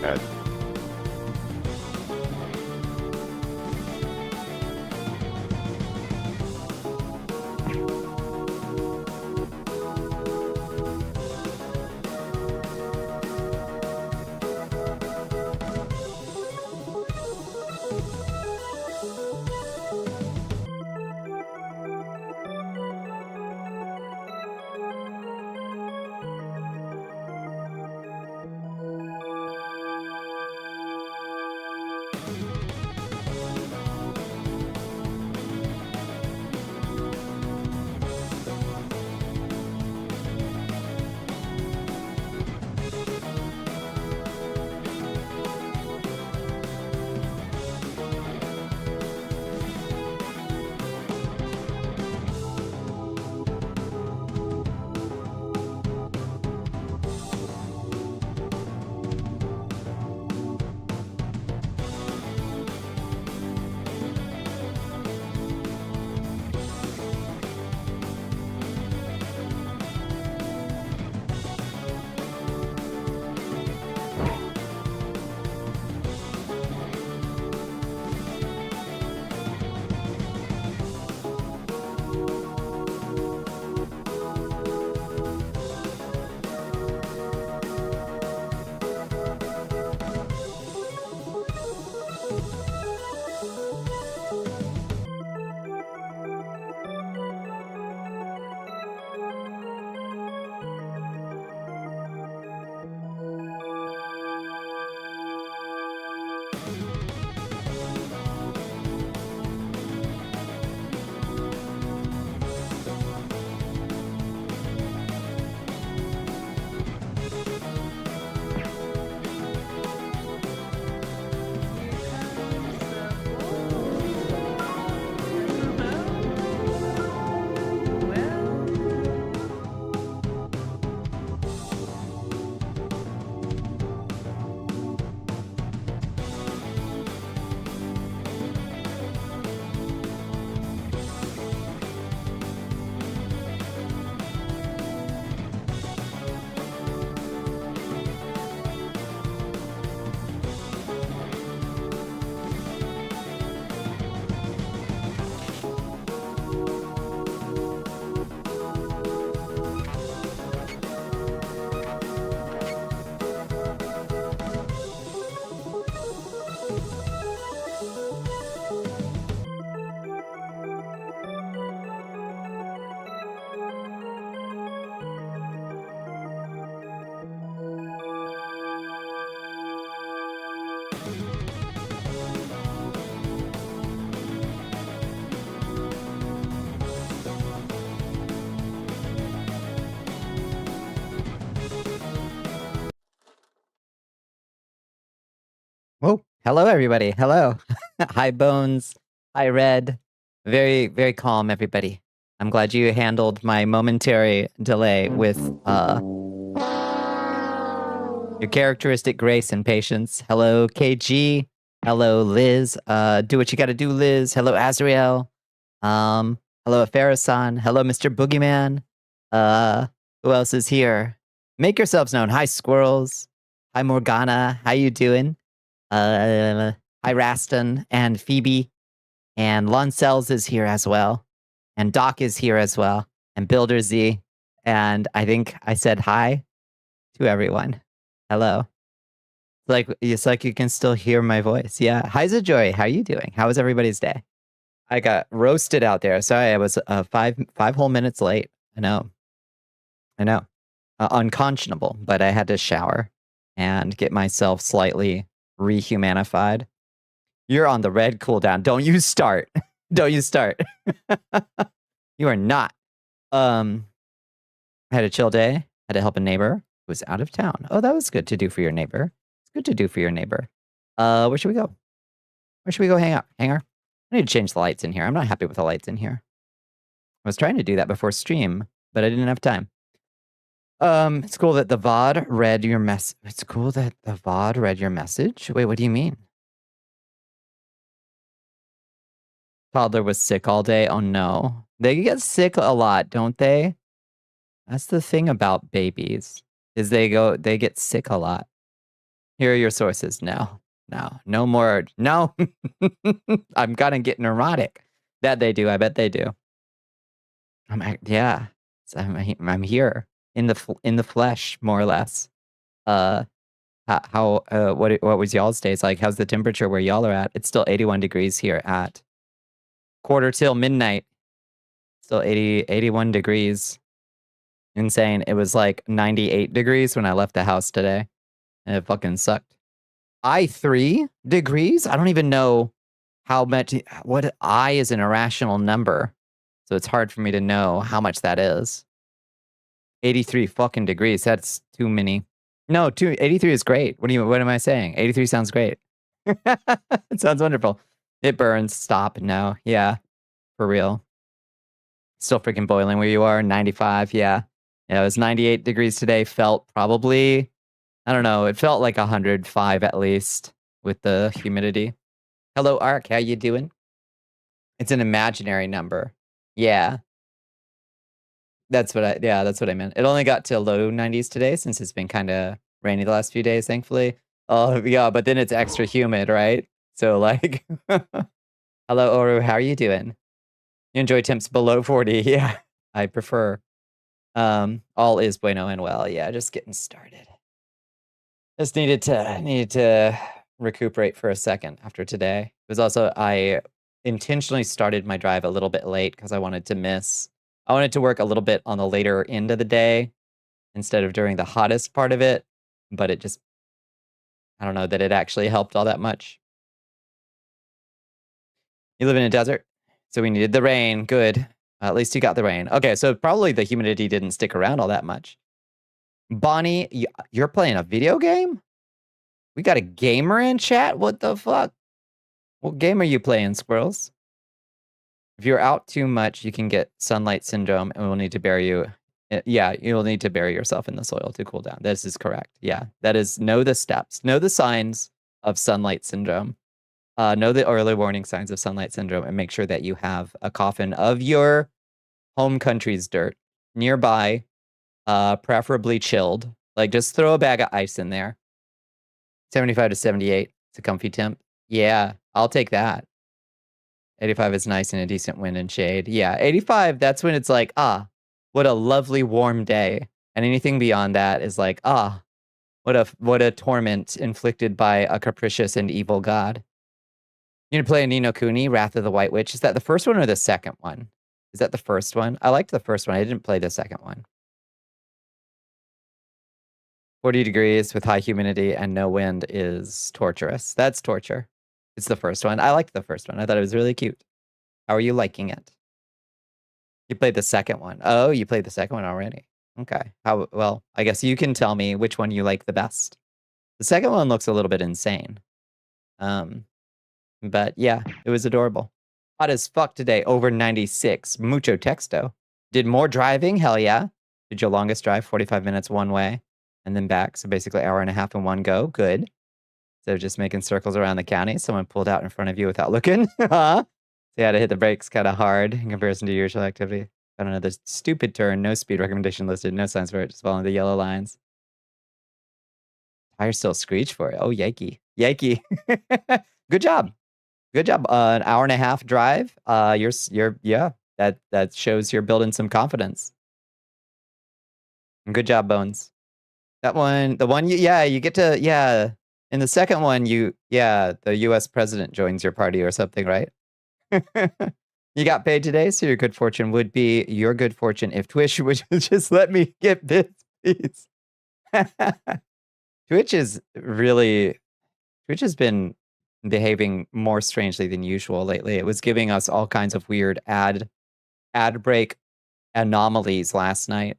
Ed. Oh, hello everybody. Hello. Hi Bones. Hi Red. Very, very calm everybody. I'm glad you handled my momentary delay with your characteristic grace and patience. Hello KG. Hello Liz. Do what you gotta do, Liz. Hello Azrael. Hello Afarasan. Hello Mr. Boogeyman. Who else is here? Make yourselves known. Hi Squirrels. Hi Morgana. How you doing? Hi Raston and Phoebe, and Luncels is here as well, and Doc is here as well, and Builder Z, and I think I said hi to everyone. Hello. It's like you can still hear my voice. Yeah. Hi Zajoy, how are you doing? How was everybody's day? I got roasted out there. Sorry, I was five whole minutes late. I know. Unconscionable, but I had to shower and get myself slightly rehumanified. You're on the red cooldown. Don't you start. Don't you start. You are not. I had a chill day. Had to help a neighbor who was out of town. Oh, that was good to do for your neighbor. It's good to do for your neighbor. Where should we go? Where should we go hang out? Hangar? I need to change the lights in here. I'm not happy with the lights in here. I was trying to do that before stream, but I didn't have time. It's cool that the VOD read your mess. It's cool that the VOD read your message. Wait, what do you mean? Toddler was sick all day. Oh no. They get sick a lot, don't they? That's the thing about babies, is they get sick a lot. Here are your sources. No more. No. I'm gonna get neurotic. That they do. I bet they do. Yeah. So I'm here in the flesh, more or less. What was y'all's days like? How's the temperature where y'all are at? It's still 81 degrees here at quarter till midnight. Still 81 degrees. Insane. It was like 98 degrees when I left the house today. And it fucking sucked. 3 degrees? I don't even know how much. What I is an irrational number. So it's hard for me to know how much that is. 83 fucking degrees. That's too many. No, 83 is great. What am I saying? 83 sounds great. It sounds wonderful. It burns. Stop. No. Yeah. For real. Still freaking boiling where you are. 95. Yeah. Yeah, it was 98 degrees today. Felt probably, I don't know. It felt like 105 at least with the humidity. Hello, Ark. How you doing? It's an imaginary number. Yeah. That's what I meant. It only got to low 90s today since it's been kind of rainy the last few days, thankfully. Oh, yeah, but then it's extra humid, right? So, like, hello, Oru, how are you doing? You enjoy temps below 40? Yeah, I prefer. All is bueno and well. Yeah, just getting started. Just needed to recuperate for a second after today. It was also, I intentionally started my drive a little bit late because I wanted to work a little bit on the later end of the day instead of during the hottest part of it, but it just, I don't know that it actually helped all that much. You live in a desert, so we needed the rain. Good. At least you got the rain. Okay, so probably the humidity didn't stick around all that much. Bonnie, you're playing a video game? We got a gamer in chat? What the fuck? What game are you playing, squirrels? If you're out too much, you can get sunlight syndrome and we'll need to bury you. Yeah, you'll need to bury yourself in the soil to cool down. This is correct. Yeah, that is, know the steps. Know the signs of sunlight syndrome. Know the early warning signs of sunlight syndrome and make sure that you have a coffin of your home country's dirt nearby, preferably chilled. Like, just throw a bag of ice in there. 75 to 78. It's a comfy temp. Yeah, I'll take that. 85 is nice and a decent wind and shade. Yeah, 85, that's when it's like, what a lovely warm day. And anything beyond that is like, what a torment inflicted by a capricious and evil god. You gonna play a Ni no Kuni, Wrath of the White Witch? Is that the first one or the second one? Is that the first one? I liked the first one. I didn't play the second one. 40 degrees with high humidity and no wind is torturous. That's torture. It's the first one. I liked the first one. I thought it was really cute. How are you liking it? You played the second one. Oh, you played the second one already. Okay. Well, I guess you can tell me which one you like the best. The second one looks a little bit insane. But yeah, it was adorable. Hot as fuck today, over 96. Mucho texto. Did more driving? Hell yeah. Did your longest drive 45 minutes one way and then back. So basically hour and a half in one go. Good. So just making circles around the county. Someone pulled out in front of you without looking. So you had to hit the brakes kind of hard in comparison to your usual activity. I don't know, this stupid turn, no speed recommendation listed, no signs for it, just following the yellow lines. Tires still screech for it. Oh, yikey. Yikey. Good job. Good job. An hour and a half drive. Yeah, that shows you're building some confidence. Good job, Bones. That one, you get to, in the second one, the US president joins your party or something, right? You got paid today, so your good fortune would be your good fortune if Twitch would just let me get bits, please. Twitch has been behaving more strangely than usual lately. It was giving us all kinds of weird ad break anomalies last night.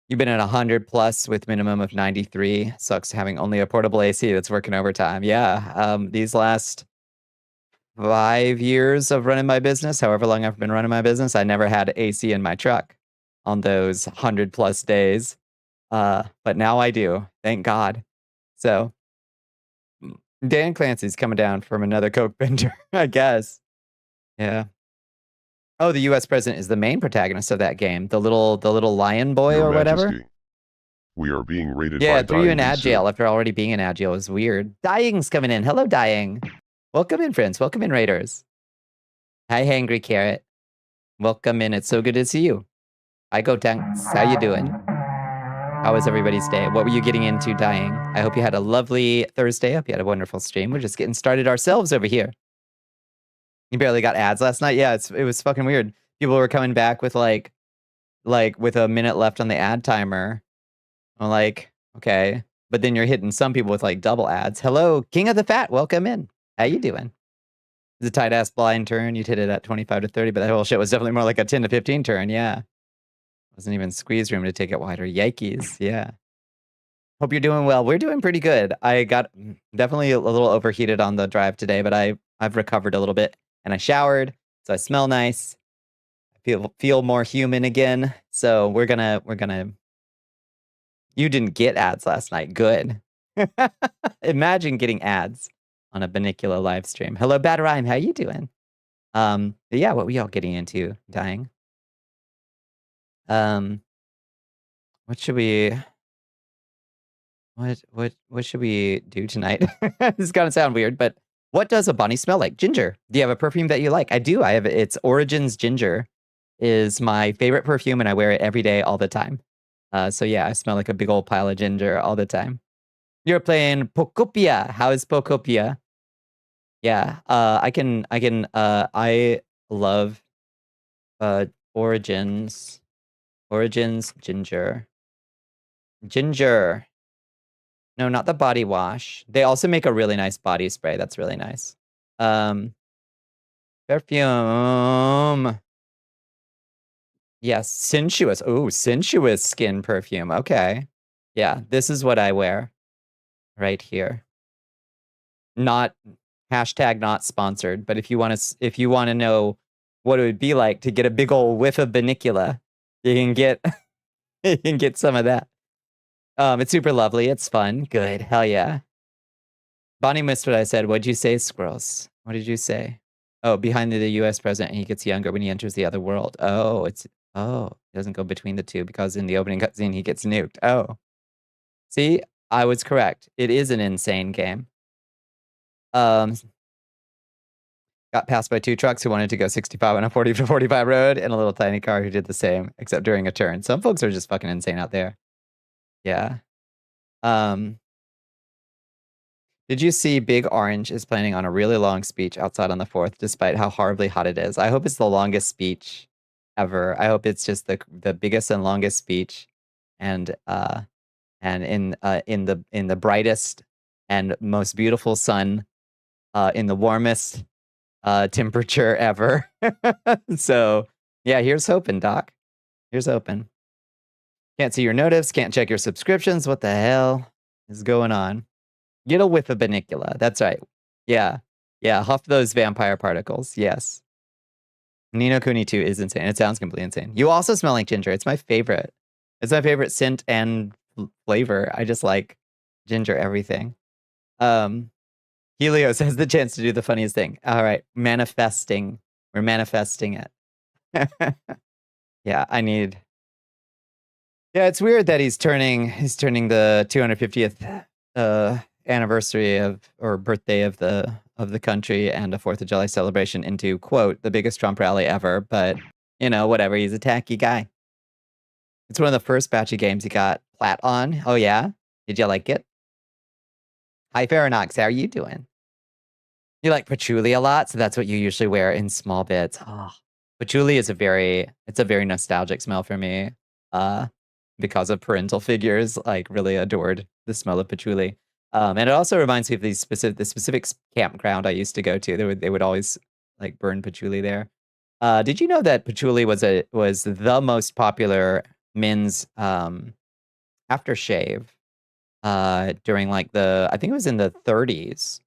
You've been at 100 plus with minimum of 93. Sucks having only a portable AC that's working overtime. Yeah, these last 5 years of running my business, however long I've been running my business, I never had AC in my truck on those 100 plus days. But now I do, thank God. So Dan Clancy's coming down from another Coke bender, I guess. Yeah. Oh, the US president is the main protagonist of that game. The little lion boy or whatever. We are being raided Yeah, by it threw you in Dying ad soon. jail after already being in ad jail is weird. Dying's coming in. Hello, Dying. Welcome in, friends. Welcome in, Raiders. Hi, Hangry Carrot. Welcome in. It's so good to see you. I go thanks. How you doing? How was everybody's day? What were you getting into, Dying? I hope you had a lovely Thursday. I hope you had a wonderful stream. We're just getting started ourselves over here. You barely got ads last night? Yeah, it was fucking weird. People were coming back with like with a minute left on the ad timer. I'm like, okay. But then you're hitting some people with like double ads. Hello, King of the Fat. Welcome in. How you doing? It's a tight ass blind turn. You'd hit it at 25 to 30, but that whole shit was definitely more like a 10 to 15 turn. Yeah. Wasn't even squeeze room to take it wider. Yikes. Yeah. Hope you're doing well. We're doing pretty good. I got definitely a little overheated on the drive today, but I've recovered a little bit and I showered, so I smell nice. I feel more human again. So we're gonna You didn't get ads last night. Good. Imagine getting ads on a Bonnicula live stream. Hello, Bad Rhyme. How you doing? Yeah, what were y'all getting into? Dying. What should we what should we do tonight? This is gonna sound weird, but what does a bunny smell like? Ginger. Do you have a perfume that you like? I do. I have it's Origins Ginger is my favorite perfume, and I wear it every day, all the time. So yeah, I smell like a big old pile of ginger all the time. You're playing Pokopia. How is Pokopia? Yeah, I love Origins Ginger. Ginger. No, not the body wash. They also make a really nice body spray. That's really nice. Perfume. Yes, sensuous. Oh, sensuous skin perfume. Okay. Yeah, this is what I wear right here. Not hashtag not sponsored, but if you want to know what it would be like to get a big old whiff of Bonnicula, you can get you can get some of that. It's super lovely. It's fun. Good. Hell yeah. Bonnie missed what I said. What'd you say, squirrels? What did you say? Oh, behind the US president, he gets younger when he enters the other world. Oh, it doesn't go between the two because in the opening cutscene he gets nuked. Oh. See, I was correct. It is an insane game. Got passed by 2 trucks who wanted to go 65 on a 40 to 45 road and a little tiny car who did the same, except during a turn. Some folks are just fucking insane out there. Yeah. Did you see Big Orange is planning on a really long speech outside on the 4th, despite how horribly hot it is? I hope it's the longest speech ever. I hope it's just the biggest and longest speech, and in the brightest and most beautiful sun, in the warmest temperature ever. So yeah, here's hoping, Doc. Here's hoping. Can't see your notifs. Can't check your subscriptions. What the hell is going on? Get a whiff of Bonnicula. That's right. Yeah. Yeah. Huff those vampire particles. Yes. Nino Kuni 2 is insane. It sounds completely insane. You also smell like ginger. It's my favorite. It's my favorite scent and flavor. I just like ginger everything. Helios has the chance to do the funniest thing. All right. Manifesting. We're manifesting it. Yeah, Yeah, it's weird that he's turning the 250th anniversary or birthday of the country and a 4th of July celebration into, quote, the biggest Trump rally ever, but you know, whatever, he's a tacky guy. It's one of the first batch of games he got plat on. Oh yeah? Did you like it? Hi Faranox, how are you doing? You like patchouli a lot, so that's what you usually wear in small bits. Oh, patchouli is a very nostalgic smell for me. Because of parental figures, like really adored the smell of patchouli. And it also reminds me of the specific campground I used to go to. They would always like burn patchouli there. Did you know that patchouli was the most popular men's aftershave during like I think it was in the 30s.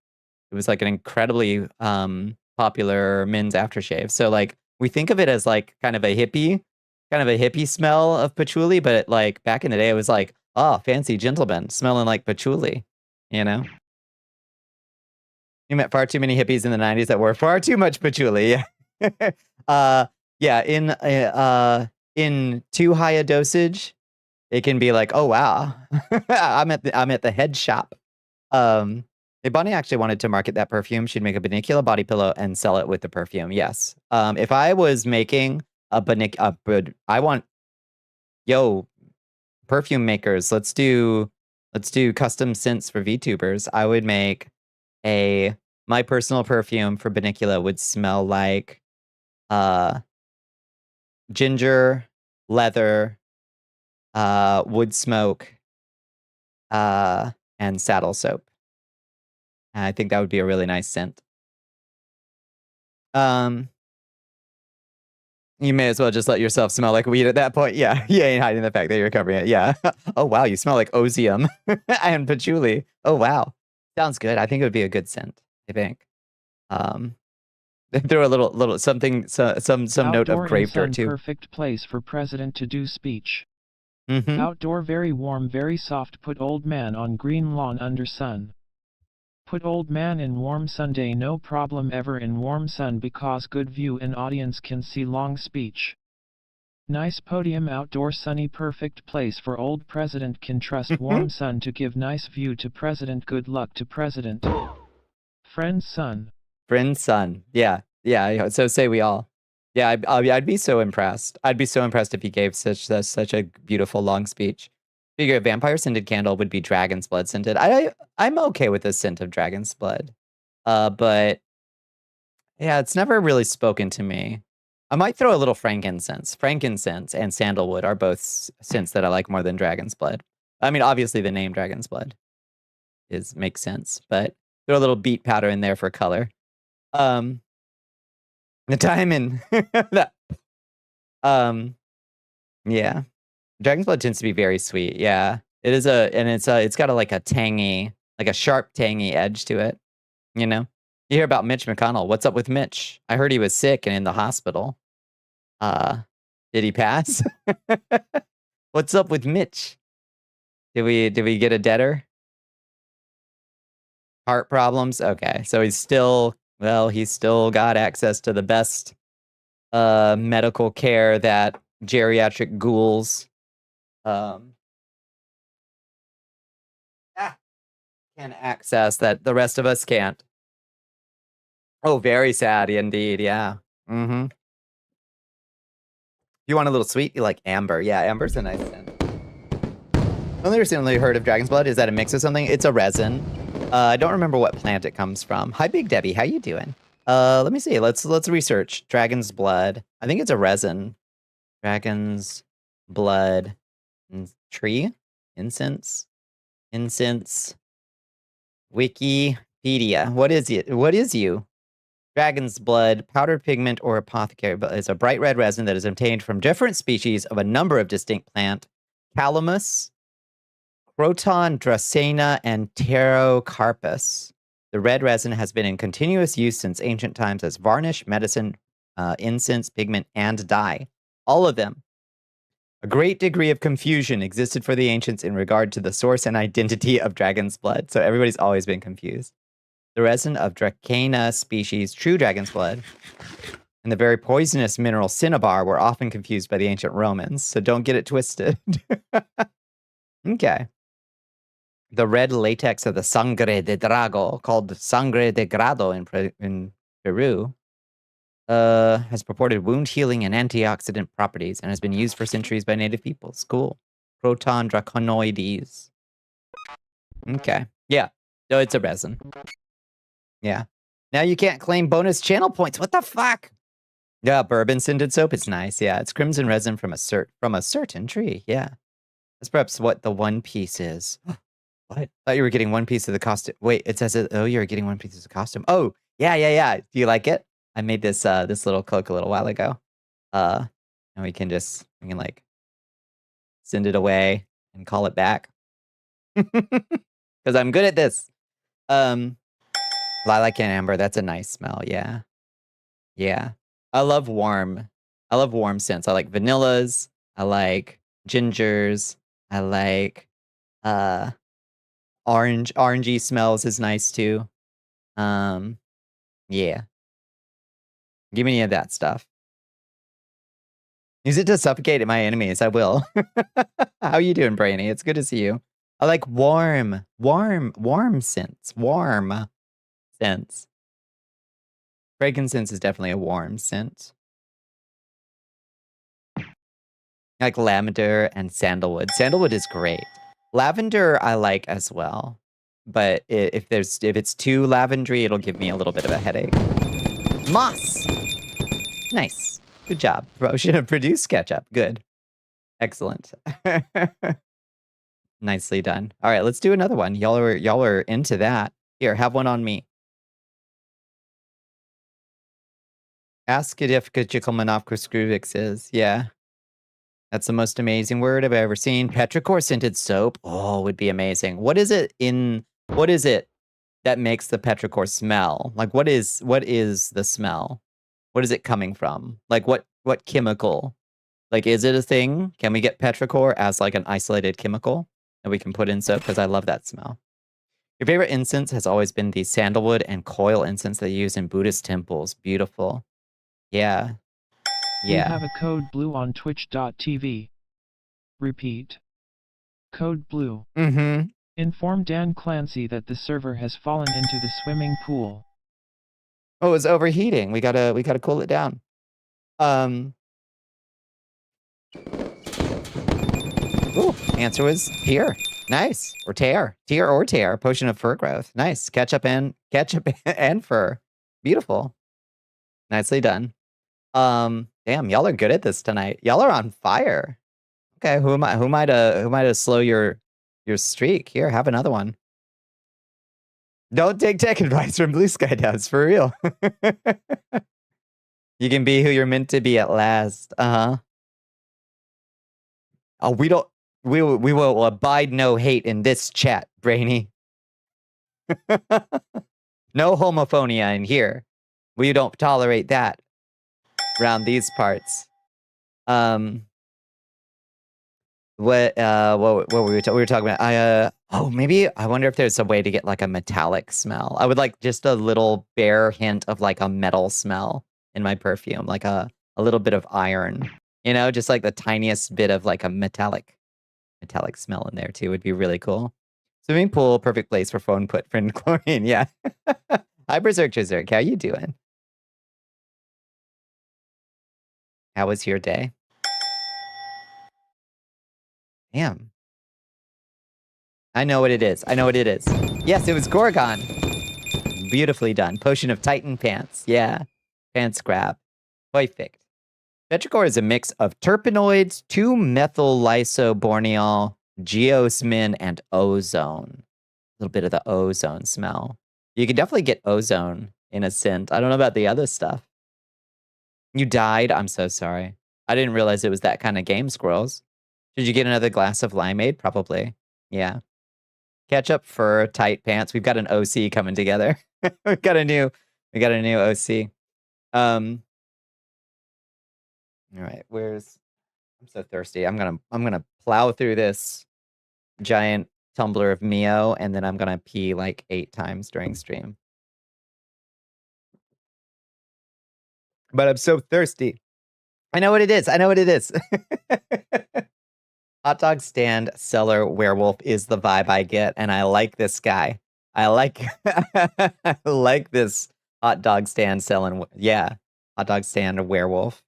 It was like an incredibly popular men's aftershave. So like we think of it as like kind of a hippie smell of patchouli, but like back in the day it was like, oh, fancy gentleman smelling like patchouli, you know? You met far too many hippies in the 90s that wore far too much patchouli. Yeah, in too high a dosage, It can be like, oh wow, I'm at the head shop. If Bonnie actually wanted to market that perfume, she'd make a Bonnicula body pillow and sell it with the perfume. Yes. If I was making a I want, perfume makers. Let's do custom scents for VTubers. I would make my personal perfume for Bonnicula would smell like ginger, leather, wood smoke, and saddle soap. And I think that would be a really nice scent. You may as well just let yourself smell like weed at that point. Yeah, you ain't hiding the fact that you're covering it. Yeah. Oh wow, you smell like osium and patchouli. Oh wow, sounds good. I think it would be a good scent. I think. Throw a little something, some note of grave dirt too. Perfect place for president to do speech. Mm-hmm. Outdoor, very warm, very soft. Put old man on green lawn under sun. Put old man in warm Sunday, no problem ever in warm sun because good view and audience can see long speech. Nice podium outdoor sunny perfect place for old president can trust warm sun to give nice view to president, good luck to president. Friend's son. Friend's son. Yeah. Yeah. So say we all. Yeah. I'd be so impressed. I'd be so impressed if he gave such a beautiful long speech. Figure vampire scented candle would be dragon's blood scented. I'm okay with the scent of dragon's blood. But yeah, it's never really spoken to me. I might throw a little frankincense. Frankincense and sandalwood are both scents that I like more than dragon's blood. I mean, obviously the name dragon's blood makes sense, but throw a little beet powder in there for color. The diamond. Yeah. Dragon's blood tends to be very sweet. Yeah. It is it's got a tangy, like a sharp, tangy edge to it. You know? You hear about Mitch McConnell. What's up with Mitch? I heard he was sick and in the hospital. Did he pass? What's up with Mitch? Did we get a debtor? Heart problems? Okay. So he's still got access to the best medical care that geriatric ghouls can access that the rest of us can't. Oh, very sad indeed. Yeah. Mm-hmm. If you want a little sweet, you like amber. Yeah, amber's a nice scent. Only recently heard of dragon's blood. Is that a mix of something? It's a resin. I don't remember what plant it comes from. Hi, Big Debbie. How you doing? Let me see. Let's research dragon's blood. I think it's a resin. Dragon's blood tree, incense, Wikipedia. What is it? What is you? Dragon's blood, powdered pigment, or apothecary, but it's a bright red resin that is obtained from different species of a number of distinct plant: Calamus, Croton, Dracena, and Pterocarpus. The red resin has been in continuous use since ancient times as varnish, medicine, incense, pigment, and dye. All of them. A great degree of confusion existed for the ancients in regard to the source and identity of dragon's blood, so everybody's always been confused. The resin of Dracena species, true dragon's blood, and the very poisonous mineral cinnabar were often confused by the ancient Romans, so don't get it twisted. Okay. The red latex of the sangre de drago, called sangre de grado in Peru, has purported wound healing and antioxidant properties and has been used for centuries by native peoples. Cool. Proton draconoides. Okay. Yeah. No, it's a resin. Yeah. Now you can't claim bonus channel points. What the fuck? Yeah, bourbon scented soap. It's nice. Yeah, it's crimson resin from a certain tree. Yeah. That's perhaps what the one piece is. What? I thought you were getting one piece of the costume. Wait, it says it. Oh, you're getting one piece of the costume. Oh, yeah. Do you like it? I made this little cloak a little while ago. And we can like send it away and call it back. Because I'm good at this. Lilac and amber, that's a nice smell. Yeah. Yeah. I love warm scents. I like vanillas. I like gingers. I like orangey smells is nice too. Yeah. Give me any of that stuff. Use it to suffocate my enemies. I will. How you doing, Brainy? It's good to see you. I like warm scents. Warm scents. Frankincense is definitely a warm scent. I like lavender and sandalwood. Sandalwood is great. Lavender I like as well. But if it's too lavendery, it'll give me a little bit of a headache. Moss! Nice. Good job. Promotion of produce SketchUp. Good. Excellent. Nicely done. All right, let's do another one. Y'all are into that. Here, have one on me. Ask it if Kajiklemanofka is. Yeah. That's the most amazing word I've ever seen. Petrichor scented soap. Oh, would be amazing. What is it that makes the petrichor smell? Like what is the smell? What is it coming from? Like what chemical? Like is it a thing? Can we get petrichor as like an isolated chemical that we can put in soap? Because I love that smell. Your favorite incense has always been the sandalwood and coil incense they use in Buddhist temples. Beautiful. Yeah. We have a code blue on twitch.tv. Repeat. Code blue. Mm-hmm. Inform Dan Clancy that the server has fallen into the swimming pool. Oh, it's overheating. We gotta cool it down. Ooh, answer was here. Nice. Or tear. Tear or tear. Potion of fur growth. Nice. Ketchup and fur. Beautiful. Nicely done. Damn, y'all are good at this tonight. Y'all are on fire. Okay, who am I to slow your streak? Here, have another one. Don't take tech advice from Blue Sky Devs, for real. You can be who you're meant to be at last. Oh, we will abide no hate in this chat, Brainy. No homophonia in here. We don't tolerate that around these parts. What were we talking about? Maybe I wonder if there's a way to get like a metallic smell. I would like just a little bare hint of like a metal smell in my perfume, like a little bit of iron, you know, just like the tiniest bit of like a metallic smell in there too would be really cool. Swimming pool, perfect place for phone footprint chlorine. Yeah. Hi, Berserk Berserk. How you doing? How was your day? Damn. I know what it is. Yes, it was Gorgon. Beautifully done. Potion of Titan pants. Yeah. Pants grab. Perfect. Petrichor is a mix of terpenoids, 2-methyl-lysoborneol, geosmin, and ozone. A little bit of the ozone smell. You can definitely get ozone in a scent. I don't know about the other stuff. You died? I'm so sorry. I didn't realize it was that kind of game, Squirrels. Did you get another glass of limeade? Probably. Yeah. Ketchup, fur, tight pants. We've got an OC coming together. we got a new OC. All right, I'm so thirsty. I'm gonna plow through this giant tumbler of Mio, and then I'm gonna pee like 8 times during stream. But I'm so thirsty. I know what it is. Hot dog stand seller werewolf is the vibe I get, and I like this guy. I like this hot dog stand selling. Yeah, hot dog stand werewolf.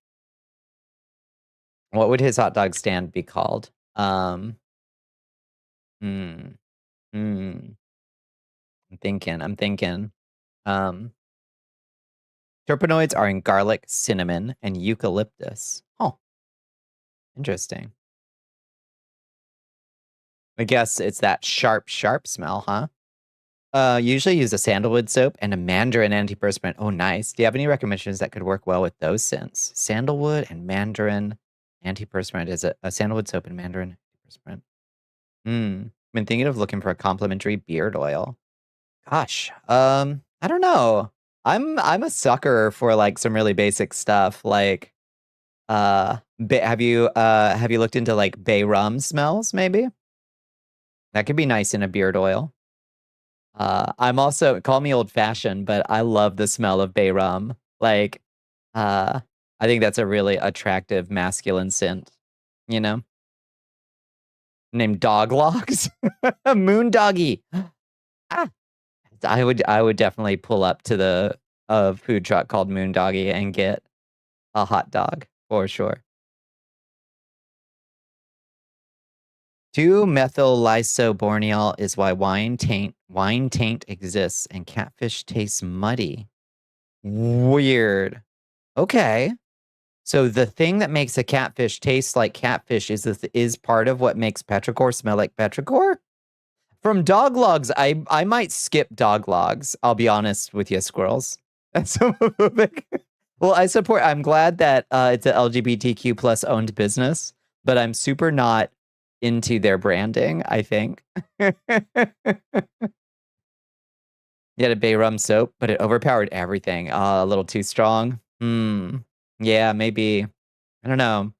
What would his hot dog stand be called? I'm thinking. Terpenoids are in garlic, cinnamon, and eucalyptus. Oh, interesting. I guess it's that sharp smell, huh? Usually use a sandalwood soap and a mandarin antiperspirant. Oh, nice. Do you have any recommendations that could work well with those scents? Sandalwood and mandarin antiperspirant. Is it a sandalwood soap and mandarin antiperspirant? I've been thinking of looking for a complimentary beard oil. Gosh, I don't know. I'm a sucker for like some really basic stuff. Like, have you looked into like bay rum smells? Maybe that could be nice in a beard oil. I'm also, call me old fashioned, but I love the smell of bay rum. Like, I I think that's a really attractive masculine scent, you know? Named Doglogs? Moon Doggy. Ah, I would definitely pull up to the food truck called Moon Doggy and get a hot dog for sure. 2-methyl-lysoborneol is why wine taint exists and catfish tastes muddy. Weird. Okay. So the thing that makes a catfish taste like catfish is part of what makes petrichor smell like petrichor? From dog logs, I might skip dog logs. I'll be honest with you, squirrels. That's homophobic. Well, I'm glad that it's an LGBTQ plus owned business, but I'm super not into their branding, I think. You had a bay rum soap, but it overpowered everything. A little too strong. Yeah, maybe. I don't know.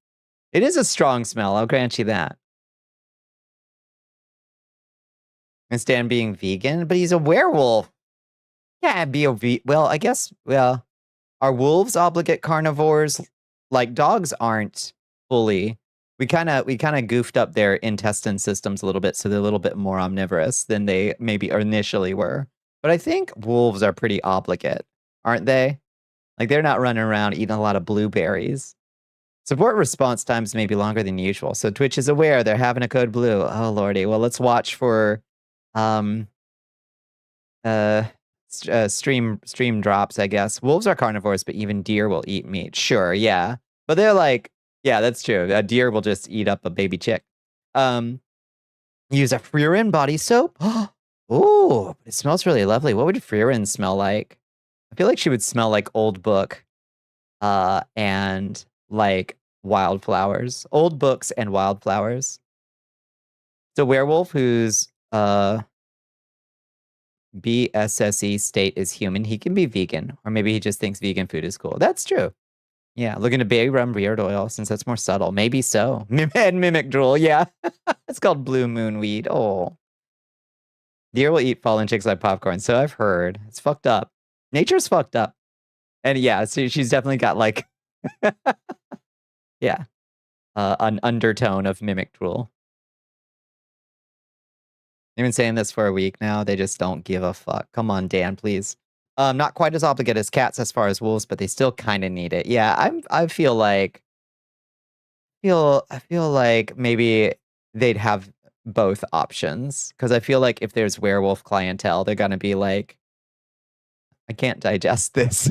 It is a strong smell, I'll grant you that. And Stan being vegan, but he's a werewolf. Yeah, well, I guess, well, are wolves obligate carnivores? Like dogs aren't fully. We kind of goofed up their intestine systems a little bit, so they're a little bit more omnivorous than they maybe initially were. But I think wolves are pretty obligate, aren't they? Like they're not running around eating a lot of blueberries. Support response times may be longer than usual. So Twitch is aware they're having a code blue. Oh lordy. Well, let's watch for stream drops, I guess. Wolves are carnivores, but even deer will eat meat. Sure, yeah. But they're like, yeah, that's true. A deer will just eat up a baby chick. Use a Freerin body soap. Oh, it smells really lovely. What would Freerin smell like? I feel like she would smell like old book and like wildflowers. Old books and wildflowers. It's a werewolf whose BSSE state is human. He can be vegan, or maybe he just thinks vegan food is cool. That's true. Yeah, looking to bay rum beard oil since that's more subtle. Maybe so. And mimic drool, yeah. It's called blue moon weed. Oh. Deer will eat fallen chicks like popcorn. So I've heard. It's fucked up. Nature's fucked up. And yeah, so she's definitely got like, yeah, an undertone of mimic drool. They've been saying this for a week now. They just don't give a fuck. Come on, Dan, please. Not quite as obligate as cats as far as wolves, but they still kind of need it. Yeah, I feel like maybe they'd have both options because I feel like if there's werewolf clientele, they're gonna be like, I can't digest this.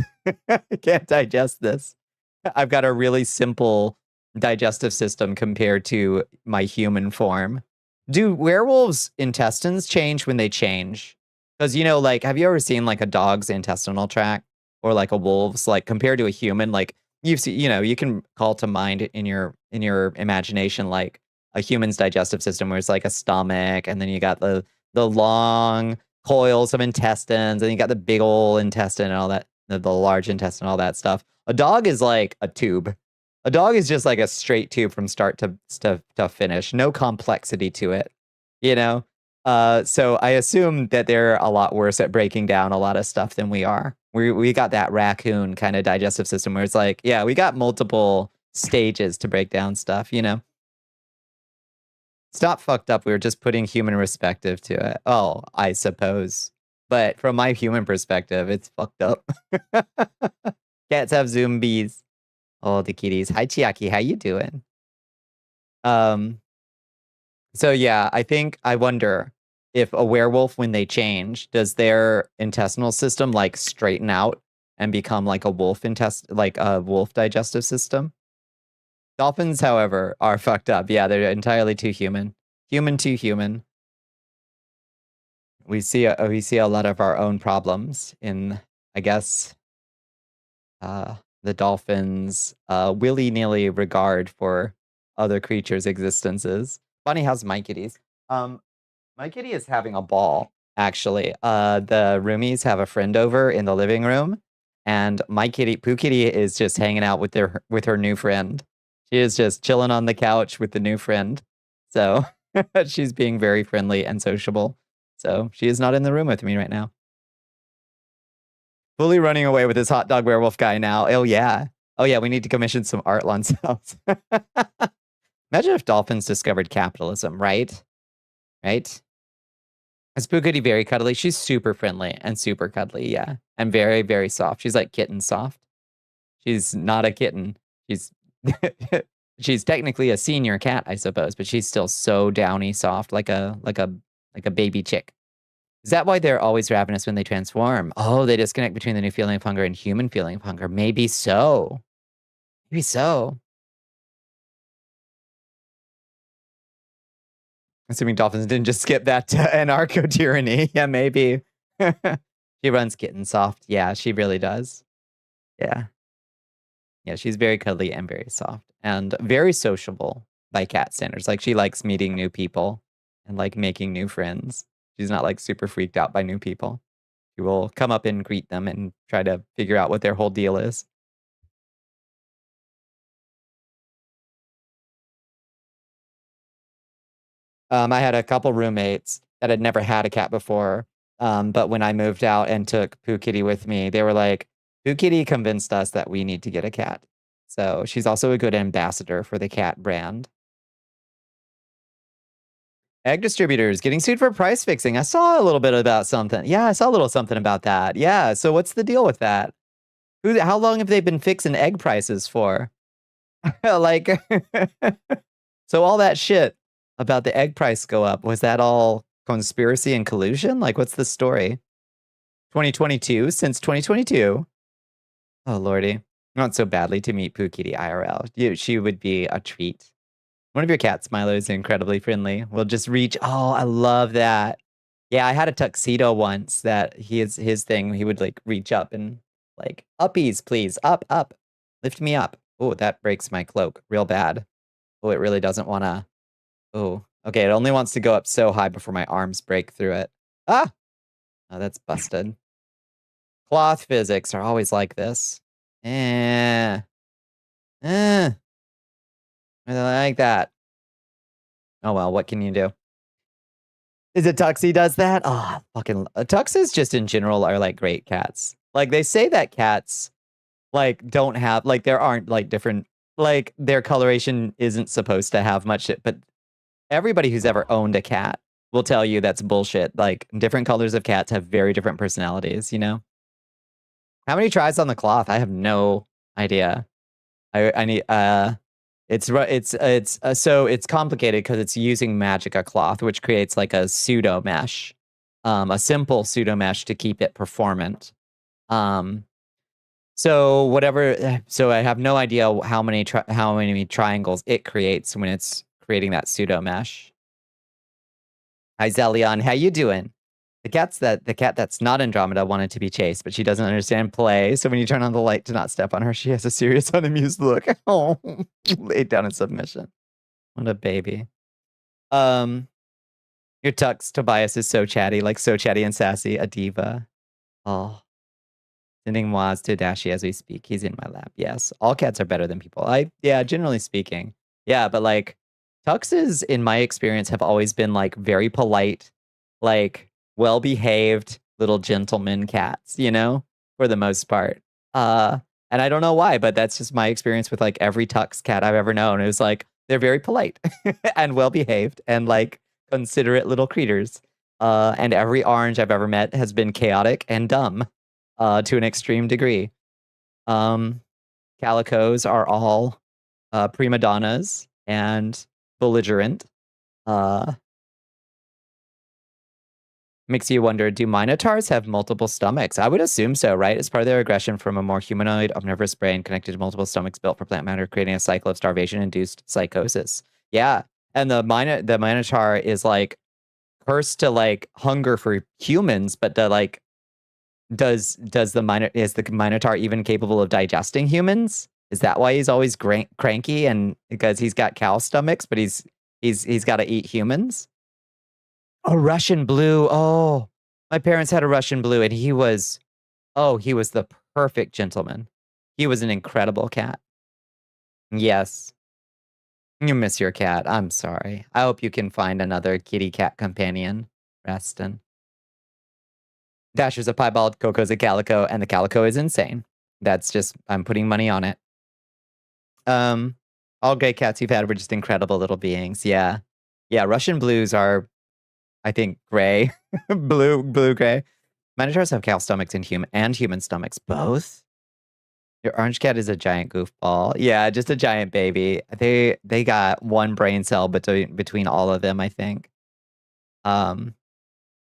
I can't digest this. I've got a really simple digestive system compared to my human form. Do werewolves' intestines change when they change? Because, you know, like, have you ever seen like a dog's intestinal tract or like a wolf's, like compared to a human? Like you've seen, you know, you can call to mind in your imagination like a human's digestive system where it's like a stomach, and then you got the long coils of intestines, and you got the big old intestine and all that, the large intestine, all that stuff. A dog is like a tube. A dog is just like a straight tube from start to finish. No complexity to it, you know? So I assume that they're a lot worse at breaking down a lot of stuff than we are. We got that raccoon kind of digestive system where it's like, yeah, we got multiple stages to break down stuff, you know? It's not fucked up. We were just putting human perspective to it. Oh, I suppose. But from my human perspective, it's fucked up. Cats have zombies. Oh, the kitties. Hi, Chiaki. How you doing? So yeah, I wonder if a werewolf, when they change, does their intestinal system like straighten out and become like a wolf digestive system? Dolphins, however, are fucked up. Yeah, they're entirely too human. Human to human. We see a lot of our own problems in, I guess, the dolphins' willy-nilly regard for other creatures' existences. Funny, how's my kitties? My kitty is having a ball, actually. The roomies have a friend over in the living room, and my kitty, Pooh Kitty, is just hanging out with her new friend. She is just chilling on the couch with the new friend. So she's being very friendly and sociable. So she is not in the room with me right now. Fully running away with this hot dog werewolf guy now. Oh, yeah. Oh yeah, we need to commission some art cells. Imagine if dolphins discovered capitalism, right? Right? Is Pukidi very cuddly? She's super friendly and super cuddly, yeah. And very, very soft. She's like kitten soft. She's not a kitten. She's she's technically a senior cat, I suppose, but she's still so downy soft, like a baby chick. Is that why they're always ravenous when they transform? Oh, they disconnect between the new feeling of hunger and human feeling of hunger. Maybe so. Maybe so. Assuming dolphins didn't just skip that anarcho-tyranny. Yeah, maybe. She runs kitten soft. Yeah, she really does. Yeah. Yeah, she's very cuddly and very soft and very sociable by cat standards. Like, she likes meeting new people and, like, making new friends. She's not, like, super freaked out by new people. She will come up and greet them and try to figure out what their whole deal is. I had a couple roommates that had never had a cat before, but when I moved out and took Pooh Kitty with me, they were like, "Pooh Kitty convinced us that we need to get a cat." So she's also a good ambassador for the cat brand. Egg distributors getting sued for price fixing. I saw a little bit about something. Yeah, I saw a little something about that. Yeah, so what's the deal with that? How long have they been fixing egg prices for? Like, so all that shit about the egg price go up, was that all conspiracy and collusion? Like, what's the story? 2022? Since 2022? Oh, lordy. Not so badly to meet Pooh Kitty IRL. She would be a treat. One of your cats, Milo, is incredibly friendly. We'll just reach. Oh, I love that. Yeah, I had a tuxedo once that his thing. He would like reach up and like, uppies, please. Up, up. Lift me up. Oh, that breaks my cloak real bad. Oh, it really doesn't want to. Oh, okay. It only wants to go up so high before my arms break through it. Ah! Oh, that's busted. Cloth physics are always like this. Eh. Eh. I don't like that. Oh, well, what can you do? Is it Tuxie does that? Oh, fucking Tuxes just in general are like great cats. Like they say that cats like don't have like there aren't like different like their coloration isn't supposed to have much shit, but everybody who's ever owned a cat will tell you that's bullshit. Like different colors of cats have very different personalities, you know? How many tries on the cloth? I have no idea. I need so it's complicated because it's using Magica cloth, which creates like a pseudo mesh, a simple pseudo mesh to keep it performant. So whatever. So I have no idea how many triangles it creates when it's creating that pseudo mesh. Hi Zelion, how you doing? The cat that's not Andromeda wanted to be chased, but she doesn't understand play. So when you turn on the light to not step on her, she has a serious, unamused look. Oh, laid down in submission. What a baby. Your Tux Tobias is so chatty, like so chatty and sassy, a diva. Oh, sending Waz to Dashi as we speak. He's in my lap. Yes, all cats are better than people. Yeah, generally speaking. Yeah, but like Tuxes, in my experience, have always been like very polite, like well-behaved little gentleman cats, you know, for the most part. And I don't know why, but that's just my experience with like every Tux cat I've ever known. It was like they're very polite and well-behaved and like considerate little creatures. And every orange I've ever met has been chaotic and dumb, to an extreme degree. Calicos are all prima donnas and belligerent. Makes you wonder, do minotaurs have multiple stomachs? I would assume so, right? As part of their aggression from a more humanoid, omnivorous brain connected to multiple stomachs built for plant matter, creating a cycle of starvation-induced psychosis. Yeah, and the minotaur is like cursed to like hunger for humans, but the like is the minotaur even capable of digesting humans? Is that why he's always cranky and because he's got cow stomachs, but he's got to eat humans? A Russian blue. Oh, my parents had a Russian blue, and he was the perfect gentleman. He was an incredible cat. Yes. You miss your cat. I'm sorry. I hope you can find another kitty cat companion, Reston. Dasher's a piebald, Coco's a calico, and the calico is insane. That's just, I'm putting money on it. All gray cats you've had were just incredible little beings. Yeah. Yeah, Russian blues are, I think, gray. blue gray. Minotaurs have cow stomachs and human stomachs, both. Your orange cat is a giant goofball. Yeah, just a giant baby. They got one brain cell between all of them, I think. The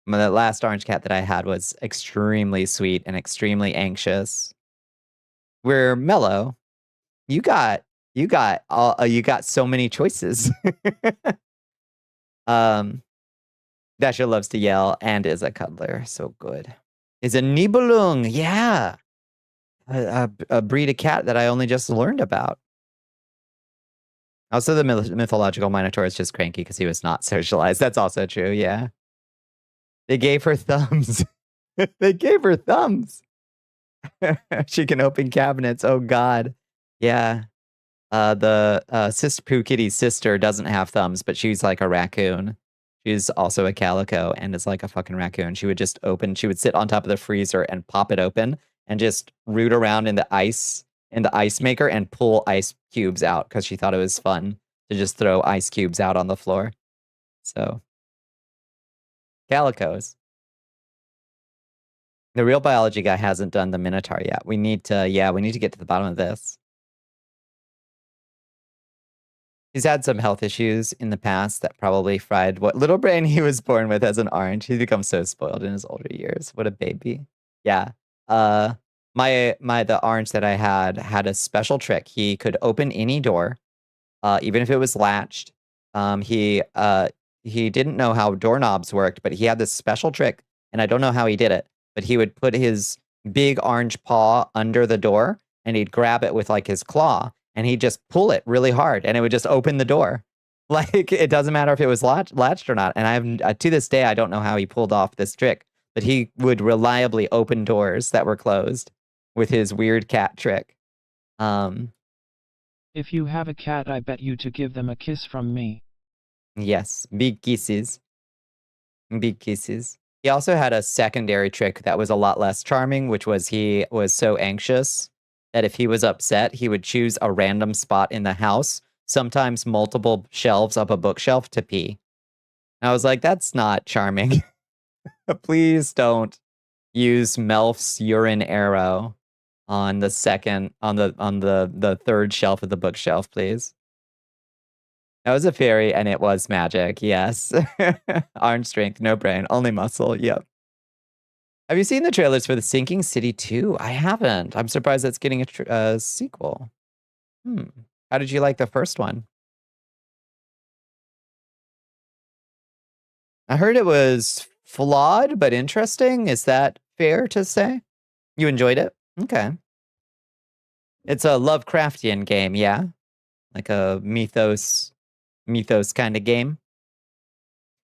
last orange cat that I had was extremely sweet and extremely anxious. We're mellow. You got so many choices. Dasher loves to yell and is a cuddler. So good. Is a Nibelung. Yeah. A breed of cat that I only just learned about. Also, the mythological Minotaur is just cranky because he was not socialized. That's also true, yeah. They gave her thumbs. They gave her thumbs. She can open cabinets. Oh, God. Yeah. The Pooh Kitty's sister doesn't have thumbs, but she's like a raccoon. She's also a calico and is like a fucking raccoon. She would just sit on top of the freezer and pop it open and just root around in the ice maker and pull ice cubes out because she thought it was fun to just throw ice cubes out on the floor. So, calicos. The real biology guy hasn't done the Minotaur yet. We need to get to the bottom of this. He's had some health issues in the past that probably fried what little brain he was born with as an orange. He's become so spoiled in his older years. What a baby. Yeah. The orange that I had a special trick. He could open any door, even if it was latched. He didn't know how doorknobs worked, but he had this special trick, and I don't know how he did it, but he would put his big orange paw under the door, and he'd grab it with like his claw, and he'd just pull it really hard, and it would just open the door. Like, it doesn't matter if it was latched or not. And to this day, I don't know how he pulled off this trick, but he would reliably open doors that were closed with his weird cat trick. If you have a cat, I bet you to give them a kiss from me. Yes, big kisses. Big kisses. He also had a secondary trick that was a lot less charming, which was he was so anxious that if he was upset, he would choose a random spot in the house, sometimes multiple shelves up a bookshelf, to pee. And I was like, that's not charming. Please don't use Melf's urine arrow on the third shelf of the bookshelf, please. That was a fairy, and it was magic, yes. Orange strength, no brain, only muscle, yep. Have you seen the trailers for The Sinking City 2? I haven't. I'm surprised that's getting a sequel. How did you like the first one? I heard it was flawed, but interesting. Is that fair to say? You enjoyed it? Okay. It's a Lovecraftian game, yeah? Like a mythos kind of game.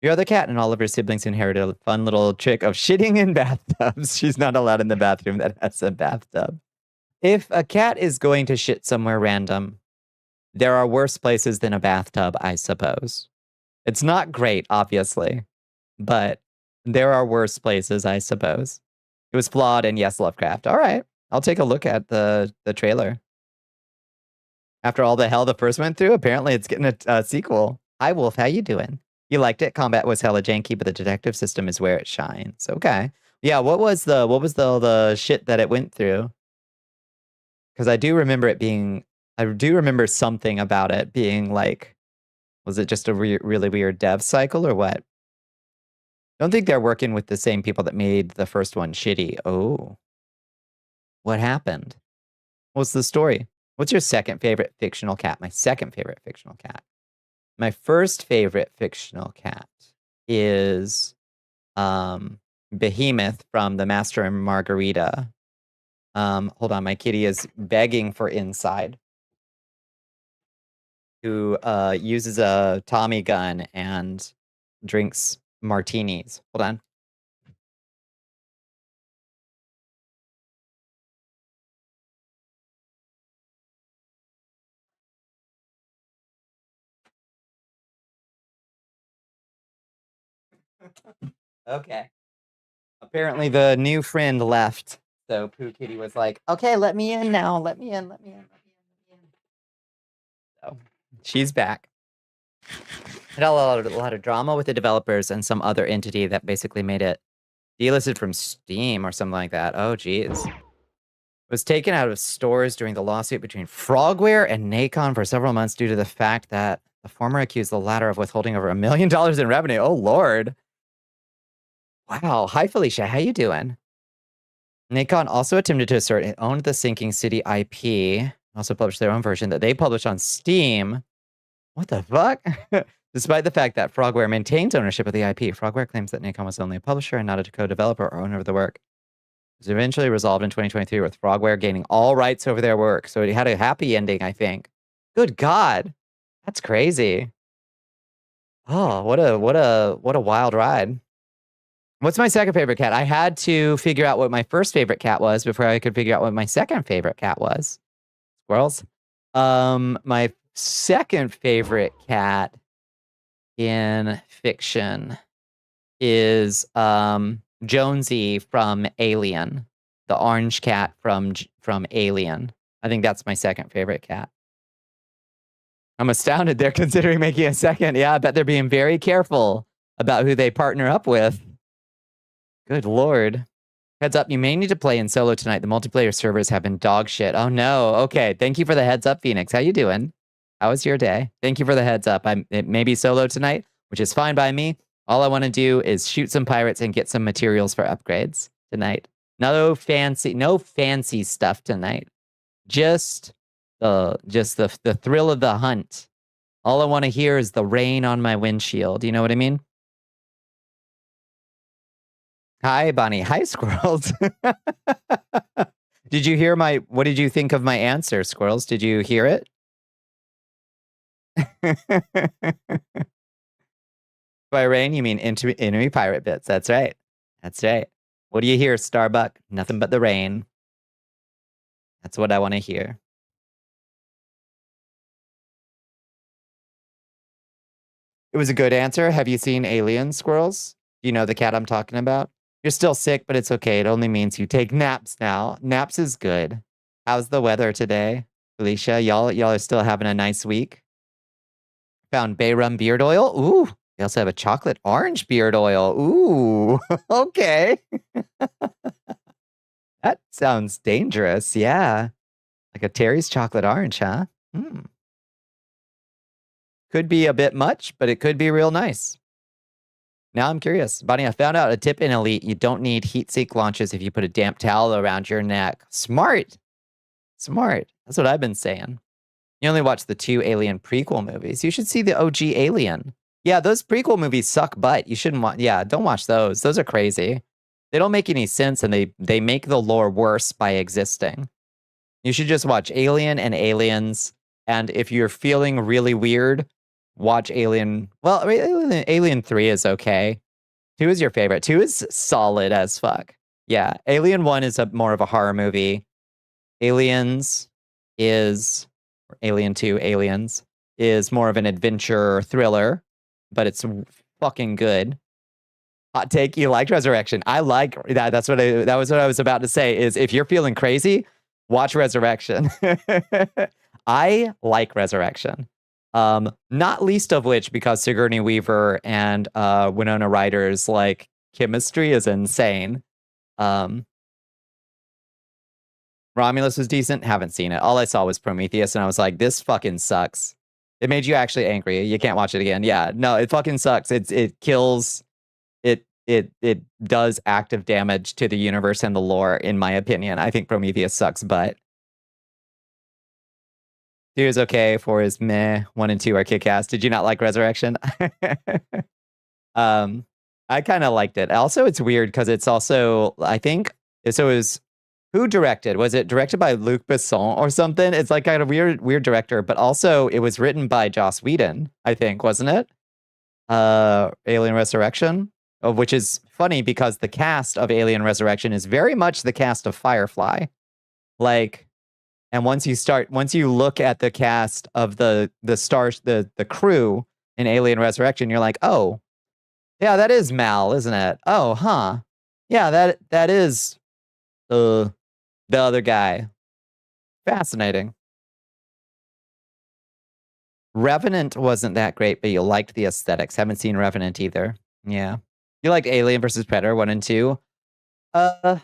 Your other cat and all of her siblings inherited a fun little trick of shitting in bathtubs. She's not allowed in the bathroom that has a bathtub. If a cat is going to shit somewhere random, there are worse places than a bathtub, I suppose. It's not great, obviously, but there are worse places, I suppose. It was flawed, and yes, Lovecraft. All right, I'll take a look at the trailer. After all the hell the first went through, apparently it's getting a sequel. Hi, Wolf. How you doing? You liked it? Combat was hella janky, but the detective system is where it shines. Okay. Yeah, what was the shit that it went through? Because I do remember something about it being like, was it just a really weird dev cycle or what? Don't think they're working with the same people that made the first one shitty. Oh. What happened? What's the story? What's your second favorite fictional cat? My second favorite fictional cat. My first favorite fictional cat is Behemoth from The Master and Margarita. Hold on, my kitty is begging for inside. Who uses a Tommy gun and drinks martinis. Hold on. Okay. Apparently the new friend left. So Pooh Kitty was like, okay, let me in now. Let me in. She's back. Had a lot of drama with the developers and some other entity that basically made it delisted from Steam or something like that. Oh, geez. Was taken out of stores during the lawsuit between Frogware and Nacon for several months due to the fact that the former accused the latter of withholding over $1 million in revenue. Oh, Lord. Wow. Hi, Felicia. How you doing? Nacon also attempted to assert it owned the Sinking City IP, also published their own version that they published on Steam. What the fuck? Despite the fact that Frogware maintains ownership of the IP, Frogware claims that Nacon was only a publisher and not a co-developer or owner of the work. It was eventually resolved in 2023 with Frogware gaining all rights over their work. So it had a happy ending, I think. Good God. That's crazy. Oh, what a wild ride. What's my second favorite cat? I had to figure out what my first favorite cat was before I could figure out what my second favorite cat was. Squirrels. My second favorite cat in fiction is Jonesy from Alien, the orange cat from Alien. I think that's my second favorite cat. I'm astounded they're considering making a second. Yeah, I bet they're being very careful about who they partner up with. Good Lord. Heads up, you may need to play in solo tonight. The multiplayer servers have been dog shit. Oh no. Okay, thank you for the heads up, Phoenix. How you doing? How was your day? Thank you for the heads up. It may be solo tonight, which is fine by me. All I want to do is shoot some pirates and get some materials for upgrades tonight. No fancy stuff tonight. Just the thrill of the hunt. All I want to hear is the rain on my windshield. You know what I mean? Hi, Bonnie. Hi, Squirrels. Did you hear what did you think of my answer, Squirrels? Did you hear it? By rain, you mean enemy pirate bits. That's right. That's right. What do you hear, Starbuck? Nothing but the rain. That's what I want to hear. It was a good answer. Have you seen Alien, Squirrels? Do you know the cat I'm talking about? You're still sick, but it's okay. It only means you take naps now. Naps is good. How's the weather today? Felicia, y'all are still having a nice week? Found bay rum beard oil. Ooh, they also have a chocolate orange beard oil. Ooh, okay. That sounds dangerous. Yeah. Like a Terry's chocolate orange, huh? Could be a bit much, but it could be real nice. Now I'm curious. Bonnie, I found out a tip in Elite. You don't need heat sink launches if you put a damp towel around your neck. Smart. Smart. That's what I've been saying. You only watch the 2 Alien prequel movies. You should see the OG Alien. Yeah, those prequel movies suck butt. You shouldn't watch. Yeah, don't watch those. Those are crazy. They don't make any sense, and they make the lore worse by existing. You should just watch Alien and Aliens. And if you're feeling really weird, watch Alien. Well, I mean, Alien 3 is okay. 2 is your favorite. 2 is solid as fuck. Yeah, Alien 1 is more of a horror movie. Alien 2, Aliens, is more of an adventure thriller, but it's fucking good. Hot take, you liked Resurrection. I like that. That was what I was about to say, is if you're feeling crazy, watch Resurrection. I like Resurrection. Not least of which because Sigourney Weaver and Winona Ryder's like chemistry is insane. Romulus was decent. Haven't seen it. All I saw was Prometheus, and I was like, "This fucking sucks." It made you actually angry. You can't watch it again. Yeah, no, it fucking sucks. It kills. It does active damage to the universe and the lore, in my opinion. I think Prometheus sucks, but 2 is okay. 4 is meh. 1 and 2 are kick-ass. Did you not like Resurrection? I kind of liked it. Also, it's weird because it's also, I think, so it was, who directed? Was it directed by Luc Besson or something? It's like kind of weird director, but also it was written by Joss Whedon, I think, wasn't it? Alien Resurrection, which is funny because the cast of Alien Resurrection is very much the cast of Firefly. Like, and once you look at the cast of the stars, the crew in Alien Resurrection, you're like, oh, yeah, that is Mal, isn't it? Oh, huh. Yeah, that is the other guy. Fascinating. Revenant wasn't that great, but you liked the aesthetics. Haven't seen Revenant either. Yeah. You liked Alien vs. Predator 1 and 2. I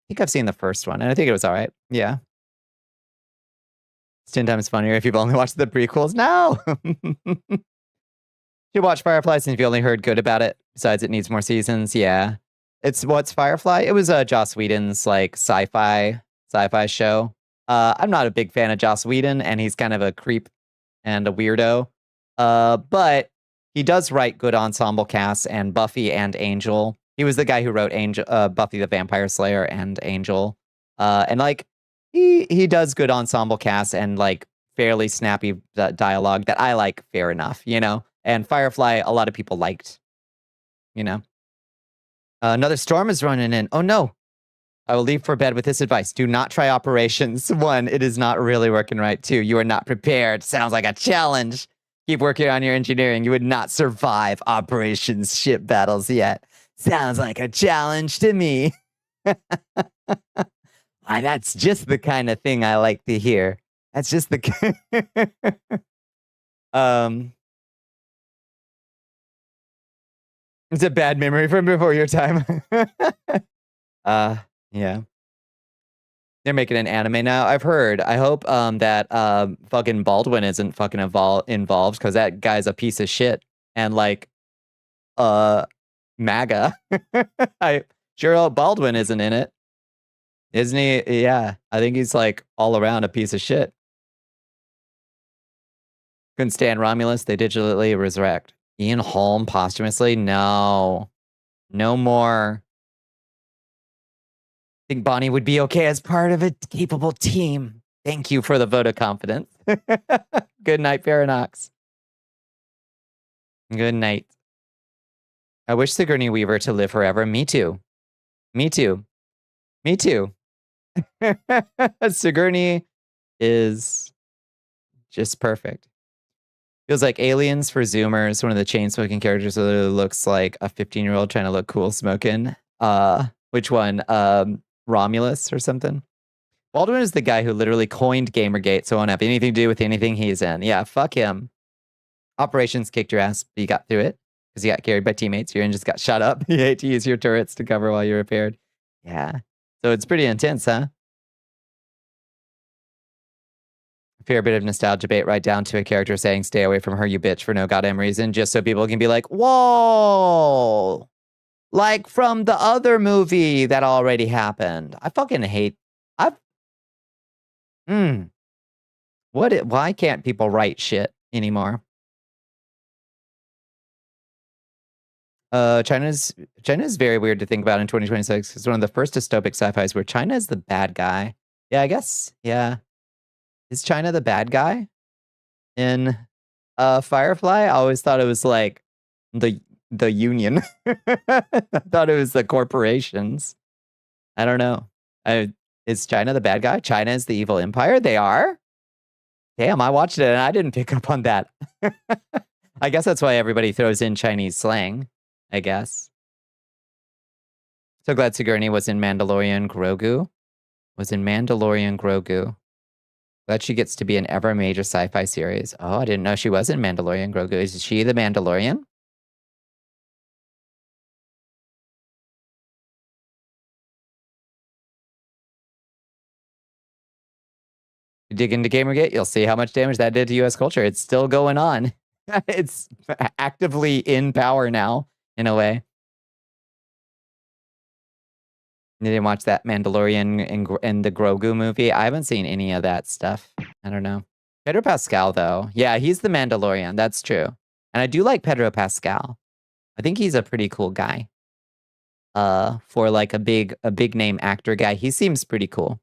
think I've seen the first one, and I think it was all right. Yeah. It's 10 times funnier if you've only watched the prequels. No! You watch Firefly since you've only heard good about it. Besides, it needs more seasons. Yeah. What's Firefly? It was Joss Whedon's like sci-fi show. I'm not a big fan of Joss Whedon, and he's kind of a creep and a weirdo. But he does write good ensemble casts, and Buffy and Angel. He was the guy who wrote Buffy the Vampire Slayer and Angel. And like he does good ensemble casts and like fairly snappy dialogue that I like. Fair enough, you know. And Firefly, a lot of people liked, you know. Another storm is running in. Oh no. I will leave for bed with this advice. Do not try operations. 1, it is not really working right. 2, you are not prepared. Sounds like a challenge. Keep working on your engineering. You would not survive operations ship battles yet. Sounds like a challenge to me. That's just the kind of thing I like to hear. That's just the It's a bad memory from before your time. Yeah. They're making an anime now. I've heard. I hope that fucking Baldwin isn't fucking involved, because that guy's a piece of shit. And like MAGA. I sure hope Baldwin isn't in it. Isn't he? Yeah. I think he's like all around a piece of shit. Couldn't stand Romulus. They digitally resurrect. Ian Holm posthumously? No. No more. I think Bonnie would be okay as part of a capable team. Thank you for the vote of confidence. Good night, Paradox. Good night. I wish Sigourney Weaver to live forever. Me too. Me too. Me too. Sigourney is just perfect. Feels like Aliens for Zoomers. One of the chain smoking characters literally looks like a 15-year-old trying to look cool smoking. Which one? Romulus or something? Baldwin is the guy who literally coined Gamergate, so it won't have anything to do with anything he's in. Yeah, fuck him. Operations kicked your ass, but you got through it because you got carried by teammates. Your engines got shot up. You hate to use your turrets to cover while you repaired. Yeah. So it's pretty intense, huh? A fair bit of nostalgia bait right down to a character saying, "Stay away from her, you bitch," for no goddamn reason, just so people can be like, whoa! Like from the other movie that already happened. I fucking hate... Why can't people write shit anymore? China's very weird to think about in 2026. It's one of the first dystopic sci-fis where China is the bad guy. Yeah, I guess. Yeah. Is China the bad guy in Firefly? I always thought it was like the union. I thought it was the corporations. I don't know. Is China the bad guy? China is the evil empire? They are? Damn, I watched it and I didn't pick up on that. I guess that's why everybody throws in Chinese slang, I guess. So glad Sigourney was in Mandalorian Grogu. Glad she gets to be in every major sci-fi series. Oh, I didn't know she was in Mandalorian Grogu. Is she the Mandalorian? You dig into Gamergate, you'll see how much damage that did to US culture. It's still going on. It's actively in power now, in a way. You didn't watch that Mandalorian and the Grogu movie? I haven't seen any of that stuff. I don't know. Pedro Pascal, though. Yeah, he's the Mandalorian. That's true. And I do like Pedro Pascal. I think he's a pretty cool guy. For like a big name actor guy. He seems pretty cool.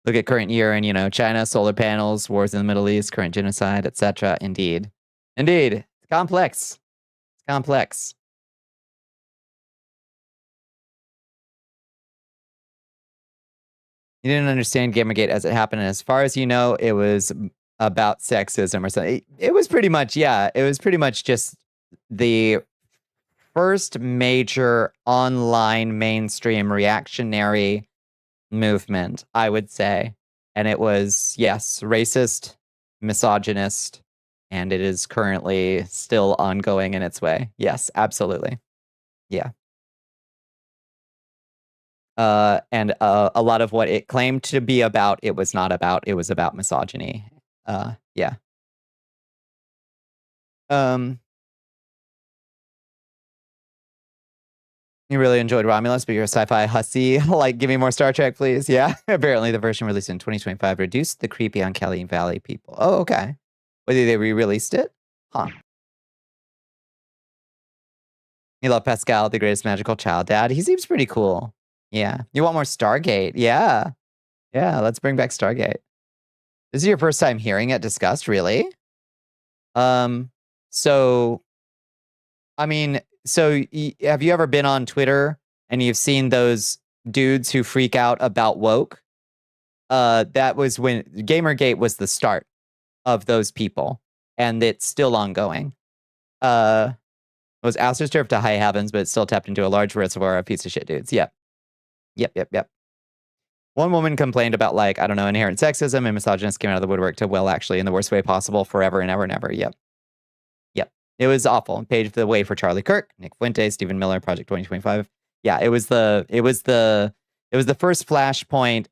Look at current year and, you know, China, solar panels, wars in the Middle East, current genocide, etc. Indeed. It's complex. It's complex. You didn't understand Gamergate as it happened. And as far as you know, it was about sexism or something. It was pretty much, yeah. It was pretty much just the first major online mainstream reactionary movement, I would say. And it was, yes, racist, misogynist, and it is currently still ongoing in its way. Yes, absolutely. Yeah. And a lot of what it claimed to be about, it was not about. It was about misogyny. Yeah. You really enjoyed Romulus, but you're a sci-fi hussy. Like, give me more Star Trek, please. Yeah. Apparently, the version released in 2025 reduced the creepy Uncanny Valley people. Oh, okay. Whether they re-released it? Huh. You love Pascal, the greatest magical child. Dad, he seems pretty cool. Yeah. You want more Stargate? Yeah. Yeah, let's bring back Stargate. This is your first time hearing it discussed, really? So, I mean, have you ever been on Twitter and you've seen those dudes who freak out about woke? That was when Gamergate was the start of those people, and it's still ongoing. It was astroturf to high heavens, but it still tapped into a large reservoir of piece of shit dudes. Yep. One woman complained about, like, I don't know, inherent sexism, and misogynists came out of the woodwork to, well, actually, in the worst way possible, forever and ever and ever. Yep. It was awful. It paved the way for Charlie Kirk, Nick Fuentes, Stephen Miller, Project 2025. Yeah, it was the first flashpoint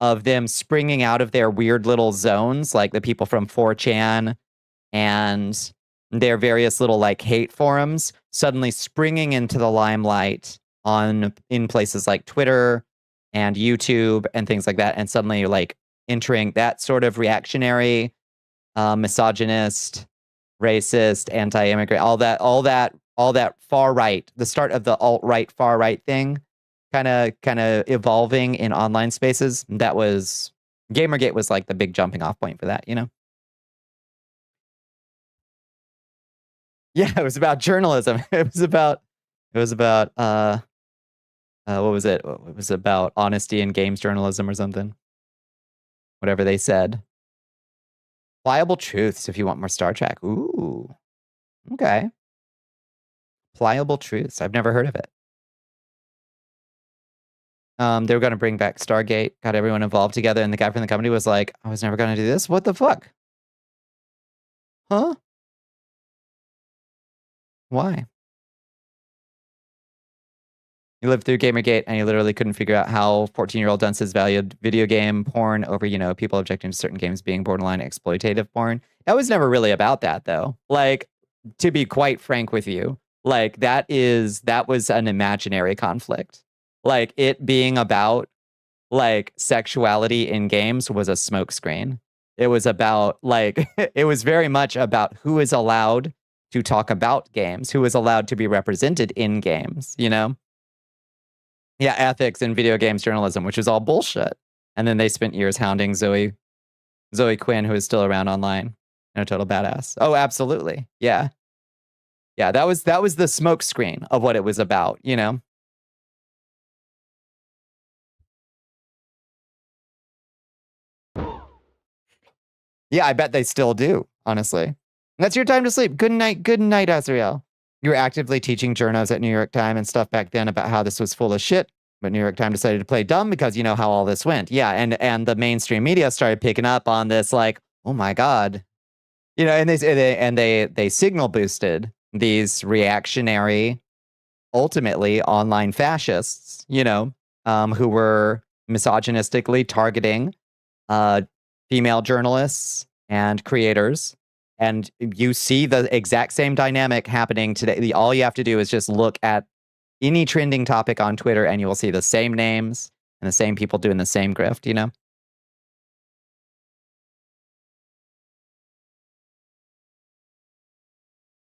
of them springing out of their weird little zones, like the people from 4chan and their various little, like, hate forums, suddenly springing into the limelight in places like Twitter and YouTube and things like that, and suddenly, like, entering that sort of reactionary, misogynist, racist, anti-immigrant, all that far right, the start of the alt-right, far right thing, kind of evolving in online spaces. That was Gamergate was like the big jumping off point for that, you know? Yeah, it was about journalism. It was about what was it? It was about honesty in games journalism or something. Whatever they said. Pliable truths if you want more Star Trek. Ooh. Okay. Pliable truths. I've never heard of it. They were going to bring back Stargate, got everyone involved together, and the guy from the company was like, I was never going to do this. What the fuck? Huh? Why? You lived through Gamergate and you literally couldn't figure out how 14-year-old dunces valued video game porn over, you know, people objecting to certain games being borderline exploitative porn. That was never really about that, though. Like, to be quite frank with you, like, that was an imaginary conflict. Like, it being about, like, sexuality in games was a smokescreen. It was about, like, it was very much about who is allowed to talk about games, who is allowed to be represented in games, you know? Yeah, ethics in video games journalism, which is all bullshit. And then they spent years hounding Zoe Quinn, who is still around online and a total badass. Oh, absolutely. Yeah. Yeah, that was the smokescreen of what it was about, you know? Yeah, I bet they still do, honestly. And that's your time to sleep. Good night, Azrael. You were actively teaching journos at New York Times and stuff back then about how this was full of shit. But New York Times decided to play dumb because you know how all this went. Yeah, and the mainstream media started picking up on this, like, oh my God. You know, and they signal boosted these reactionary, ultimately online fascists, you know, who were misogynistically targeting female journalists and creators. And you see the exact same dynamic happening today. All you have to do is just look at any trending topic on Twitter and you will see the same names and the same people doing the same grift, you know?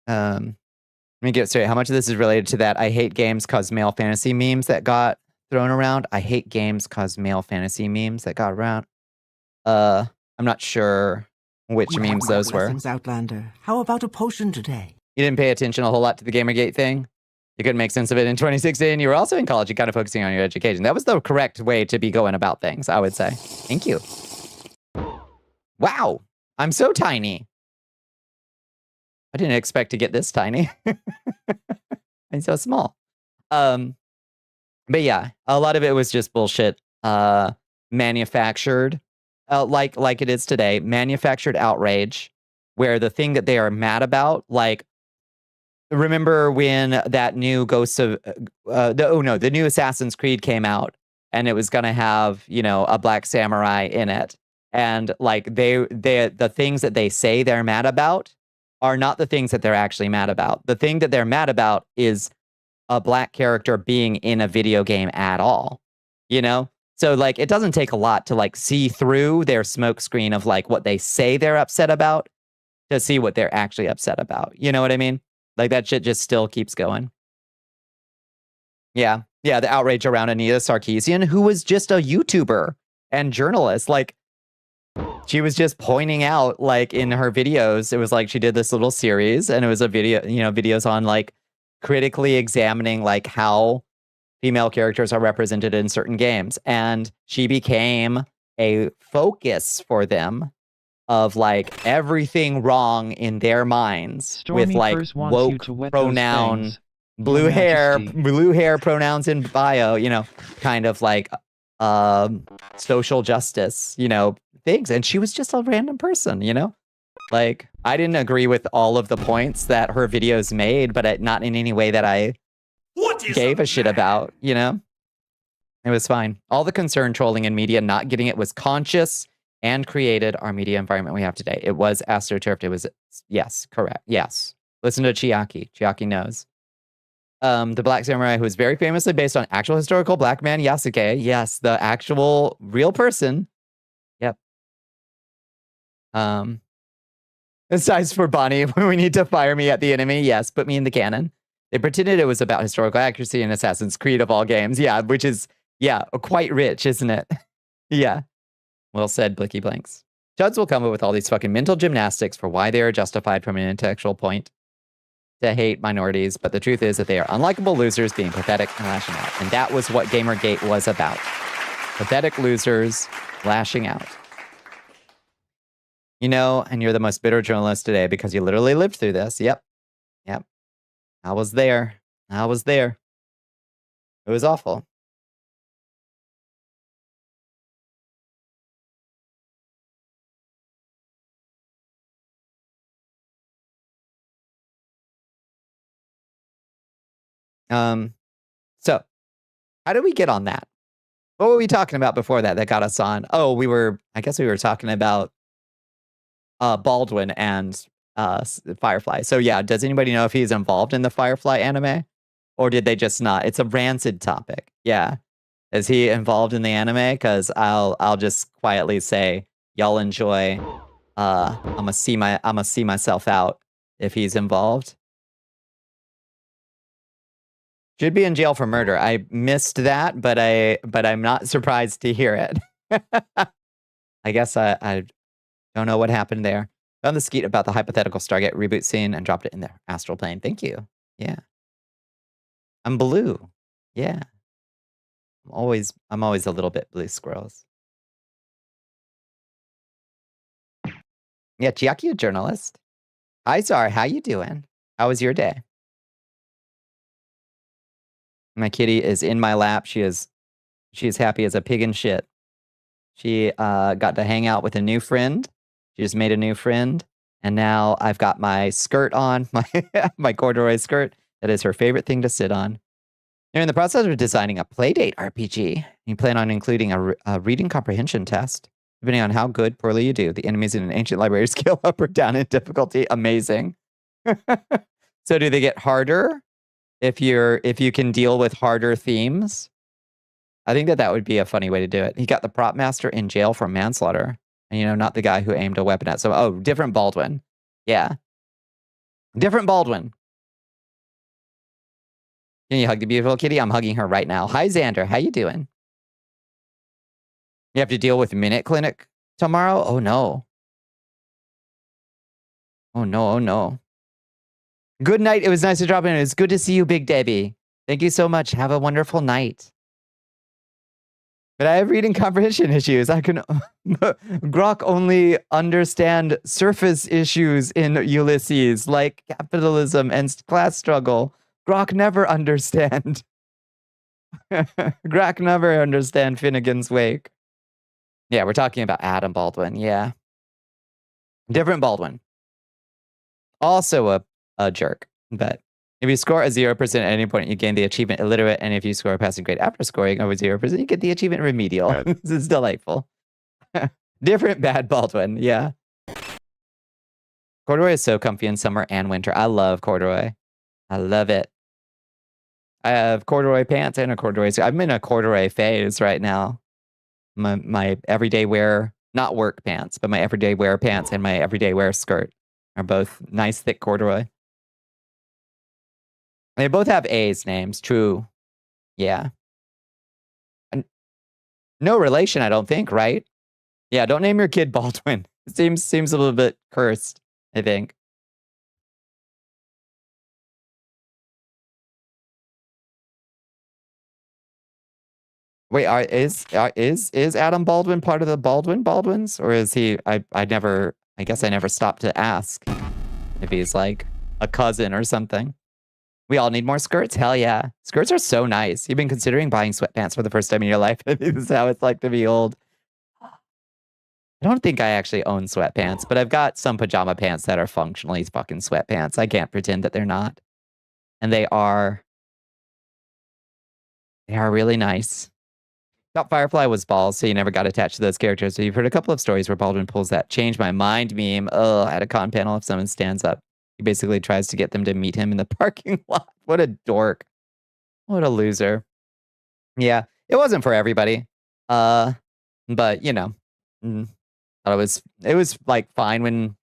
Let me get straight. How much of this is related to that I hate games cause male fantasy memes that got thrown around? I hate games cause male fantasy memes that got around. I'm not sure which memes those were. Outlander. How about a potion today? You didn't pay attention a whole lot to the Gamergate thing? You couldn't make sense of it in 2016. You were also in college. You kind of focusing on your education. That was the correct way to be going about things, I would say. Thank you. Wow. I'm so tiny. I didn't expect to get this tiny. I'm so small. But yeah, a lot of it was just bullshit. Manufactured, like it is today. Manufactured outrage where the thing that they are mad about, like, remember when that new the new Assassin's Creed came out, and it was gonna have, you know, a black samurai in it, and like the things that they say they're mad about are not the things that they're actually mad about. The thing that they're mad about is a black character being in a video game at all, you know? So like it doesn't take a lot to like see through their smokescreen of like what they say they're upset about to see what they're actually upset about. You know what I mean? Like that shit just still keeps going. Yeah. Yeah, the outrage around Anita Sarkeesian, who was just a YouTuber and journalist. Like she was just pointing out, like in her videos, it was like she did this little series and it was a video, you know, videos on like critically examining like how female characters are represented in certain games. And she became a focus for them of like everything wrong in their minds Stormy with like Furs wants you woke to wet those pronoun, fangs, blue Your hair, Majesty. pronouns in bio, you know, kind of like social justice, you know, things. And she was just a random person, you know? Like, I didn't agree with all of the points that her videos made, but not in any way that I gave a shit about, you know? It was fine. All the concern, trolling, and media not getting it was conscious and created our media environment we have today. It was astroturfed. It was, yes, correct. Yes. Listen to Chiaki. Chiaki knows. The Black Samurai, who is very famously based on actual historical black man Yasuke. Yes, the actual real person. Yep. It's size for Bonnie when we need to fire me at the enemy. Yes, put me in the cannon. They pretended it was about historical accuracy in Assassin's Creed of all games. Yeah, which is, yeah, quite rich, isn't it? Yeah. Well said, Blicky Blanks. Chuds will come up with all these fucking mental gymnastics for why they are justified from an intellectual point to hate minorities, but the truth is that they are unlikable losers being pathetic and lashing out. And that was what Gamergate was about. Pathetic losers lashing out. You know, and you're the most bitter journalist today because you literally lived through this. Yep. Yep. I was there. I was there. It was awful. So how did we get on that? What were we talking about before that got us on? Oh, I guess we were talking about Baldwin and Firefly. So yeah, does anybody know if he's involved in the Firefly anime? Or did they just not? It's a rancid topic. Yeah. Is he involved in the anime? Because I'll just quietly say, y'all enjoy. I'ma see myself out if he's involved. Should be in jail for murder. I missed that, but I'm not surprised to hear it. I guess I don't know what happened there. Found the skeet about the hypothetical Stargate reboot scene and dropped it in the astral plane. Thank you. Yeah. I'm blue. Yeah. I'm always a little bit blue squirrels. Yeah, Chiaki, a journalist. Hi, Zar. How you doing? How was your day? My kitty is in my lap. She is happy as a pig in shit. She got to hang out with a new friend. She just made a new friend. And now I've got my skirt on, my corduroy skirt. That is her favorite thing to sit on. You're in the process of designing a playdate RPG. You plan on including a reading comprehension test. Depending on how good, poorly you do, the enemies in an ancient library scale up or down in difficulty. Amazing. So do they get harder if you can deal with harder themes? I think that would be a funny way to do it. He got the prop master in jail for manslaughter. And, you know, not the guy who aimed a weapon at. So, different Baldwin. Yeah. Different Baldwin. Can you hug the beautiful kitty? I'm hugging her right now. Hi, Xander. How you doing? You have to deal with Minute Clinic tomorrow? Oh, no. Oh, no. Oh, no. Good night. It was nice to drop in. It was good to see you, Big Debbie. Thank you so much. Have a wonderful night. But I have reading comprehension issues. I can... Grok only understand surface issues in Ulysses, like capitalism and class struggle. Grok never understand. Grok never understand Finnegan's Wake. Yeah, we're talking about Adam Baldwin. Yeah. Different Baldwin. Also a jerk. But if you score a 0% at any point, you gain the achievement illiterate, and if you score a passing grade after scoring over 0%, you get the achievement remedial. This is delightful. Different bad Baldwin, yeah. Corduroy is so comfy in summer and winter. I love corduroy. I love it. I have corduroy pants and a corduroy. I'm in a corduroy phase right now. My everyday wear, not work pants, but my everyday wear pants and my everyday wear skirt are both nice, thick corduroy. They both have A's names, true. Yeah. And no relation, I don't think, right? Yeah, don't name your kid Baldwin. It seems a little bit cursed, I think. Wait, is Adam Baldwin part of the Baldwins? Or is he I guess I never stopped to ask if he's like a cousin or something. We all need more skirts? Hell yeah. Skirts are so nice. You've been considering buying sweatpants for the first time in your life. This is how it's like to be old. I don't think I actually own sweatpants, but I've got some pajama pants that are functionally fucking sweatpants. I can't pretend that they're not. And they are really nice. Thought Firefly was balls, so you never got attached to those characters. So you've heard a couple of stories where Baldwin pulls that change my mind meme. At a con panel, if someone stands up, he basically tries to get them to meet him in the parking lot. What a dork. What a loser. Yeah, it wasn't for everybody. But you know, thought it was like fine when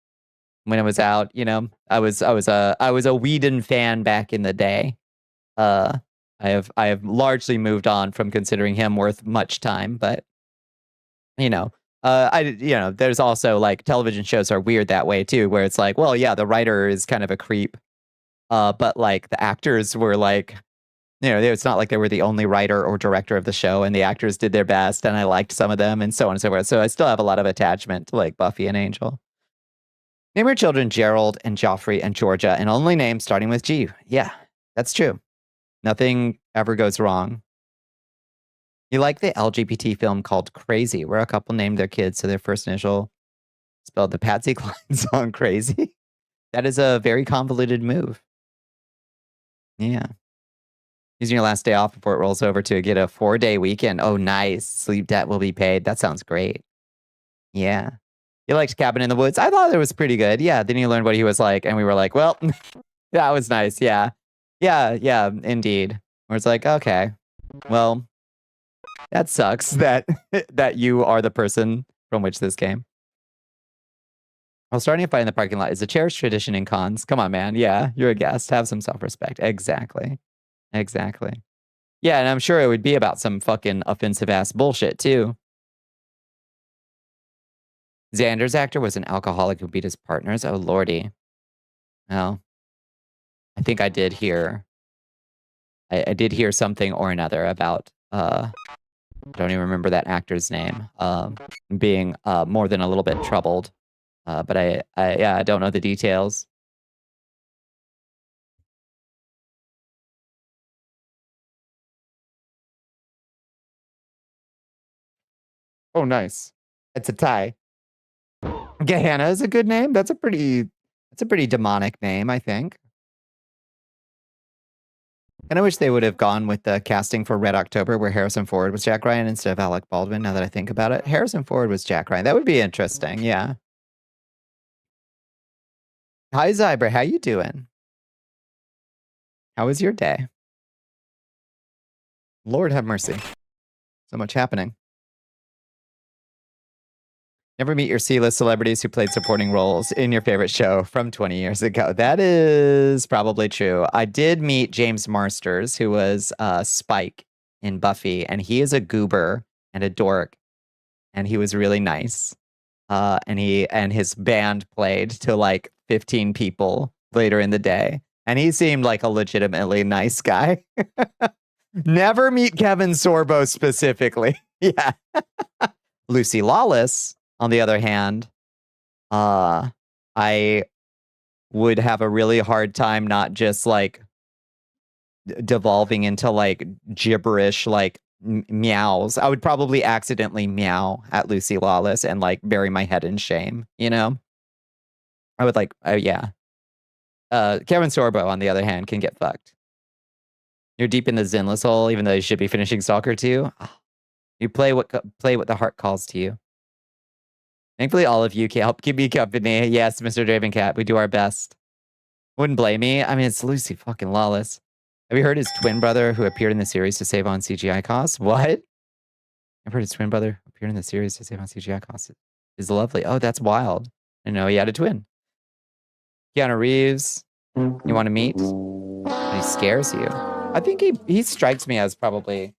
it was out. You know, I was a Whedon fan back in the day. I have largely moved on from considering him worth much time, but you know, there's also like television shows are weird that way too, where it's like, well, yeah, the writer is kind of a creep, but like the actors were like, you know, it's not like they were the only writer or director of the show, and the actors did their best, and I liked some of them, and so on and so forth. So I still have a lot of attachment to like Buffy and Angel. Name your children Gerald and Joffrey and Georgia, and only names starting with G. Yeah, that's true. Nothing ever goes wrong. You like the LGBT film called Crazy, where a couple named their kids to their first initial spelled the Patsy Cline song Crazy? That is a very convoluted move. Yeah. Using your last day off before it rolls over to get a 4-day weekend. Oh, nice. Sleep debt will be paid. That sounds great. Yeah. You liked Cabin in the Woods? I thought it was pretty good. Yeah. Then you learned what he was like, and we were like, well, that was nice. Yeah. Yeah, indeed. Where it's like, okay, well, that sucks that that you are the person from which this came. Well, starting a fight in the parking lot is a cherished tradition in cons. Come on, man. Yeah, you're a guest. Have some self-respect. Exactly. Yeah, and I'm sure it would be about some fucking offensive ass bullshit too. Xander's actor was an alcoholic who beat his partners. Oh, lordy. Well, I think I did hear. I did hear something or another about. I don't even remember that actor's name. Being more than a little bit troubled. But I don't know the details. Oh, nice. It's a tie. Gehenna is a good name. That's a pretty demonic name, I think. And I wish they would have gone with the casting for Red October where Harrison Ford was Jack Ryan instead of Alec Baldwin, now that I think about it. Harrison Ford was Jack Ryan. That would be interesting, yeah. Hi, Zybra. How you doing? How was your day? Lord have mercy. So much happening. Never meet your C-list celebrities who played supporting roles in your favorite show from 20 years ago. That is probably true. I did meet James Marsters, who was Spike in Buffy, and he is a goober and a dork, and he was really nice. And his band played to like 15 people later in the day, and he seemed like a legitimately nice guy. Never meet Kevin Sorbo specifically. Yeah. Lucy Lawless, on the other hand, I would have a really hard time not just like devolving into like gibberish, like meows. I would probably accidentally meow at Lucy Lawless and like bury my head in shame, you know? I would like, yeah. Kevin Sorbo, on the other hand, can get fucked. You're deep in the Zenless hole, even though you should be finishing Stalker 2. You play what the heart calls to you. Thankfully, all of you can help keep me company. Yes, Mr. Dravencat, we do our best. Wouldn't blame me. I mean, it's Lucy fucking Lawless. Have you heard his twin brother who appeared in the series to save on CGI costs? What? I've heard his twin brother appeared in the series to save on CGI costs. Is lovely. Oh, that's wild. I know he had a twin. Keanu Reeves, you want to meet? He scares you. I think he strikes me as probably...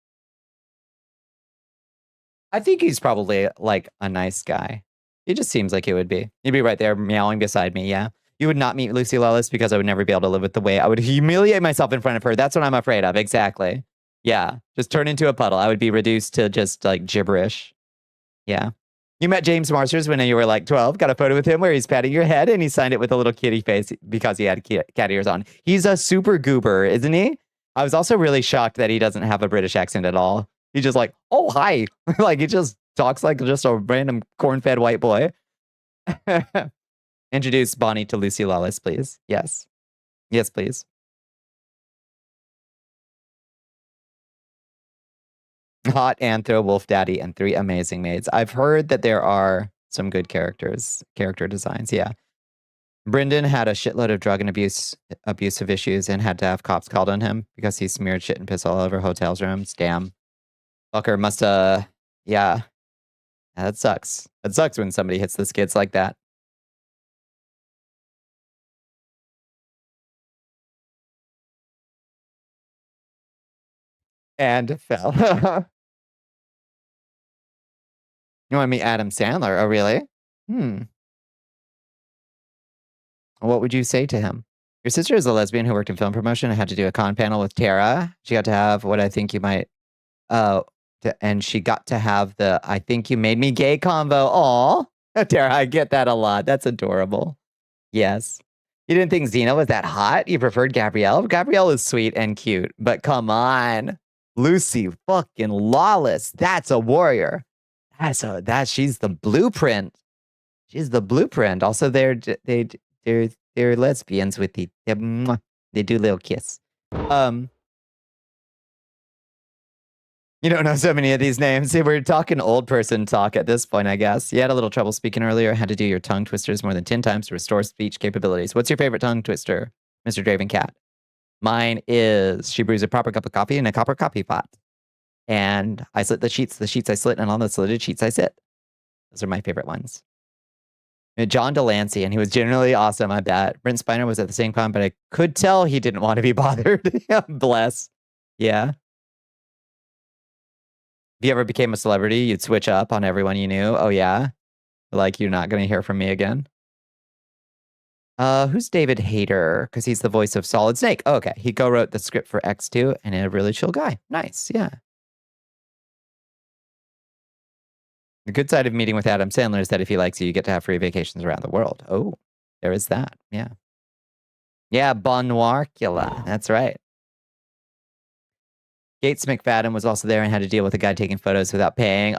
I think he's probably like a nice guy. He just seems like he would be. He'd be right there meowing beside me, yeah. You would not meet Lucy Lawless because I would never be able to live with the way I would humiliate myself in front of her. That's what I'm afraid of. Exactly. Yeah. Just turn into a puddle. I would be reduced to just like gibberish. Yeah. You met James Marsters when you were like 12. Got a photo with him where he's patting your head and he signed it with a little kitty face because he had cat ears on. He's a super goober, isn't he? I was also really shocked that he doesn't have a British accent at all. He's just like, oh, hi. Like he just talks like just a random corn-fed white boy. Introduce Bonnie to Lucy Lawless, please. Yes. Yes, please. Hot Anthro, Wolf Daddy, and 3 amazing maids. I've heard that there are some good character designs. Yeah. Brendan had a shitload of drug and abusive issues and had to have cops called on him because he smeared shit and piss all over hotels rooms. Damn. Fucker must yeah. That sucks. That sucks when somebody hits the skids like that. And fell. You want to meet Adam Sandler? Oh, really? What would you say to him? Your sister is a lesbian who worked in film promotion and had to do a con panel with Tara. She got to have what I think you might... and she got to have the I think you made me gay convo. Aw. Tara, I get that a lot. That's adorable. Yes. You didn't think Xena was that hot? You preferred Gabrielle? Gabrielle is sweet and cute, but come on. Lucy fucking Lawless. That's a warrior. She's the blueprint. She's the blueprint. Also, they're lesbians with they do little kiss. You don't know so many of these names. See, we're talking old person talk at this point, I guess. You had a little trouble speaking earlier. Had to do your tongue twisters more than 10 times to restore speech capabilities. What's your favorite tongue twister, Mr. Dravencat? Mine is she brews a proper cup of coffee in a copper coffee pot. And I slit the sheets I slit, and on the slitted sheets I sit. Those are my favorite ones. John Delancey, and he was generally awesome, I bet. Brent Spiner was at the same con, but I could tell he didn't want to be bothered. Bless. Yeah. If you ever became a celebrity, you'd switch up on everyone you knew. Oh, yeah? Like, you're not going to hear from me again? Who's David Hayter? Because he's the voice of Solid Snake. Oh, okay. He co-wrote the script for X2 and a really chill guy. Nice, yeah. The good side of meeting with Adam Sandler is that if he likes you, you get to have free vacations around the world. Oh, there is that. Yeah. Yeah, Bonnicula. That's right. Gates McFadden was also there and had to deal with a guy taking photos without paying.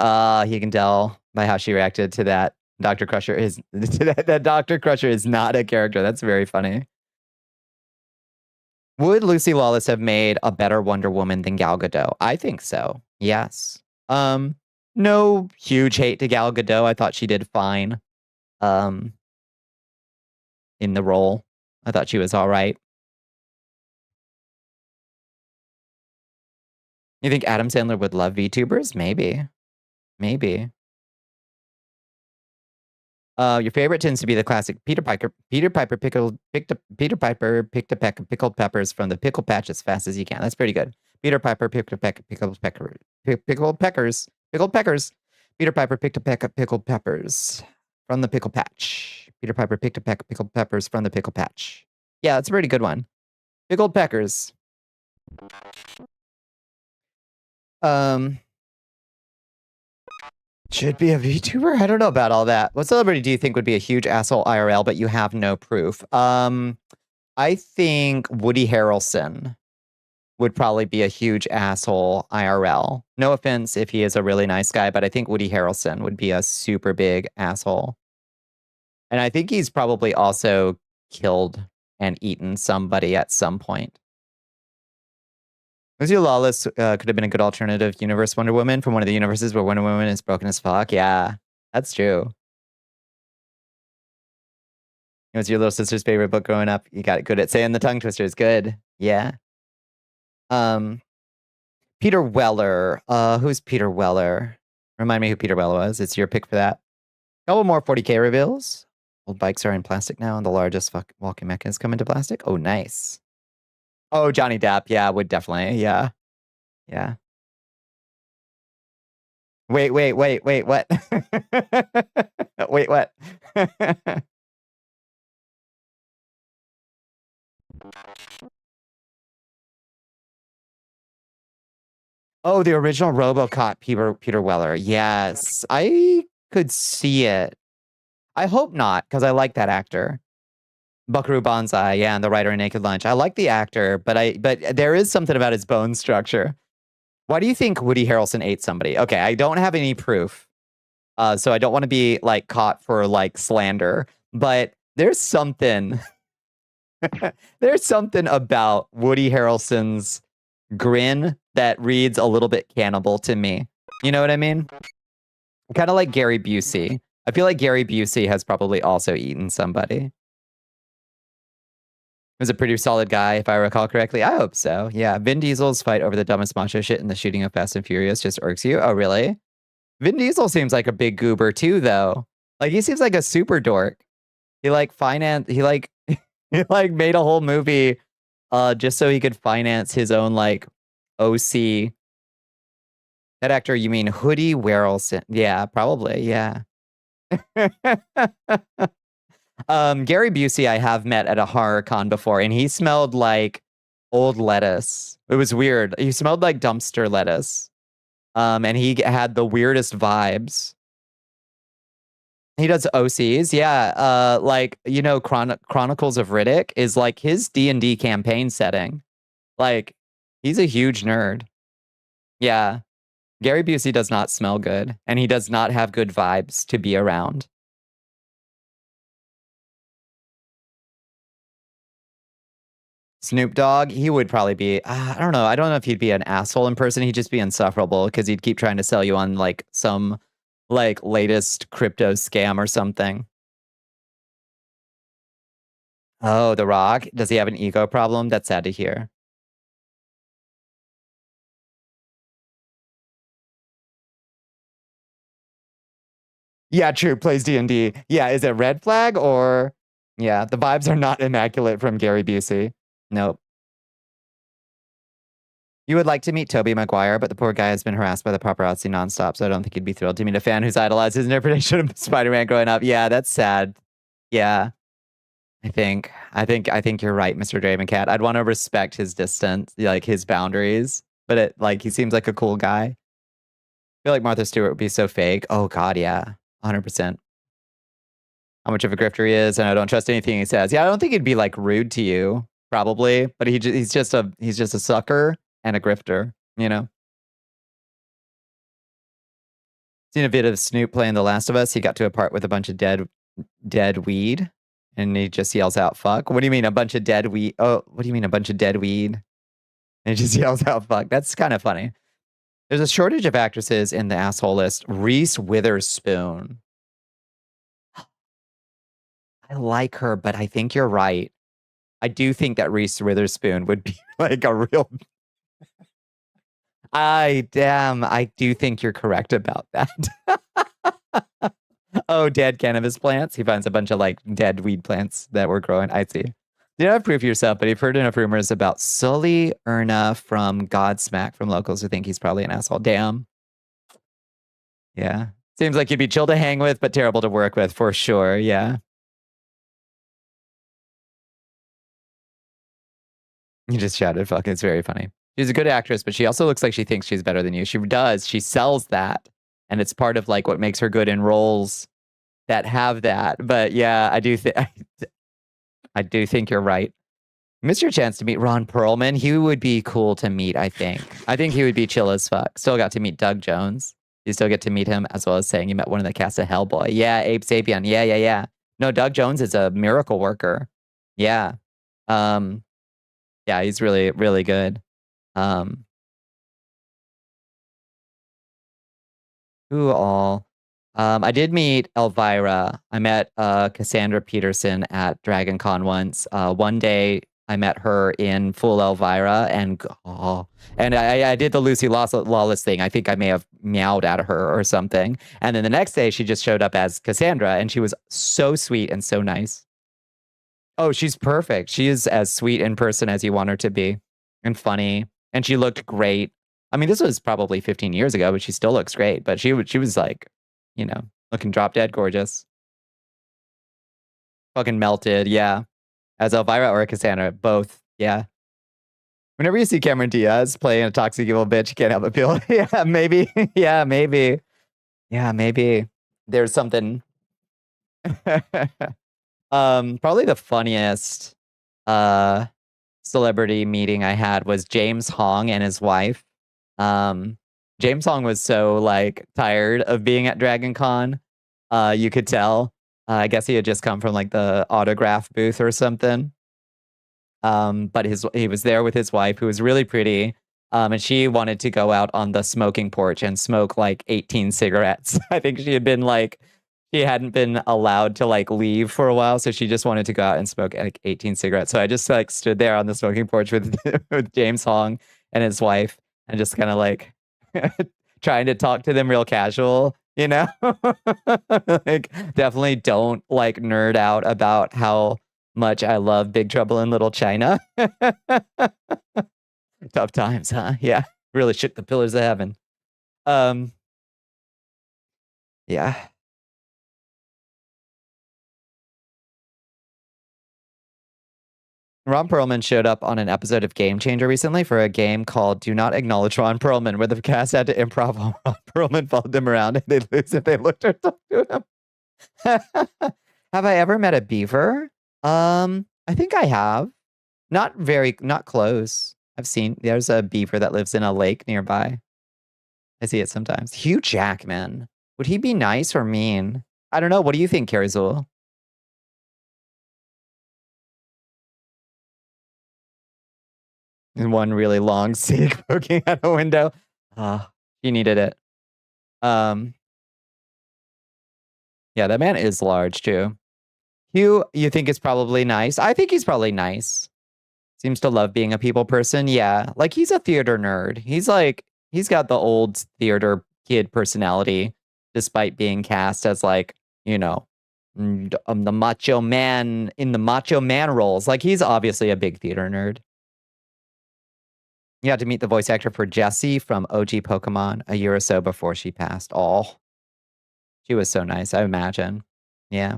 He can tell by how she reacted to that. Dr. Crusher is that Dr. Crusher is not a character. That's very funny. Would Lucy Lawless have made a better Wonder Woman than Gal Gadot? I think so. Yes. No huge hate to Gal Gadot. I thought she did fine. In the role. I thought she was all right. You think Adam Sandler would love VTubers? Maybe. Maybe. Your favorite tends to be the classic Peter Piper picked a peck of pickled peppers from the pickle patch as fast as you can. That's pretty good. Peter Piper picked a peck of pickled peppers. Peter Piper picked a peck of pickled peppers from the pickle patch. Peter Piper picked a peck of pickled peppers from the pickle patch. Yeah, that's a pretty good one. Pickled peckers. Should be a VTuber? I don't know about all that. What celebrity do you think would be a huge asshole IRL, but you have no proof? I think Woody Harrelson would probably be a huge asshole IRL. No offense if he is a really nice guy, but I think Woody Harrelson would be a super big asshole. And I think he's probably also killed and eaten somebody at some point. Lucy Lawless could have been a good alternative universe Wonder Woman from one of the universes where Wonder Woman is broken as fuck. Yeah, that's true. It was your little sister's favorite book growing up. You got good at saying the tongue twisters. Good. Yeah. Peter Weller. Who's Peter Weller? Remind me who Peter Weller was. It's your pick for that. Couple more 40K reveals. Old bikes are in plastic now, and the largest walking mech has come into plastic. Oh, nice. Oh, Johnny Depp. Yeah, would definitely. Yeah. Yeah. Wait, what? Wait, what? Oh, the original RoboCop Peter Weller. Yes, I could see it. I hope not, because I like that actor. Buckaroo Banzai, yeah, and the writer in Naked Lunch. I like the actor, but there is something about his bone structure. Why do you think Woody Harrelson ate somebody? Okay, I don't have any proof, so I don't want to be like caught for like slander. But there's something, there's something about Woody Harrelson's grin that reads a little bit cannibal to me. You know what I mean? Kind of like Gary Busey. I feel like Gary Busey has probably also eaten somebody. Was a pretty solid guy, if I recall correctly. I hope so. Yeah, Vin Diesel's fight over the dumbest macho shit in the shooting of Fast and Furious just irks you. Oh, really? Vin Diesel seems like a big goober too, though. Like he seems like a super dork. He like he like made a whole movie just so he could finance his own like OC. That actor, you mean Hoodie Werrelson? Yeah, probably. Yeah. Gary Busey I have met at a horror con before, and he smelled like old lettuce. It was weird. He smelled like dumpster lettuce. And he had the weirdest vibes. He does OCs, yeah. Like, you know, Chronicles of Riddick is like his D&D campaign setting. Like, he's a huge nerd. Yeah. Gary Busey does not smell good, and he does not have good vibes to be around. Snoop Dogg, he would probably be, I don't know. I don't know if he'd be an asshole in person. He'd just be insufferable because he'd keep trying to sell you on like some like latest crypto scam or something. Oh, The Rock. Does he have an ego problem? That's sad to hear. Yeah, true. Plays D&D. Yeah, is it red flag or... Yeah, the vibes are not immaculate from Gary Busey. Nope. You would like to meet Tobey Maguire, but the poor guy has been harassed by the paparazzi nonstop, so I don't think he'd be thrilled to meet a fan who's idolized his interpretation of Spider-Man growing up. Yeah, that's sad. Yeah. I think you're right, Mr. Dravencat. I'd want to respect his distance, like his boundaries, but he seems like a cool guy. I feel like Martha Stewart would be so fake. Oh God, yeah, 100%. How much of a grifter he is, and I don't trust anything he says. Yeah, I don't think he'd be like rude to you, probably, but he's just a sucker and a grifter, you know. Seen a bit of Snoop playing The Last of Us. He got to a part with a bunch of dead weed, and he just yells out "fuck." What do you mean a bunch of dead weed? Oh, what do you mean a bunch of dead weed? And he just yells out "fuck." That's kind of funny. There's a shortage of actresses in the asshole list. Reese Witherspoon. I like her, but I think you're right. I do think that Reese Witherspoon would be like a real... I do think you're correct about that. Oh, dead cannabis plants. He finds a bunch of like dead weed plants that were growing. I see. You don't have proof yourself, but you've heard enough rumors about Sully Erna from Godsmack from locals who think he's probably an asshole. Damn. Yeah. Seems like you'd be chill to hang with, but terrible to work with for sure. Yeah. You just shouted, fuck, it's very funny. She's a good actress, but she also looks like she thinks she's better than you. She does. She sells that. And it's part of like what makes her good in roles that have that. But yeah, I do think you're right. Missed your chance to meet Ron Perlman. He would be cool to meet, I think. I think he would be chill as fuck. Still got to meet Doug Jones. You still get to meet him, as well as saying you met one of the cast of Hellboy. Yeah, Abe Sapien. Yeah. No, Doug Jones is a miracle worker. Yeah. Yeah, he's really, really good. Who all? I did meet Elvira. I met Cassandra Peterson at Dragon Con once. One day I met her in full Elvira, and I did the Lucy Lawless thing. I think I may have meowed at her or something. And then the next day she just showed up as Cassandra, and she was so sweet and so nice. Oh, she's perfect. She is as sweet in person as you want her to be, and funny. And she looked great. I mean, this was probably 15 years ago, but she still looks great. But she was like, you know, looking drop dead gorgeous. Fucking melted, yeah. As Elvira or Cassandra, both, yeah. Whenever you see Cameron Diaz playing a toxic evil bitch, you can't help but feel, yeah, maybe, yeah, maybe. Yeah, maybe. There's something. Probably the funniest celebrity meeting I had was James Hong and his wife. James Hong was so like tired of being at Dragon Con. You could tell. I guess he had just come from like the autograph booth or something. But he was there with his wife, who was really pretty. And she wanted to go out on the smoking porch and smoke like 18 cigarettes. I think she hadn't been allowed to like leave for a while, so she just wanted to go out and smoke like 18 cigarettes. So I just like stood there on the smoking porch with with James Hong and his wife, and just kind of like trying to talk to them real casual, you know? Like, definitely don't like nerd out about how much I love Big Trouble in Little China. Tough times, huh? Yeah. Really shook the pillars of heaven. Yeah. Ron Perlman showed up on an episode of Game Changer recently for a game called Do Not Acknowledge Ron Perlman, where the cast had to improv while Ron Perlman followed them around and they'd lose if they looked or talked to him. Have I ever met a beaver? I think I have. Not close. There's a beaver that lives in a lake nearby. I see it sometimes. Hugh Jackman. Would he be nice or mean? I don't know. What do you think, Carrie Zool? And one really long stick poking out a window. He needed it. Yeah, that man is large too. Hugh, you think is probably nice? I think he's probably nice. Seems to love being a people person. Yeah, like he's a theater nerd. He's got the old theater kid personality, despite being cast as like, you know, the macho man in the macho man roles. Like he's obviously a big theater nerd. You had to meet the voice actor for Jessie from OG Pokemon a year or so before she passed. Oh, she was so nice, I imagine. Yeah.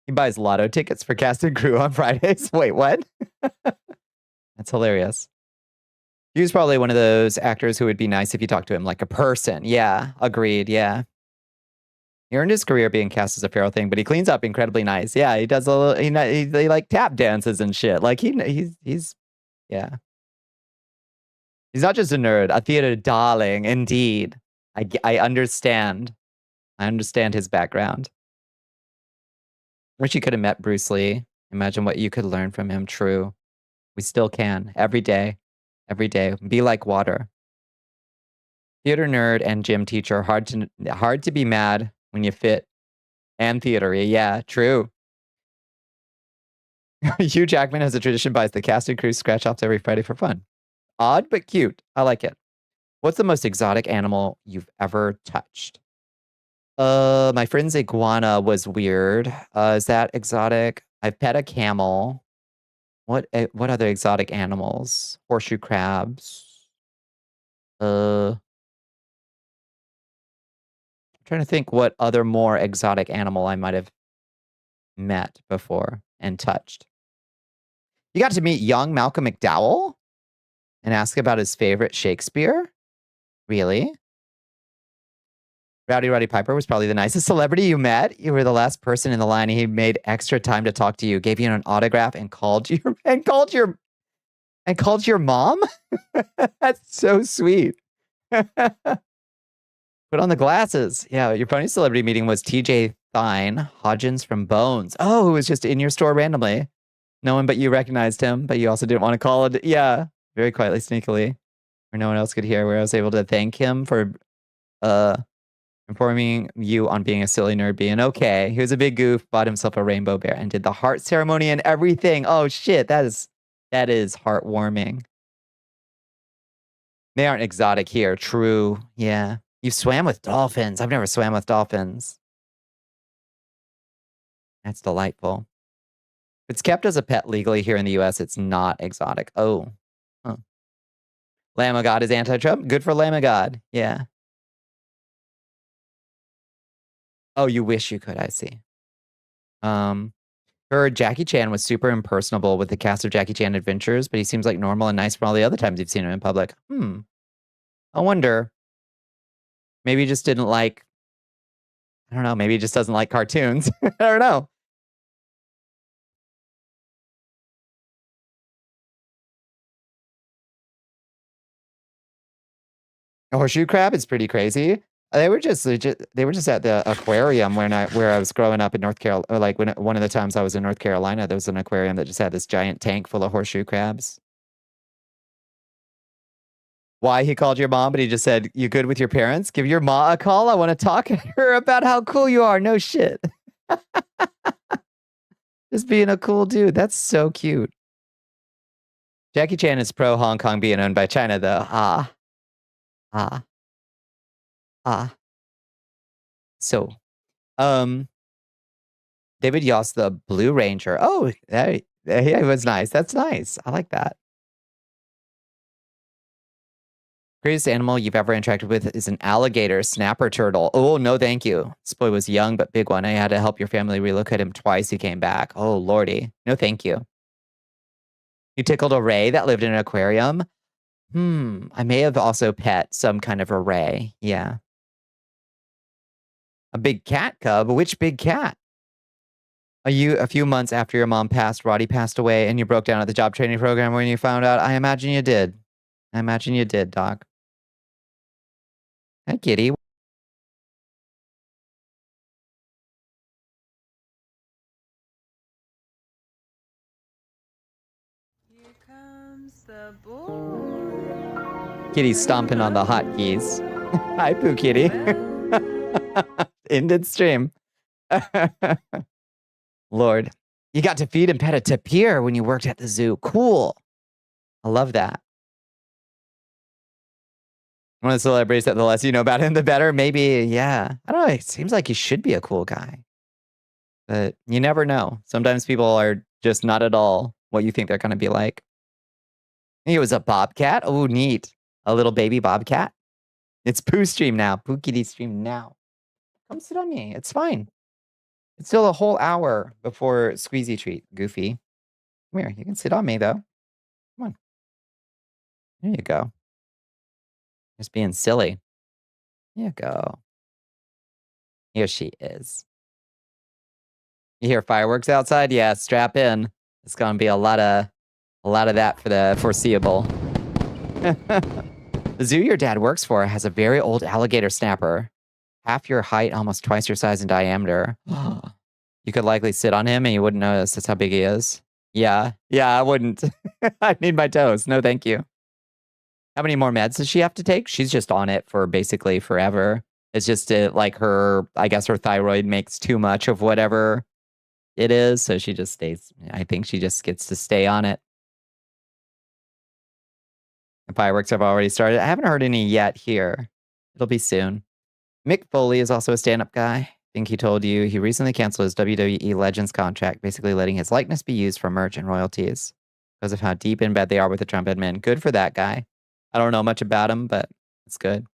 He buys lotto tickets for cast and crew on Fridays. Wait, what? That's hilarious. He was probably one of those actors who would be nice if you talked to him like a person. Yeah, agreed. Yeah. He earned his career being cast as a feral thing, but he cleans up incredibly nice. Yeah, he does a little, he like tap dances and shit. Like he's yeah. He's not just a nerd, a theater darling, indeed. I understand. I understand his background. Wish you could have met Bruce Lee. Imagine what you could learn from him. True. We still can. Every day. Every day. Be like water. Theater nerd and gym teacher. Hard to be mad when you fit. And theatery. Yeah, true. Hugh Jackman has a tradition, buys the cast and crew scratch offs every Friday for fun. Odd, but cute. I like it. What's the most exotic animal you've ever touched? My friend's iguana was weird. Is that exotic? I've pet a camel. What other exotic animals? Horseshoe crabs. I'm trying to think what other more exotic animal I might have met before and touched. You got to meet young Malcolm McDowell and ask about his favorite Shakespeare? Really? Rowdy Roddy Piper was probably the nicest celebrity you met. You were the last person in the line. He made extra time to talk to you, gave you an autograph, and called your mom. That's so sweet. Put on the glasses. Yeah, your funny celebrity meeting was TJ Thine Hodgins from Bones. Oh, who was just in your store randomly. No one but you recognized him, but you also didn't want to call it. Yeah, very quietly, sneakily, where no one else could hear. Where I was able to thank him for informing you on being a silly nerd, being okay. He was a big goof, bought himself a rainbow bear, and did the heart ceremony and everything. Oh shit, that is heartwarming. They aren't exotic here. True. Yeah. You swam with dolphins. I've never swam with dolphins. That's delightful. If it's kept as a pet legally here in the US, it's not exotic. Oh. Huh. Lamb of God is anti-Trump. Good for Lamb of God. Yeah. Oh, you wish you could, I see. Heard Jackie Chan was super impersonable with the cast of Jackie Chan Adventures, but he seems like normal and nice from all the other times you've seen him in public. I wonder. Maybe he just didn't like, I don't know, maybe he just doesn't like cartoons. I don't know. A horseshoe crab is pretty crazy. They were just at the aquarium where I was growing up in North Carolina. Or like one of the times I was in North Carolina, there was an aquarium that just had this giant tank full of horseshoe crabs. Why he called your mom, but he just said, "You good with your parents? Give your ma a call. I want to talk to her about how cool you are." No shit. Just being a cool dude. That's so cute. Jackie Chan is pro Hong Kong being owned by China, though. So, David Yoss, the Blue Ranger. Oh, that was nice. That's nice. I like that. Greatest animal you've ever interacted with is an alligator snapper turtle. Oh, no, thank you. This boy was young, but big one. I had to help your family relocate him twice. He came back. Oh, lordy. No, thank you. You tickled a ray that lived in an aquarium? I may have also pet some kind of a ray. Yeah. A big cat cub? Which big cat? A few months after your mom passed, Roddy passed away, and you broke down at the job training program when you found out. I imagine you did. Doc. Hi, kitty. Here comes the boy. Kitty's stomping on the hotkeys. Hi, Pooh Kitty. Ended stream. Lord, you got to feed and pet a tapir when you worked at the zoo. Cool. I love that. One of the celebrities that the less you know about him, the better. Maybe, yeah. I don't know. It seems like he should be a cool guy. But you never know. Sometimes people are just not at all what you think they're going to be like. He was a bobcat. Oh, neat. A little baby bobcat. It's Pooh stream now. Pooh Kitty stream now. Come sit on me. It's fine. It's still a whole hour before Squeezy Treat, Goofy. Come here. You can sit on me, though. Come on. There you go. Just being silly. There you go. Here she is. You hear fireworks outside? Yeah, strap in. It's gonna be a lot of that for the foreseeable. The zoo your dad works for has a very old alligator snapper. Half your height, almost twice your size in diameter. You could likely sit on him and you wouldn't notice. That's how big he is. Yeah, I wouldn't. I need my toes. No, thank you. How many more meds does she have to take? She's just on it for basically forever. It's just like I guess her thyroid makes too much of whatever it is. So she just stays. I think she just gets to stay on it. The fireworks have already started. I haven't heard any yet here. It'll be soon. Mick Foley is also a stand-up guy. I think he told you he recently canceled his WWE Legends contract, basically letting his likeness be used for merch and royalties because of how deep in bed they are with the Trump admin. Good for that guy. I don't know much about him, but it's good.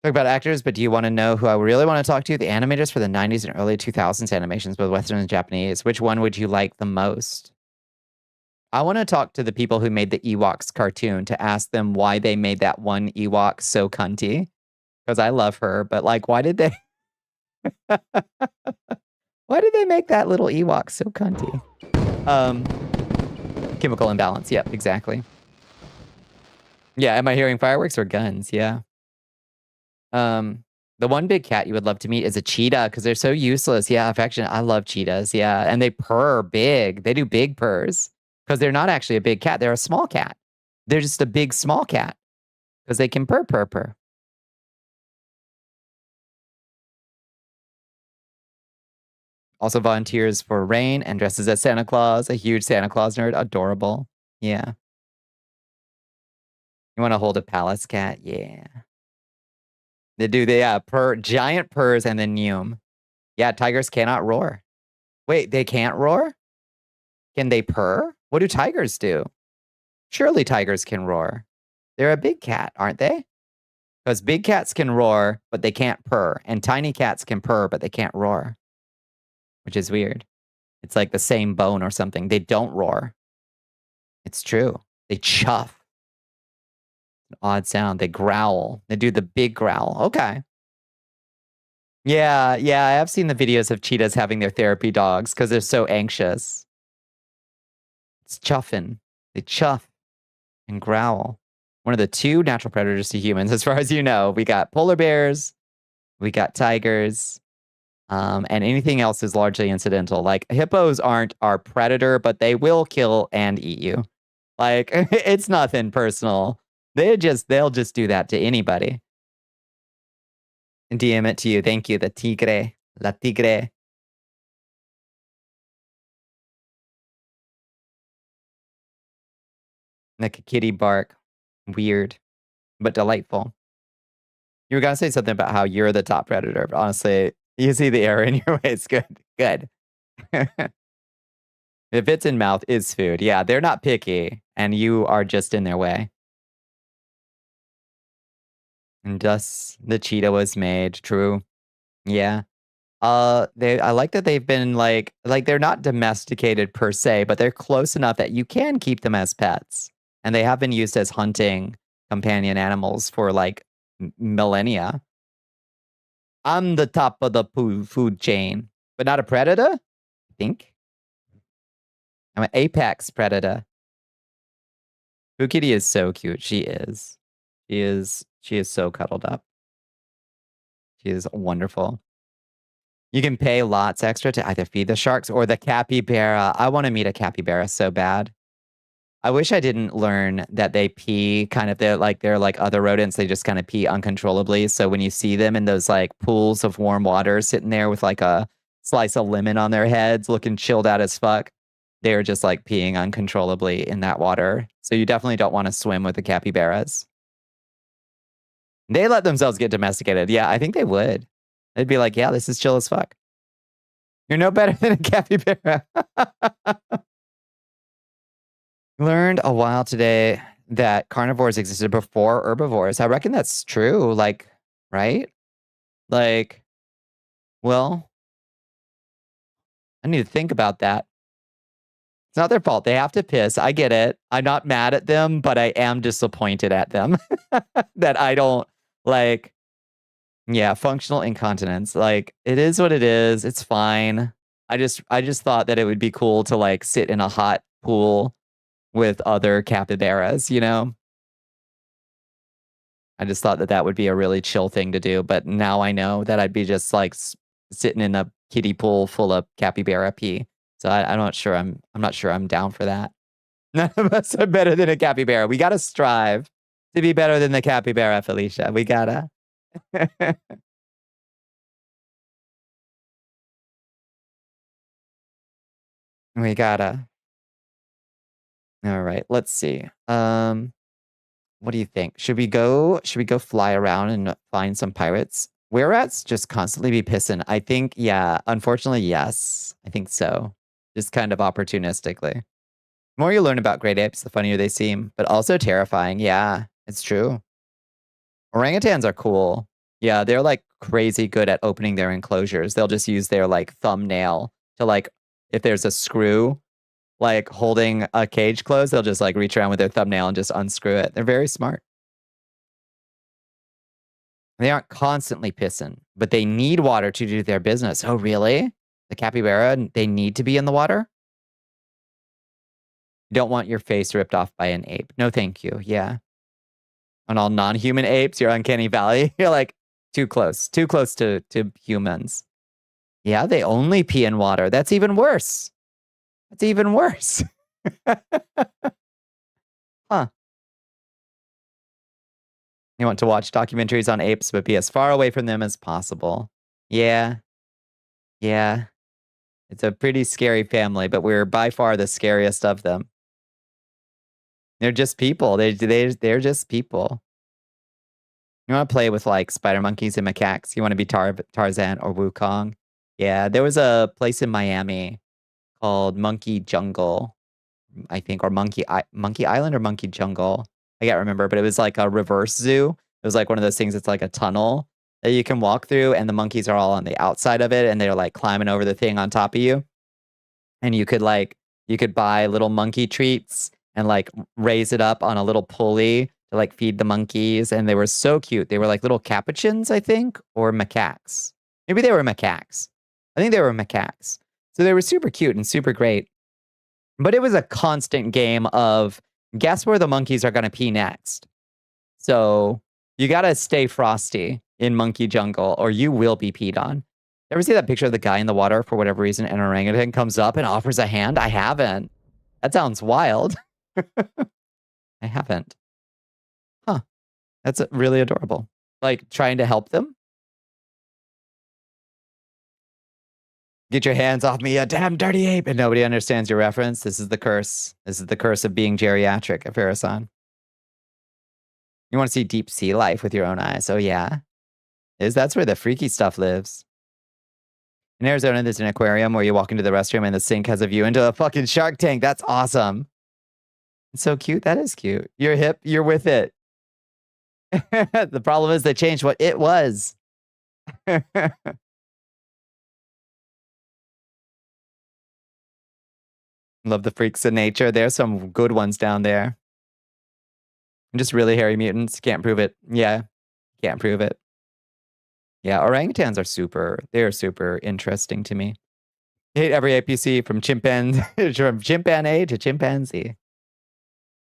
Talk about actors, but do you want to know who I really want to talk to? The animators for the 90s and early 2000s animations, both Western and Japanese. Which one would you like the most? I want to talk to the people who made the Ewoks cartoon to ask them why they made that one Ewok so cunty. Because I love her, but like, why did they... why did they make that little Ewok so cunty? Chemical imbalance. Yep, exactly. Yeah, am I hearing fireworks or guns? Yeah. The one big cat you would love to meet is a cheetah because they're so useless. Yeah, affectionate. I love cheetahs. Yeah, and they purr big. They do big purrs because they're not actually a big cat. They're a small cat. They're just a big small cat because they can purr, purr, purr. Also volunteers for rain and dresses as Santa Claus. A huge Santa Claus nerd. Adorable. Yeah. You want to hold a palace cat? Yeah. They do. They purr, giant purrs and then neum. Yeah, tigers cannot roar. Wait, they can't roar? Can they purr? What do tigers do? Surely tigers can roar. They're a big cat, aren't they? Because big cats can roar, but they can't purr. And tiny cats can purr, but they can't roar. Which is weird. It's like the same bone or something. They don't roar. It's true. They chuff. An odd sound. They growl. They do the big growl. Okay. Yeah, I have seen the videos of cheetahs having their therapy dogs because they're so anxious. It's chuffing. They chuff and growl. One of the two natural predators to humans, as far as you know. We got polar bears, we got tigers, and anything else is largely incidental. Like hippos aren't our predator, but they will kill and eat you. Like it's nothing personal. They'll just do that to anybody. And DM it to you. Thank you. The tigre. La tigre. Like a kitty bark. Weird, but delightful. You were going to say something about how you're the top predator, but honestly, you see the error in your way. It's good. Good. If it's in mouth, it's food. Yeah, they're not picky, and you are just in their way. And thus, the cheetah was made. True. Yeah. I like that they've been like they're not domesticated per se, but they're close enough that you can keep them as pets. And they have been used as hunting companion animals for like millennia. I'm the top of the food chain, but not a predator, I think. I'm an apex predator. Pooh Kitty is so cute. She is. She is so cuddled up. She is wonderful. You can pay lots extra to either feed the sharks or the capybara. I want to meet a capybara so bad. I wish I didn't learn that they pee kind of, they're like other rodents. They just kind of pee uncontrollably. So when you see them in those like pools of warm water sitting there with like a slice of lemon on their heads, looking chilled out as fuck, they're just like peeing uncontrollably in that water. So you definitely don't want to swim with the capybaras. They let themselves get domesticated. Yeah, I think they would. They'd be like, yeah, this is chill as fuck. You're no better than a capybara. Learned a while today that carnivores existed before herbivores. I reckon that's true. Like, right? Like, well, I need to think about that. It's not their fault. They have to piss. I get it. I'm not mad at them, but I am disappointed at them that I don't like. Yeah, functional incontinence. Like, it is what it is. It's fine. I just thought that it would be cool to like sit in a hot pool with other capybaras, you know? I just thought that would be a really chill thing to do, but now I know that I'd be just like sitting in a kiddie pool full of capybara pee. So I'm not sure I'm down for that. None of us are better than a capybara. We gotta strive to be better than the capybara, Felicia. We gotta. We gotta. All right, let's see. What do you think? Should we go fly around and find some pirates? Were rats just constantly be pissing? I think, yeah. Unfortunately, yes. I think so. Just kind of opportunistically. The more you learn about great apes, the funnier they seem, but also terrifying. Yeah, it's true. Orangutans are cool. Yeah, they're like crazy good at opening their enclosures. They'll just use their like thumbnail to like, if there's a screw, like holding a cage closed, they'll just like reach around with their thumbnail and just unscrew it. They're very smart. They aren't constantly pissing, but they need water to do their business. Oh, really? The capybara, they need to be in the water? You don't want your face ripped off by an ape. No, thank you. Yeah. On all non-human apes, your uncanny valley. You're like, Too close to humans. Yeah, they only pee in water. That's even worse. That's even worse. Huh. You want to watch documentaries on apes, but be as far away from them as possible. Yeah. Yeah. It's a pretty scary family, but we're by far the scariest of them. They're just people. They're just people. You want to play with like spider monkeys and macaques. You want to be Tarzan or Wukong. Yeah, there was a place in Miami called Monkey Jungle, I think, or Monkey Island or Monkey Jungle. I can't remember, but it was like a reverse zoo. It was like one of those things. It's like a tunnel that you can walk through, and the monkeys are all on the outside of it, and they're like climbing over the thing on top of you. And you could buy little monkey treats and like raise it up on a little pulley to like feed the monkeys, and they were so cute. They were like little capuchins, I think, or macaques. Maybe they were macaques. I think they were macaques. So they were super cute and super great. But it was a constant game of guess where the monkeys are going to pee next. So you got to stay frosty in Monkey Jungle or you will be peed on. Ever see that picture of the guy in the water for whatever reason and an orangutan comes up and offers a hand? I haven't. That sounds wild. I haven't. Huh. That's really adorable. Like trying to help them. Get your hands off me, you damn dirty ape. And nobody understands your reference. This is the curse. This is the curse of being geriatric, Afarasan. You want to see deep sea life with your own eyes. Oh, yeah. That's where the freaky stuff lives. In Arizona, there's an aquarium where you walk into the restroom and the sink has a view into a fucking shark tank. That's awesome. It's so cute. That is cute. You're hip. You're with it. The problem is they changed what it was. Love the freaks of nature. There's some good ones down there. Just really hairy mutants. Can't prove it. Yeah. Can't prove it. Yeah, orangutans are they're super interesting to me. I hate every APC from chimpanzee to chimpanzee.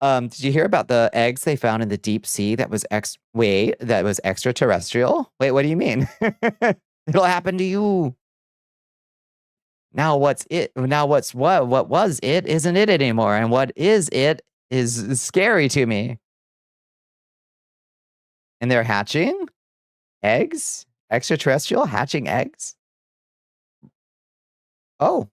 Did you hear about the eggs they found in the deep sea that was extraterrestrial? Wait, what do you mean? It'll happen to you. Now what's it? Now what was it isn't it anymore. And what is it is scary to me. And they're hatching eggs? Extraterrestrial hatching eggs? Oh.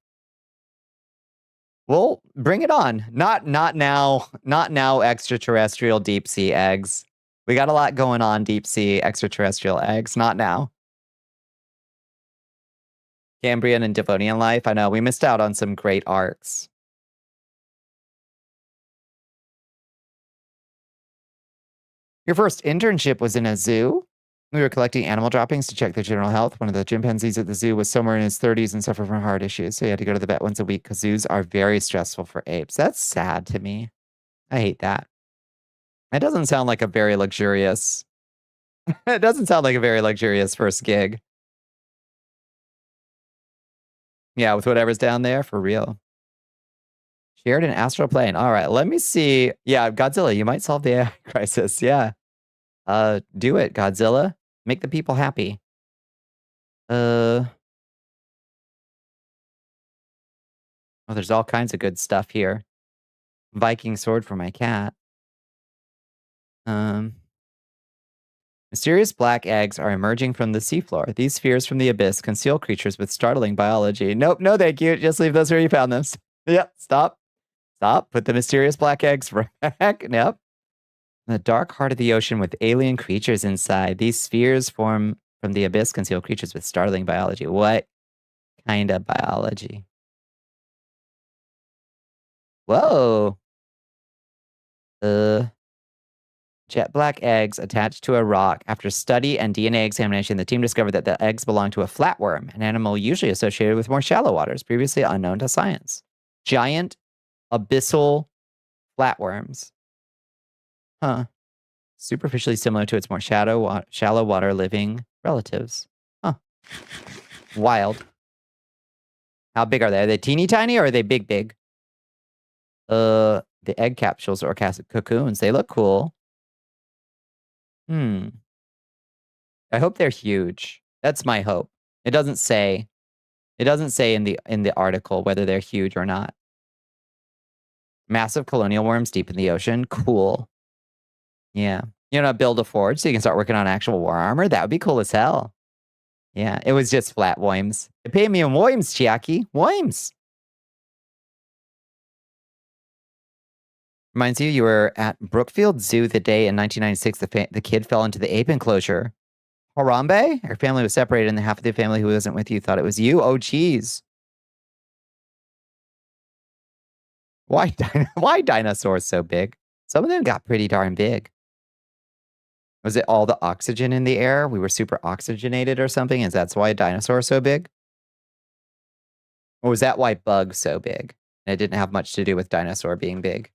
Well, bring it on. Not now extraterrestrial deep sea eggs. We got a lot going on deep sea extraterrestrial eggs. Not now. Cambrian and Devonian life. I know we missed out on some great arcs. Your first internship was in a zoo? We were collecting animal droppings to check their general health. One of the chimpanzees at the zoo was somewhere in his 30s and suffered from heart issues, so he had to go to the vet once a week because zoos are very stressful for apes. That's sad to me. I hate that. It doesn't sound like a very luxurious... It doesn't sound like a very luxurious first gig. Yeah, with whatever's down there, for real. Shared an astral plane. All right, let me see. Yeah, Godzilla, you might solve the AI crisis. Yeah. Do it, Godzilla. Make the people happy. Oh, there's all kinds of good stuff here. Viking sword for my cat. Mysterious black eggs are emerging from the seafloor. These spheres from the abyss conceal creatures with startling biology. Nope, no thank you. Just leave those where you found them. Yep, stop. Stop. Put the mysterious black eggs back. Yep. In the dark heart of the ocean with alien creatures inside. These spheres from the abyss conceal creatures with startling biology. What kind of biology? Whoa. Jet black eggs attached to a rock. After study and DNA examination, the team discovered that the eggs belong to a flatworm, an animal usually associated with more shallow waters, previously unknown to science. Giant abyssal flatworms. Huh. Superficially similar to its more shallow water living relatives. Huh. Wild. How big are they? Are they teeny tiny or are they big? The egg capsules or cocoons, they look cool. I hope they're huge. That's my hope. It doesn't say in the article whether they're huge or not. Massive colonial worms deep in the ocean. Cool. Yeah. Build a forge so you can start working on actual war armor. That would be cool as hell. Yeah, it was just flat worms. They pay me in worms, Chiaki. Worms. Reminds you were at Brookfield Zoo the day in 1996 the kid fell into the ape enclosure. Harambe? Her family was separated and the half of the family who wasn't with you thought it was you? Oh, geez. Why dinosaurs so big? Some of them got pretty darn big. Was it all the oxygen in the air? We were super oxygenated or something? Is that why dinosaurs so big? Or was that why bugs so big? And it didn't have much to do with dinosaur being big.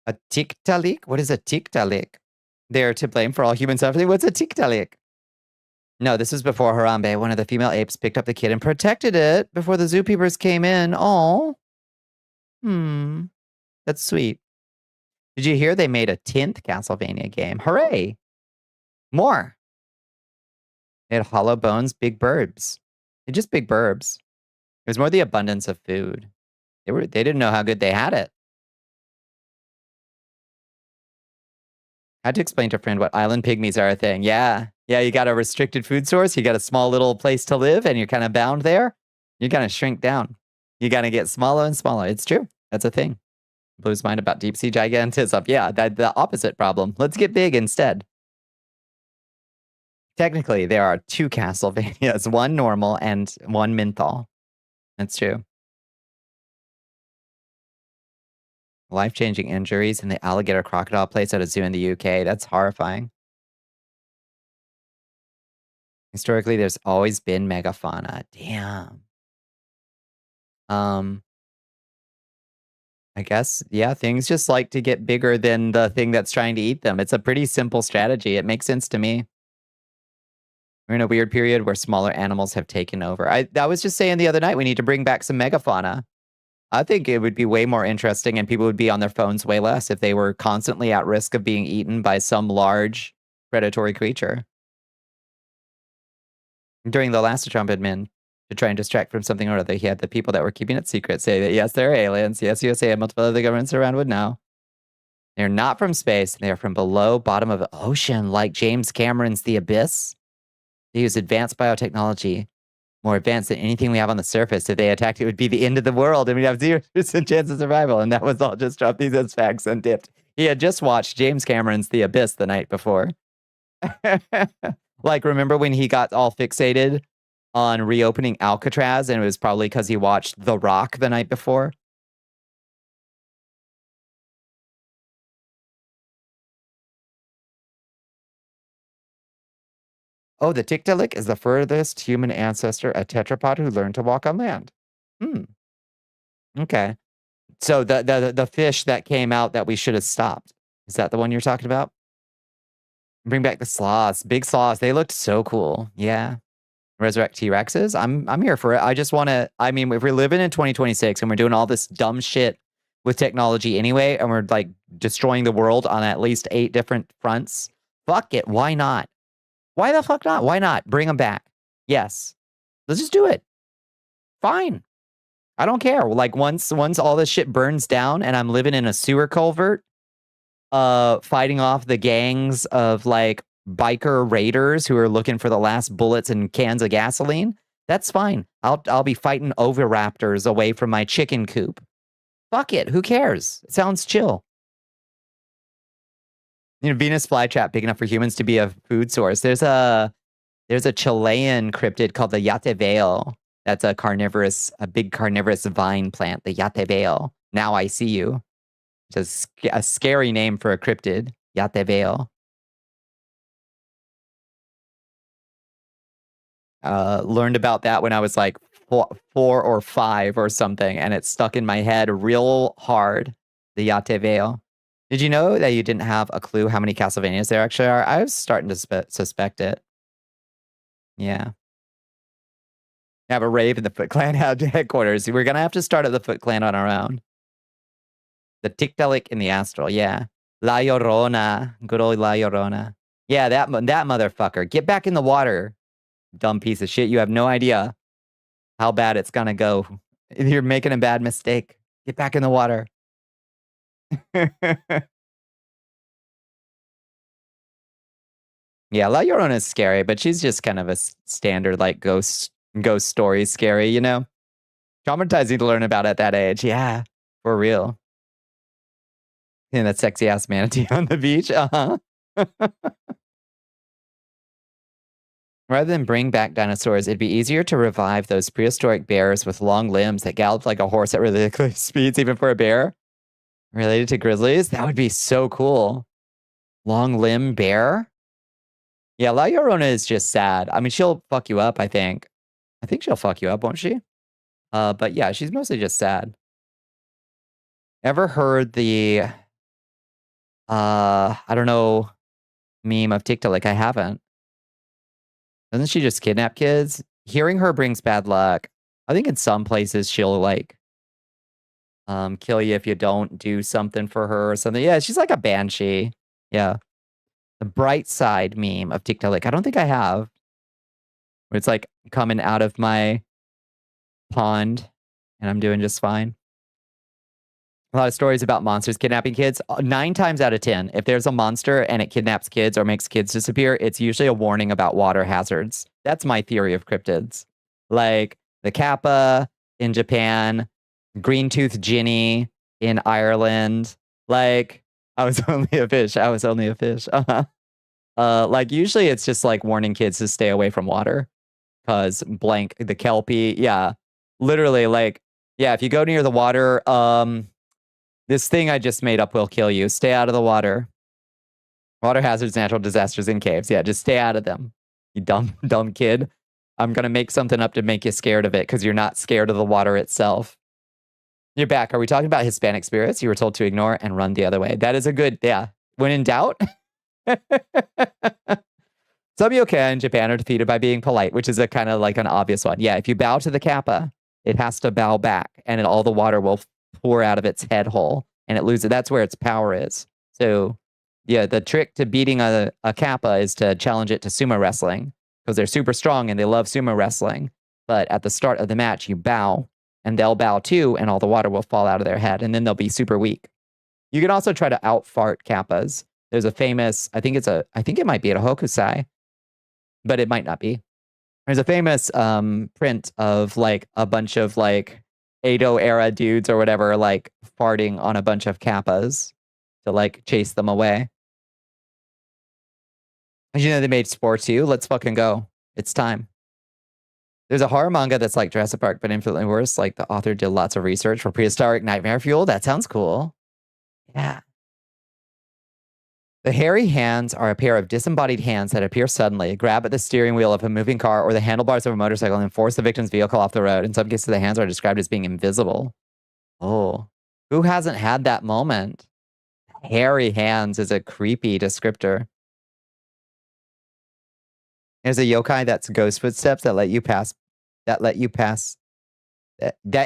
A tiktalik? What is a tiktalik? They're to blame for all human suffering. What's a tiktalik? No, this was before Harambe. One of the female apes picked up the kid and protected it before the zookeepers came in. Oh. That's sweet. Did you hear they made a 10th Castlevania game? Hooray! More. They had hollow bones, big burbs. They're just big burbs. It was more the abundance of food. They didn't know how good they had it. I had to explain to a friend what island pygmies are a thing. Yeah. Yeah, you got a restricted food source. You got a small little place to live and you're kind of bound there. You're going to shrink down. You got to get smaller and smaller. It's true. That's a thing. Blue's mind about deep sea gigantism. Yeah, the opposite problem. Let's get big instead. Technically, there are 2 Castlevanias. One normal and one menthol. That's true. Life-changing injuries in the alligator crocodile place at a zoo in the UK. That's horrifying. Historically, there's always been megafauna. Damn. I guess, yeah, things just like to get bigger than the thing that's trying to eat them. It's a pretty simple strategy. It makes sense to me. We're in a weird period where smaller animals have taken over. I was just saying the other night, we need to bring back some megafauna. I think it would be way more interesting and people would be on their phones way less if they were constantly at risk of being eaten by some large predatory creature. During the last Trump admin, to try and distract from something or other, he had the people that were keeping it secret say that, yes, they're aliens. Yes, USA and multiple other governments around would know. They're not from space. They're from below, bottom of the ocean, like James Cameron's The Abyss. They use advanced biotechnology, more advanced than anything we have on the surface. If they attacked, it would be the end of the world, and we'd have 0% chance of survival. And that was all just dropped these as facts and dipped. He had just watched James Cameron's The Abyss the night before. Like, remember when he got all fixated on reopening Alcatraz, and it was probably because he watched The Rock the night before? Oh, the Tiktaalik is the furthest human ancestor, a tetrapod who learned to walk on land. Okay. So the fish that came out that we should have stopped. Is that the one you're talking about? Bring back the sloths. Big sloths. They looked so cool. Yeah. Resurrect T-Rexes. I'm here for it. I just want to, I mean, if we're living in 2026 and we're doing all this dumb shit with technology anyway, and we're like destroying the world on at least 8 different fronts, fuck it. Why not? Why the fuck not? Why not? Bring them back. Yes. Let's just do it. Fine. I don't care. Like once all this shit burns down and I'm living in a sewer culvert, fighting off the gangs of like biker raiders who are looking for the last bullets and cans of gasoline, that's fine. I'll be fighting oviraptors away from my chicken coop. Fuck it. Who cares? It sounds chill. Venus flytrap big enough for humans to be a food source. There's a Chilean cryptid called the yateveo. That's a big carnivorous vine plant, the yateveo. Now I see you. It's a scary name for a cryptid, yateveo. Learned about that when I was like 4 or 5 or something, and it stuck in my head real hard, the yateveo. Did you know that you didn't have a clue how many Castlevanias there actually are? I was starting to suspect it. Yeah. Have a rave in the Foot Clan headquarters. We're gonna have to start at the Foot Clan on our own. The Tiktaalik in the Astral, yeah. La Llorona. Good old La Llorona. Yeah, that motherfucker. Get back in the water. Dumb piece of shit. You have no idea how bad it's gonna go. You're making a bad mistake. Get back in the water. Yeah, La Llorona is scary, but she's just kind of a standard, like, ghost story scary, you know? Traumatizing to learn about at that age. Yeah, for real. And that sexy ass manatee on the beach. Uh-huh. Rather than bring back dinosaurs, it'd be easier to revive those prehistoric bears with long limbs that galloped like a horse at ridiculous speeds, even for a bear. Related to grizzlies? That would be so cool. Long limb bear? Yeah, La Llorona is just sad. I mean, she'll fuck you up, I think. I think she'll fuck you up, won't she? But yeah, she's mostly just sad. Ever heard the I don't know, meme of TikTok? Like, I haven't. Doesn't she just kidnap kids? Hearing her brings bad luck. I think in some places she'll like kill you if you don't do something for her or something. Yeah, she's like a banshee. Yeah. The bright side meme of TikTok. Like, I don't think I have. Where it's like coming out of my pond and I'm doing just fine. A lot of stories about monsters kidnapping kids. 9 times out of 10, if there's a monster and it kidnaps kids or makes kids disappear, it's usually a warning about water hazards. That's my theory of cryptids. Like the Kappa in Japan, green-toothed Ginny in Ireland. Like, I was only a fish. I was only a fish. Like, usually it's just like warning kids to stay away from water. Because blank, the Kelpie. Yeah. Literally, like, yeah, if you go near the water, this thing I just made up will kill you. Stay out of the water. Water hazards, natural disasters in caves. Yeah, just stay out of them. You dumb kid. I'm going to make something up to make you scared of it because you're not scared of the water itself. You're back. Are we talking about Hispanic spirits you were told to ignore and run the other way? That is a good, yeah. When in doubt. Some yokai in Japan are defeated by being polite, which is a kind of like an obvious one. Yeah, if you bow to the Kappa, it has to bow back and all the water will pour out of its head hole and it loses. That's where its power is. So yeah, the trick to beating a Kappa is to challenge it to sumo wrestling because they're super strong and they love sumo wrestling. But at the start of the match, you bow and they'll bow too and all the water will fall out of their head and then they'll be super weak. You can also try to out-fart Kappas. There's a famous, I think it might be at a Hokusai, but it might not be. There's a famous print of like a bunch of like Edo era dudes or whatever, like farting on a bunch of Kappas to like chase them away. Did you know they made Spore 2? Let's fucking go. It's time. There's a horror manga that's like Jurassic Park, but infinitely worse. Like the author did lots of research for prehistoric nightmare fuel. That sounds cool. Yeah. The hairy hands are a pair of disembodied hands that appear suddenly, grab at the steering wheel of a moving car or the handlebars of a motorcycle and force the victim's vehicle off the road. In some cases, the hands are described as being invisible. Oh, who hasn't had that moment? Hairy hands is a creepy descriptor. There's a yokai that's ghost footsteps that let you pass, that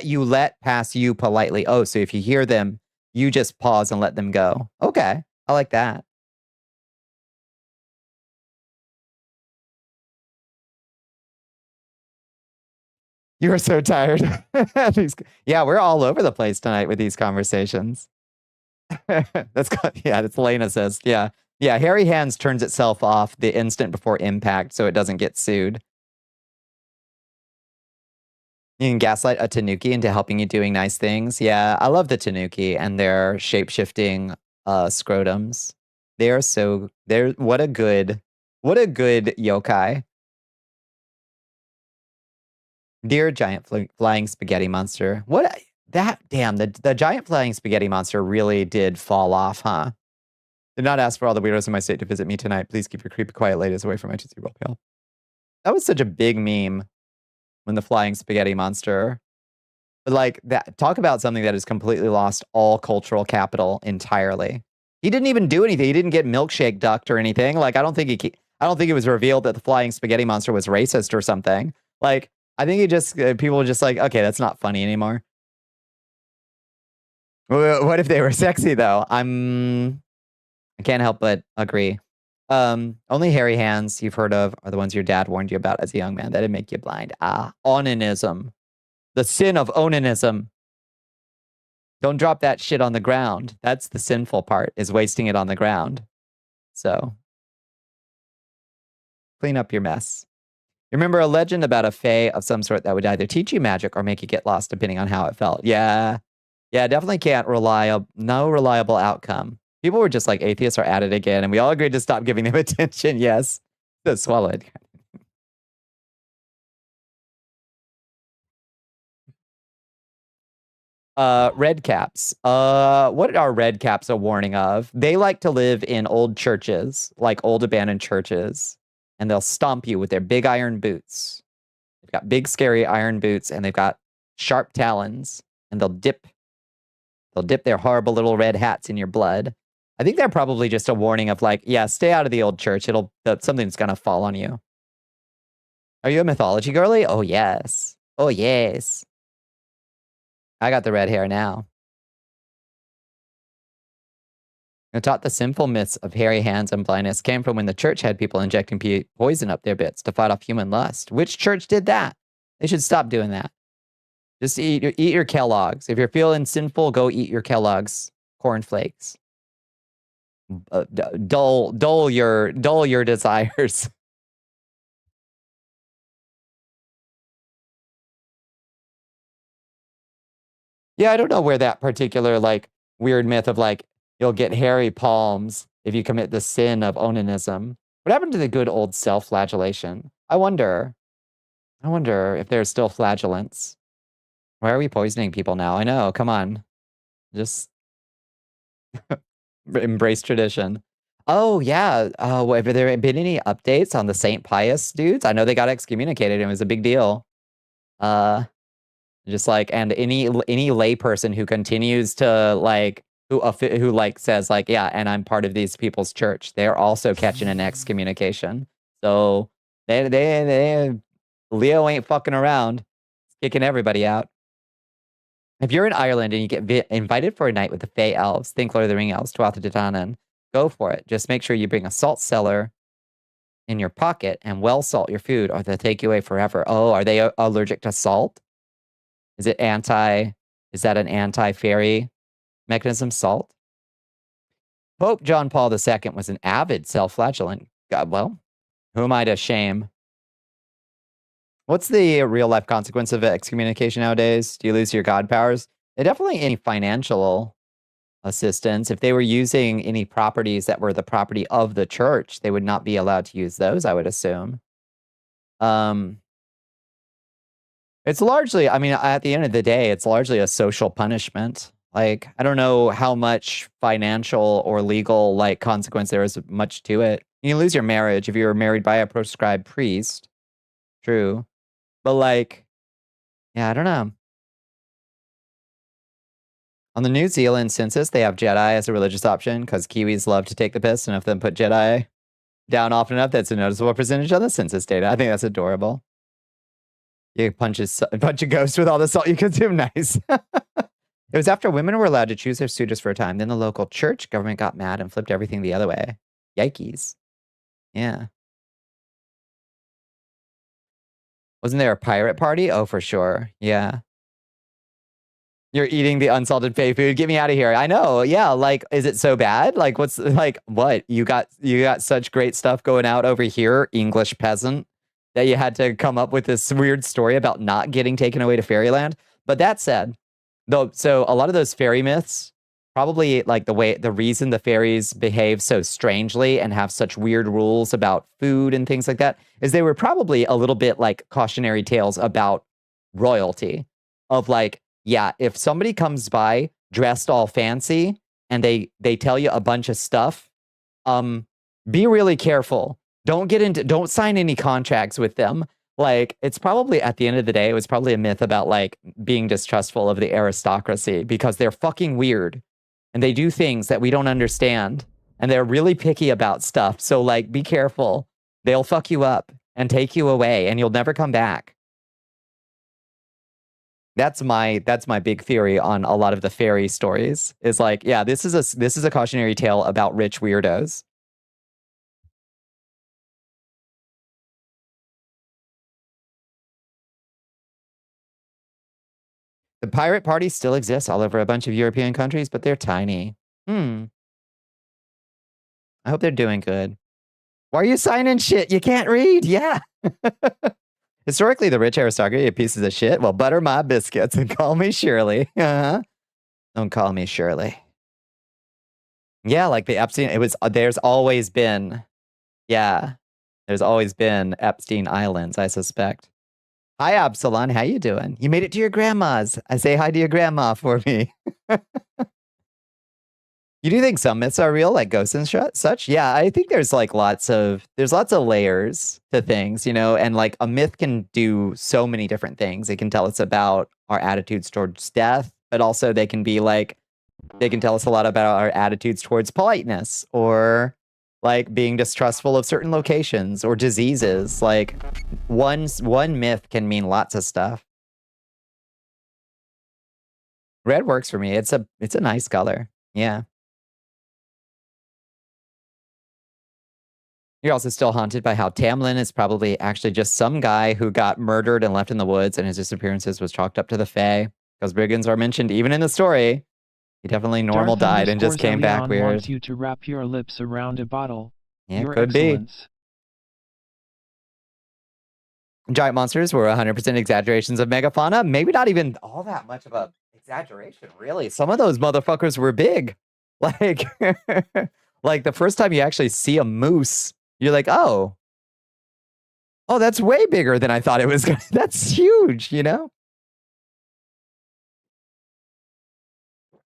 you let pass you politely. Oh, so if you hear them, you just pause and let them go. Okay, I like that. You are so tired. Yeah, we're all over the place tonight with these conversations. That's Lena says. Yeah. Yeah, hairy hands turns itself off the instant before impact so it doesn't get sued. You can gaslight a tanuki into helping you doing nice things. Yeah, I love the tanuki and their shape-shifting scrotums. What a good yokai. Dear giant flying spaghetti monster. The giant flying spaghetti monster really did fall off, huh? Did not ask for all the weirdos in my state to visit me tonight. Please keep your creepy quiet ladies away from my Tootsie Roll Pail. That was such a big meme when the flying spaghetti monster. But like that, talk about something that has completely lost all cultural capital entirely. He didn't even do anything. He didn't get milkshake ducked or anything. Like, I don't think I don't think it was revealed that the flying spaghetti monster was racist or something. Like, I think it just, people were just like, okay, that's not funny anymore. What if they were sexy, though? I can't help but agree. Only hairy hands you've heard of are the ones your dad warned you about as a young man. That'd make you blind. Onanism. The sin of onanism. Don't drop that shit on the ground. That's the sinful part, is wasting it on the ground. So, clean up your mess. You remember a legend about a fae of some sort that would either teach you magic or make you get lost depending on how it felt. Yeah. Yeah, definitely can't no reliable outcome. People were just like, atheists are at it again, and we all agreed to stop giving them attention. Yes. That's swallowed. Red caps. What are red caps a warning of? They like to live in old churches, like old abandoned churches, and they'll stomp you with their big iron boots. They've got big, scary iron boots, and they've got sharp talons, and they'll dip their horrible little red hats in your blood. I think they're probably just a warning of like, yeah, stay out of the old church. Something's gonna fall on you. Are you a mythology girly? Oh, yes. Oh, yes. I got the red hair now. I taught the sinful myths of hairy hands and blindness came from when the church had people injecting poison up their bits to fight off human lust. Which church did that? They should stop doing that. Just eat your Kellogg's. If you're feeling sinful, go eat your Kellogg's cornflakes. Dull your desires. Yeah, I don't know where that particular like weird myth of like you'll get hairy palms if you commit the sin of onanism. What happened to the good old self-flagellation? I wonder if there's still flagellants. Why are we poisoning people now? I know, come on. Just embrace tradition. Oh, yeah. Have there been any updates on the St. Pius dudes? I know they got excommunicated and it was a big deal. Just like, and any layperson who continues to like, who like says like, yeah, and I'm part of these people's church, they're also catching an excommunication. So they Leo ain't fucking around, kicking everybody out. If you're in Ireland and you get invited for a night with the Fey elves, think Lord of the Ring elves, Tuatha De Danann, go for it. Just make sure you bring a salt cellar in your pocket and well salt your food or they'll take you away forever. Oh, are they allergic to salt? Is that an anti-fairy mechanism, salt? Pope John Paul II was an avid self-flagellant. God, well, who am I to shame? What's the real-life consequence of excommunication nowadays? Do you lose your god powers? Definitely any financial assistance. If they were using any properties that were the property of the church, they would not be allowed to use those, I would assume. It's largely, I mean, at the end of the day, it's largely a social punishment. Like, I don't know how much financial or legal, like, consequence there is much to it. You lose your marriage if you're married by a proscribed priest. True. But, like, yeah, I don't know. On the New Zealand census, they have Jedi as a religious option because Kiwis love to take the piss, and if they put Jedi down often enough, that's a noticeable percentage of the census data. I think that's adorable. You punch a bunch of ghosts with all the salt you consume. Nice. It was after women were allowed to choose their suitors for a time. Then the local church government got mad and flipped everything the other way. Yikes. Yeah. Wasn't there a pirate party? Oh, for sure. Yeah. You're eating the unsalted Fey food. Get me out of here. I know. Yeah. Like, is it so bad? Like, what? You got such great stuff going out over here, English peasant, that you had to come up with this weird story about not getting taken away to fairyland. But that said, though, so a lot of those fairy myths, probably like the reason the fairies behave so strangely and have such weird rules about food and things like that is they were probably a little bit like cautionary tales about royalty of like, yeah, if somebody comes by dressed all fancy and they tell you a bunch of stuff, be really careful. Don't sign any contracts with them. Like, it's probably, at the end of the day, it was probably a myth about like being distrustful of the aristocracy because they're fucking weird and they do things that we don't understand and they're really picky about stuff. So like, be careful. They'll fuck you up and take you away, and you'll never come back. That's my big theory on a lot of the fairy stories. Is like, yeah, this is a cautionary tale about rich weirdos. The pirate party still exists all over a bunch of European countries, but they're tiny. I hope they're doing good. Why are you signing shit? You can't read. Yeah. Historically, the rich aristocracy are pieces of shit. Well, butter my biscuits and call me Shirley. Don't call me Shirley. Yeah, like the Epstein, there's always been Epstein Islands, I suspect. Hi, Absalon. How you doing? You made it to your grandma's. I say hi to your grandma for me. You do think some myths are real, like ghosts and such? Yeah, I think there's like lots of layers to things, you know, and like a myth can do so many different things. It can tell us about our attitudes towards death, but also they can tell us a lot about our attitudes towards politeness or like being distrustful of certain locations or diseases. Like one myth can mean lots of stuff. Red works for me. It's a nice color. Yeah. You're also still haunted by how Tamlin is probably actually just some guy who got murdered and left in the woods, and his disappearances was chalked up to the Fae. Because brigands are mentioned even in the story. He definitely normal died and just came back weird. Wants you to wrap your lips around a bottle. Yeah, Your could excellence. be. Giant monsters were 100% exaggerations of megafauna. Maybe not even all that much of a exaggeration, really. Some of those motherfuckers were big. Like, like the first time you actually see a moose, you're like, oh, that's way bigger than I thought it was. That's huge, you know?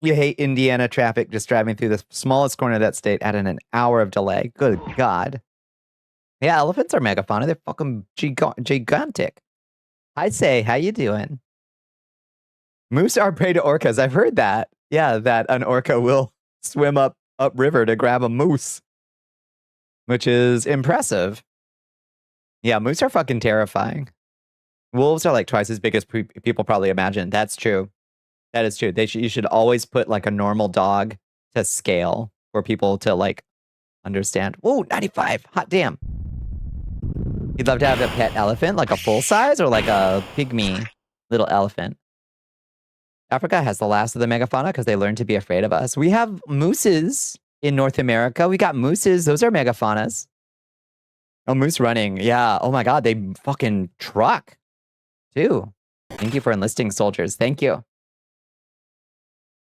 You hate Indiana traffic just driving through the smallest corner of that state at an hour of delay. Good God. Yeah, elephants are megafauna. They're fucking gigantic. I say, how you doing? Moose are prey to orcas. I've heard that. Yeah, that an orca will swim up river to grab a moose, which is impressive. Yeah, moose are fucking terrifying. Wolves are like twice as big as people probably imagine. That's true. That is true. You should always put like a normal dog to scale for people to like understand. Whoa, 95. Hot damn. You'd love to have a pet elephant, like a full size or like a pygmy little elephant. Africa has the last of the megafauna because they learned to be afraid of us. We have mooses in North America. We got mooses. Those are megafaunas. Oh, moose running. Yeah. Oh my God. They fucking truck too. Thank you for enlisting soldiers. Thank you.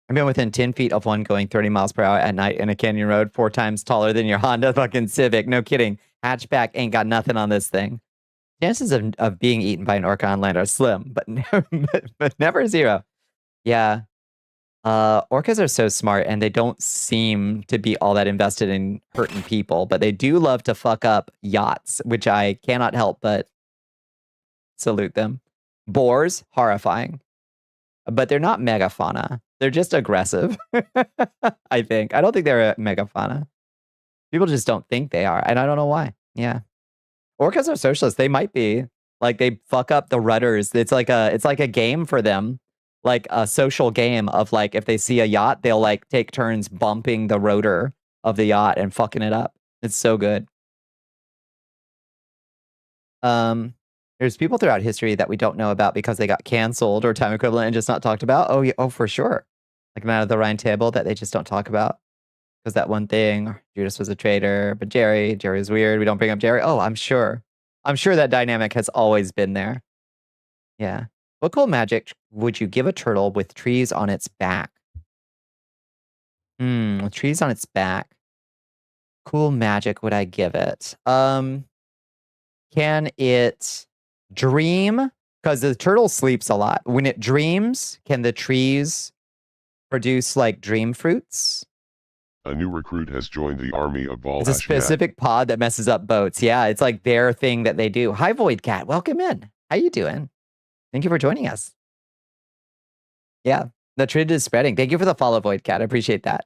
I've been within 10 feet of one going 30 miles per hour at night in a canyon road 4 times taller than your Honda fucking Civic. No kidding. Hatchback ain't got nothing on this thing. Chances of being eaten by an orca on land are slim, but never zero. Yeah. Orcas are so smart and they don't seem to be all that invested in hurting people, but they do love to fuck up yachts, which I cannot help but salute them. Boars, horrifying. But they're not megafauna. They're just aggressive, I think. I don't think they're a megafauna. People just don't think they are, and I don't know why. Yeah. Orcas are socialists. They might be. Like, they fuck up the rudders. It's like a game for them. Like a social game of like, if they see a yacht, they'll like take turns bumping the rotor of the yacht and fucking it up. It's so good. There's people throughout history that we don't know about because they got canceled or time equivalent and just not talked about. Oh, yeah, for sure. Like Man of the Rhine Table that they just don't talk about. Because that one thing, Judas was a traitor, but Jerry's weird. We don't bring up Jerry. Oh, I'm sure that dynamic has always been there. Yeah. What cool magic would you give a turtle with trees on its back? With trees on its back. Cool magic would I give it? Can it dream? Because the turtle sleeps a lot. When it dreams, can the trees produce like dream fruits? A new recruit has joined the army of Valhalla. It's a specific pod that messes up boats. Yeah, it's like their thing that they do. Hi, Void Cat. Welcome in. How you doing? Thank you for joining us. Yeah, the trend is spreading. Thank you for the follow, Void Cat. I appreciate that.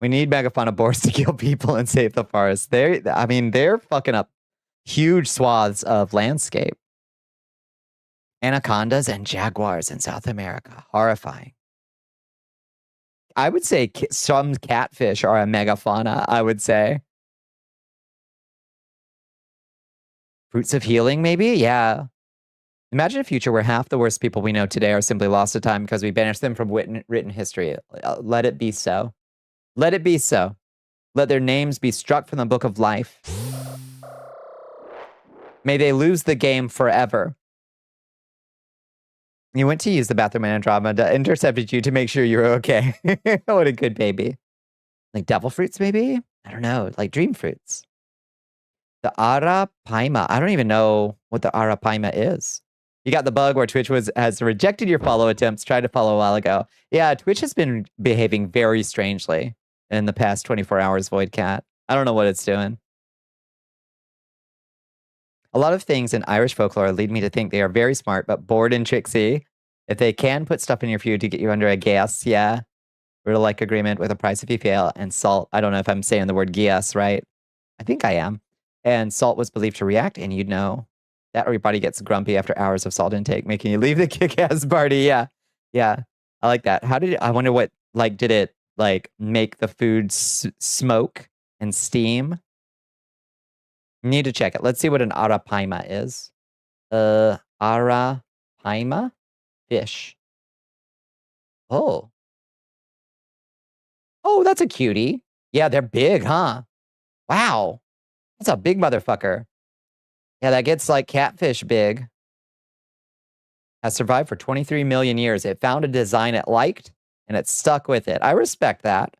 We need megafauna boars to kill people and save the forest. They're fucking up huge swaths of landscape. Anacondas and jaguars in South America. Horrifying. I would say some catfish are a megafauna, I would say. Fruits of healing, maybe? Yeah. Imagine a future where half the worst people we know today are simply lost to time because we banished them from written history. Let it be so. Let it be so. Let their names be struck from the book of life. May they lose the game forever. You went to use the bathroom and Andromeda intercepted you to make sure you were okay. What a good baby. Like devil fruits, maybe? I don't know. Like dream fruits. The Arapaima. I don't even know what the Arapaima is. You got the bug where Twitch has rejected your follow attempts, tried to follow a while ago. Yeah, Twitch has been behaving very strangely in the past 24 hours, Voidcat. I don't know what it's doing. A lot of things in Irish folklore lead me to think they are very smart, but bored and tricksy. If they can put stuff in your food to get you under a gas, yeah. Real like agreement with a price if you fail. And salt, I don't know if I'm saying the word gas right. I think I am. And salt was believed to react, and you'd know that everybody gets grumpy after hours of salt intake, making you leave the kick-ass party. Yeah. Yeah. I like that. I wonder what, like, did it, like, make the food smoke and steam? Need to check it. Let's see what an arapaima is. Arapaima? Fish. Oh. Oh, that's a cutie. Yeah, they're big, huh? Wow. That's a big motherfucker. Yeah, that gets like catfish big. Has survived for 23 million years. It found a design it liked, and it stuck with it. I respect that.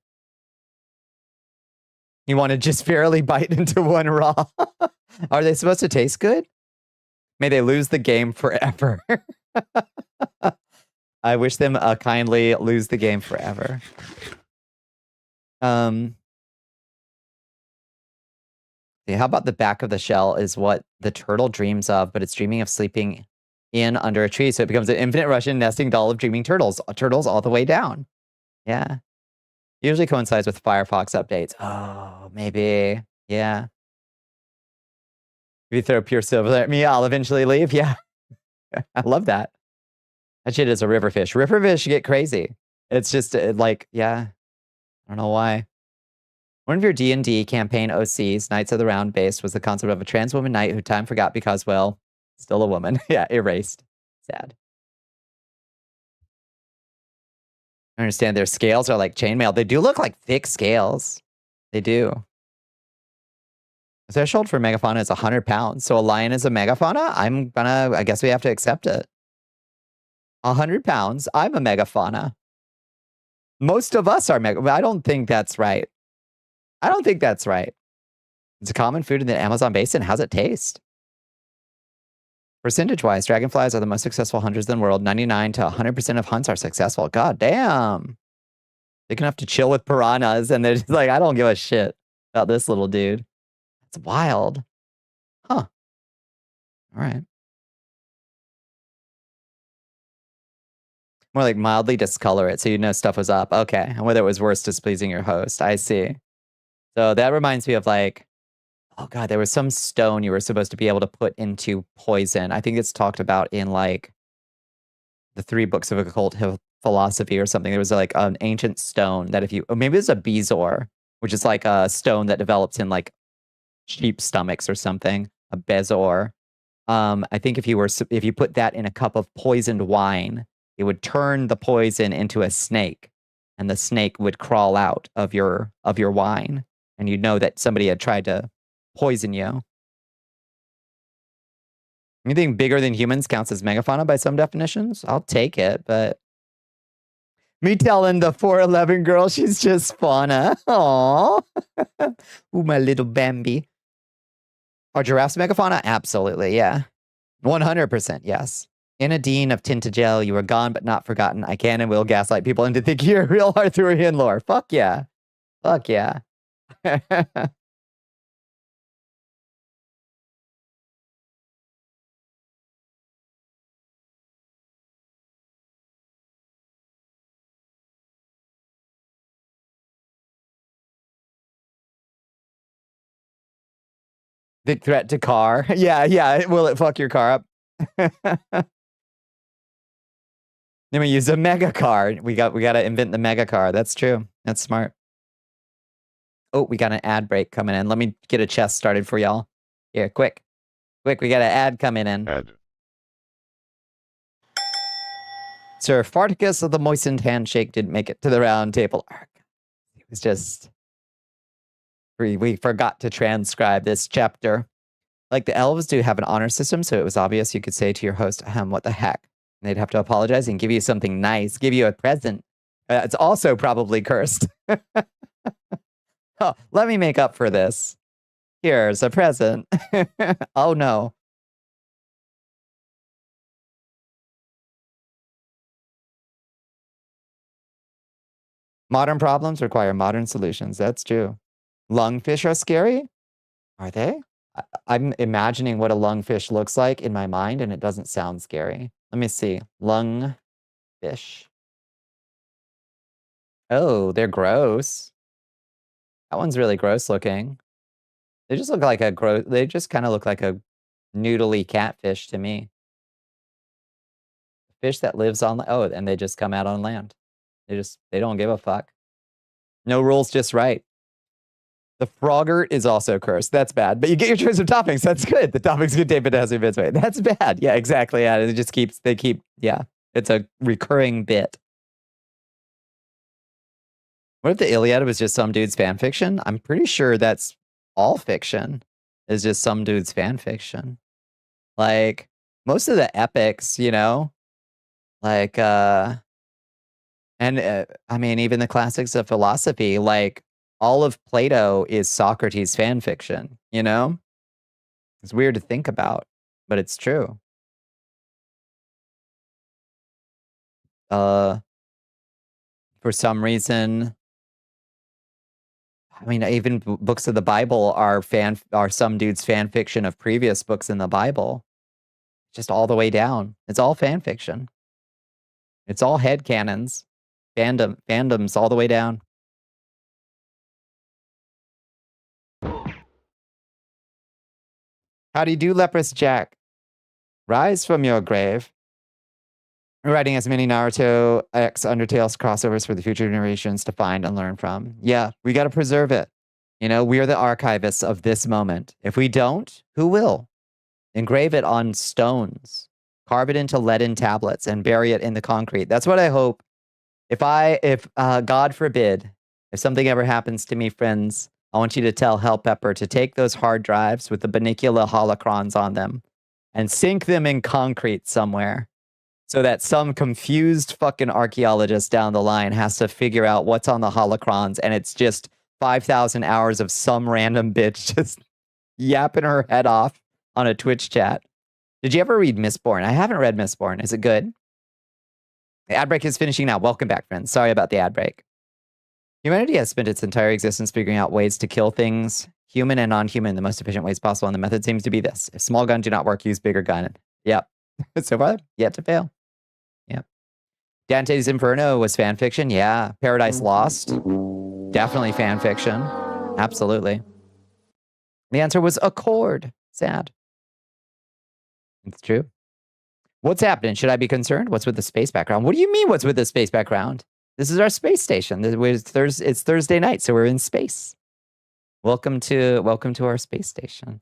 You want to just barely bite into one raw. Are they supposed to taste good? May they lose the game forever. I wish them kindly lose the game forever. Yeah, how about the back of the shell is what the turtle dreams of, but it's dreaming of sleeping in under a tree. So it becomes an infinite Russian nesting doll of dreaming turtles. Turtles all the way down. Yeah. Usually coincides with Firefox updates. Oh, maybe. Yeah. If you throw pure silver at me, I'll eventually leave. Yeah. I love that. That shit is a river fish. River fish get crazy. It's just like, yeah. I don't know why. One of your D&D campaign OCs, Knights of the Round base, was the concept of a trans woman knight who time forgot because, well, still a woman. Yeah, erased. Sad. I understand their scales are like chainmail. They do look like thick scales. They do. The threshold for megafauna is 100 pounds. So a lion is a megafauna? I guess we have to accept it. 100 pounds. I'm a megafauna. Most of us are I don't think that's right. I don't think that's right. It's a common food in the Amazon basin. How's it taste? Percentage-wise, dragonflies are the most successful hunters in the world. 99 to 100% of hunts are successful. God damn. They're gonna have to chill with piranhas, and they're just like, I don't give a shit about this little dude. That's wild. Huh. All right. More like mildly discolor it so you know stuff was up. Okay. And whether it was worse displeasing your host. I see. So that reminds me of like, oh God, there was some stone you were supposed to be able to put into poison. I think it's talked about in like the 3 books of occult philosophy or something. There was like an ancient stone that if you, or maybe it's a bezoar, which is like a stone that develops in like sheep stomachs or something, a bezor. I think if you put that in a cup of poisoned wine, it would turn the poison into a snake, and the snake would crawl out of your wine, and you'd know that somebody had tried to poison you. Anything bigger than humans counts as megafauna by some definitions. I'll take it, but me telling the 4'11" girl she's just fauna. Aww. Ooh, my little Bambi. Are giraffes megafauna? Absolutely, yeah. 100%, yes. In a dean of Tintagel, you were gone but not forgotten. I can and will gaslight people into thinking you're a real Arthurian lore. Fuck yeah. Fuck yeah. Big threat to car. Yeah. Will it fuck your car up? Then we use a mega car. We got to invent the mega car. That's true. That's smart. Oh, we got an ad break coming in. Let me get a chest started for y'all. Here, quick. We got an ad coming in. Ad. Sir Farticus of the Moistened Handshake didn't make it to the round table arc. It was just... We forgot to transcribe this chapter. Like the elves do have an honor system, so it was obvious you could say to your host, what the heck? And they'd have to apologize and give you something nice, give you a present. It's also probably cursed. Oh, let me make up for this. Here's a present. Oh no. Modern problems require modern solutions. That's true. Lungfish are scary? Are they? I'm imagining what a lungfish looks like in my mind, and it doesn't sound scary. Let me see. Lungfish. Oh, they're gross. That one's really gross looking. They just look like they just kind of look like a noodly catfish to me. Fish that lives on, and they just come out on land. They don't give a fuck. No rules, just right. The Froggert is also cursed. That's bad. But you get your choice of toppings. That's good. The toppings contain potassium bismuth. That's bad. Yeah, exactly. Yeah, yeah. It's a recurring bit. What if the Iliad was just some dude's fan fiction? I'm pretty sure that's all fiction. Is just some dude's fan fiction. Like, most of the epics, like, I mean, even the classics of philosophy, like, all of Plato is Socrates fan fiction, It's weird to think about, but it's true. For some reason, I mean, even books of the Bible are some dude's fan fiction of previous books in the Bible. Just all the way down. It's all fan fiction. It's all headcanons. Fandoms all the way down. How do you do, Leprous Jack? Rise from your grave. We're writing as many Naruto X Undertales crossovers for the future generations to find and learn from. Yeah, we got to preserve it. We are the archivists of this moment. If we don't, who will? Engrave it on stones. Carve it into leaden tablets and bury it in the concrete. That's what I hope. If God forbid, if something ever happens to me, friends, I want you to tell Hellpepper to take those hard drives with the Bonnicula holocrons on them and sink them in concrete somewhere so that some confused fucking archaeologist down the line has to figure out what's on the holocrons, and it's just 5,000 hours of some random bitch just yapping her head off on a Twitch chat. Did you ever read Mistborn? I haven't read Mistborn. Is it good? The ad break is finishing now. Welcome back, friends. Sorry about the ad break. Humanity has spent its entire existence figuring out ways to kill things, human and non-human, in the most efficient ways possible, and the method seems to be this. If small gun do not work, use bigger gun. Yep. So far, yet to fail. Yep. Dante's Inferno was fan fiction. Yeah. Paradise Lost. Definitely fan fiction. Absolutely. The answer was Accord. Sad. It's true. What's happening? Should I be concerned? What's with the space background? What do you mean, what's with the space background? This is our space station. It's Thursday night, so we're in space. Welcome to our space station.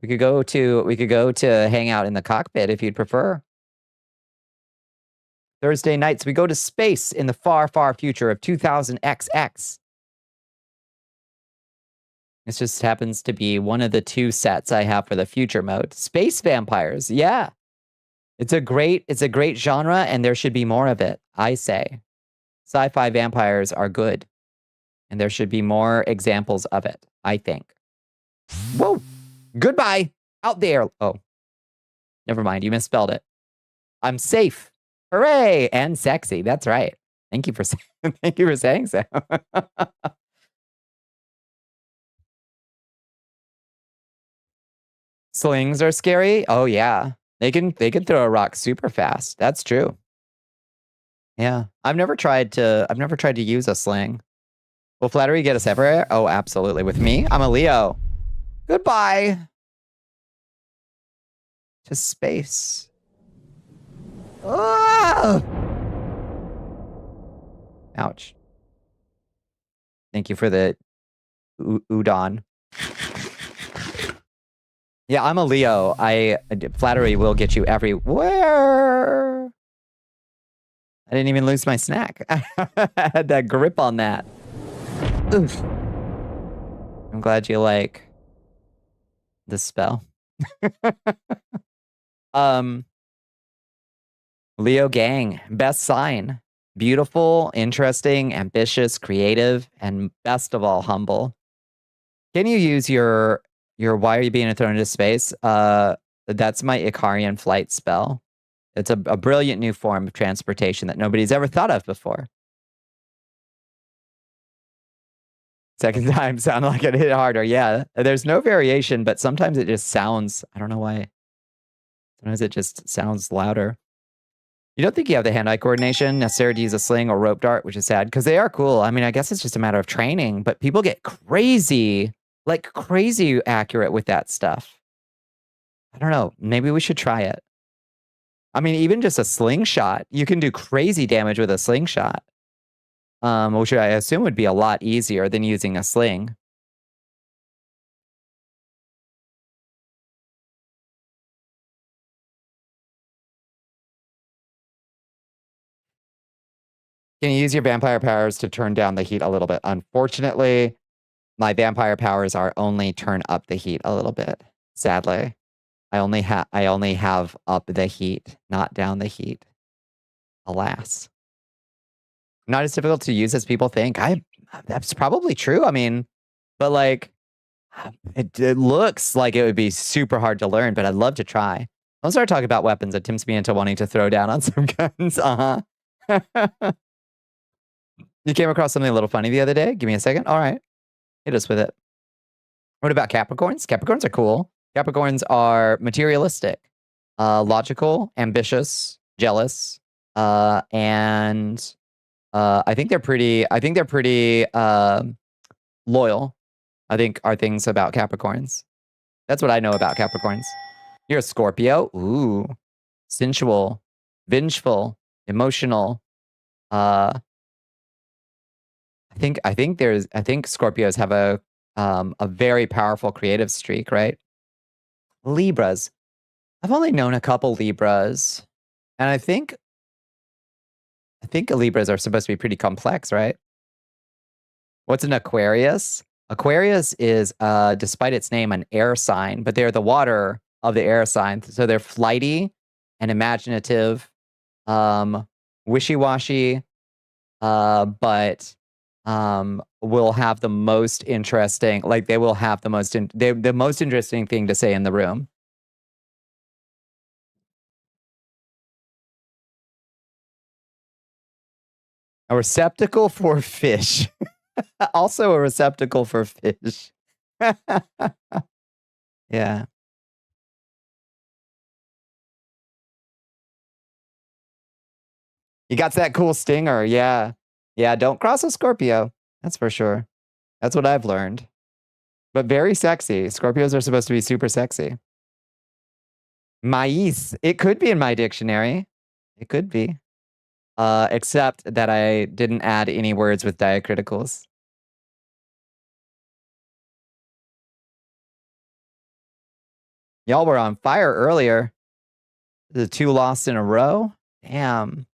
We could go to hang out in the cockpit if you'd prefer. Thursday nights, we go to space in the far, far future of 2000XX. This just happens to be one of the two sets I have for the future mode. Space vampires, yeah. It's a great genre, and there should be more of it, I say. Sci-fi vampires are good, and there should be more examples of it, I think. Whoa! Goodbye! Out there! Oh. Never mind, you misspelled it. I'm safe. Hooray! And sexy, that's right. Thank you for saying so. Slings are scary? Oh yeah. They can throw a rock super fast. That's true. Yeah. I've never tried to use a sling. Will flattery get us everywhere? Oh, absolutely. With me? I'm a Leo. Goodbye. to space. Oh! Ouch. Thank you for the udon. Yeah, I'm a Leo. Flattery will get you everywhere. I didn't even lose my snack. I had that grip on that. Oof. I'm glad you like this spell. Leo gang, best sign. Beautiful, interesting, ambitious, creative, and best of all, humble. Can you use your why are you being thrown into space? That's my Icarian flight spell. It's a brilliant new form of transportation that nobody's ever thought of before. Second time sounded like it hit harder. Yeah, there's no variation, but sometimes it just sounds, I don't know why. Sometimes it just sounds louder. You don't think you have the hand-eye coordination necessary to use a sling or rope dart, which is sad, because they are cool. I mean, I guess it's just a matter of training, but people get crazy, like crazy accurate with that stuff. I don't know. Maybe we should try it. I mean, even just a slingshot, you can do crazy damage with a slingshot, which I assume would be a lot easier than using a sling. Can you use your vampire powers to turn down the heat a little bit? Unfortunately, my vampire powers are only turn up the heat a little bit. Sadly, I only have up the heat, not down the heat. Alas, not as difficult to use as people think. That's probably true. I mean, but like, it looks like it would be super hard to learn. But I'd love to try. I'll start talking about weapons. It tempts me into wanting to throw down on some guns. You came across something a little funny the other day? Give me a second. All right. Hit us with it. What about Capricorns? Capricorns are cool. Capricorns are materialistic, logical, ambitious, jealous, and I think they're pretty loyal. I think are things about Capricorns. That's what I know about Capricorns. You're a Scorpio. Ooh. Sensual, vengeful, emotional. I think Scorpios have a very powerful creative streak, right? Libras. I've only known a couple Libras, and I think Libras are supposed to be pretty complex, right? What's an Aquarius? Aquarius is, despite its name, an air sign, but they're the water of the air sign, so they're flighty and imaginative, wishy-washy, but will have the most interesting, like they will have the most interesting thing to say in the room. A receptacle for fish. Also a receptacle for fish. Yeah. You got that cool stinger, yeah. Yeah, don't cross a Scorpio. That's for sure. That's what I've learned. But very sexy. Scorpios are supposed to be super sexy. Maíz. It could be in my dictionary. It could be. Except that I didn't add any words with diacriticals. Y'all were on fire earlier. The 2 lost in a row. Damn.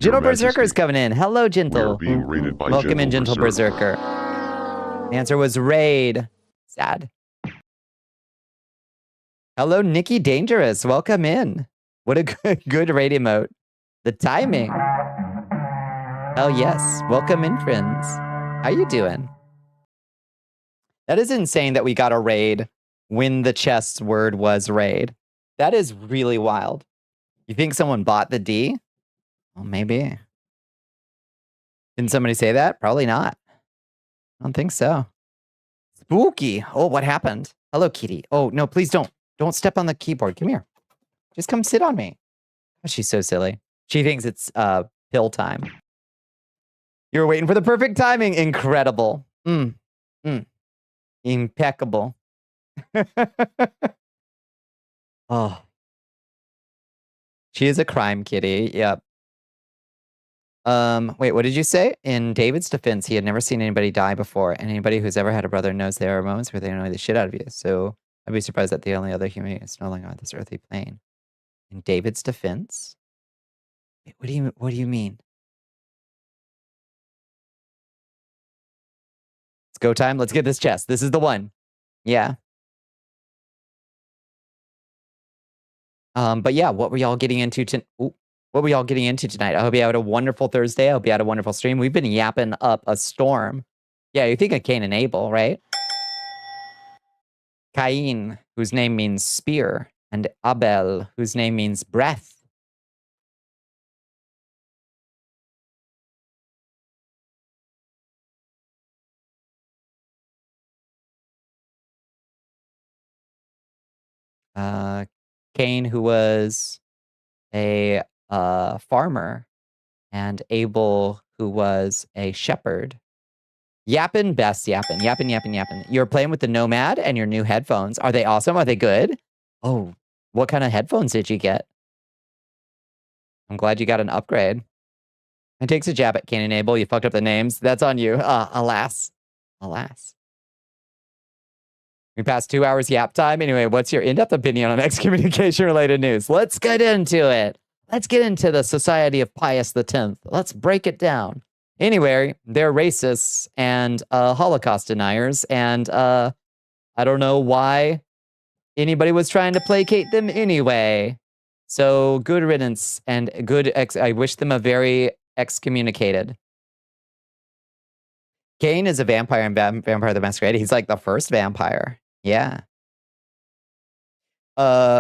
Gentle Berserker's coming in. Hello, Gentle. Being raided by Welcome in, Gentle Berserker. The answer was raid. Sad. Hello, Nikki Dangerous. Welcome in. What a good raid emote. The timing. Oh, yes. Welcome in, friends. How you doing? That is insane that we got a raid when the chest's word was raid. That is really wild. You think someone bought the D? Well, maybe. Didn't somebody say that? Probably not. I don't think so. Spooky. Oh, what happened? Hello, kitty. Oh, no, please don't. Don't step on the keyboard. Come here. Just come sit on me. Oh, she's so silly. She thinks it's pill time. You were waiting for the perfect timing. Incredible. Impeccable. Oh. She is a crime kitty. Yep. Wait, what did you say? In David's defense, he had never seen anybody die before, and anybody who's ever had a brother knows there are moments where they annoy the shit out of you. So I'd be surprised that the only other human is no longer on this earthly plane. In David's defense? Wait, what do you mean? It's go time. Let's get this chest. This is the one. Yeah. But yeah, what were y'all getting into what were y'all getting into tonight? I hope you had a wonderful Thursday. I hope you had a wonderful stream. We've been yapping up a storm. Yeah, you think of Cain and Abel, right? Cain, whose name means spear, and Abel, whose name means breath. Cain, who was a farmer, and Abel, who was a shepherd. Yappin' best yappin', yappin', yappin', yappin'. You're playing with the Nomad and your new headphones. Are they awesome? Are they good? Oh, what kind of headphones did you get? I'm glad you got an upgrade. It takes a jab at Cain and Abel. You fucked up the names. That's on you. Alas. Alas. We passed 2 hours yap time. Anyway, what's your in-depth opinion on excommunication-related news? Let's get into it. Let's get into the Society of Pius X. Let's break it down. Anyway, they're racists and Holocaust deniers, and I don't know why anybody was trying to placate them anyway. So good riddance and I wish them a very excommunicated. Cain is a vampire in Vampire the Masquerade. He's like the first vampire. Yeah.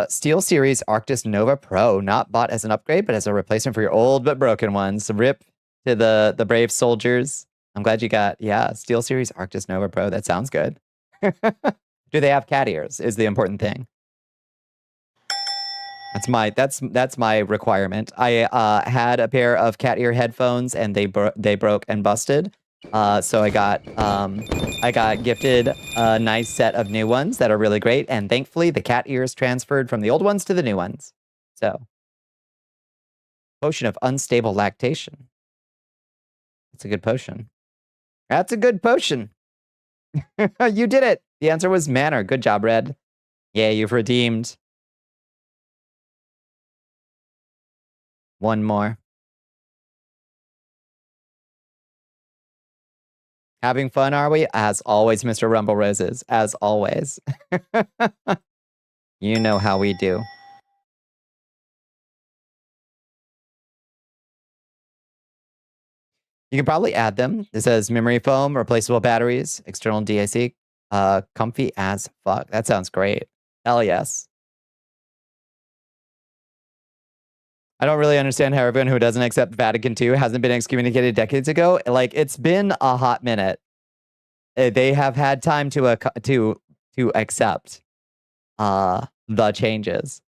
Steel Series Arctis Nova Pro, not bought as an upgrade, but as a replacement for your old but broken ones. RIP to the brave soldiers. I'm glad you got, yeah, Steel Series Arctis Nova Pro. That sounds good. Do they have cat ears is the important thing. That's my requirement. I had a pair of cat ear headphones and they broke and busted. So I got gifted a nice set of new ones that are really great, and thankfully the cat ears transferred from the old ones to the new ones. So, potion of unstable lactation. That's a good potion. That's a good potion. You did it. The answer was manner. Good job, Red. Yeah, you've redeemed. One more. Having fun, are we? As always, Mr. Rumble Roses. As always. You know how we do. You can probably add them. It says memory foam, replaceable batteries, external DAC, comfy as fuck. That sounds great. Hell yes. I don't really understand how everyone who doesn't accept Vatican II hasn't been excommunicated decades ago. Like, it's been a hot minute. They have had time to accept the changes.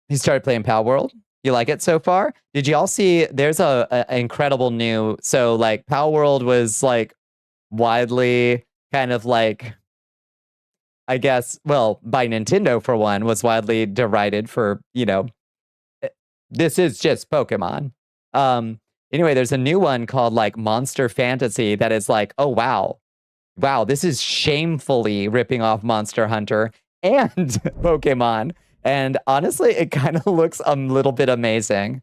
You started playing Pal World. You like it so far? Did you all see? There's a incredible new. So like Pal World was like widely kind of like, I guess, well, by Nintendo for one, was widely derided for, you know, this is just Pokemon. Anyway, there's a new one called like Monster Fantasy that is like, oh wow, this is shamefully ripping off Monster Hunter and Pokemon. And honestly, it kind of looks a little bit amazing.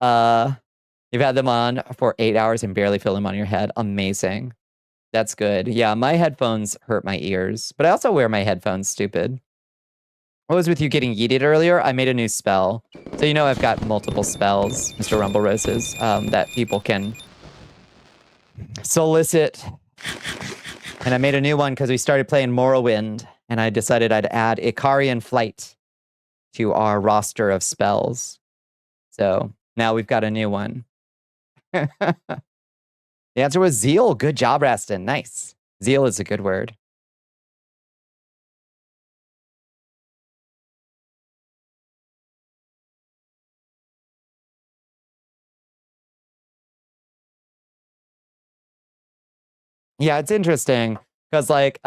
You've had them on for 8 hours and barely feel them on your head. Amazing. That's good. Yeah, my headphones hurt my ears, but I also wear my headphones, stupid. What was with you getting yeeted earlier? I made a new spell. So you know I've got multiple spells, Mr. Rumble Roses, that people can solicit. And I made a new one because we started playing Morrowind, and I decided I'd add Icarian Flight to our roster of spells. So now we've got a new one. The answer was zeal. Good job, Rastin. Nice. Zeal is a good word. Yeah, it's interesting because like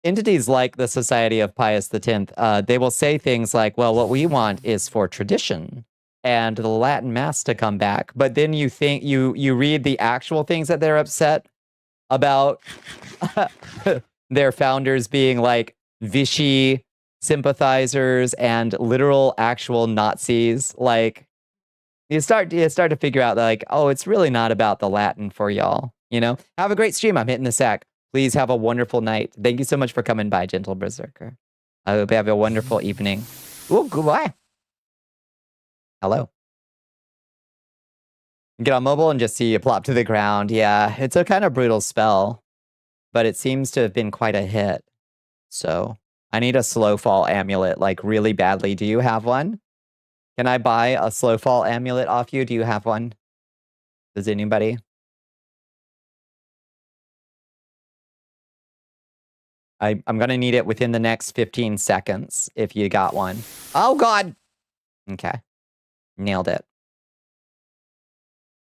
entities like the Society of Pius X, they will say things like, well, what we want is for tradition and the Latin Mass to come back. But then you think you read the actual things that they're upset about their founders being like Vichy sympathizers and literal actual Nazis. Like you start to figure out like, oh, it's really not about the Latin for y'all. You know, have a great stream. I'm hitting the sack. Please have a wonderful night. Thank you so much for coming by, Gentle Berserker. I hope you have a wonderful evening. Oh, goodbye. Hello. Get on mobile and just see you plop to the ground. Yeah, it's a kind of brutal spell, but it seems to have been quite a hit. So I need a slow fall amulet like really badly. Do you have one? Can I buy a slow fall amulet off you? Do you have one? Does anybody? I'm going to need it within the next 15 seconds if you got one. Oh, God. Okay. Nailed it.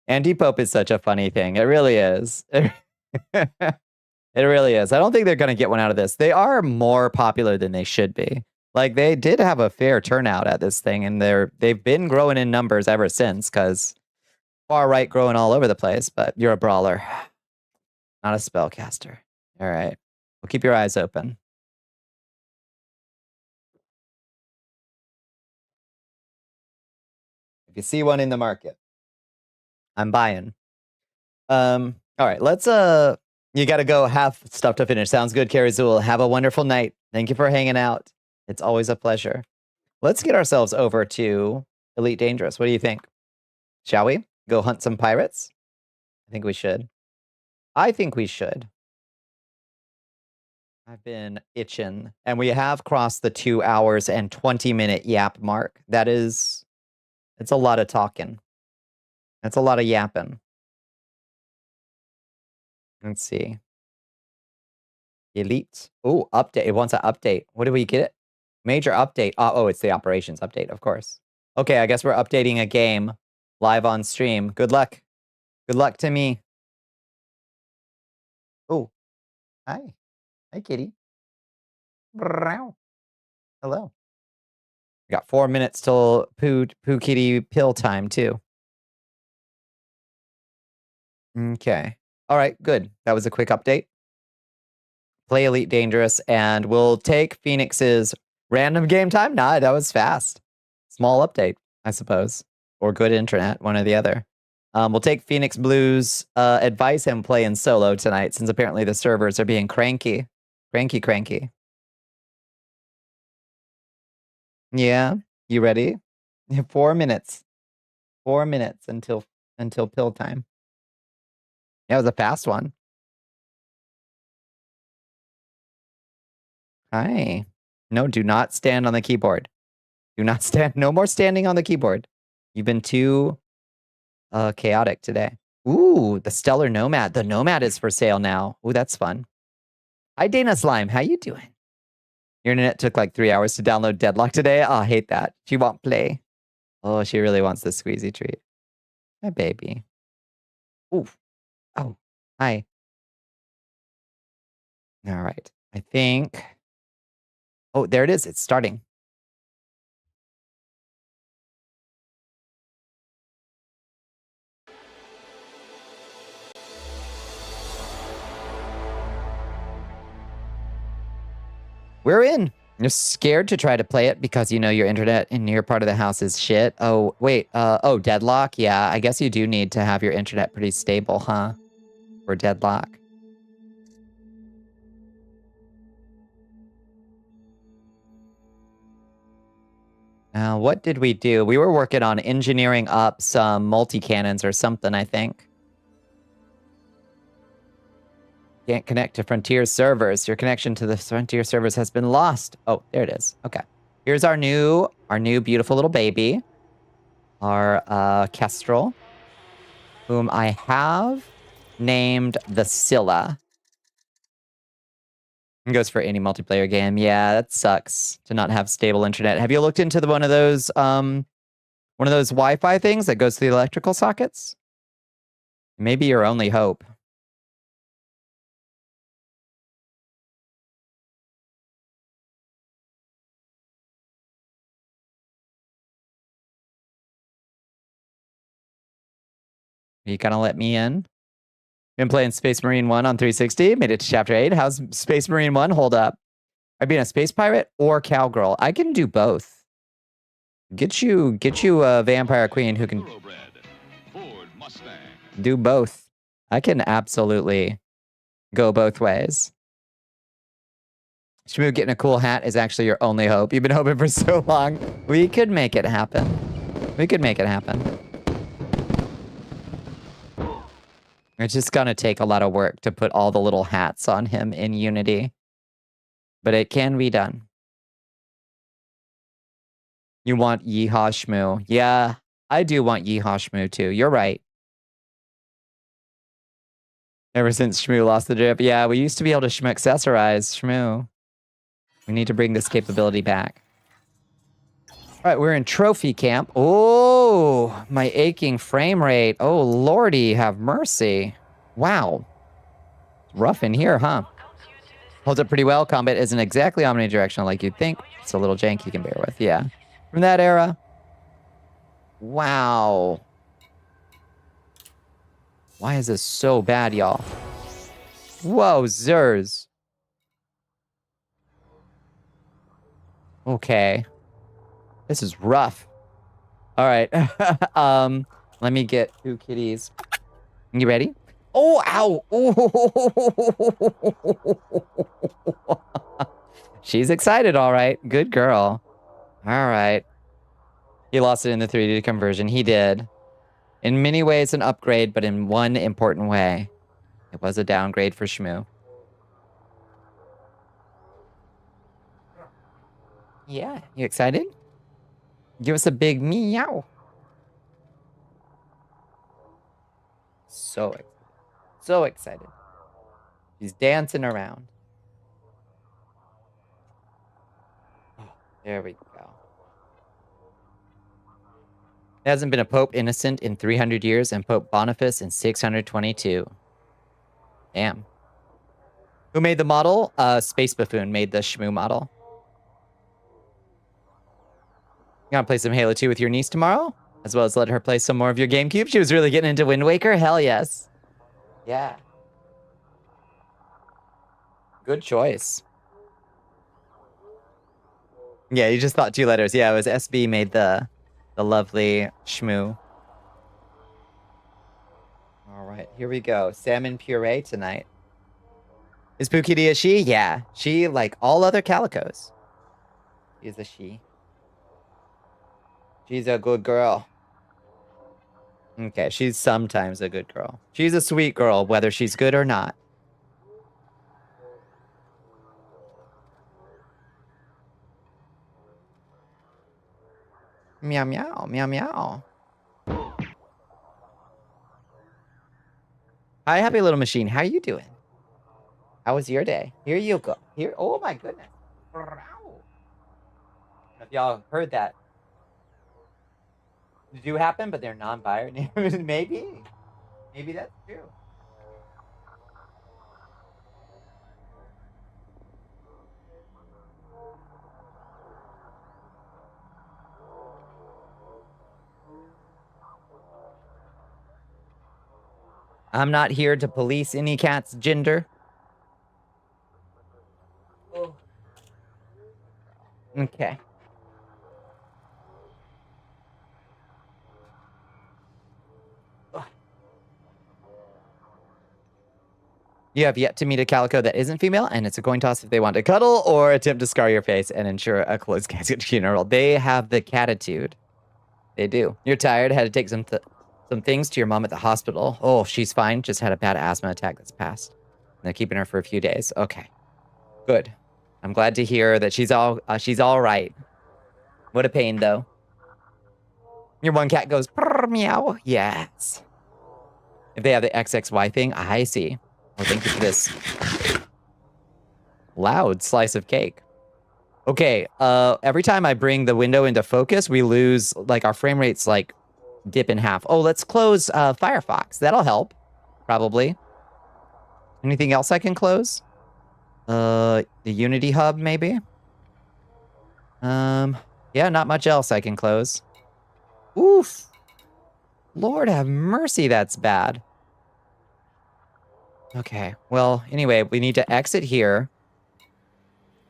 Anti-Pope is such a funny thing. It really is. It really is. I don't think they're going to get one out of this. They are more popular than they should be. Like, they did have a fair turnout at this thing, and they've been growing in numbers ever since, because far right growing all over the place, but you're a brawler, not a spellcaster. All right. Well, keep your eyes open. If you see one in the market, I'm buying. All right, let's you gotta go have stuff to finish. Sounds good, Carrie Zool. Have a wonderful night. Thank you for hanging out. It's always a pleasure. Let's get ourselves over to Elite Dangerous. What do you think? Shall we go hunt some pirates? I think we should. I think we should. I've been itching, and we have crossed the 2 hours and 20-minute yap mark. It's a lot of talking. That's a lot of yapping. Let's see. Elite. Oh, update. It wants an update. What do we get? Major update. Oh, it's the operations update, of course. Okay, I guess we're updating a game live on stream. Good luck. Good luck to me. Oh, hi. Hi, kitty. Hello. We got 4 minutes till poo kitty pill time, too. Okay. All right, good. That was a quick update. Play Elite Dangerous, and we'll take Phoenix's random game time. Nah, that was fast. Small update, I suppose. Or good internet, one or the other. We'll take Phoenix Blue's advice and play in solo tonight, since apparently the servers are being cranky. Cranky. Yeah, you ready? 4 minutes. 4 minutes until pill time. Yeah, it was a fast one. Hi. No, do not stand on the keyboard. Do not stand. No more standing on the keyboard. You've been too chaotic today. Ooh, the Stellar Nomad. The Nomad is for sale now. Ooh, that's fun. Hi, Dana Slime. How you doing? Your internet took like 3 hours to download Deadlock today. Oh, I hate that. She won't play. Oh, she really wants the squeezy treat. My baby. Ooh. Oh, hi. All right. I think... Oh, there it is. It's starting. We're in. You're scared to try to play it because you know your internet in your part of the house is shit. Oh, wait. Oh, Deadlock? Yeah, I guess you do need to have your internet pretty stable, huh? For Deadlock. Now, what did we do? We were working on engineering up some multi-cannons or something, I think. Can't connect to Frontier servers. Your connection to the Frontier servers has been lost. Oh, there it is. Okay. Here's our new beautiful little baby. Our Kestrel, whom I have named the Scylla. It goes for any multiplayer game. Yeah, that sucks to not have stable internet. Have you looked into one of those Wi-Fi things that goes to the electrical sockets? Maybe your only hope. Are you gonna let me in? Been playing Space Marine 1 on 360. Made it to Chapter 8. How's Space Marine 1 hold up? Are you being a space pirate or cowgirl? I can do both. Get you a vampire queen who can do both. I can absolutely go both ways. Shmoo, getting a cool hat is actually your only hope. You've been hoping for so long. We could make it happen. We could make it happen. It's just gonna take a lot of work to put all the little hats on him in Unity. But it can be done. You want Yeehaw Shmoo. Yeah, I do want Yeehaw Shmoo too. You're right. Ever since Shmoo lost the drip. Yeah, we used to be able to accessorize Shmoo. We need to bring this capability back. All right, we're in trophy camp. Oh, my aching frame rate. Oh, Lordy, have mercy. Wow. Rough in here, huh? Holds up pretty well. Combat isn't exactly omnidirectional like you'd think. It's a little jank you can bear with, yeah. From that era. Wow. Why is this so bad, y'all? Whoa, Zers. Okay. This is rough. All right. Let me get 2 kitties. You ready? Oh, ow. Oh. She's excited, all right. Good girl. All right. He lost it in the 3D conversion. He did. In many ways, an upgrade, but in one important way, it was a downgrade for Shmoo. Yeah, you excited? Give us a big meow. So excited. So excited. She's dancing around. Oh, there we go. There hasn't been a Pope Innocent in 300 years and Pope Boniface in 622. Damn. Who made the model? Space Buffoon made the Shmoo model. You gonna play some Halo 2 with your niece tomorrow? As well as let her play some more of your GameCube? She was really getting into Wind Waker? Hell yes. Yeah. Good choice. Yeah, you just thought 2 letters. Yeah, it was SB made the lovely Shmoo. All right, here we go. Salmon puree tonight. Is Pukidi a she? Yeah, she like all other calicos. She's a she. She's a good girl. Okay, she's sometimes a good girl. She's a sweet girl, whether she's good or not. Meow, meow, meow, meow. Hi, happy little machine. How you doing? How was your day? Here you go. Here. Oh my goodness. If y'all heard that. Do happen, but they're non-binary. Maybe. Maybe that's true. I'm not here to police any cat's gender. Oh. Okay. You have yet to meet a calico that isn't female, and it's a coin toss if they want to cuddle or attempt to scar your face and ensure a closed casket funeral. They have the catitude. They do. You're tired, had to take some things to your mom at the hospital. Oh, she's fine. Just had a bad asthma attack that's passed. And they're keeping her for a few days. Okay. Good. I'm glad to hear that she's all right. What a pain, though. Your one cat goes, "Purr, meow." Yes. If they have the XXY thing, I see. Oh, thank you for this loud slice of cake. Okay, every time I bring the window into focus, we lose, like, our frame rates, like, dip in half. Oh, let's close Firefox. That'll help, probably. Anything else I can close? The Unity hub, maybe? Yeah, not much else I can close. Oof. Lord have mercy, that's bad. Okay, well, anyway, we need to exit here.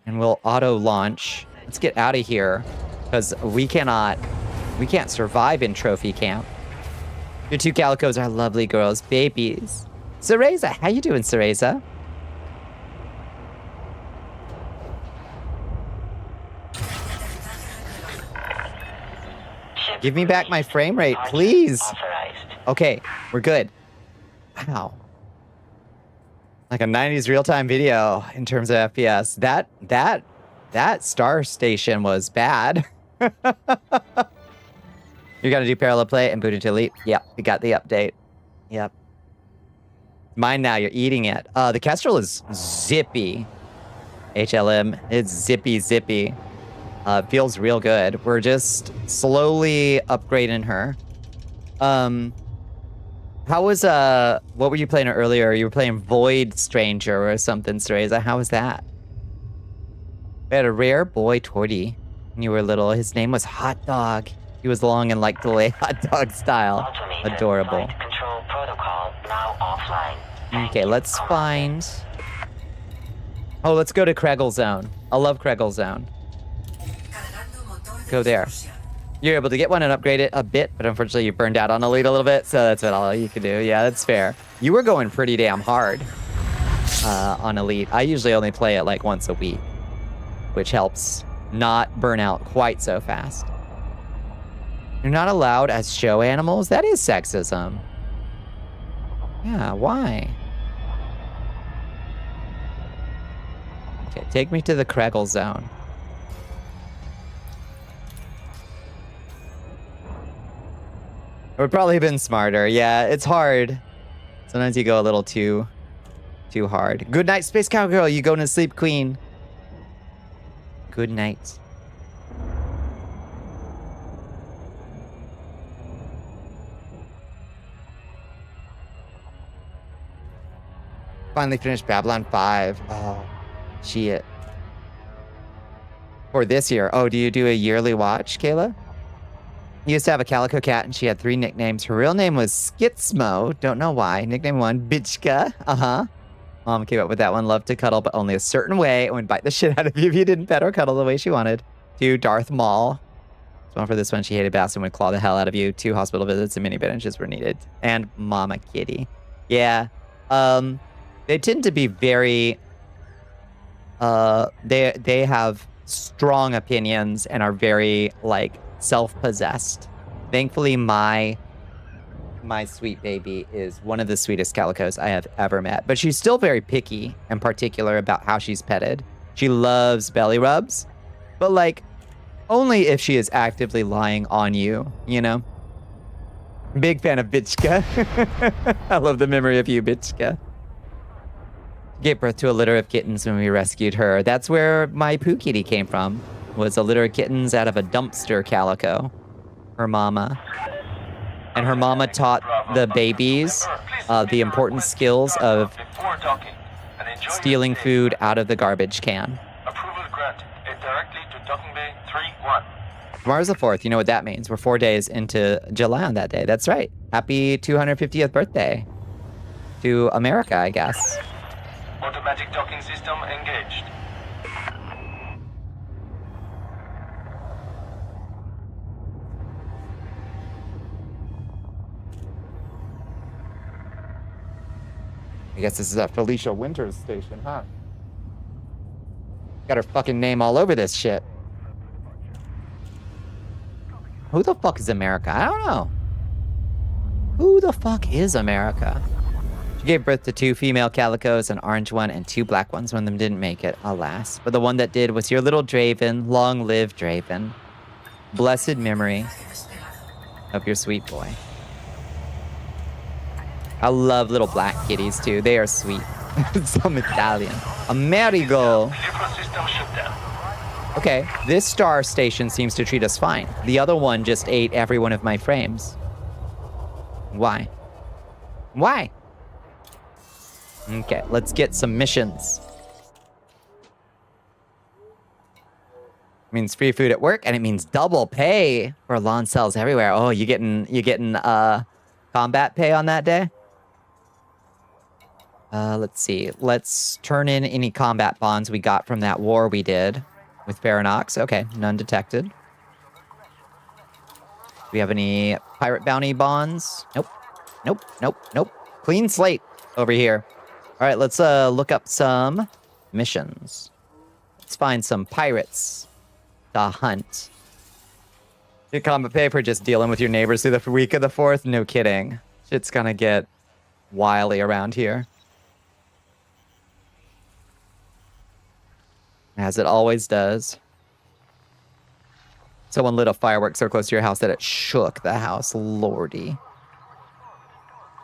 And we'll auto-launch. Let's get out of here. Because we can't survive in trophy camp. Your two calicos are lovely girls, babies. Cereza, how you doing, Cereza? Give me back my frame rate, please. Okay, we're good. Wow. Like a 90s real-time video in terms of FPS. That star station was bad. You gotta do parallel play and boot into Elite. Yep, we got the update. Yep. Mine now, you're eating it. The Kestrel is zippy. HLM, it's zippy. Feels real good. We're just slowly upgrading her. How was, what were you playing earlier? You were playing Void Stranger or something, Cereza. How was that? We had a rare boy Torty when you were little. His name was Hot Dog. He was long and liked to lay hot dog style. Adorable. Control protocol now offline. Okay, let's find... Oh, let's go to Kregel Zone. I love Kregel Zone. Go there. You're able to get one and upgrade it a bit, but unfortunately you burned out on Elite a little bit, so that's about all you can do. Yeah, that's fair. You were going pretty damn hard on Elite. I usually only play it like once a week, which helps not burn out quite so fast. You're not allowed as show animals? That is sexism. Yeah, why? Okay, take me to the Kregel Zone. It would probably have been smarter. Yeah, it's hard. Sometimes you go a little too hard. Good night, Space Cowgirl. You going to sleep, Queen. Good night. Finally finished Babylon 5. Oh, shit. For this year. Oh, do you do a yearly watch, Kayla? I used to have a calico cat, and she had 3 nicknames. Her real name was Skitsmo. Don't know why. Nickname 1, Bitchka. Uh-huh. Mom came up with that one. Loved to cuddle, but only a certain way. And would bite the shit out of you if you didn't pet or cuddle the way she wanted. 2, Darth Maul. So for this one, she hated baths and would claw the hell out of you. 2, hospital visits and mini bandages were needed. And Mama Kitty. Yeah. They tend to be very... They have strong opinions and are very, like... self-possessed. Thankfully, my sweet baby is one of the sweetest calicos I have ever met. But she's still very picky and particular about how she's petted. She loves belly rubs, but like only if she is actively lying on you, you know? Big fan of Bitchka. I love the memory of you, Bitchka. Gave birth to a litter of kittens when we rescued her. That's where my Pooh Kitty came from. Was a litter of kittens out of a dumpster calico. Her mama. And her mama taught the babies the important skills of stealing food out of the garbage can. Approval granted. Head directly to docking bay 3-1. Tomorrow's the 4th. You know what that means. We're 4 days into July on that day. That's right. Happy 250th birthday to America, I guess. Automatic docking system engaged. I guess this is at Felicia Winters station, huh? Got her fucking name all over this shit. Who the fuck is America? I don't know. Who the fuck is America? She gave birth to 2 female calicos, an orange one and 2 black ones. One of them didn't make it, alas. But the one that did was your little Draven. Long live Draven. Blessed memory of your sweet boy. I love little black kitties too. They are sweet. Some Italian. Amerigo. Okay, this star station seems to treat us fine. The other one just ate every one of my frames. Why? Why? Okay, let's get some missions. It means free food at work, and it means double pay for lawn cells everywhere. Oh, you're getting combat pay on that day. Let's see. Let's turn in any combat bonds we got from that war we did with Faranox. Okay, none detected. Do we have any pirate bounty bonds? Nope. Nope, nope, nope. Clean slate over here. All right, let's look up some missions. Let's find some pirates to hunt. Get combat pay for just dealing with your neighbors through the week of the 4th? No kidding. Shit's gonna get wily around here. As it always does. Someone lit a firework so close to your house that it shook the house. Lordy.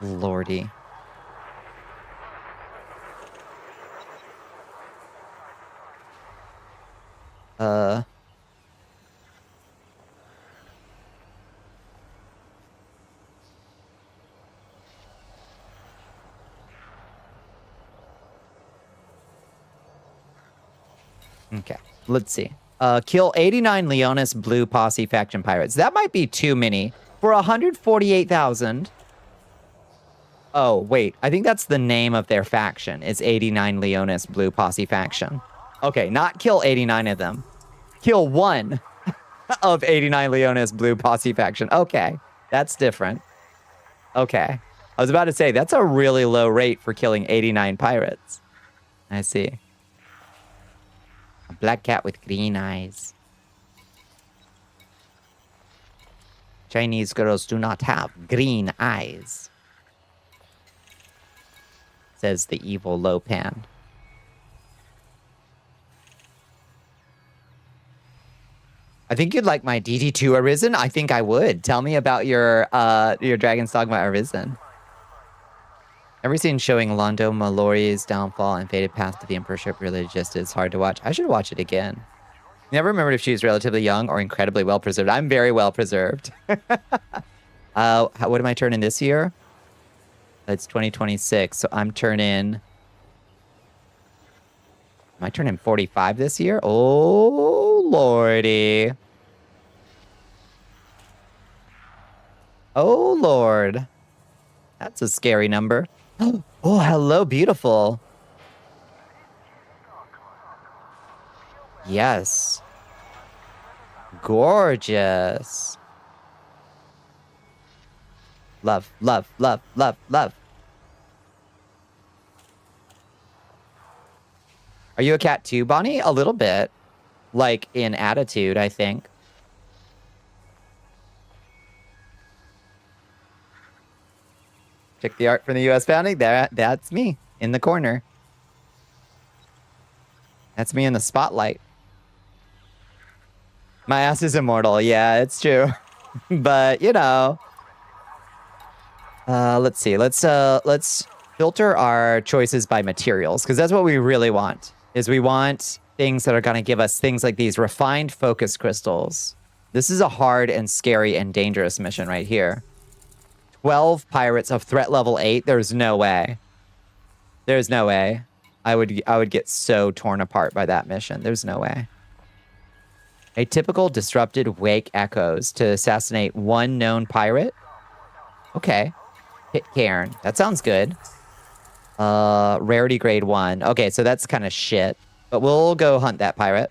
Lordy. Okay, let's see. Kill 89 Leonis Blue Posse faction pirates. That might be too many. For 148,000. Oh, wait. I think that's the name of their faction. It's 89 Leonis Blue Posse faction. Okay, not kill 89 of them. Kill one of 89 Leonis Blue Posse faction. Okay, that's different. Okay. I was about to say, that's a really low rate for killing 89 pirates. I see. A black cat with green eyes. Chinese girls do not have green eyes, says the evil Lopan. I think you'd like my DD2 Arisen. I think I would. Tell me about your Dragon's Dogma Arisen. Ever seen showing Londo Mallory's downfall and fated path to the Emperorship really just is hard to watch? I should watch it again. Never remembered if she was relatively young or incredibly well preserved. I'm very well preserved. What am I turning this year? It's 2026, so I'm turning... Am I turning 45 this year? Oh, lordy. Oh, Lord. That's a scary number. Oh, hello, beautiful. Yes. Gorgeous. Love, love, love, love, love. Are you a cat too, Bonnie? A little bit. Like, in attitude, I think. Check the art from the U.S. founding. That's me in the corner. That's me in the spotlight. My ass is immortal. Yeah, it's true. But, you know. Let's see. Let's filter our choices by materials, because that's what we really want. Is we want things that are going to give us things like these refined focus crystals. This is a hard and scary and dangerous mission right here. 12 pirates of threat level 8. There's no way. There's no way. I would get so torn apart by that mission. There's no way. A typical disrupted wake echoes to assassinate one known pirate. Okay. Hit Cairn. That sounds good. Rarity grade 1. Okay, so that's kind of shit. But we'll go hunt that pirate.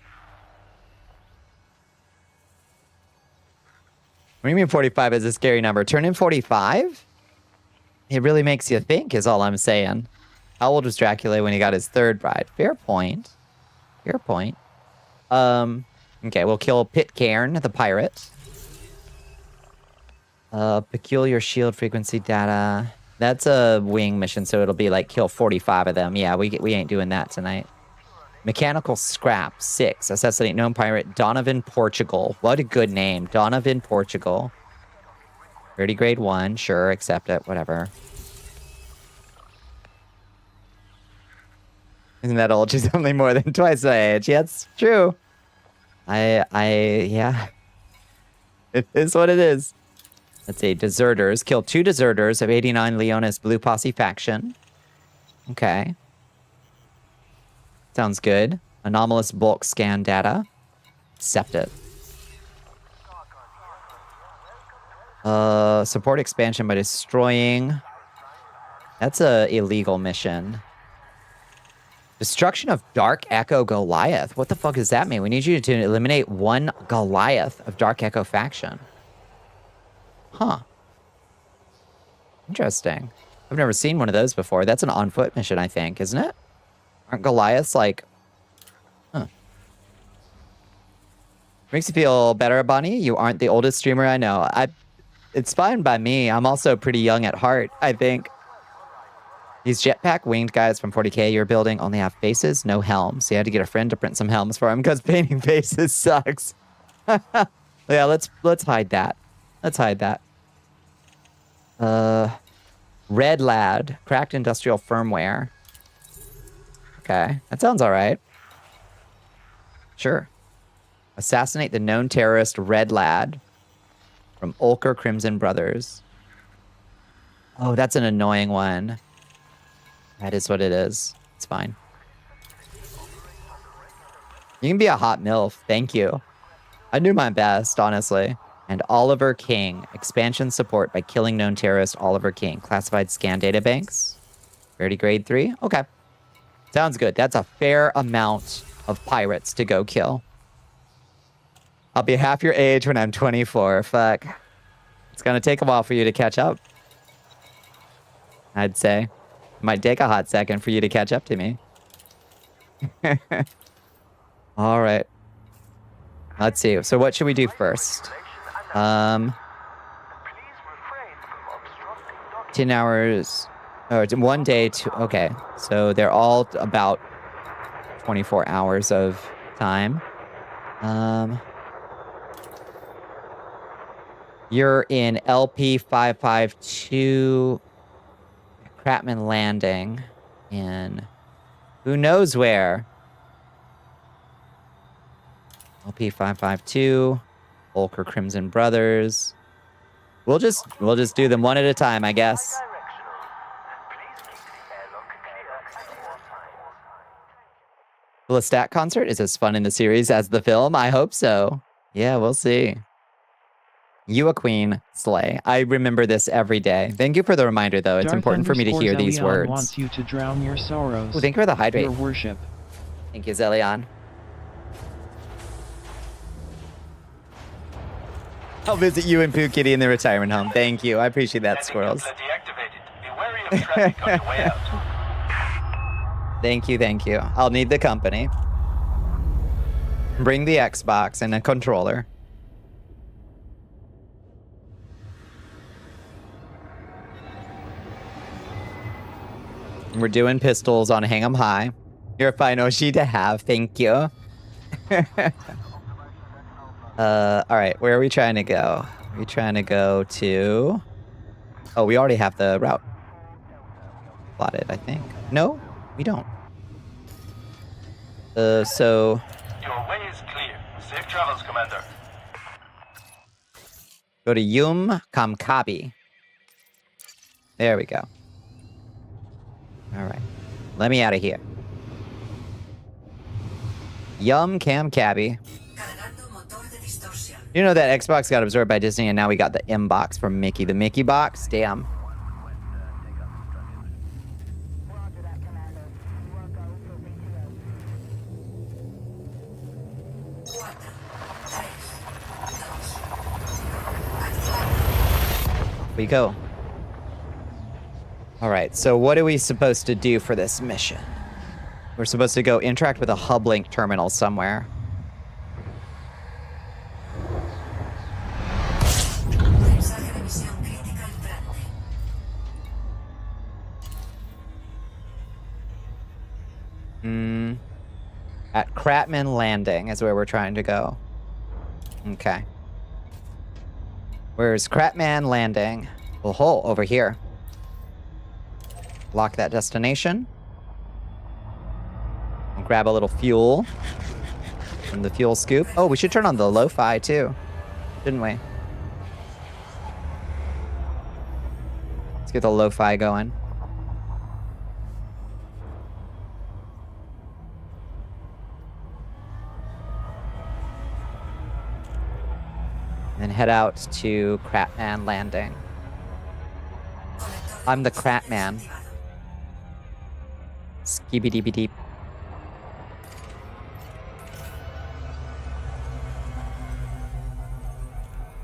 What do you mean 45 is a scary number? Turn in 45? It really makes you think, is all I'm saying. How old was Dracula when he got his third bride? Fair point. Fair point. Okay, we'll kill Pitcairn, the pirate. Peculiar shield frequency data. That's a wing mission, so it'll be like kill 45 of them. Yeah, we ain't doing that tonight. Mechanical scrap 6. Assassinate known pirate Donovan Portugal. What a good name, Donovan Portugal. 30 grade 1. Sure, accept it. Whatever. Isn't that old? She's only more than twice my age. Yeah, it's true. Yeah. It is what it is. Let's see, deserters. Kill 2 deserters of 89 Leonis Blue Posse faction. Okay. Sounds good. Anomalous bulk scan data. Accept it. Support expansion by destroying. That's a illegal mission. Destruction of Dark Echo Goliath. What the fuck does that mean? We need you to eliminate one Goliath of Dark Echo faction. Huh. Interesting. I've never seen one of those before. That's an on-foot mission, I think, isn't it? Aren't Goliaths like... Huh. Makes you feel better, Bonnie? You aren't the oldest streamer I know. It's fine by me. I'm also pretty young at heart, I think. These jetpack winged guys from 40K you're building only have faces, no helms. So you had to get a friend to print some helms for him because painting faces sucks. Yeah, let's hide that. Let's hide that. Red Lad, cracked industrial firmware. Okay, that sounds all right. Sure. Assassinate the known terrorist Red Lad from Ulker Crimson Brothers. Oh, that's an annoying one. That is what it is. It's fine. You can be a hot MILF. Thank you. I knew my best, honestly. And Oliver King. Expansion support by killing known terrorist Oliver King. Classified scan data banks. Rarity grade 3. Okay. Sounds good. That's a fair amount of pirates to go kill. I'll be half your age when I'm 24. Fuck. It's gonna take a while for you to catch up. I'd say. It might take a hot second for you to catch up to me. All right. Let's see. So what should we do first? 10 hours. Oh, it's 1 day. Okay. So they're all about 24 hours of time. You're in LP 552 Cratman Landing in who knows where. LP 552 Ulker Crimson Brothers. We'll just do them one at a time, I guess. Will a stat concert is as fun in the series as the film? I hope so. Yeah, we'll see. You a queen, slay. I remember this every day. Thank you for the reminder, though. It's Darth important for me to hear these Zelion words. Wants you to drown your sorrows. Oh, thank you for the hydrate. Your worship. Thank you, Zelion. I'll visit you and Pooh Kitty in the retirement home. Thank you. I appreciate that, Squirrels. Be wary of traffic on your way out. Thank you, thank you. I'll need the company. Bring the Xbox and a controller. We're doing pistols on Hang 'em High. You're a fine Oshi to have, thank you. Alright, where are we trying to go? Are we trying to go to... Oh, we already have the route plotted, I think. No, we don't. So... Your way is clear. Safe travels, Commander. Go to Yum Kamkabi. There we go. Alright. Let me out of here. Yum Kamkabi. You know that Xbox got absorbed by Disney and now we got the M box from Mickey. The Mickey box? Damn. We go. All right, so what are we supposed to do for this mission? We're supposed to go interact with a hub link terminal somewhere. At Cratman Landing is where we're trying to go. Okay. Where's Cratman Landing? Oh, over here. Lock that destination. I'll grab a little fuel from the fuel scoop. Oh, we should turn on the lo-fi too, shouldn't we? Let's get the lo-fi going. then head out to Crapman Landing. I'm the Crapman. Skibidi-bidi.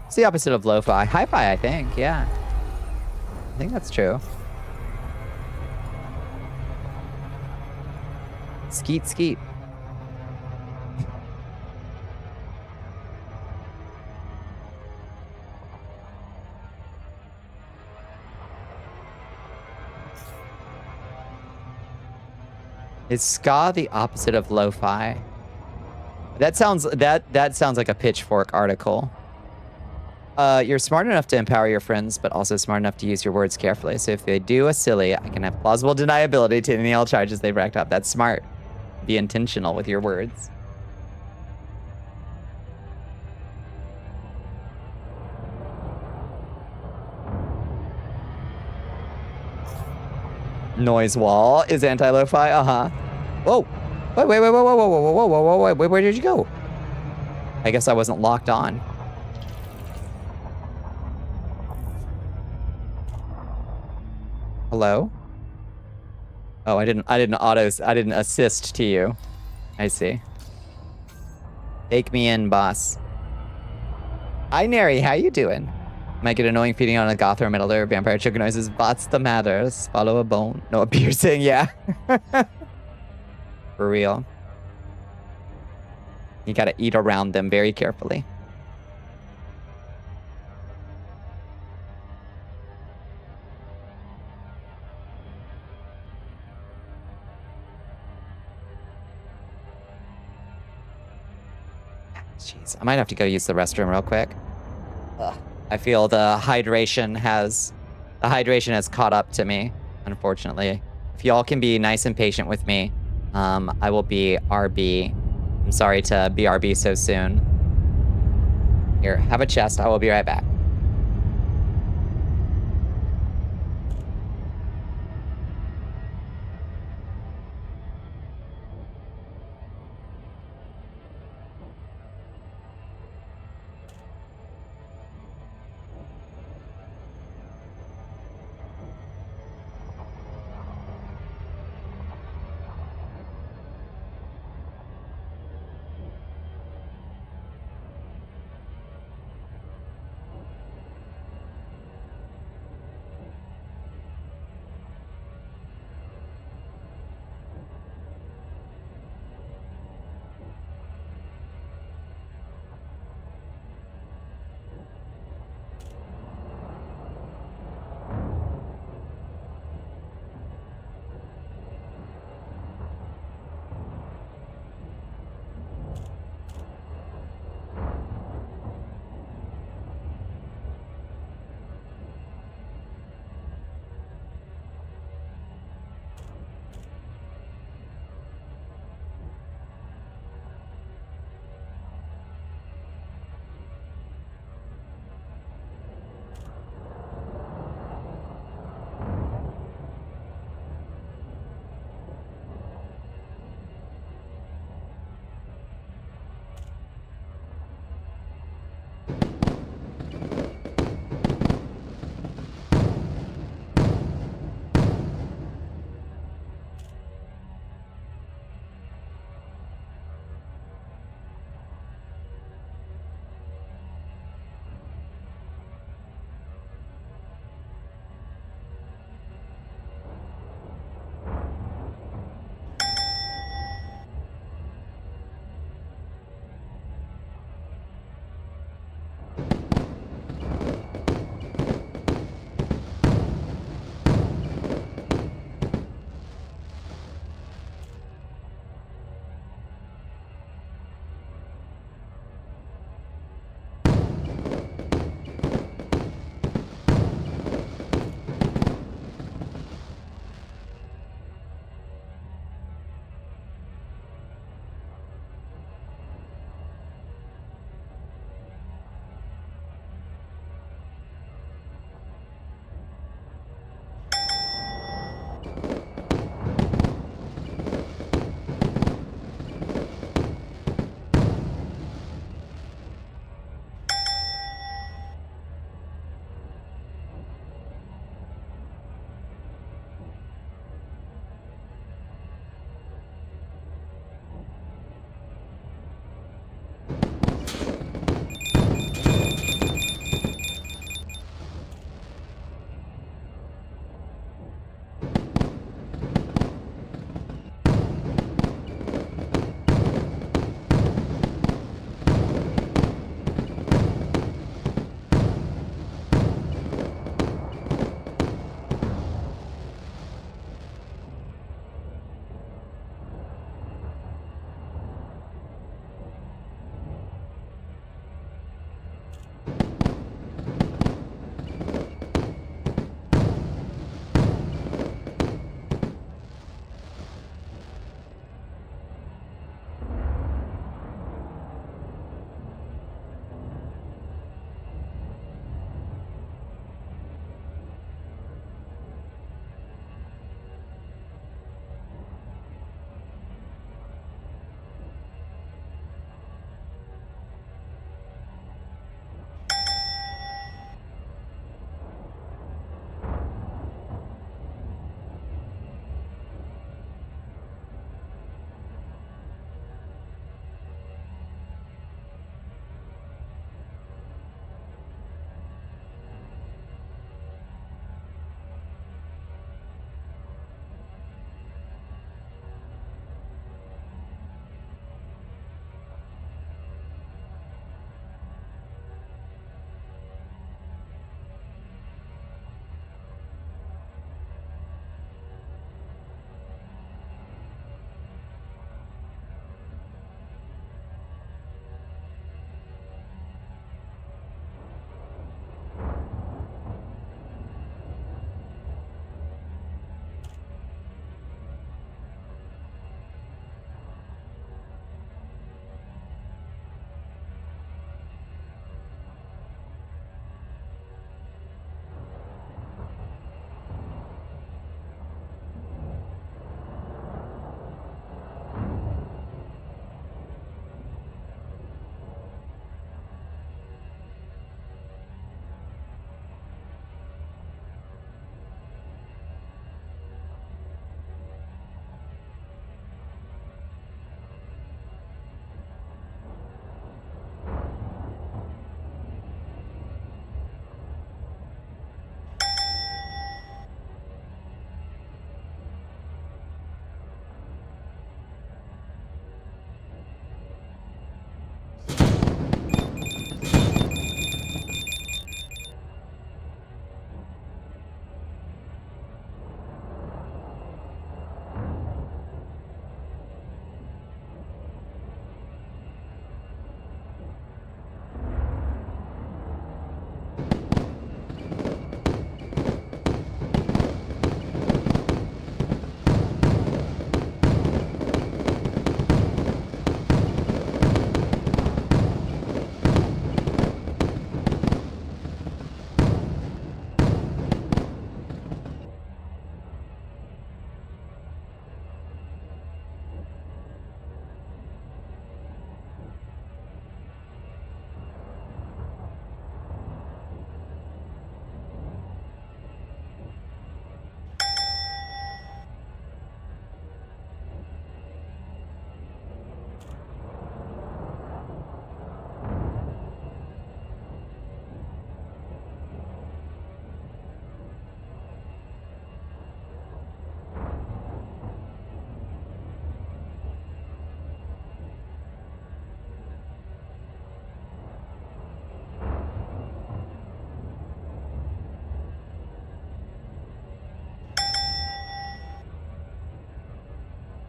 It's the opposite of lo-fi. Hi-fi, I think, yeah. I think that's true. Skeet, skeet. Is ska the opposite of lo-fi? That sounds like a Pitchfork article. You're smart enough to empower your friends, but also smart enough to use your words carefully. So if they do a silly, I can have plausible deniability to any all charges they've racked up. That's smart. Be intentional with your words. Noise wall is anti-lo-fi. Uh-huh. Whoa. Wait, wait, wait, whoa, whoa, whoa, whoa, whoa, whoa, whoa, wait, where did you go? I guess I wasn't locked on. Hello? Oh, I didn't assist to you. I see. Take me in, boss. Hi, Neri, how you doing? Might get annoying feeding on a goth or meddler, vampire chicken noises. What's the matter? Swallow a bone? No, a piercing, yeah. For real. You gotta eat around them very carefully. Jeez, I might have to go use the restroom real quick. Ugh. I feel the hydration has caught up to me, unfortunately. If y'all can be nice and patient with me, I will be RB. I'm sorry to be RB so soon. Here, have a chest. I will be right back.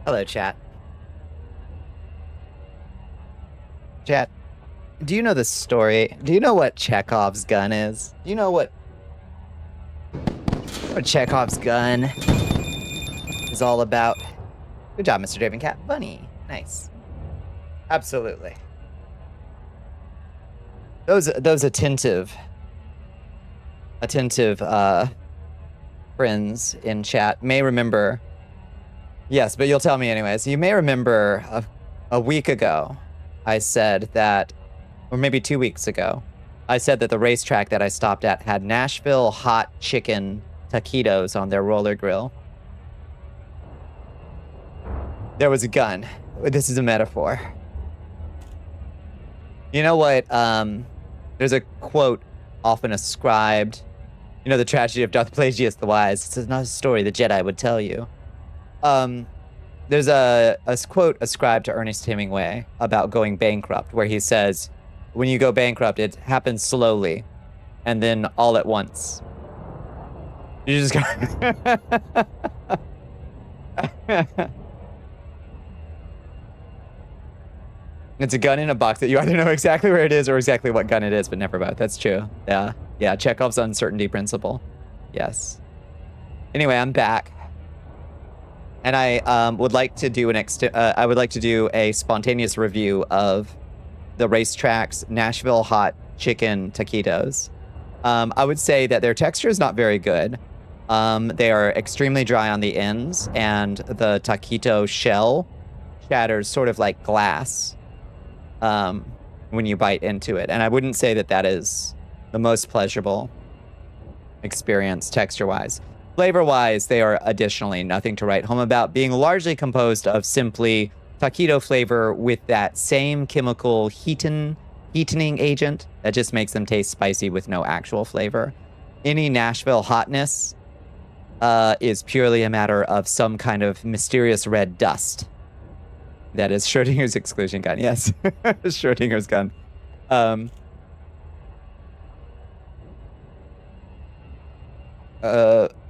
Hello, chat. Chat, do you know the story? Do you know what Chekhov's gun is? Do you know what Chekhov's gun is all about? Good job, Mr. Draven Cat. Bunny. Nice. Absolutely. Those attentive friends in chat may remember. Yes, but you'll tell me anyways. You may remember a week ago, I said that, or maybe 2 weeks ago, I said that the racetrack that I stopped at had Nashville hot chicken taquitos on their roller grill. There was a gun. This is a metaphor. You know what? There's a quote often ascribed. You know, the tragedy of Darth Plagueis the Wise. It's not a story the Jedi would tell you. There's a quote ascribed to Ernest Hemingway about going bankrupt, where he says, when you go bankrupt, it happens slowly, and then all at once. You just got... It's a gun in a box that you either know exactly where it is or exactly what gun it is, but never both. That's true. Yeah. Yeah, Chekhov's uncertainty principle. Yes. Anyway, I'm back. And I would like to do a spontaneous review of the racetrack's Nashville hot chicken taquitos. I would say that their texture is not very good. They are extremely dry on the ends, and the taquito shell shatters sort of like glass when you bite into it. And I wouldn't say that that is the most pleasurable experience texture-wise. Flavor-wise, they are additionally nothing to write home about, being largely composed of simply taquito flavor with that same chemical heatening agent that just makes them taste spicy with no actual flavor. Any Nashville hotness is purely a matter of some kind of mysterious red dust. That is Schrodinger's exclusion gun. Yes, Schrodinger's gun.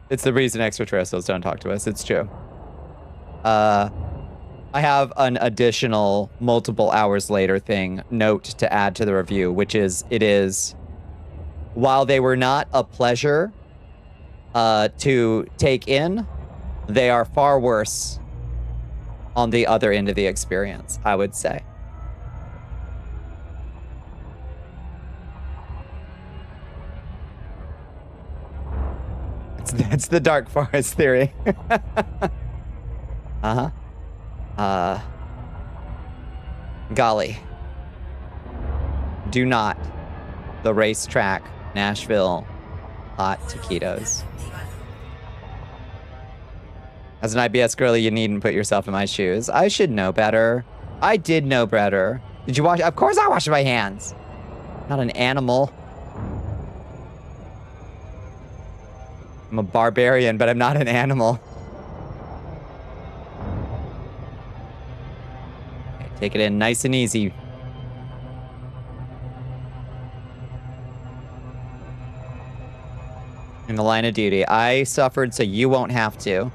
It's the reason extraterrestrials don't talk to us. It's true. I have an additional multiple hours later note to add to the review, which is, while they were not a pleasure to take in, they are far worse on the other end of the experience, I would say. That's the dark forest theory. Golly. Do not the racetrack Nashville hot taquitos. As an IBS girly, you needn't put yourself in my shoes. I should know better. I did know better. Did you wash? Of course I washed my hands. Not an animal. I'm a barbarian, but I'm not an animal. Okay, take it in nice and easy. In the line of duty. I suffered so you won't have to.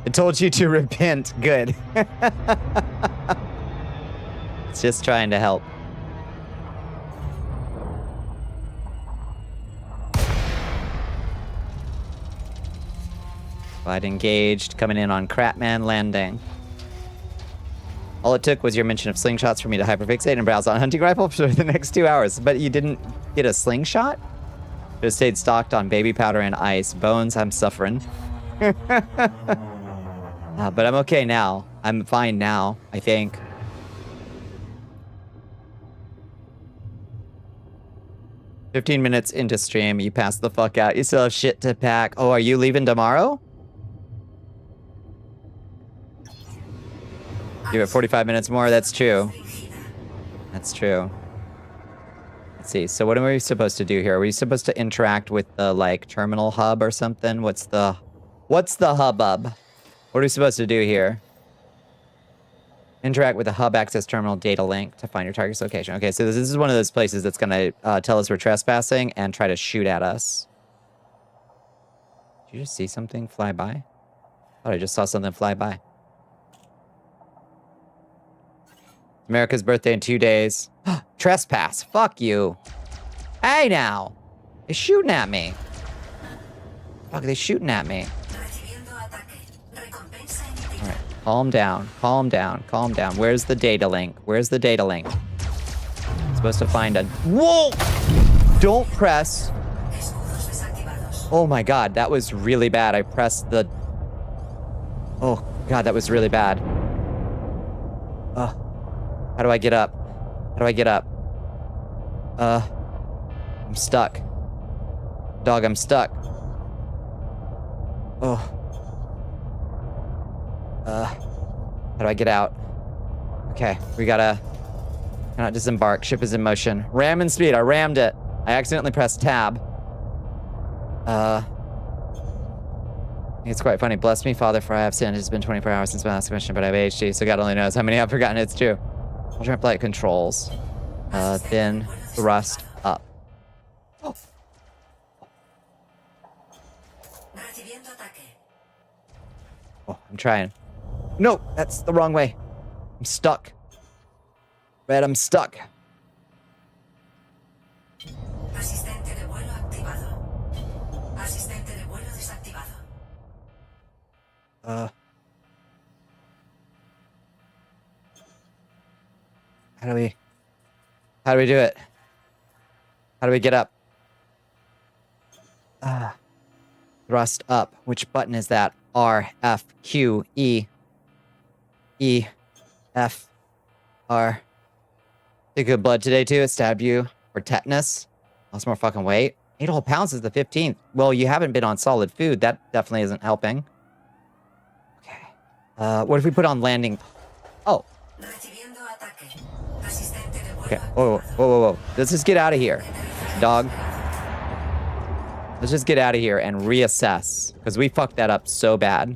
I told you to repent. Good. It's just trying to help. Flight engaged, coming in on Crapman landing. All it took was your mention of slingshots for me to hyperfixate and browse on hunting rifle for the next 2 hours. But you didn't get a slingshot? Should have stayed stocked on baby powder and ice. Bones, I'm suffering. But I'm okay now. I'm fine now, I think. "15 minutes into stream, you passed the fuck out. You still have shit to pack. Oh, are you leaving tomorrow?" Give it 45 minutes more. That's true. That's true. Let's see. So what are we supposed to do here? Are we supposed to interact with the, like, terminal hub or something? What's the hubbub? What are we supposed to do here? Interact with the hub access terminal data link to find your target's location. Okay, so this is one of those places that's going to tell us we're trespassing and try to shoot at us. Did you just see something fly by? I thought I just saw something fly by. America's birthday in 2 days. Trespass. Fuck you. Hey now. They're shooting at me. Fuck, they're shooting at me. Alright, calm down. Calm down. Calm down. Where's the data link? Where's the data link? I'm supposed to find a... Whoa! Don't press. Oh my god, that was really bad. I pressed the... Oh god, that was really bad. How do I get up? How do I get up? I'm stuck. Dog, I'm stuck. Oh. How do I get out? Okay, we gotta... Cannot disembark. Ship is in motion. Ram and speed. I rammed it. I accidentally pressed tab. It's quite funny. Bless me, Father, for I have sinned. It's been 24 hours since my last commission, but I have ADHD, so God only knows how many I've forgotten. It's true. Ultimate light controls. Then thrust up. Oh. Oh, I'm trying. No, that's the wrong way. I'm stuck. Red, I'm stuck. How do we do it? How do we get up? Thrust up. Which button is that? R, F, Q, E, F, R. Take good blood today too. It stabbed you for tetanus. Lost more fucking weight. 8 whole pounds is the 15th. Well, you haven't been on solid food. That definitely isn't helping. Okay. What if we put on landing? Oh. Okay. Whoa, whoa, whoa, whoa. Let's just get out of here, dog. Let's just get out of here and reassess, because we fucked that up so bad.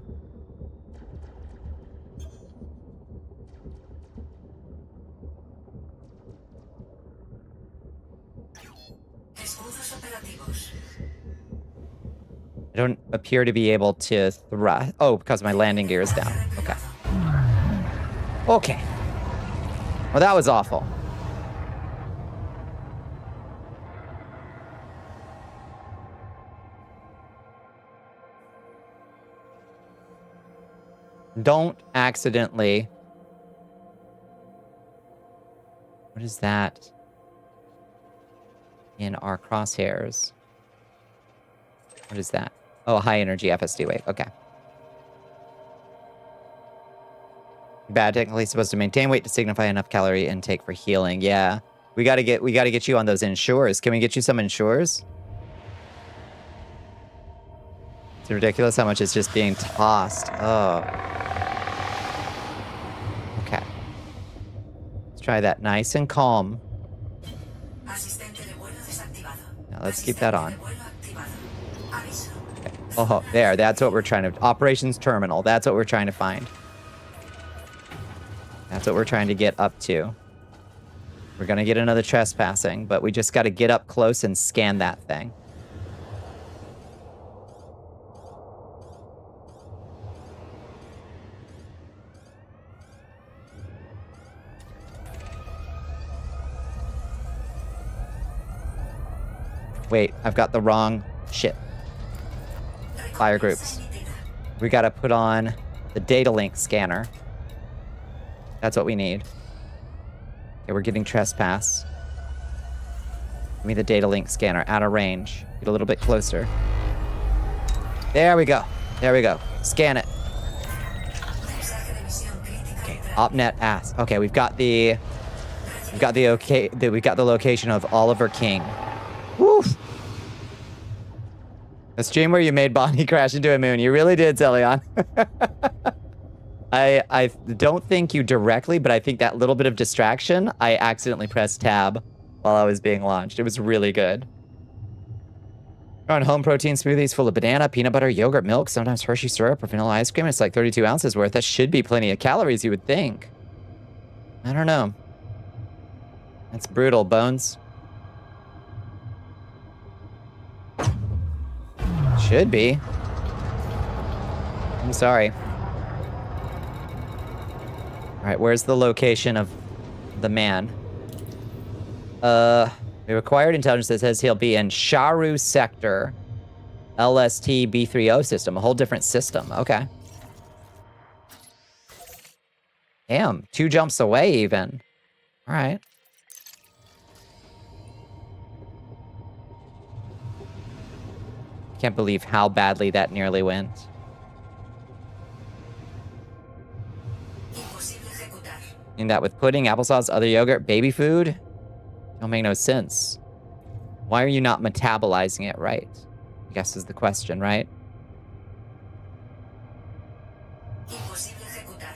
I don't appear to be able to thrust. Oh, because my landing gear is down. Okay. Okay. Well, that was awful. Don't accidentally... What is that? In our crosshairs. What is that? Oh, high energy FSD wave. Okay. Bad, technically supposed to maintain weight to signify enough calorie intake for healing. Yeah. We gotta get you on those insures. Can we get you some insures? It's ridiculous how much it's just being tossed. Oh. Okay. Let's try that nice and calm. Now let's keep that on. Okay. Oh, there. That's what we're trying to... Operations terminal. That's what we're trying to find. That's what we're trying to get up to. We're gonna get another trespassing, but we just gotta get up close and scan that thing. Wait, I've got the wrong shit. Fire groups. We gotta put on the data link scanner. That's what we need. Okay, we're getting trespass. Give me the data link scanner out of range. Get a little bit closer. There we go. There we go. Scan it. Okay, OpNet ass. Okay, we've got the location of Oliver King. Woof. The stream where you made Bonnie crash into a moon. You really did, Zelion. I don't think you directly, but I think that little bit of distraction, I accidentally pressed tab while I was being launched. It was really good. On home protein smoothies full of banana, peanut butter, yogurt, milk, sometimes Hershey syrup or vanilla ice cream. It's like 32 ounces worth. That should be plenty of calories, you would think. I don't know. That's brutal, Bones. Should be. I'm sorry. All right, where's the location of the man. The required intelligence that says he'll be in Sharu sector. LST B30 system. A whole different system. Okay. Damn. 2 jumps away even. All right. Can't believe how badly that nearly went. In that with pudding, applesauce, other yogurt, baby food? Don't make no sense. Why are you not metabolizing it right? I guess is the question, right?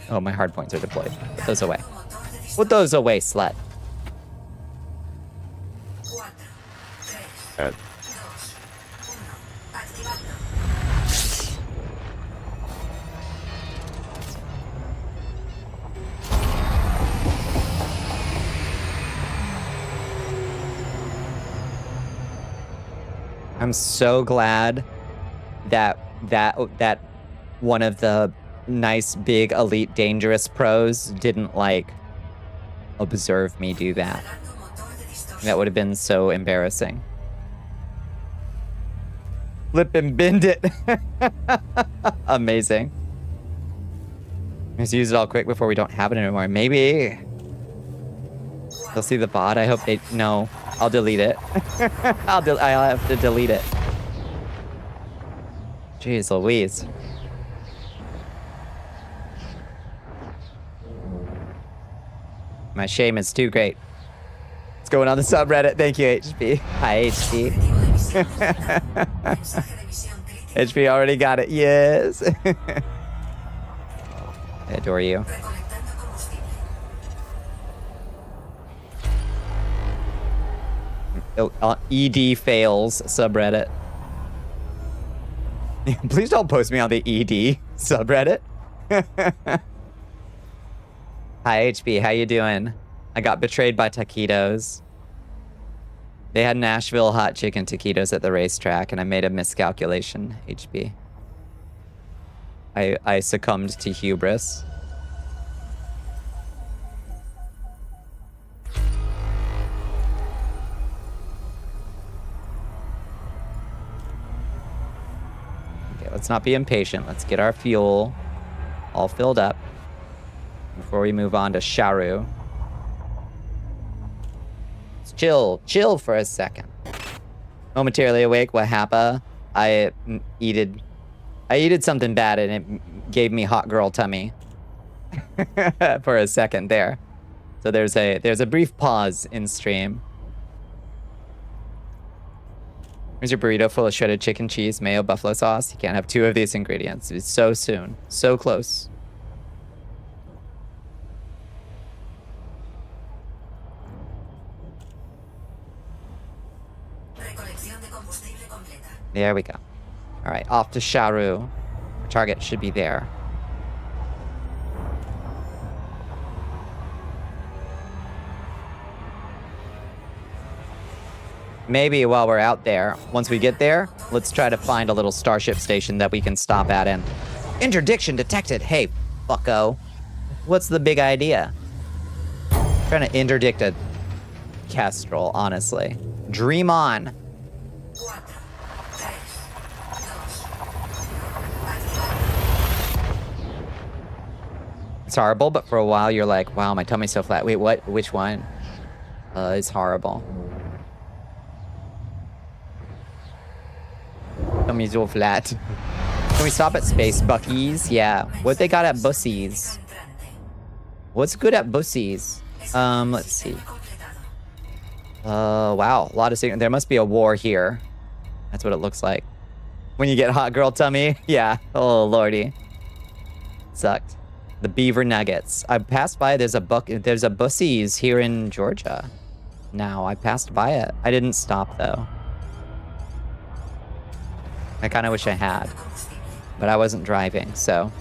Oh, my hard points are deployed. Put those away. Put those away, slut. At I'm so glad that one of the nice, big, elite, dangerous pros didn't, like, observe me do that. That would have been so embarrassing. Flip and bend it. Amazing. Let's use it all quick before we don't have it anymore. Maybe. They'll see the bot. I hope they... No. I'll delete it. I'll have to delete it. Jeez Louise. My shame is too great. What's going on the subreddit? Thank you, HP. Hi, HP. HP already got it. Yes. I adore you. ED fails subreddit. Please don't post me on the ED subreddit. Hi HB, how you doing? I got betrayed by taquitos. They had Nashville hot chicken taquitos at the racetrack and I made a miscalculation, HB. I succumbed to hubris. Let's not be impatient. Let's get our fuel all filled up before we move on to Sharu. Let's chill for a second. Momentarily awake, what happened? I eated something bad and it gave me hot girl tummy for a second there. So there's a brief pause in stream. Here's your burrito full of shredded chicken, cheese, mayo, buffalo sauce. You can't have 2 of these ingredients. It's so soon. So close. There we go. All right, off to Sharu. Our target should be there. Maybe while we're out there, once we get there, let's try to find a little starship station that we can stop at and... Interdiction detected! Hey, fucko. What's the big idea? Trying to interdict a Kestrel, honestly. Dream on. It's horrible, but for a while you're like, wow, my tummy's so flat. Wait, what? Which one? It's horrible. Tummy's so flat. Can we stop at Space Buckies? Yeah. What they got at Bussies? What's good at Bussies? Let's see. Wow. A lot of signal. There must be a war here. That's what it looks like. When you get hot girl tummy? Yeah. Oh, lordy. Sucked. The Beaver Nuggets. I passed by. There's a Bussies here in Georgia. Now, I passed by it. I didn't stop, though. I kind of wish I had. But I wasn't driving, so...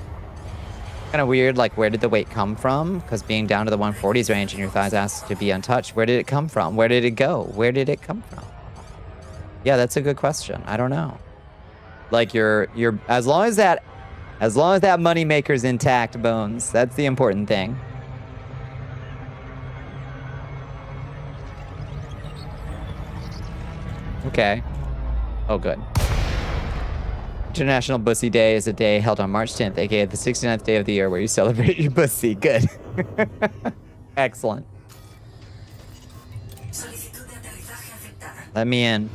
Kind of weird, like, where did the weight come from? Because being down to the 140s range and your thighs asked to be untouched, where did it come from? Where did it go? Where did it come from? Yeah, that's a good question. I don't know. Like, you're as long as that money maker's intact, Bones, that's the important thing. Okay. Oh, good. International Bussy Day is a day held on March 10th, aka the 69th day of the year, where you celebrate your bussy. Good. Excellent. Let me in.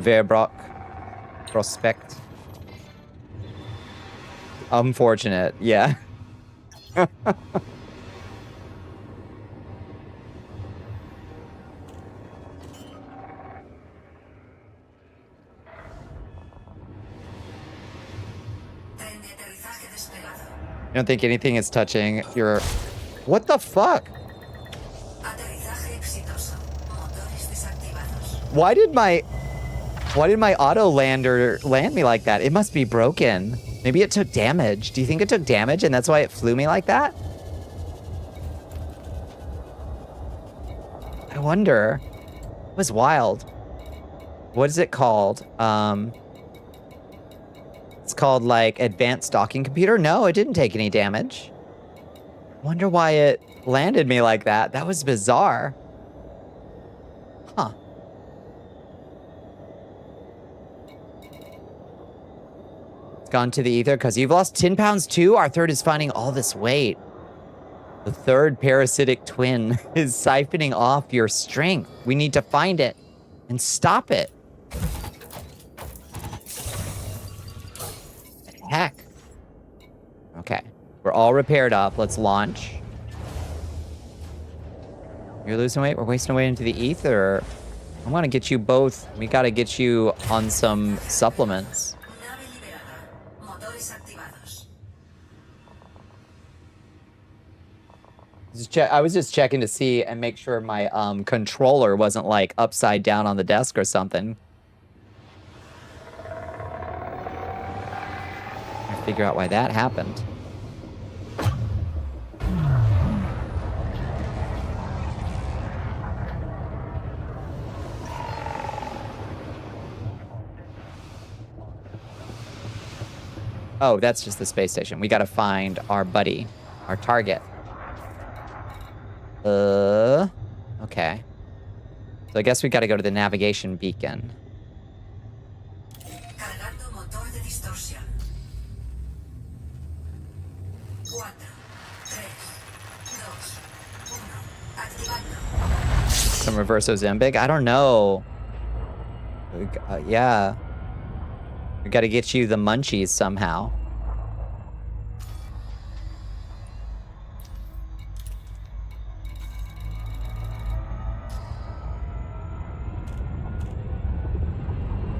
Verbrock. Prospect. Unfortunate. Yeah. I don't think anything is touching your... What the fuck? Why did my auto lander land me like that? It must be broken. Maybe it took damage. Do you think it took damage and that's why it flew me like that? I wonder. It was wild. What is it called? It's called, like, Advanced Docking Computer? No, it didn't take any damage. Wonder why it landed me like that. That was bizarre. Huh. It's gone to the ether because you've lost 10 pounds too? Our third is finding all this weight. The third parasitic twin is siphoning off your strength. We need to find it and stop it. Heck. Okay. We're all repaired up. Let's launch. You're losing weight? We're wasting away into the ether. I want to get you both. We got to get you on some supplements. I was just checking to see and make sure my controller wasn't like upside down on the desk or something. Figure out why that happened. Oh, that's just the space station. We gotta find our buddy, our target. Okay. So I guess we gotta go to the navigation beacon. Some reverse Ozempic? I don't know. Yeah. We gotta get you the munchies somehow.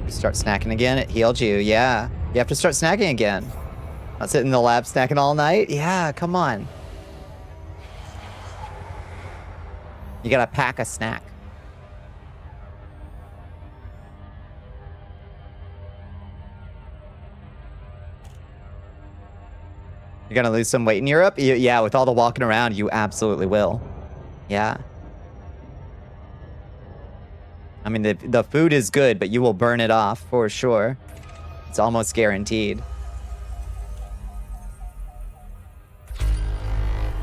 Start snacking again? It healed you, yeah. You have to start snacking again. Not sitting in the lab snacking all night? Yeah, come on. You gotta pack a snack. You're gonna lose some weight in Europe? Yeah, with all the walking around, you absolutely will. Yeah. I mean, the food is good, but you will burn it off for sure. It's almost guaranteed.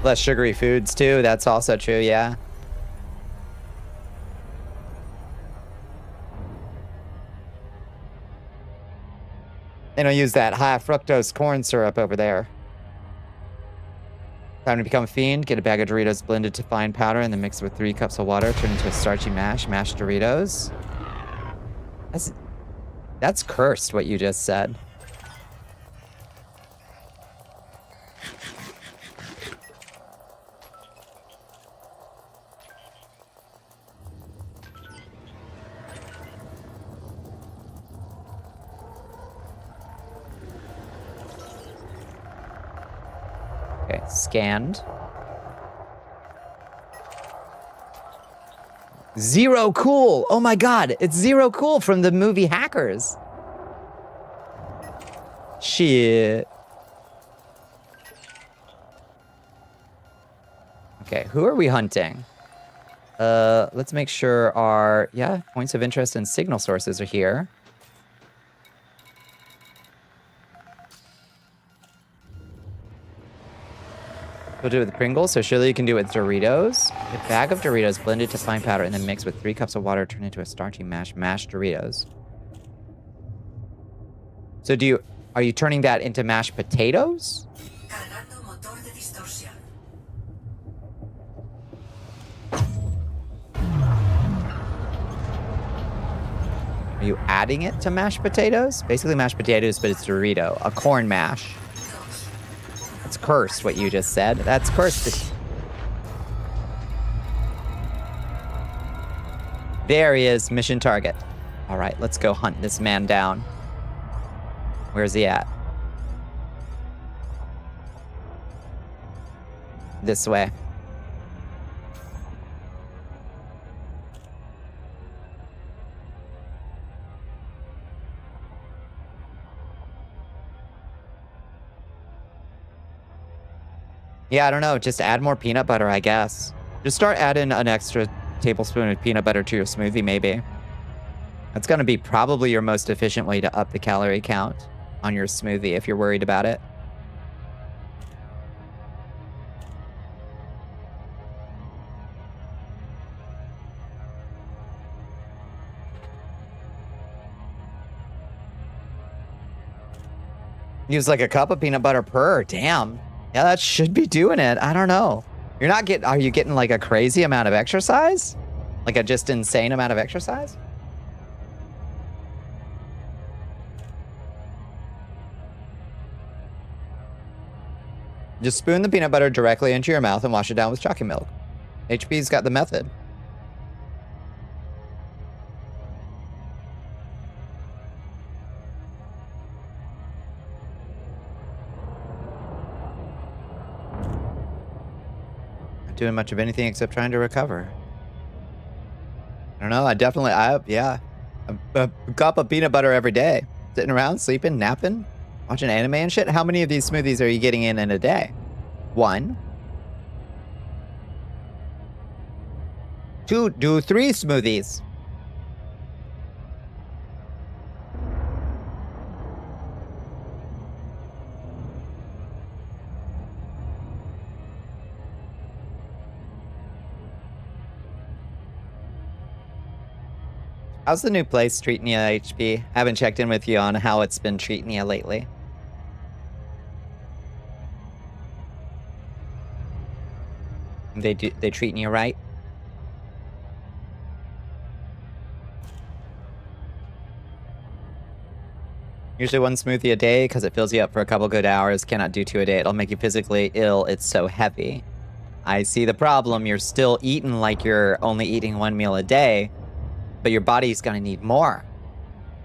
Less sugary foods too, that's also true, yeah. They don't use that high fructose corn syrup over there. Time to become a fiend. Get a bag of Doritos blended to fine powder and then mix it with 3 cups of water. Turn into a starchy mash. Mashed Doritos. That's cursed, what you just said. Okay, scanned. Zero Cool! Oh my god, it's Zero Cool from the movie Hackers. Shit. Okay, who are we hunting? Let's make sure our, points of interest and signal sources are here. We'll do it with Pringles, so surely you can do it with Doritos. A bag of Doritos blended to fine powder and then mixed with 3 cups of water turned into a starchy mashed Doritos. So are you turning that into mashed potatoes? Are you adding it to mashed potatoes? Basically mashed potatoes, but it's Dorito. A corn mash. It's cursed, what you just said. That's cursed. There he is, mission target. All right, let's go hunt this man down. Where's he at? This way. Yeah, I don't know. Just add more peanut butter, I guess. Just start adding an extra tablespoon of peanut butter to your smoothie, maybe. That's going to be probably your most efficient way to up the calorie count on your smoothie if you're worried about it. Use like a cup of peanut butter per. Damn. Yeah, that should be doing it. I don't know. Are you getting like a crazy amount of exercise? Like a just insane amount of exercise? Just spoon the peanut butter directly into your mouth and wash it down with chalky milk. HP's got the method. Doing much of anything except trying to recover. I don't know. Yeah. A cup of peanut butter every day. Sitting around, sleeping, napping, watching anime and shit. How many of these smoothies are you getting in a day? 1. 2, do 3 smoothies. How's the new place treating you, HP? Haven't checked in with you on how it's been treating you lately. They treating you right? Usually 1 smoothie a day because it fills you up for a couple good hours. Cannot do 2 a day. It'll make you physically ill. It's so heavy. I see the problem. You're still eating like you're only eating 1 meal a day. But your body's gonna need more.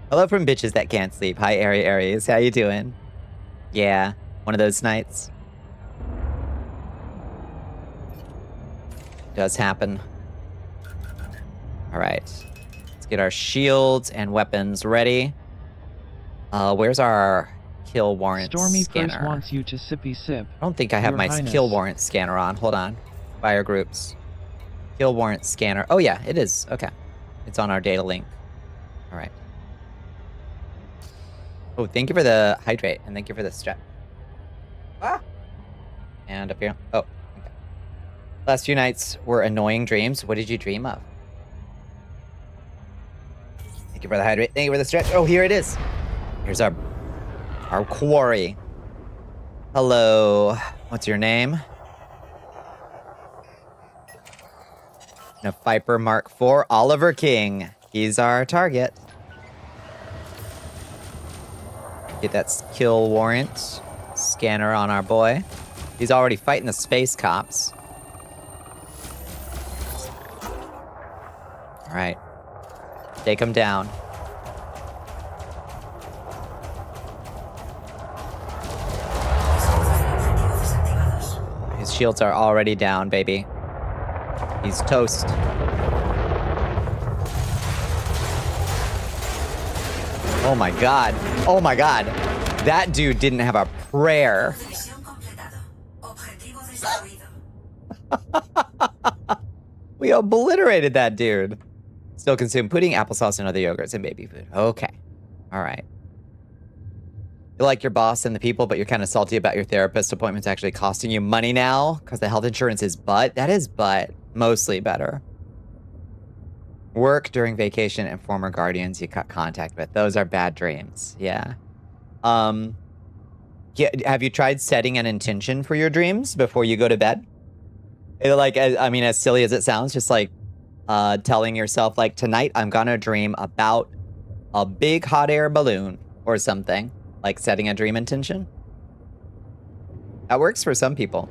Hello from bitches that can't sleep. Hi, Aries. How you doing? Yeah, one of those nights. Does happen. All right, let's get our shields and weapons ready. Where's our kill warrant Stormy scanner? first wants you to sippy sip. I don't think I have Your my Highness. kill warrant scanner on. Hold on. Fire groups. Kill warrant scanner. Oh yeah, it is. Okay. It's on our data link. All right. Oh, thank you for the hydrate, and thank you for the strap. Ah! And up here. Oh, okay. Last few nights were annoying dreams. What did you dream of? Thank you for the hydrate. Thank you for the stretch. Oh, here it is. Here's our quarry. Hello. What's your name? A Viper Mark IV, Oliver King. He's our target. Get that kill warrant scanner on our boy. He's already fighting the space cops. All right. Take him down. His shields are already down, baby. He's toast. Oh my god. Oh my god. That dude didn't have a prayer. We obliterated that dude. Still consume pudding, applesauce, and other yogurts and baby food. Okay. All right. You like your boss and the people, but you're kind of salty about your therapist appointments actually costing you money now because the health insurance is butt. That is butt. Mostly better. Work during vacation and former guardians you cut contact with. Those are bad dreams. Yeah. Yeah, have you tried setting an intention for your dreams before you go to bed? Like, I mean, as silly as it sounds, just like telling yourself, like, tonight I'm gonna dream about a big hot air balloon or something. Like setting a dream intention. That works for some people.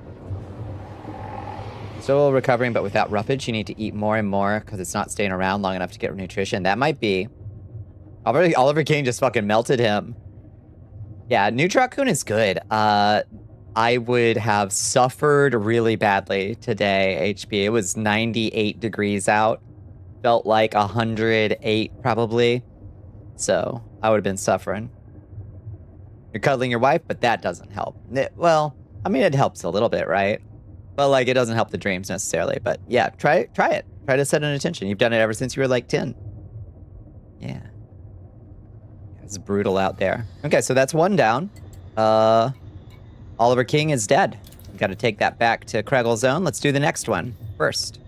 Still recovering, but without roughage, you need to eat more and more because it's not staying around long enough to get nutrition. That might be. Oliver King just fucking melted him. Yeah, Neutral Raccoon is good. I would have suffered really badly today, HP. It was 98 degrees out. Felt like 108 probably. So I would have been suffering. You're cuddling your wife, but that doesn't help. Well, I mean, it helps a little bit, right? But like, it doesn't help the dreams necessarily. But yeah, try it. Try to set an intention. You've done it ever since you were like 10. Yeah. It's brutal out there. Okay, so that's one down. Oliver King is dead. We've got to take that back to Kregel Zone. Let's do the next one first.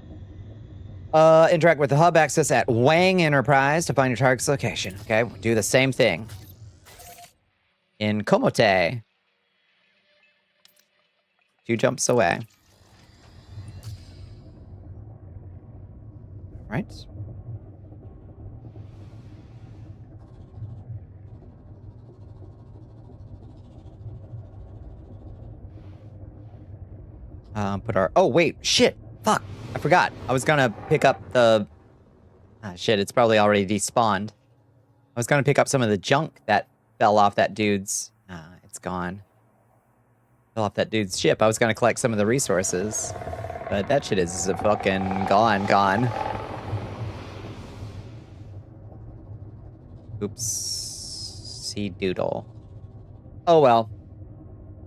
Interact with the hub access at Wang Enterprise to find your target's location. Okay, we'll do the same thing. In Komote. 2 jumps away. Right. Put our... Oh, wait. Shit. Fuck. I forgot. I was gonna pick up the... Ah, shit. It's probably already despawned. I was gonna pick up some of the junk that fell off that dude's... Ah, it's gone. Fell off that dude's ship. I was gonna collect some of the resources. But that shit is fucking gone. Oops. Sea doodle. Oh, well.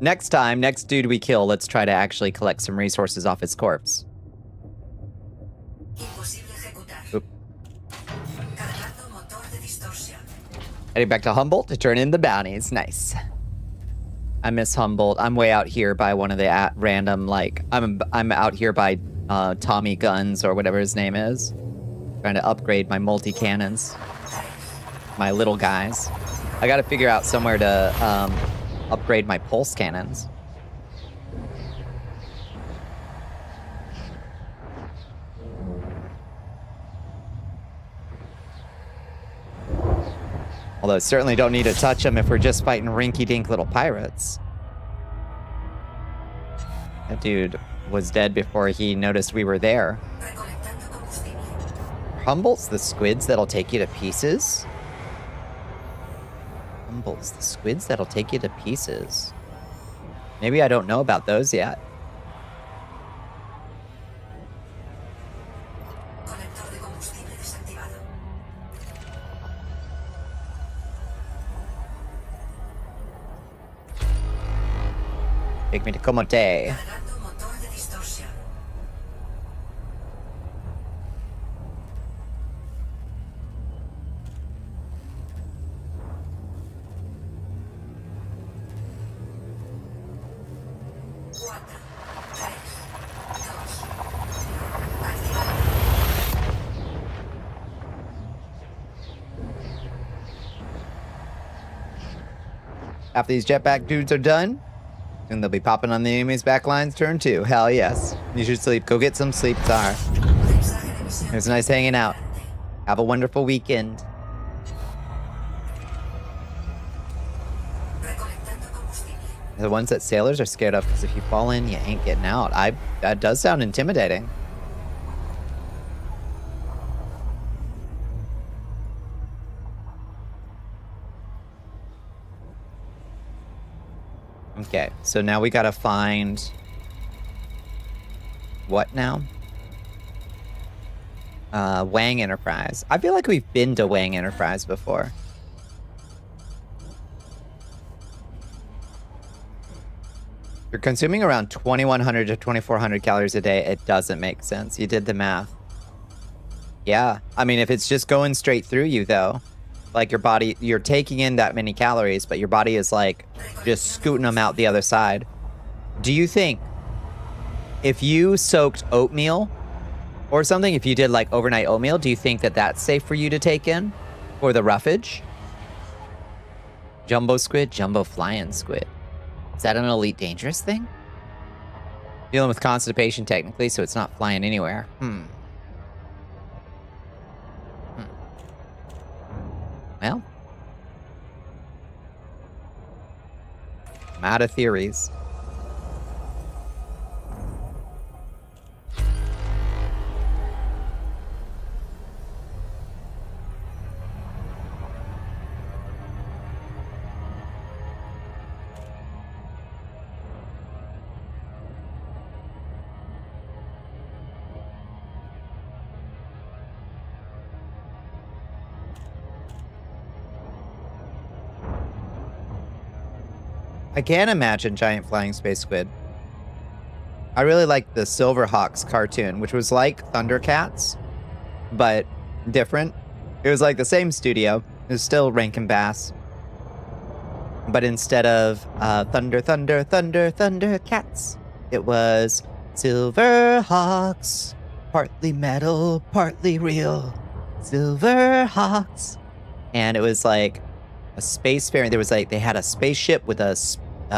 Next time, next dude we kill, let's try to actually collect some resources off his corpse. Oop. Heading back to Humboldt to turn in the bounties. Nice. I miss Humboldt. I'm way out here by one of the random, like, I'm out here by Tommy Guns or whatever his name is. Trying to upgrade my multi-cannons. My little guys. I gotta figure out somewhere to upgrade my pulse cannons. Although certainly don't need to touch them if we're just fighting rinky-dink little pirates. That dude was dead before he noticed we were there. Humboldt's the squids that'll take you to pieces? Humboldt's the squids that'll take you to pieces. Maybe I don't know about those yet. Take me to Komote. After these jetpack dudes are done, soon they'll be popping on the enemy's backlines turn 2. Hell yes. You should sleep. Go get some sleep, Tar. It was nice hanging out. Have a wonderful weekend. The ones that sailors are scared of, because if you fall in, you ain't getting out. That does sound intimidating. Okay, so now we gotta find... What now? Wang Enterprise. I feel like we've been to Wang Enterprise before. You're consuming around 2,100 to 2,400 calories a day. It doesn't make sense. You did the math. Yeah, I mean, if it's just going straight through you, though, Like your body, you're taking in that many calories, but your body is like just scooting them out the other side. Do you think if you soaked oatmeal or something, if you did like overnight oatmeal, do you think that that's safe for you to take in for the roughage? Jumbo squid, jumbo flying squid. Is that an Elite Dangerous thing? Dealing with constipation technically, so it's not flying anywhere. Well, I'm out of theories. I can imagine giant flying space squid. I really like the Silverhawks cartoon, which was like Thundercats, but different. It was like the same studio. It was still Rankin Bass. But instead of Thundercats, it was Silverhawks. Partly metal, partly real. Silverhawks. And it was like a spacefaring. There was like, they had a spaceship with a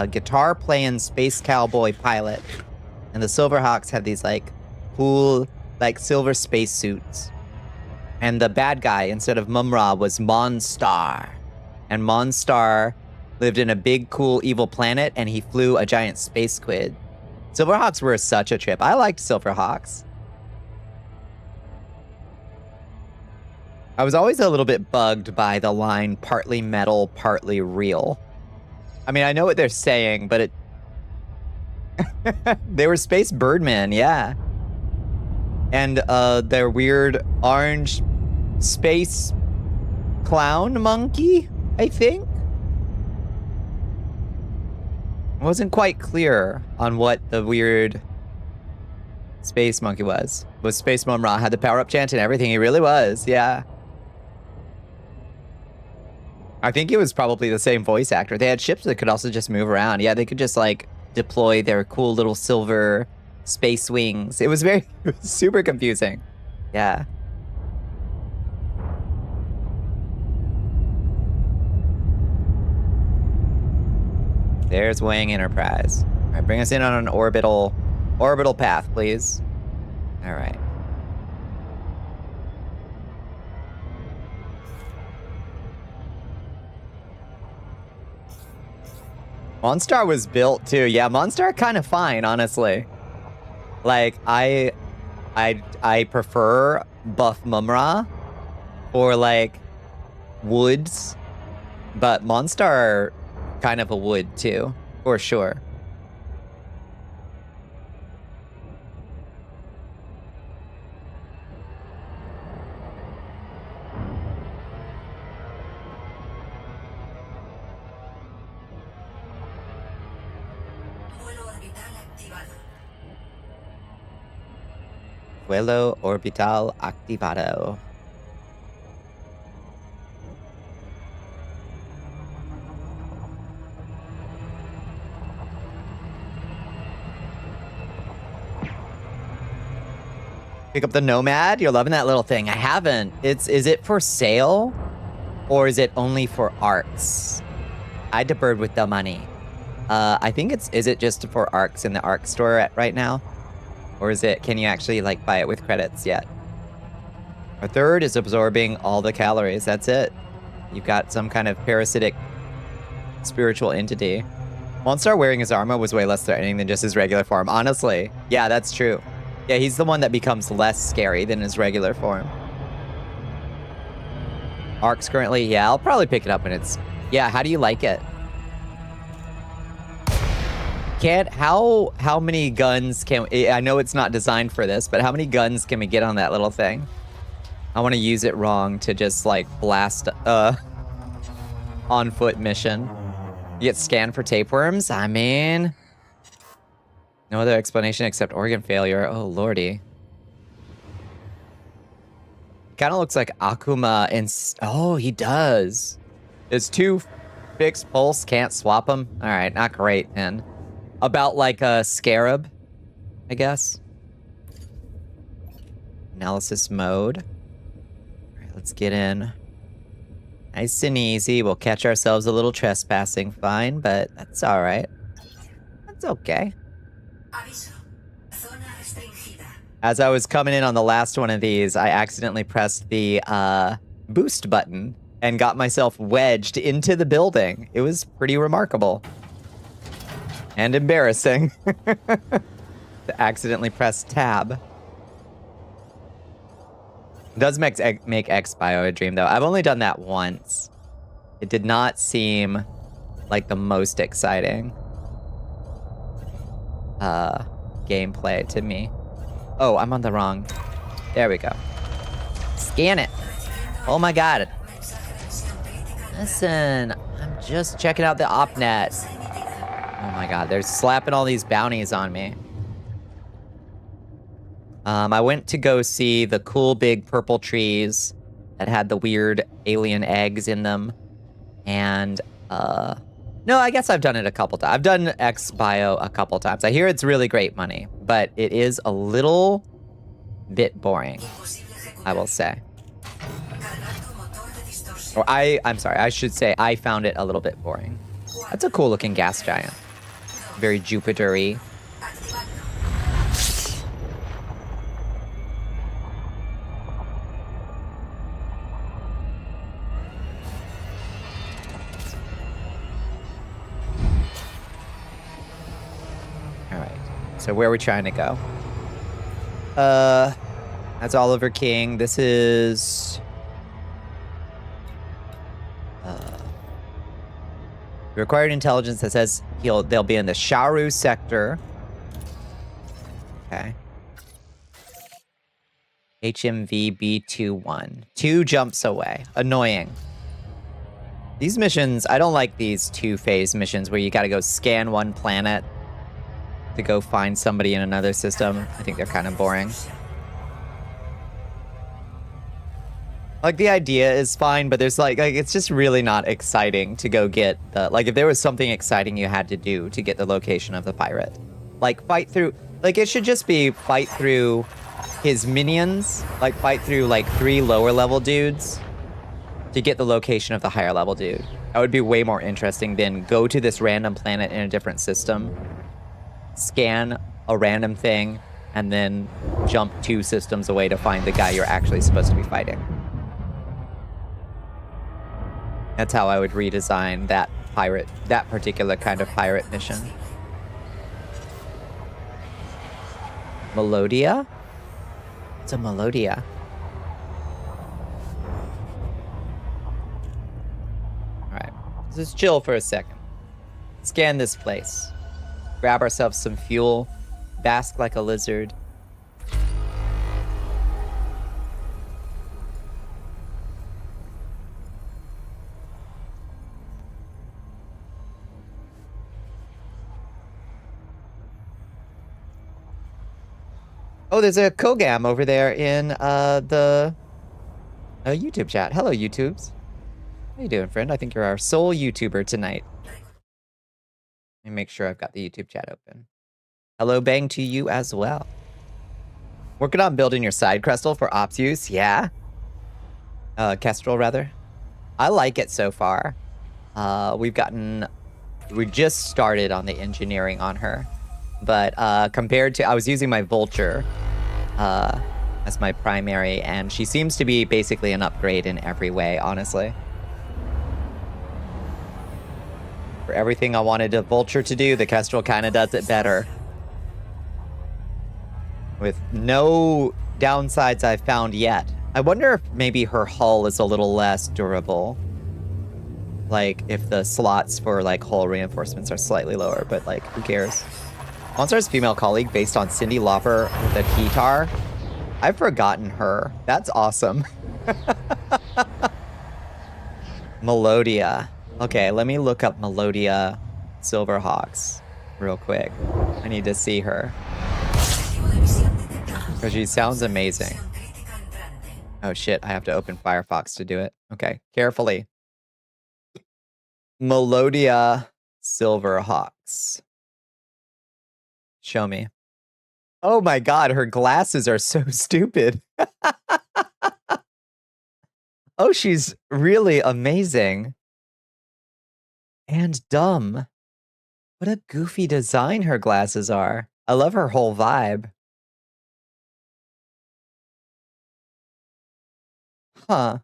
guitar playing space cowboy pilot. And the Silverhawks had these like cool, like silver space suits. And the bad guy, instead of Mumra, was Monstar. And Monstar lived in a big, cool, evil planet, and he flew a giant space squid. Silverhawks were such a trip. I liked Silverhawks. I was always a little bit bugged by the line, partly metal, partly real. I mean, I know what they're saying, but it... They were space birdmen, yeah. And their weird orange space clown monkey, I think? I wasn't quite clear on what the weird space monkey was. Was Space Mumra, had the power-up chant and everything. He really was, yeah. I think it was probably the same voice actor. They had ships that could also just move around. Yeah, they could just like deploy their cool little silver space wings. It was very, it was super confusing. Yeah. There's Wang Enterprise. All right, bring us in on an orbital path, please. All right. Monstar was built too. Yeah, Monstar kind of fine, honestly. Like I prefer buff Mumra or like woods, but Monstar kind of a wood too, for sure. Vuelo orbital activado. Pick up the Nomad? You're loving that little thing. I haven't. Is it for sale? Or is it only for arcs? I had to bird with the money. I think is it just for arcs in the arc store right now? Or is it, can you actually like buy it with credits yet? A third is absorbing all the calories. That's it. You've got some kind of parasitic spiritual entity. Monstar wearing his armor was way less threatening than just his regular form. Honestly, yeah, that's true. Yeah, he's the one that becomes less scary than his regular form. Arcs currently, yeah, I'll probably pick it up when it's... Yeah, how do you like it? How many guns can... I know it's not designed for this, but how many guns can we get on that little thing? I want to use it wrong to just, like, blast on-foot mission. You get scanned for tapeworms? I mean... No other explanation except organ failure. Oh, lordy. kind of looks like Akuma and... Oh, he does. There's 2 fixed pulse, can't swap them. All right, not great, man. About like a scarab, I guess. Analysis mode. All right, let's get in. Nice and easy. We'll catch ourselves a little trespassing fine, but that's all right. That's okay. As I was coming in on the last one of these, I accidentally pressed the boost button and got myself wedged into the building. It was pretty remarkable. And embarrassing. To accidentally press tab. It does make X-Bio a dream, though. I've only done that once. It did not seem like the most exciting gameplay to me. Oh, I'm on the wrong... There we go. Scan it. Oh my god. Listen, I'm just checking out the OpNet. Oh my god, they're slapping all these bounties on me. I went to go see the cool big purple trees that had the weird alien eggs in them. And, no, I guess I've done it a couple times. I've done X-Bio a couple times. I hear it's really great money, but it is a little bit boring, I will say. Or I'm sorry, I should say I found it a little bit boring. That's a cool looking gas giant. Very Jupiter-y. So where are we trying to go? That's Oliver King. This is... required intelligence that says they'll be in the Sharu sector. Okay. HMV B21. 2 jumps away. Annoying. These missions, I don't like these 2-phase missions where you gotta go scan one planet to go find somebody in another system. I think they're kind of boring. Like, the idea is fine, but there's like it's just really not exciting to go get the... Like, if there was something exciting you had to do to get the location of the pirate. Like, fight through... Like, it should just be fight through his minions. Like, fight through, like, 3 lower-level dudes to get the location of the higher-level dude. That would be way more interesting than go to this random planet in a different system, scan a random thing, and then jump 2 systems away to find the guy you're actually supposed to be fighting. That's how I would redesign that particular kind of pirate mission. Melodia? It's a Melodia. Alright, let's just chill for a second. Scan this place. Grab ourselves some fuel. Bask like a lizard. Oh, there's a Kogam over there in the YouTube chat. Hello, YouTubes. How you doing, friend? I think you're our sole YouTuber tonight. Let me make sure I've got the YouTube chat open. Hello, Bang, to you as well. Working on building your side crystal for ops use, yeah. Kestrel, rather. I like it so far. We just started on the engineering on her. But compared to, I was using my Vulture as my primary, and she seems to be basically an upgrade in every way, honestly. For everything I wanted a Vulture to do, the Kestrel kind of does it better. With no downsides I've found yet. I wonder if maybe her hull is a little less durable. Like, if the slots for, like, hull reinforcements are slightly lower, but, like, who cares? Monstar's female colleague based on Cindy Lauper with a guitar. I've forgotten her. That's awesome. Melodia. Okay, let me look up Melodia Silverhawks real quick. I need to see her. Because she sounds amazing. Oh shit, I have to open Firefox to do it. Okay, carefully. Melodia Silverhawks. Show me. Oh my god, her glasses are so stupid. Oh, she's really amazing. And dumb. What a goofy design her glasses are. I love her whole vibe. Huh.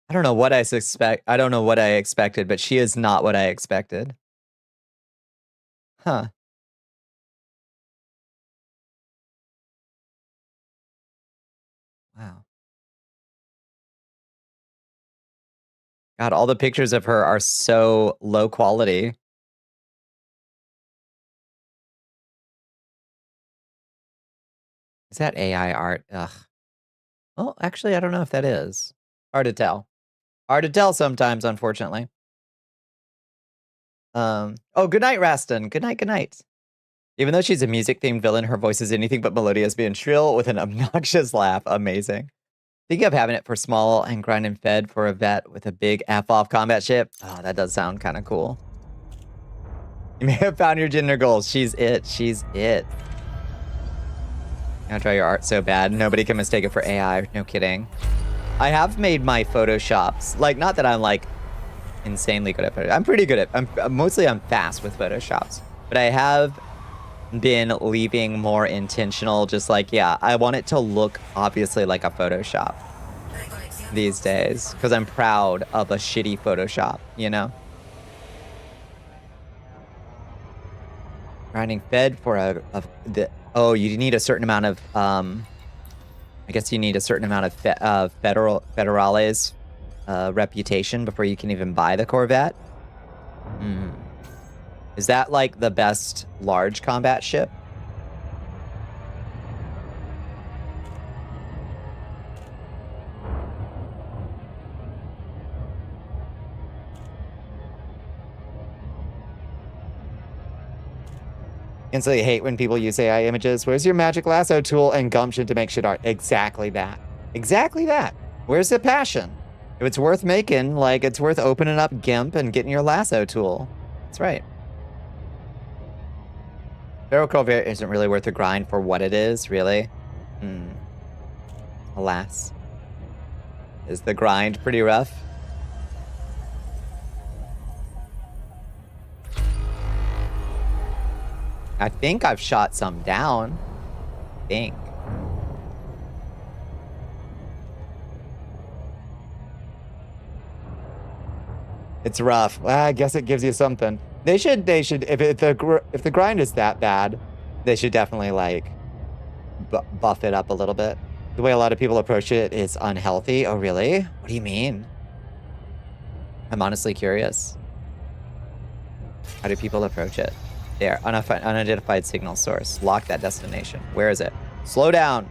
I don't know what I expected, but she is not what I expected. Huh. Wow. God, all the pictures of her are so low quality. Is that AI art? Ugh. Well, actually, I don't know if that is. Hard to tell. Hard to tell sometimes, unfortunately. Oh, good night, Raston. Good night, good night. Even though she's a music-themed villain, her voice is anything but melodious, being shrill with an obnoxious laugh. Amazing. Thinking of having it for small and grind and fed for a vet with a big F-off combat ship. Oh, that does sound kind of cool. You may have found your gender goals. She's it. She's it. I draw your art so bad. Nobody can mistake it for AI. No kidding. I have made my Photoshops. Like, not that I'm like insanely good at Photoshop. I'm pretty good at, I'm fast with Photoshops. But I have been leaving more intentional, just like, yeah, I want it to look obviously like a Photoshop these days. Because I'm proud of a shitty Photoshop, you know? Grinding fed for oh, you need a certain amount of, I guess you need a certain amount of Federale's reputation before you can even buy the Corvette. Is that like the best large combat ship? Instantly hate when people use AI images. Where's your magic lasso tool and gumption to make shit art? Exactly that. Exactly that. Where's the passion? If it's worth making, like, it's worth opening up GIMP and getting your lasso tool. That's right. Feral Corvette isn't really worth the grind for what it is, really. Alas. Is the grind pretty rough? I think I've shot some down. I think. It's rough. Well, I guess it gives you something. They should, if the grind is that bad, they should definitely, like, buff it up a little bit. The way a lot of people approach it is unhealthy. Oh, really? What do you mean? I'm honestly curious. How do people approach it? There, unidentified signal source. Lock that destination. Where is it? Slow down.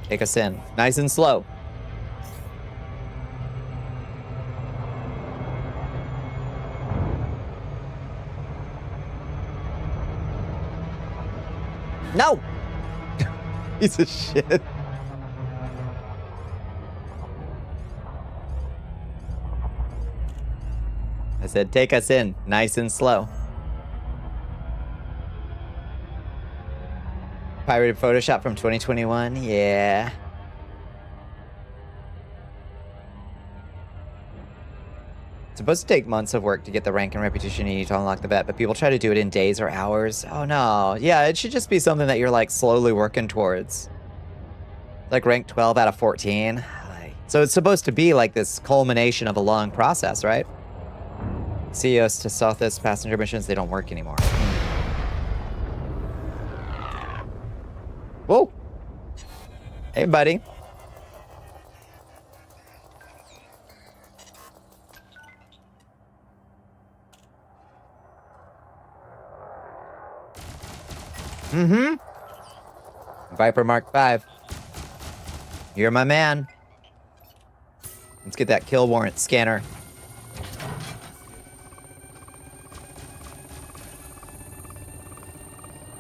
Take us in. Nice and slow. No! Piece of shit. I said, take us in, nice and slow. Pirated Photoshop from 2021, yeah. It's supposed to take months of work to get the rank and reputation you need to unlock the vet, but people try to do it in days or hours. Oh no, yeah, it should just be something that you're like slowly working towards. Like rank 12 out of 14. So it's supposed to be like this culmination of a long process, right? CEOs to Southwest passenger missions, they don't work anymore. Whoa. Hey, buddy. Viper Mark 5. You're my man. Let's get that kill warrant scanner.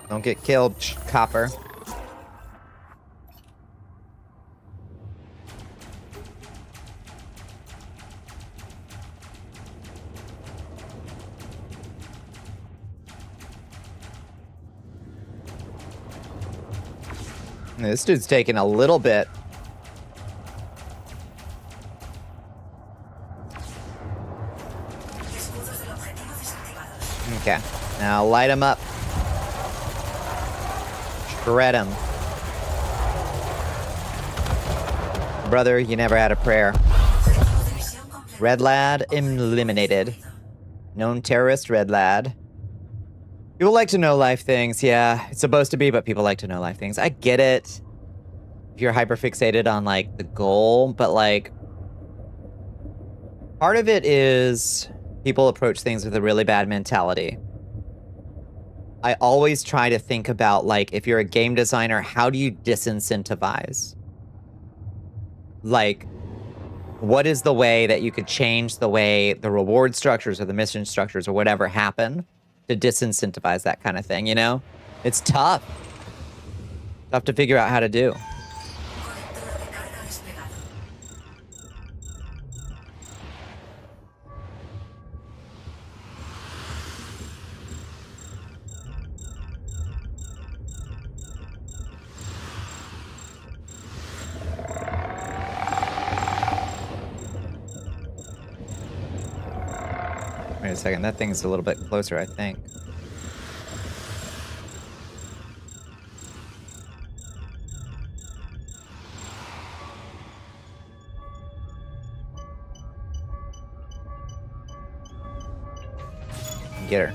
Don't get killed, copper. This dude's taking a little bit. Okay, now light him up. Shred him. Brother, you never had a prayer. Red lad eliminated. Known terrorist, red lad. People like to know life things. Yeah, it's supposed to be, but people like to know life things. I get it. If you're hyperfixated on, like, the goal, but, like, part of it is people approach things with a really bad mentality. I always try to think about, like, if you're a game designer, how do you disincentivize? Like, what is the way that you could change the way the reward structures or the mission structures or whatever happen to disincentivize that kind of thing, you know? It's tough. Tough to figure out how to do. Wait a second, that thing's a little bit closer, I think. Get her.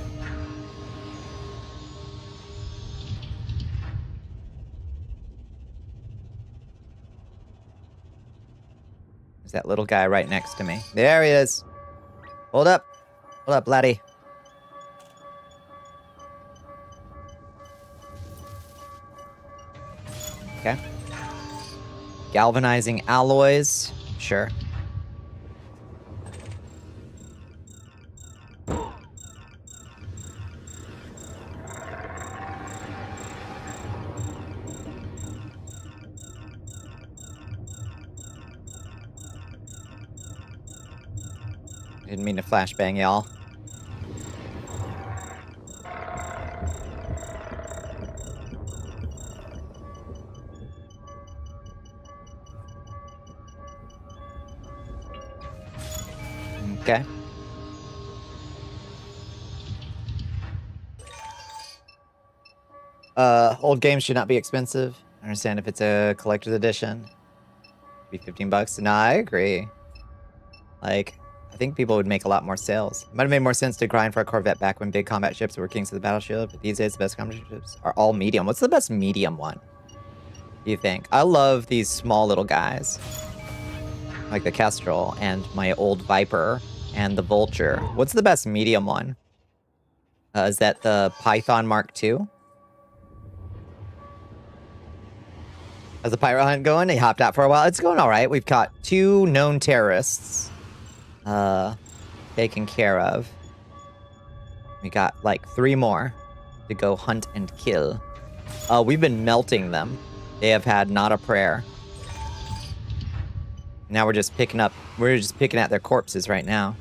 There's that little guy right next to me. There he is. Hold up. Hold up, laddie. Okay. Galvanizing alloys. Sure. Didn't mean to flashbang y'all. Okay. Old games should not be expensive. I understand if it's a collector's edition. Be $15. No, I agree. Like, I think people would make a lot more sales. It might have made more sense to grind for a Corvette back when big combat ships were kings of the battleship, but these days the best combat ships are all medium. What's the best medium one, do you think? I love these small little guys. Like the Kestrel and my old Viper and the Vulture. What's the best medium one? Is that the Python Mark II? How's the pirate hunt going? He hopped out for a while. It's going all right. We've caught 2 known terrorists taken care of. We got like 3 more to go hunt and kill. We've been melting them. They have had not a prayer. Now we're just picking at their corpses right now.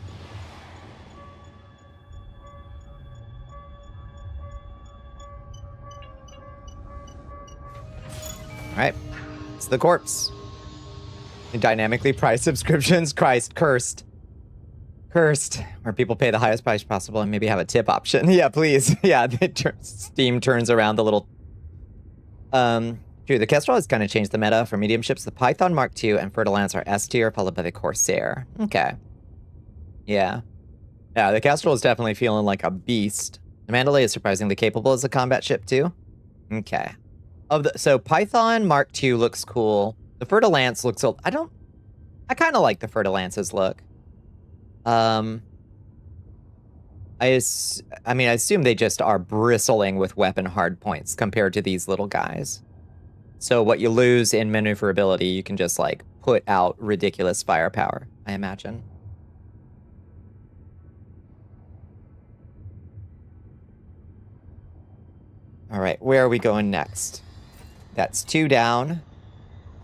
All right, it's the corpse. Dynamically priced subscriptions, Christ, cursed. Cursed, where people pay the highest price possible and maybe have a tip option. Yeah, please. Yeah, Steam turns around the little... True, the Kestrel has kind of changed the meta for medium ships. The Python Mark II and Fer-de-Lance are S tier, followed by the Corsair. Okay. Yeah. Yeah, the Kestrel is definitely feeling like a beast. The Mandalay is surprisingly capable as a combat ship, too. Okay. So Python Mark II looks cool. The Fer-de-Lance looks... I kind of like the Fer-de-Lance's look. I assume they just are bristling with weapon hardpoints compared to these little guys. So what you lose in maneuverability, you can just, like, put out ridiculous firepower, I imagine. All right, where are we going next? That's 2 down.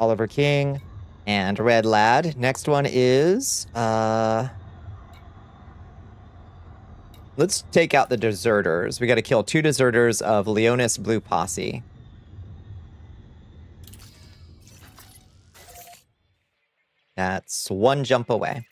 Oliver King and Red Lad. Next one is... let's take out the deserters. We got to kill 2 deserters of Leonis Blue Posse. That's 1 jump away.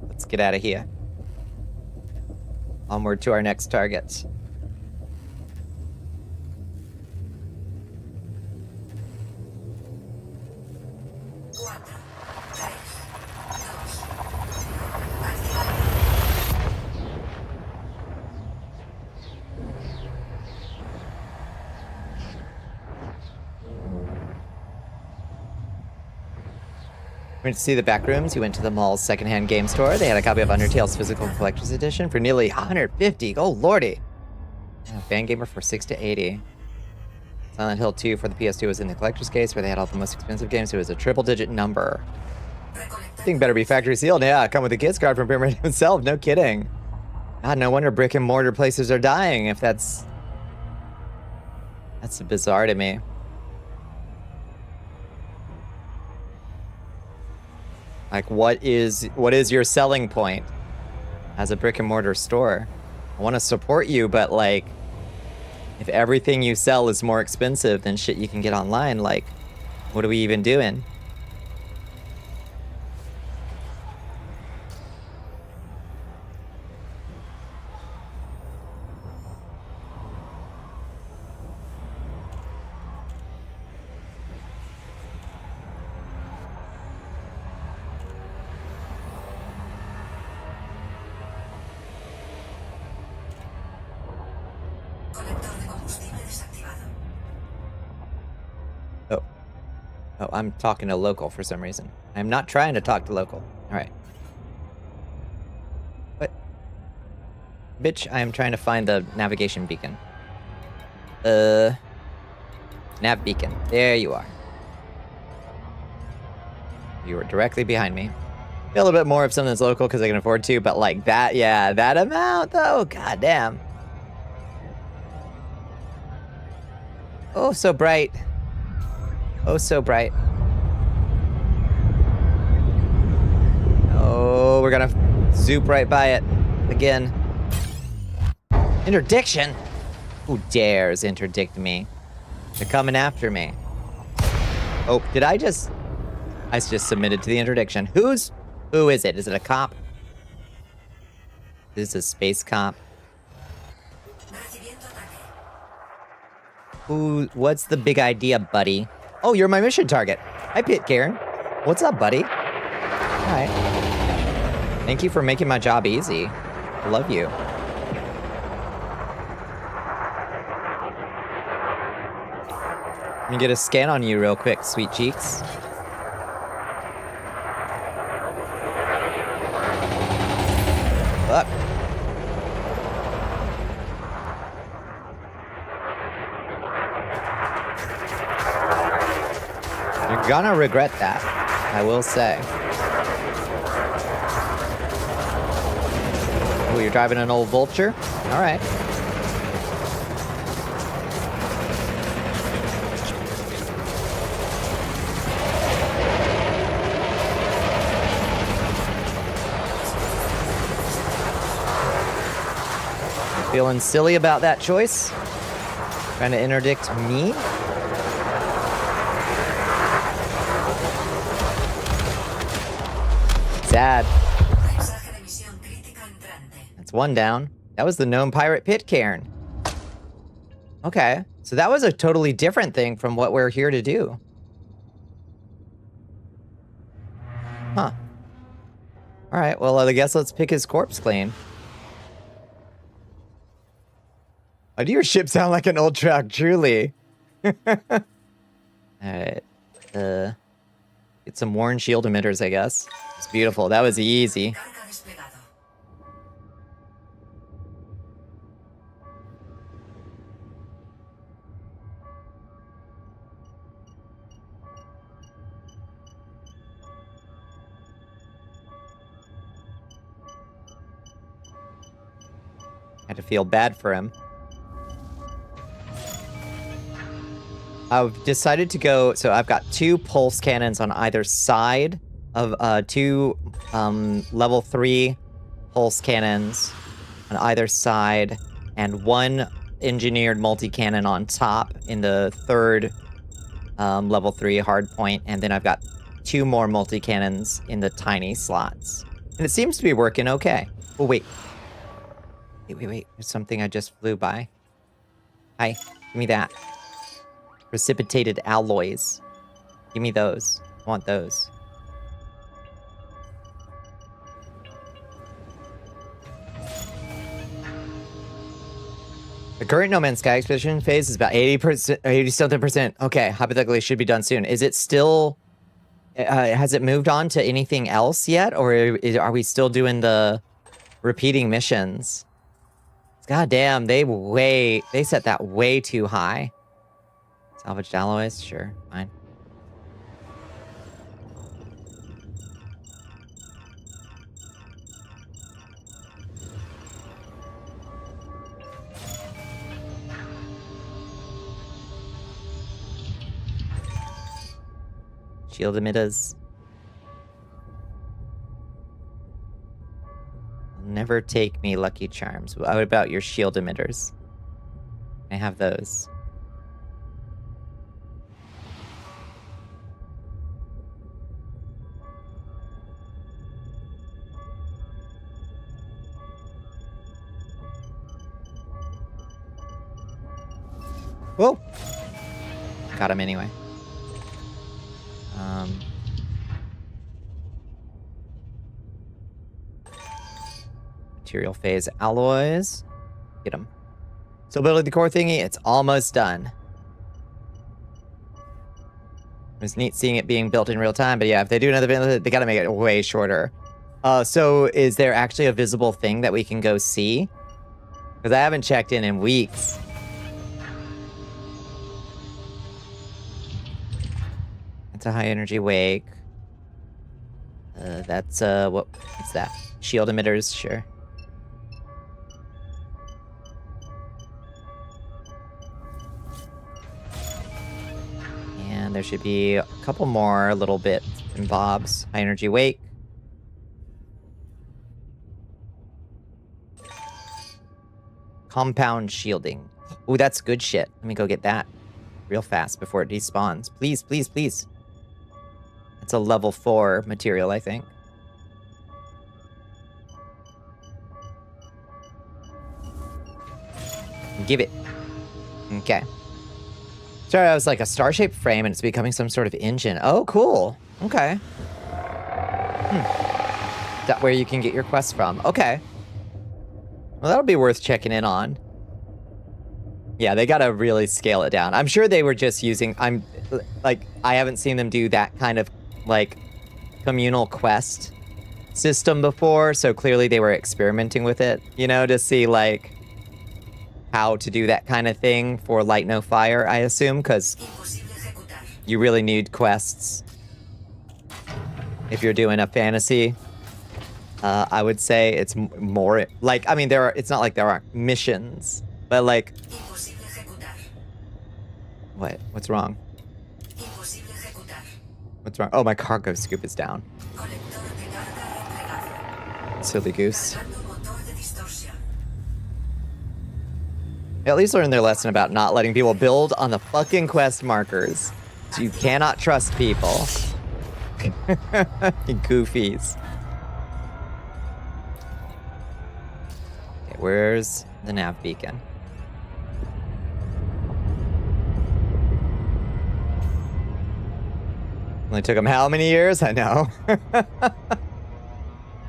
Let's get out of here. Onward to our next target. Went to see the back rooms. He went to the mall's secondhand game store. They had a copy of Undertale's physical collector's edition for nearly 150. Oh lordy! Yeah, fan gamer for 6 to 80. Silent Hill 2 for the PS2 was in the collector's case where they had all the most expensive games. It was a triple-digit number. Thing better be factory sealed. Yeah, come with a gift card from Pyramid himself. No kidding. God, no wonder brick and mortar places are dying. If that's bizarre to me. Like, what is your selling point as a brick and mortar store? I want to support you, but like, if everything you sell is more expensive than shit you can get online, like, what are we even doing? Oh, I'm talking to local for some reason. I'm not trying to talk to local. Alright. What? Bitch, I am trying to find the navigation beacon. Nav beacon. There you are. You are directly behind me. A little bit more of something that's local because I can afford to, but like that, yeah, that amount though, goddamn. Oh, so bright. Oh, so bright. Oh, we're gonna zoop right by it again. Interdiction? Who dares interdict me? They're coming after me. Oh, I just submitted to the interdiction. Who is it? Is it a cop? This is a space cop. What's the big idea, buddy? Oh, you're my mission target. Hi, Pit Karen. What's up, buddy? Alright. Thank you for making my job easy. I love you. Let me get a scan on you real quick, sweet cheeks. Up. You're gonna regret that, I will say. Oh, you're driving an old Vulture? All right. Feeling silly about that choice? Trying to interdict me? Sad. That's 1 down. That was the gnome pirate Pit Cairn. Okay, so that was a totally different thing from what we're here to do. Huh. Alright, well, I guess let's pick his corpse clean. Why do your ship sound like an old truck, truly? Alright. Get some worn shield emitters, I guess. It's beautiful. That was easy. had to feel bad for him. I've decided to go, so I've got 2 pulse cannons on either side of 2 level 3 pulse cannons on either side, and 1 engineered multi-cannon on top in the 3rd level 3 hard point, and then I've got 2 more multi-cannons in the tiny slots. And it seems to be working okay. Oh, wait. Wait. There's something I just flew by. Hi, give me that. Precipitated alloys. Give me those. I want those. The current No Man's Sky expedition phase is about 80%, 80-something%. Okay, hypothetically should be done soon. Is it still... has it moved on to anything else yet? Or are we still doing the repeating missions? God damn, they set that way too high. Salvaged alloys? Sure, fine. Shield emitters. Never take me Lucky Charms. What about your shield emitters? I have those. Whoa! Got him anyway. Material phase alloys. Get them. Still building the core thingy. It's almost done. It was neat seeing it being built in real time, but yeah, if they do another bit, they gotta make it way shorter. So is there actually a visible thing that we can go see? Because I haven't checked in weeks. It's a high energy wake. That's what's that? Shield emitters, sure. And there should be a couple more little bits and bobs. High energy wake. Compound shielding. Ooh, that's good shit. Let me go get that real fast before it despawns. Please, please, please. It's a level 4 material, I think. Give it. Okay. Sorry, I was like a star-shaped frame and it's becoming some sort of engine. Oh, cool. Okay. Is that where you can get your quests from? Okay. Well, that'll be worth checking in on. Yeah, they gotta really scale it down. I'm sure they were just using... I haven't seen them do that kind of, like, communal quest system before, so clearly they were experimenting with it, you know, to see, like, how to do that kind of thing for Light No Fire, I assume, because you really need quests if you're doing a fantasy. I would say it's more, like, I mean, it's not like there aren't missions, but, like... What's wrong? What's wrong? Oh, my cargo scoop is down. Silly goose. They at least learned their lesson about not letting people build on the fucking quest markers. So you cannot trust people. You goofies. Okay, where's the nav beacon? Only took them how many years? I know.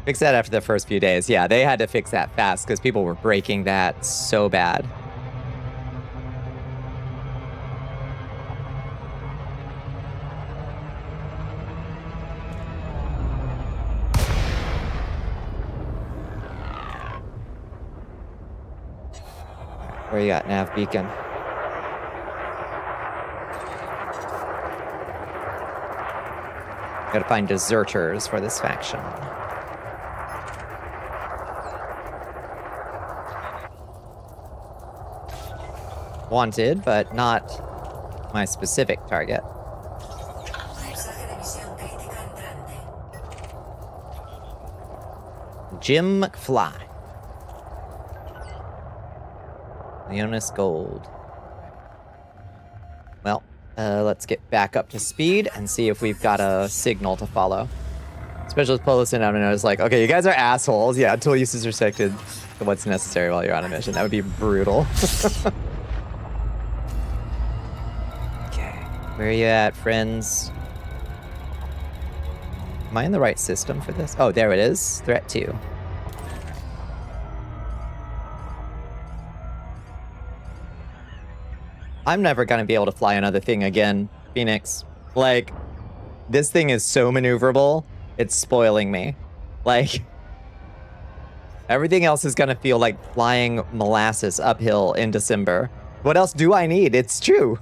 Fix that after the first few days. Yeah, they had to fix that fast because people were breaking that so bad. Where you got nav beacon? Gotta find deserters for this faction. wanted, but not my specific target. Jim McFly. Leonis Gold. Well, let's get back up to speed and see if we've got a signal to follow. Specialist Polis and Amino is like, okay, you guys are assholes. Yeah, tool use is restricted to what's necessary while you're on a mission. That would be brutal. Okay, where are you at, friends? Am I in the right system for this? Oh, there it is. Threat 2. I'm never going to be able to fly another thing again, Phoenix. Like, this thing is so maneuverable, it's spoiling me. Like, everything else is going to feel like flying molasses uphill in December. What else do I need? It's true.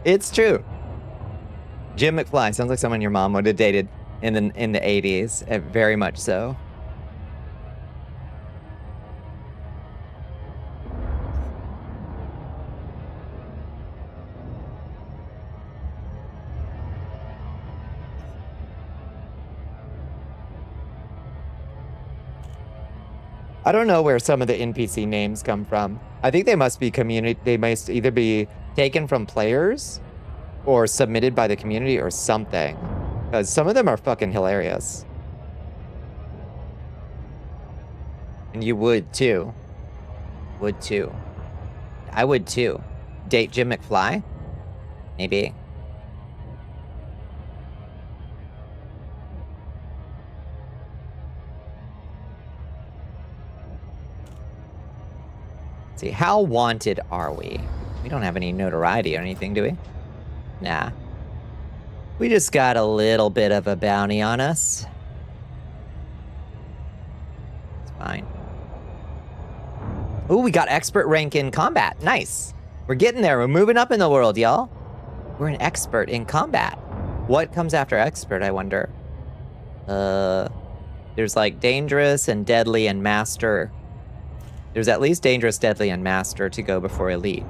It's true. Jim McFly sounds like someone your mom would have dated in the 80s. Very much so. I don't know where some of the NPC names come from. I think they must be community. They must either be taken from players or submitted by the community or something. Because some of them are fucking hilarious. And you would too. Would too. I would too. Date Jim McFly? Maybe. Let's see, how wanted are we? We don't have any notoriety or anything, do we? Nah. We just got a little bit of a bounty on us. It's fine. Ooh, we got expert rank in combat. Nice. We're getting there. We're moving up in the world, y'all. We're an expert in combat. What comes after expert, I wonder? There's like dangerous and deadly and master. There's at least dangerous, deadly, and master to go before elite.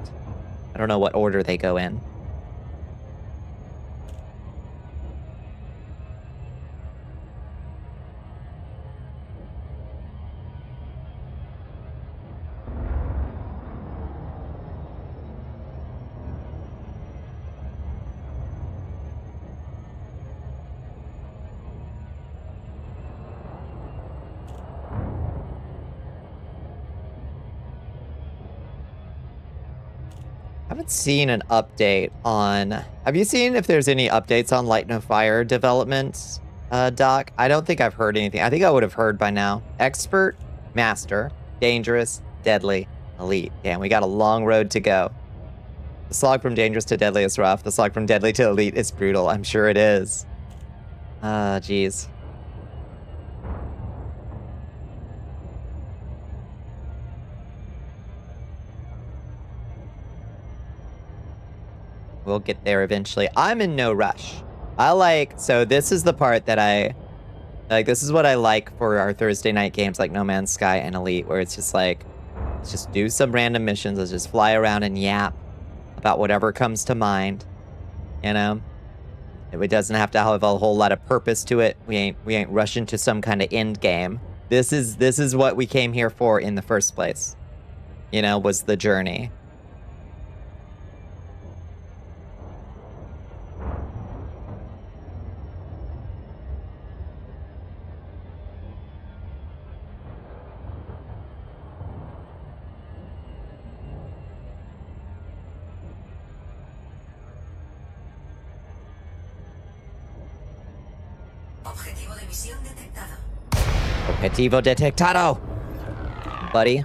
I don't know what order they go in. Haven't seen an update on... Have you seen if there's any updates on Light No Fire development, Doc? I don't think I've heard anything. I think I would have heard by now. Expert, Master, Dangerous, Deadly, Elite. Damn, we got a long road to go. The slog from Dangerous to Deadly is rough. The slog from Deadly to Elite is brutal. I'm sure it is. Jeez. We'll get there eventually. I'm in no rush. So this is the part that this is what I like for our Thursday night games like No Man's Sky and Elite, where it's just like, let's just do some random missions. Let's just fly around and yap about whatever comes to mind. You know? It doesn't have to have a whole lot of purpose to it. We ain't rushing to some kind of end game. This is what we came here for in the first place. You know, was the journey. Objetivo detectado. Buddy,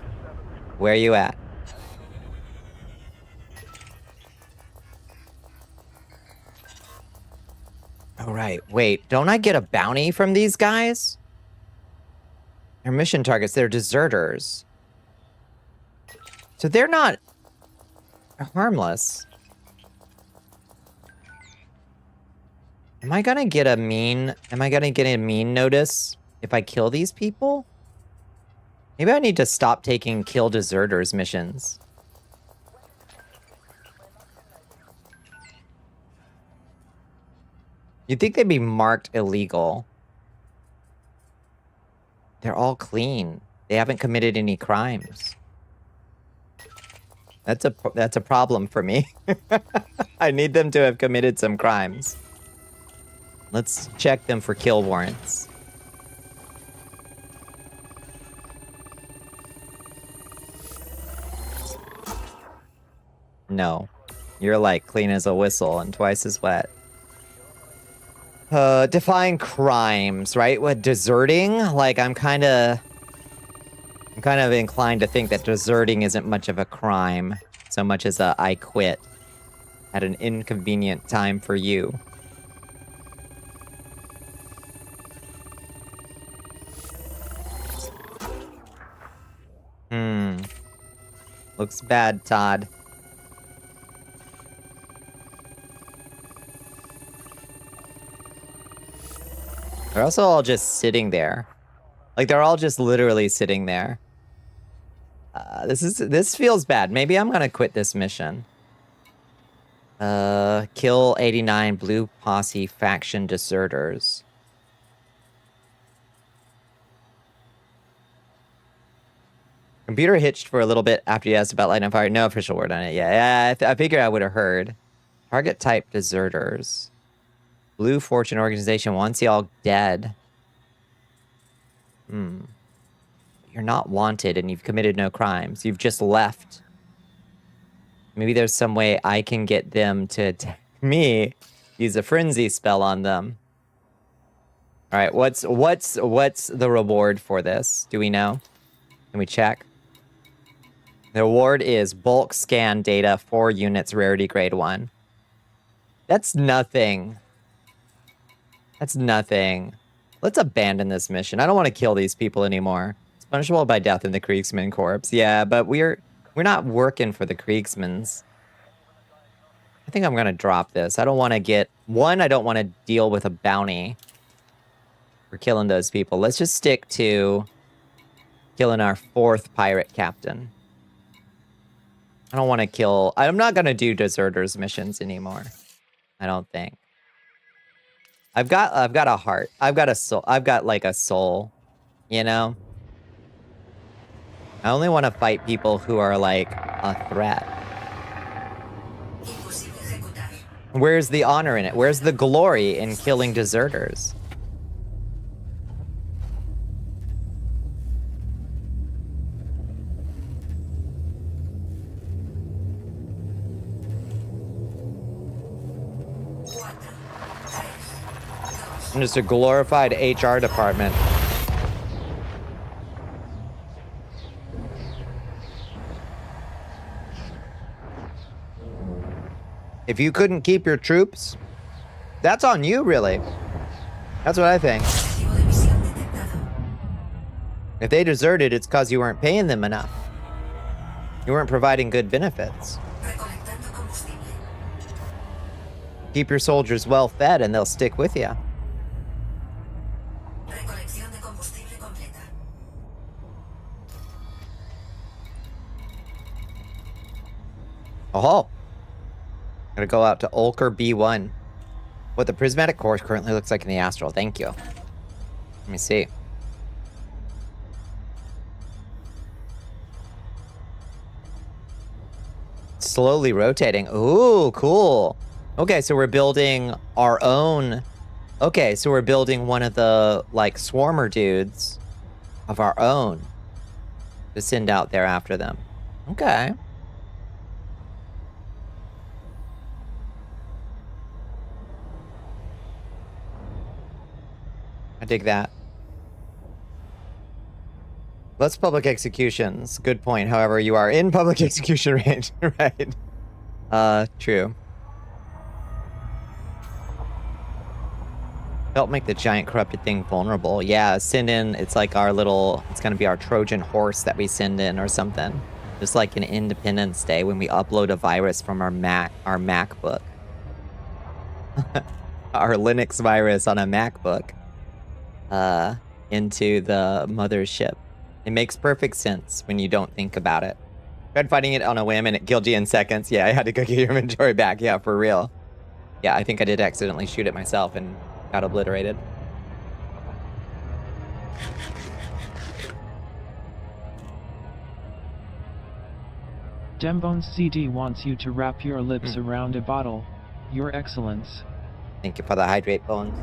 where you at? All right, wait, don't I get a bounty from these guys? They're mission targets, they're deserters. So they're not harmless. Am I gonna get a mean notice if I kill these people? Maybe I need to stop taking kill deserters missions. You'd think they'd be marked illegal. They're all clean. They haven't committed any crimes. That's a problem for me. I need them to have committed some crimes. Let's check them for kill warrants. No. You're like clean as a whistle and twice as wet. Define crimes, right? What, deserting? Like, I'm kind of inclined to think that deserting isn't much of a crime, so much as I quit at an inconvenient time for you. Looks bad, Todd. They're also all just sitting there. Like, they're all just literally sitting there. This feels bad. Maybe I'm gonna quit this mission. Kill 89 Blue Posse faction deserters. Computer hitched for a little bit after you asked about Lightning Fire. No official word on it yet. Yeah, I figured I would have heard. Target type deserters. Blue Fortune organization wants y'all dead. You're not wanted and you've committed no crimes. You've just left. Maybe there's some way I can get them to attack me. Use a frenzy spell on them. All right, what's the reward for this? Do we know? Can we check? The reward is bulk scan data, 4 units, rarity grade 1. That's nothing. That's nothing. Let's abandon this mission. I don't want to kill these people anymore. It's punishable by death in the Kriegsman Corps. Yeah, but we're not working for the Kriegsmans. I think I'm going to drop this. I don't want to get... One, I don't want to deal with a bounty for killing those people. Let's just stick to killing our 4th pirate captain. I don't want to kill... I'm not going to do deserters missions anymore. I don't think. I've got a heart. I've got a soul. I've got like a soul, you know? I only want to fight people who are like a threat. Where's the honor in it? Where's the glory in killing deserters? I'm just a glorified HR department. If you couldn't keep your troops, that's on you, really. That's what I think. If they deserted, it's because you weren't paying them enough. You weren't providing good benefits. Keep your soldiers well fed and they'll stick with you. Oh, gonna go out to Ulker B1. What the prismatic core currently looks like in the astral. Thank you. Let me see. Slowly rotating. Ooh, cool. Okay, so we're building our own. Okay, so we're building one of the like swarmer dudes of our own to send out there after them. Okay. I dig that. Less public executions. Good point. However, you are in public execution range, right? True. Help make the giant corrupted thing vulnerable. Yeah, send in, it's like our little, it's gonna be our Trojan horse that we send in or something. Just like an Independence Day when we upload a virus from our MacBook. Our Linux virus on a MacBook. Into the mothership. It makes perfect sense when you don't think about it. Tried fighting it on a whim and it killed you in seconds. Yeah, I had to go get your inventory back. Yeah, for real. Yeah, I think I did accidentally shoot it myself and got obliterated. Dembone's CD wants you to wrap your lips around a bottle. Your Excellence. Thank you for the hydrate, Bones.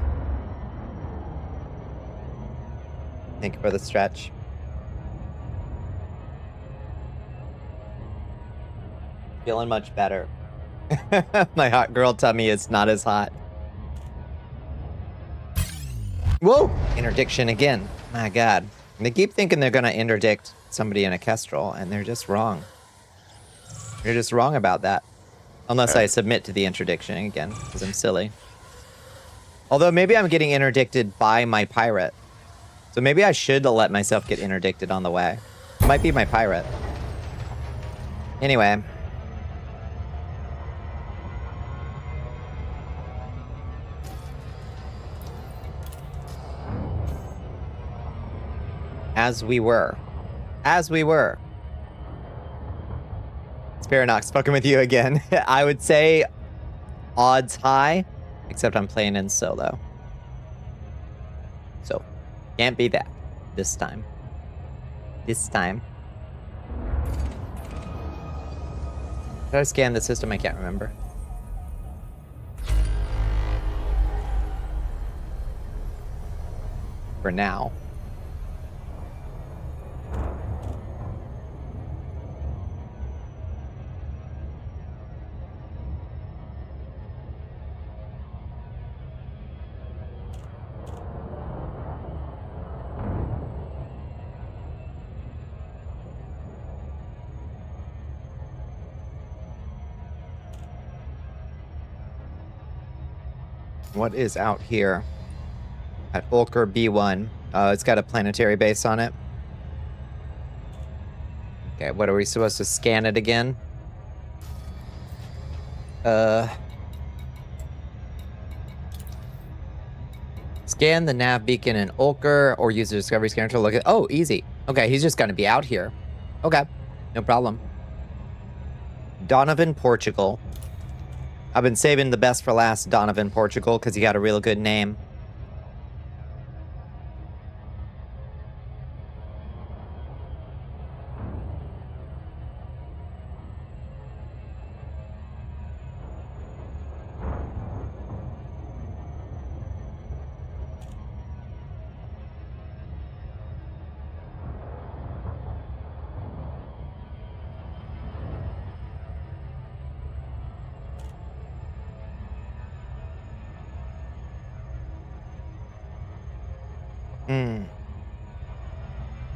Thank you for the stretch. Feeling much better. My hot girl tummy is not as hot. Whoa! Interdiction again. My god. They keep thinking they're gonna interdict somebody in a kestrel, and they're just wrong. You're just wrong about that. Unless I submit to the interdiction again, because I'm silly. Although maybe I'm getting interdicted by my pirate. So maybe I should let myself get interdicted on the way. It might be my pirate. Anyway. As we were. As we were. Spiranox, fucking with you again. I would say odds high, except I'm playing in solo. So, can't be that this time. This time. Did I scan the system? I can't remember. For now. What is out here at Ulker B1? It's got a planetary base on it. Okay, what are we supposed to scan it again? Scan the nav beacon in Ulker or use the discovery scanner to look at. Oh, easy. Okay, he's just gonna be out here. Okay, no problem. Donovan, Portugal. I've been saving the best for last, Donovan, Portugal, because he got a real good name.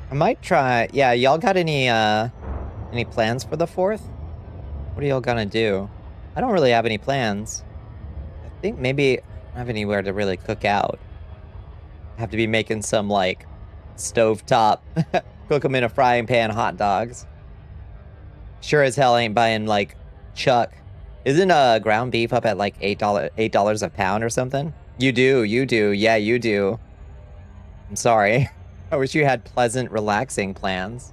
I might try. Yeah, y'all got any plans for the 4th? What are y'all gonna do? I don't really have any plans. I think maybe I don't have anywhere to really cook out. I have to be making some like stovetop, cook them in a frying pan hot dogs. Sure as hell ain't buying like chuck. Isn't ground beef up at like $8 a pound or something? You do, yeah, you do. I'm sorry. I wish you had pleasant, relaxing plans.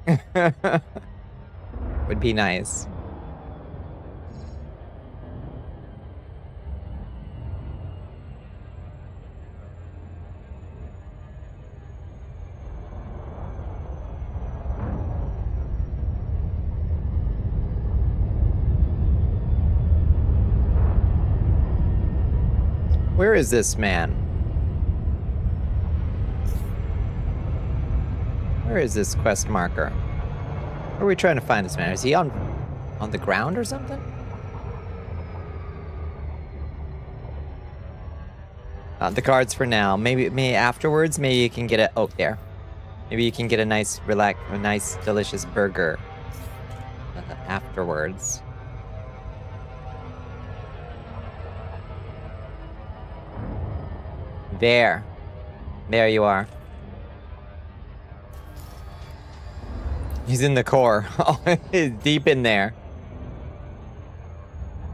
Would be nice. Where is this man? Where is this quest marker? Where are we trying to find this man? Is he on the ground or something? The cards for now. Maybe afterwards. Maybe you can get it. Oh, there. Maybe you can get a nice, delicious burger afterwards. There you are. He's in the core. Oh, he's deep in there.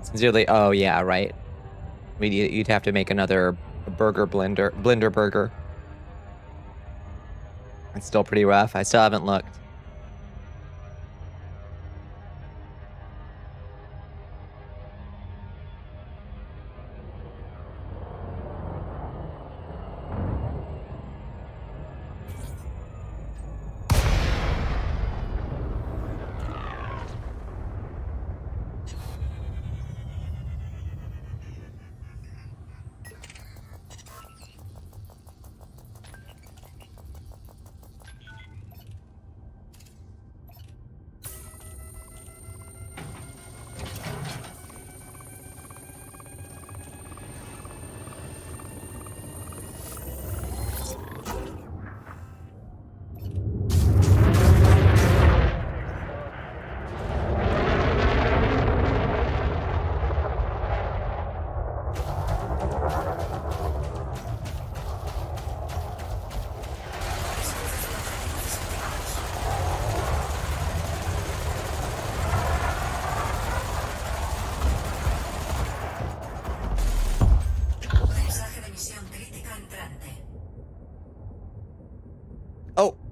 Sincerely, oh yeah, right. You'd have to make another blender burger. It's still pretty rough. I still haven't looked.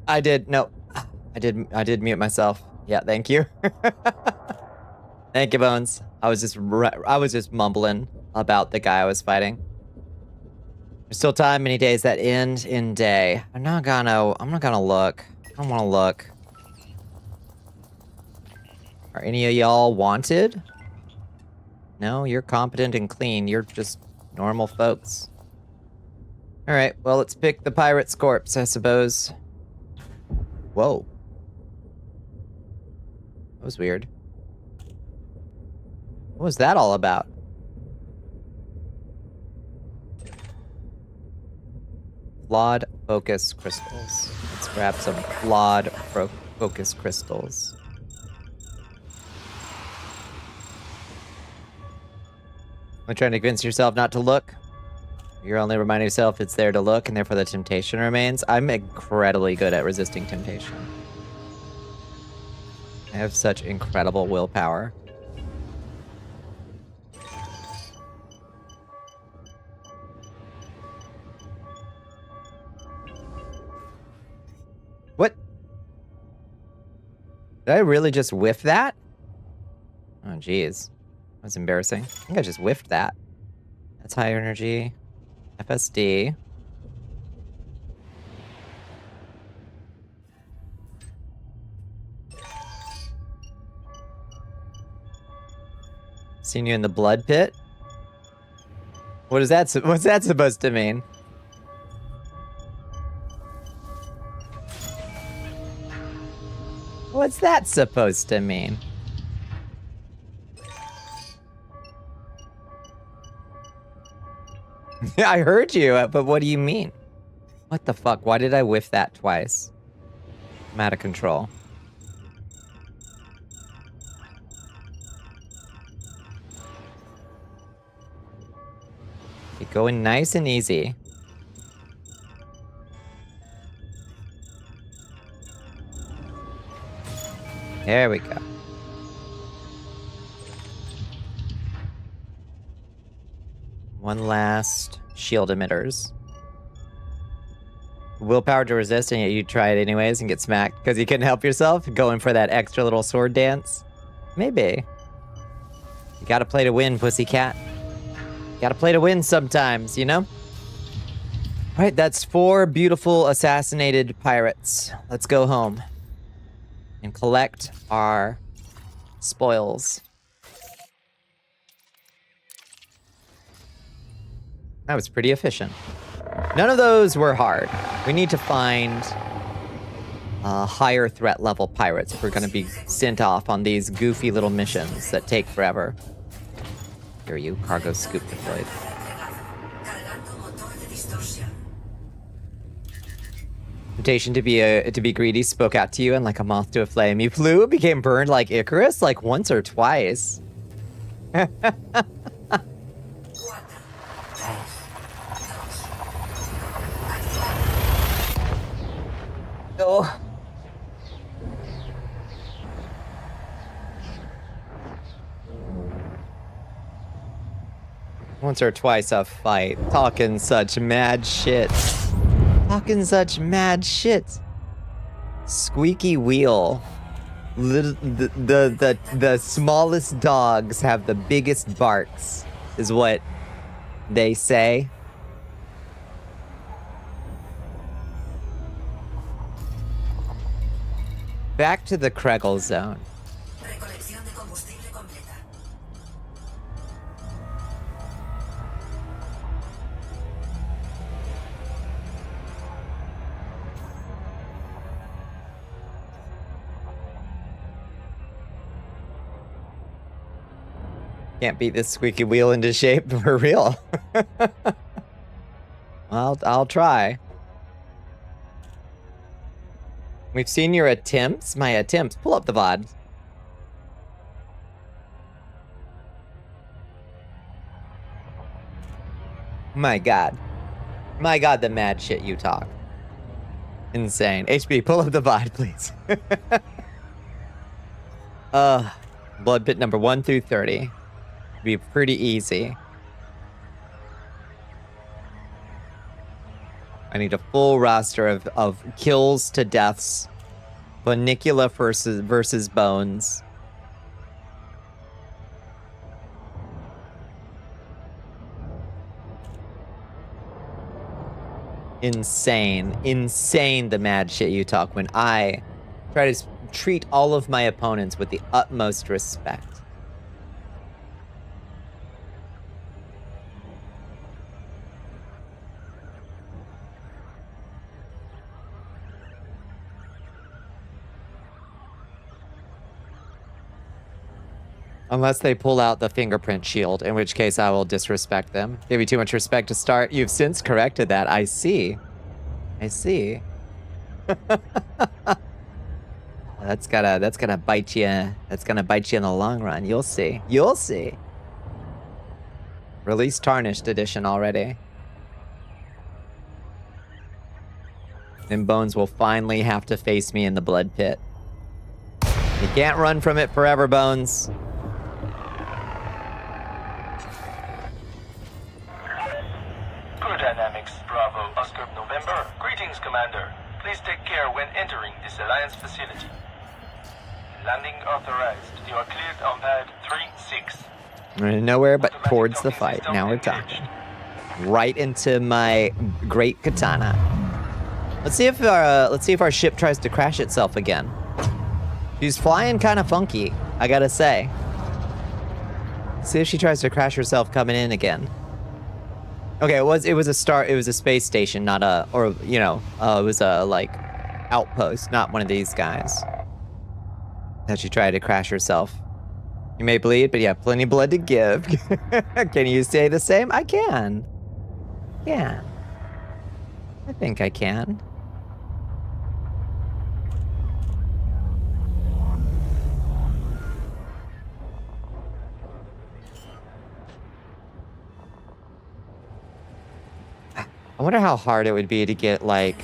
I did. No, I did mute myself. Yeah, thank you. Thank you, Bones. I was just mumbling about the guy I was fighting. There's still time. Many days that end in day. I'm not gonna look. I don't want to look. Are any of y'all wanted? No, you're competent and clean. You're just normal folks. All right. Well, let's pick the pirate's corpse, I suppose. Whoa. That was weird. What was that all about? Flawed focus crystals. Let's grab some flawed focus crystals. Am I trying to convince yourself not to look? You're only reminding yourself it's there to look, and therefore the temptation remains. I'm incredibly good at resisting temptation. I have such incredible willpower. What? Did I really just whiff that? Oh, jeez. That's embarrassing. I think I just whiffed that. That's high energy. FSD. Seen you in the blood pit? What is that? What's that supposed to mean? What's that supposed to mean? I heard you, but what do you mean? What the fuck? Why did I whiff that twice? I'm out of control. You're going nice and easy. There we go. One last shield emitters. Willpower to resist, and yet you try it anyways and get smacked because you couldn't help yourself going for that extra little sword dance. Maybe. You gotta play to win, pussycat. Gotta play to win sometimes, you know? Alright, that's 4 beautiful assassinated pirates. Let's go home and collect our spoils. That was pretty efficient. None of those were hard. We need to find higher threat level pirates if we're going to be sent off on these goofy little missions that take forever. Here you, cargo scoop deployed. Temptation to be greedy spoke out to you, and like a moth to a flame, you flew, became burned like Icarus, like once or twice. Oh. Once or twice a fight, talking such mad shit. Talking such mad shit. Squeaky wheel. The smallest dogs have the biggest barks, is what they say. Back to the Kregel zone. Can't beat this squeaky wheel into shape for real. I'll try. We've seen your attempts. My attempts. Pull up the VOD. My God. My God, the mad shit you talk. Insane. HB, pull up the VOD, please. Blood pit number 1 through 30. Be pretty easy. I need a full roster of kills to deaths. Bonnicula versus Bones. Insane. Insane the mad shit you talk when I try to treat all of my opponents with the utmost respect. Unless they pull out the fingerprint shield, in which case I will disrespect them. Give you too much respect to start. You've since corrected that. I see. I see. That's gonna bite you. That's gonna bite you in the long run. You'll see. You'll see. Release Tarnished Edition already. And Bones will finally have to face me in the blood pit. You can't run from it forever, Bones. Crew Dynamics, Bravo, Oscar, November. Greetings, Commander. Please take care when entering this Alliance facility. Landing authorized. You are cleared on pad 3-6. We're nowhere but towards the fight. Now we're talking. Right into my great katana. Let's see if our ship tries to crash itself again. She's flying kind of funky, I gotta say. See if she tries to crash herself coming in again. Okay, it was a space station, not a, or you know, it was a like outpost, not one of these guys. That she tried to crash herself. You may bleed, but you have plenty of blood to give. Can you say the same? I can. Yeah. I think I can. I wonder how hard it would be to get, like,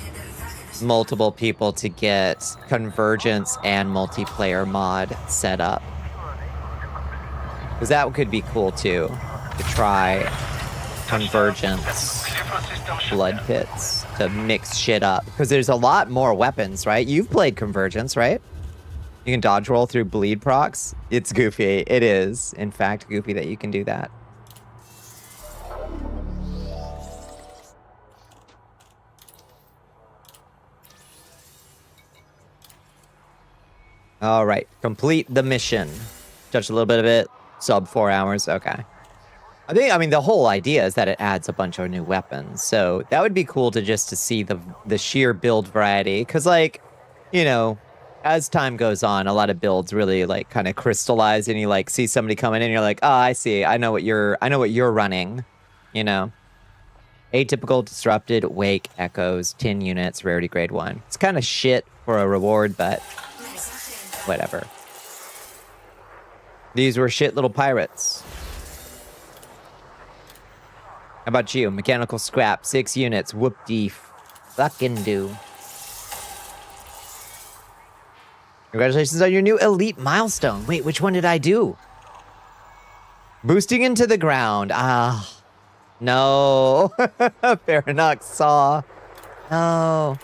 multiple people to get convergence and multiplayer mod set up. Because that could be cool, too. To try convergence blood pits to mix shit up. Because there's a lot more weapons, right? You've played convergence, right? You can dodge roll through bleed procs. It's goofy. It is, in fact, goofy that you can do that. All right, complete the mission. Touch a little bit of it. Sub 4 hours. Okay. I mean, the whole idea is that it adds a bunch of new weapons. So that would be cool to just to see the sheer build variety. Because, like, you know, as time goes on, a lot of builds really, like, kind of crystallize, and you, like, see somebody coming in, and you're like, oh, I see. I know what you're running. You know. Atypical, Disrupted, Wake, Echoes, 10 units, Rarity Grade 1. It's kind of shit for a reward, but whatever. These were shit little pirates. How about you? Mechanical Scrap, 6 units. Whoop-dee fucking do. Congratulations on your new elite milestone. Wait, which one did I do? Boosting into the ground. Ah, no. Fair enough, saw. No.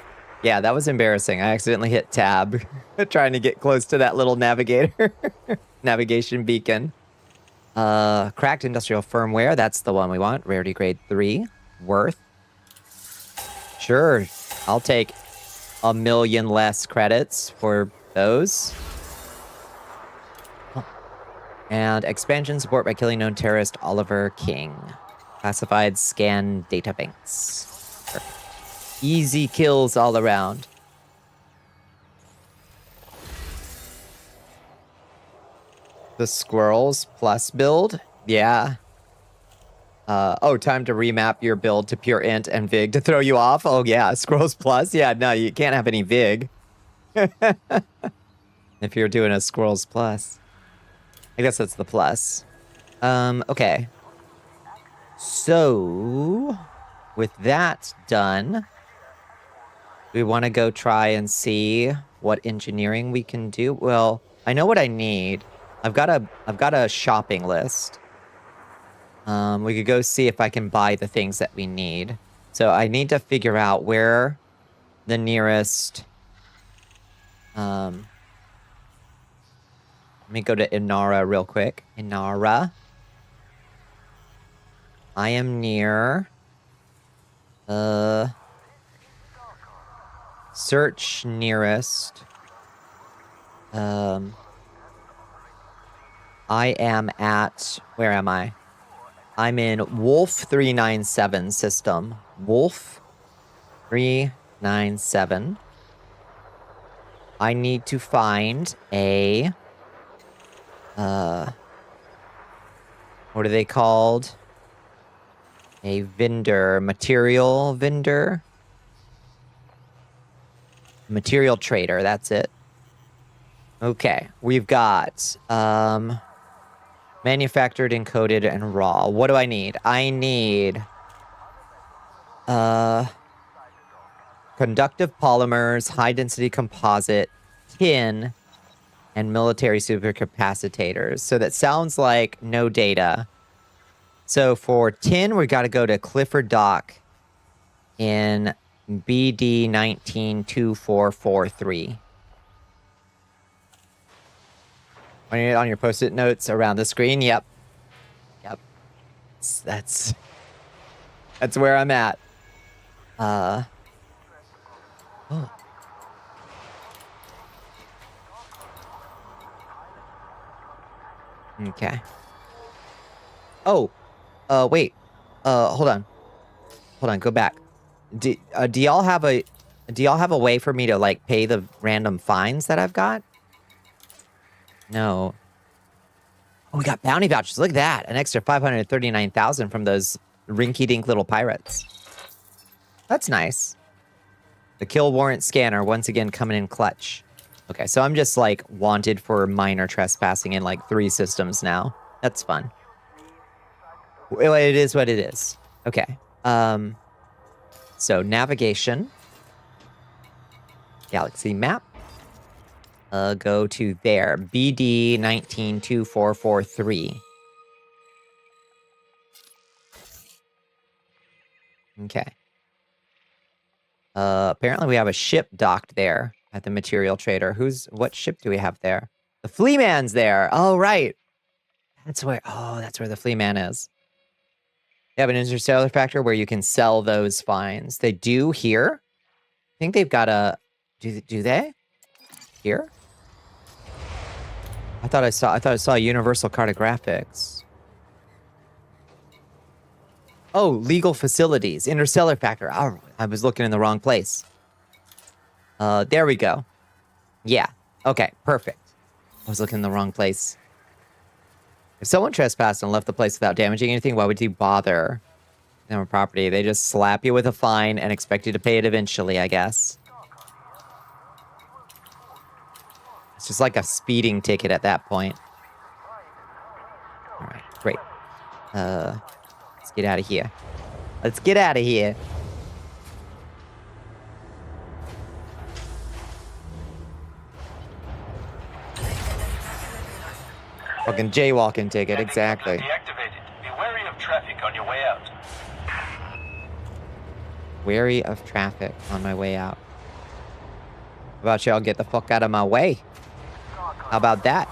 Yeah, that was embarrassing. I accidentally hit tab trying to get close to that little navigator. Navigation beacon. Cracked industrial firmware. That's the one we want. Rarity grade 3. Worth. Sure. I'll take 1 million less credits for those. And expansion support by killing known terrorist Oliver King. Classified scan data banks. Perfect. Easy kills all around. The Squirrels Plus build? Yeah. Oh, time to remap your build to pure int and vig to throw you off? Oh, yeah. Squirrels Plus? Yeah, no, you can't have any vig. If you're doing a Squirrels Plus. I guess that's the plus. Okay. So, with that done, we want to go try and see what engineering we can do. Well, I know what I need. I've got a shopping list. We could go see if I can buy the things that we need. So I need to figure out where the nearest... let me go to Inara real quick. Inara. I am near... search nearest. I am at... Where am I? I'm in Wolf 397 system. Wolf 397. I need to find a... what are they called? A vendor. Material vendor? Material trader, that's it. Okay, we've got... manufactured, encoded, and raw. What do I need? I need... conductive polymers, high-density composite, tin, and military supercapacitors. So that sounds like no data. So for tin, we got to go to Clifford Dock in BD 192443. Want it on your post-it notes around the screen? Yep. Yep. That's where I'm at. Oh. Okay. Oh. Wait. Hold on. Hold on, go back. Do y'all have a way for me to, like, pay the random fines that I've got? No. Oh, we got bounty vouchers. Look at that. An extra 539,000 from those rinky-dink little pirates. That's nice. The kill warrant scanner once again coming in clutch. Okay, so I'm just, like, wanted for minor trespassing in, like, 3 systems now. That's fun. Well, it is what it is. Okay. So navigation. Galaxy map. Go to there. BD 192443. Okay. Apparently we have a ship docked there at the material trader. What ship do we have there? The Flea Man's there. Oh, right. That's where the Flea Man is. They have an interstellar factor where you can sell those finds. They do here. I think they've got a... Do they? Here? I thought I saw universal cartographics. Oh, legal facilities. Interstellar factor. Oh, I was looking in the wrong place. There we go. Yeah. Okay, perfect. I was looking in the wrong place. If someone trespassed and left the place without damaging anything, why would you bother their property? They just slap you with a fine and expect you to pay it eventually, I guess. It's just like a speeding ticket at that point. Alright, great. Let's get out of here. Let's get out of here. Fucking jaywalking ticket, exactly. Deactivated. Be wary of traffic on your way out. Wary of traffic on my way out. How about y'all get the fuck out of my way? How about that?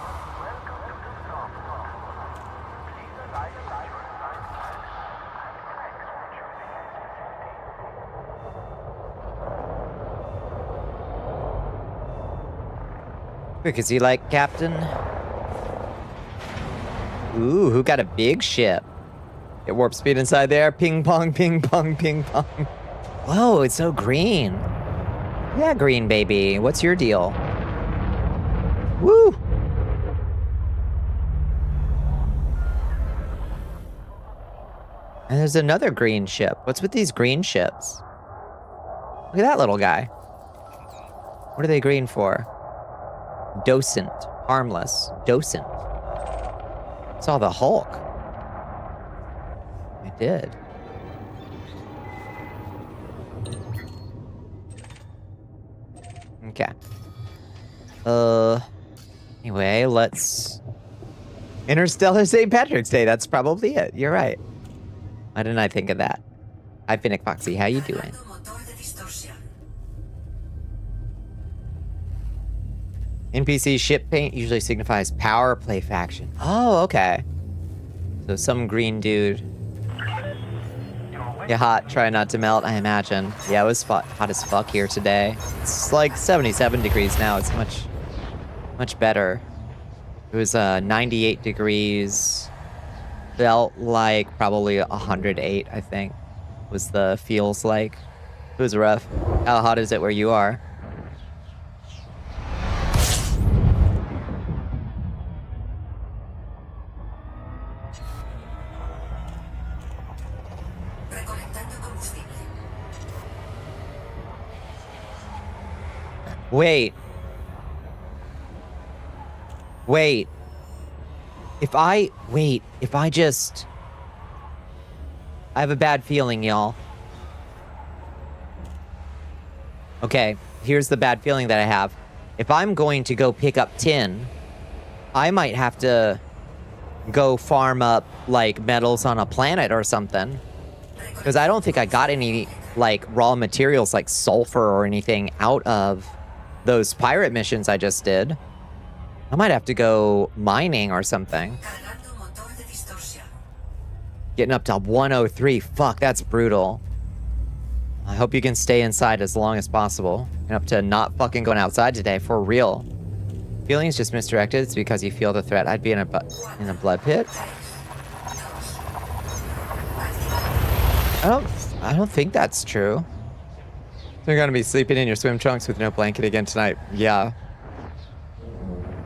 Quick, is he like Captain? Ooh, who got a big ship? Get warp speed inside there. Ping pong, ping pong, ping pong. Whoa, it's so green. Yeah, green baby. What's your deal? Woo! And there's another green ship. What's with these green ships? Look at that little guy. What are they green for? Docent. Harmless. Docent. Saw the Hulk. I did. Okay. Anyway, let's... Interstellar St. Patrick's Day, that's probably it. You're right. Why didn't I think of that? Hi, Finnick Foxy. How you doing? NPC ship paint usually signifies power play faction. Oh, okay. So some green dude. Yeah, hot. Try not to melt, I imagine. Yeah, it was hot as fuck here today. It's like 77 degrees now. It's much better. It was 98 degrees. Felt like probably 108, I think, was the feels like. It was rough. How hot is it where you are? Wait. If I have a bad feeling, y'all. Okay, here's the bad feeling that I have. If I'm going to go pick up tin, I might have to go farm up, like, metals on a planet or something. Because I don't think I got any, like, raw materials like sulfur or anything out of those pirate missions I just did. I might have to go mining or something. Getting up to 103. Fuck, that's brutal. I hope you can stay inside as long as possible. And up to not fucking going outside today, for real. Feelings just misdirected. It's because you feel the threat. I'd be in a blood pit. I don't think that's true. You're gonna be sleeping in your swim trunks with no blanket again tonight. Yeah.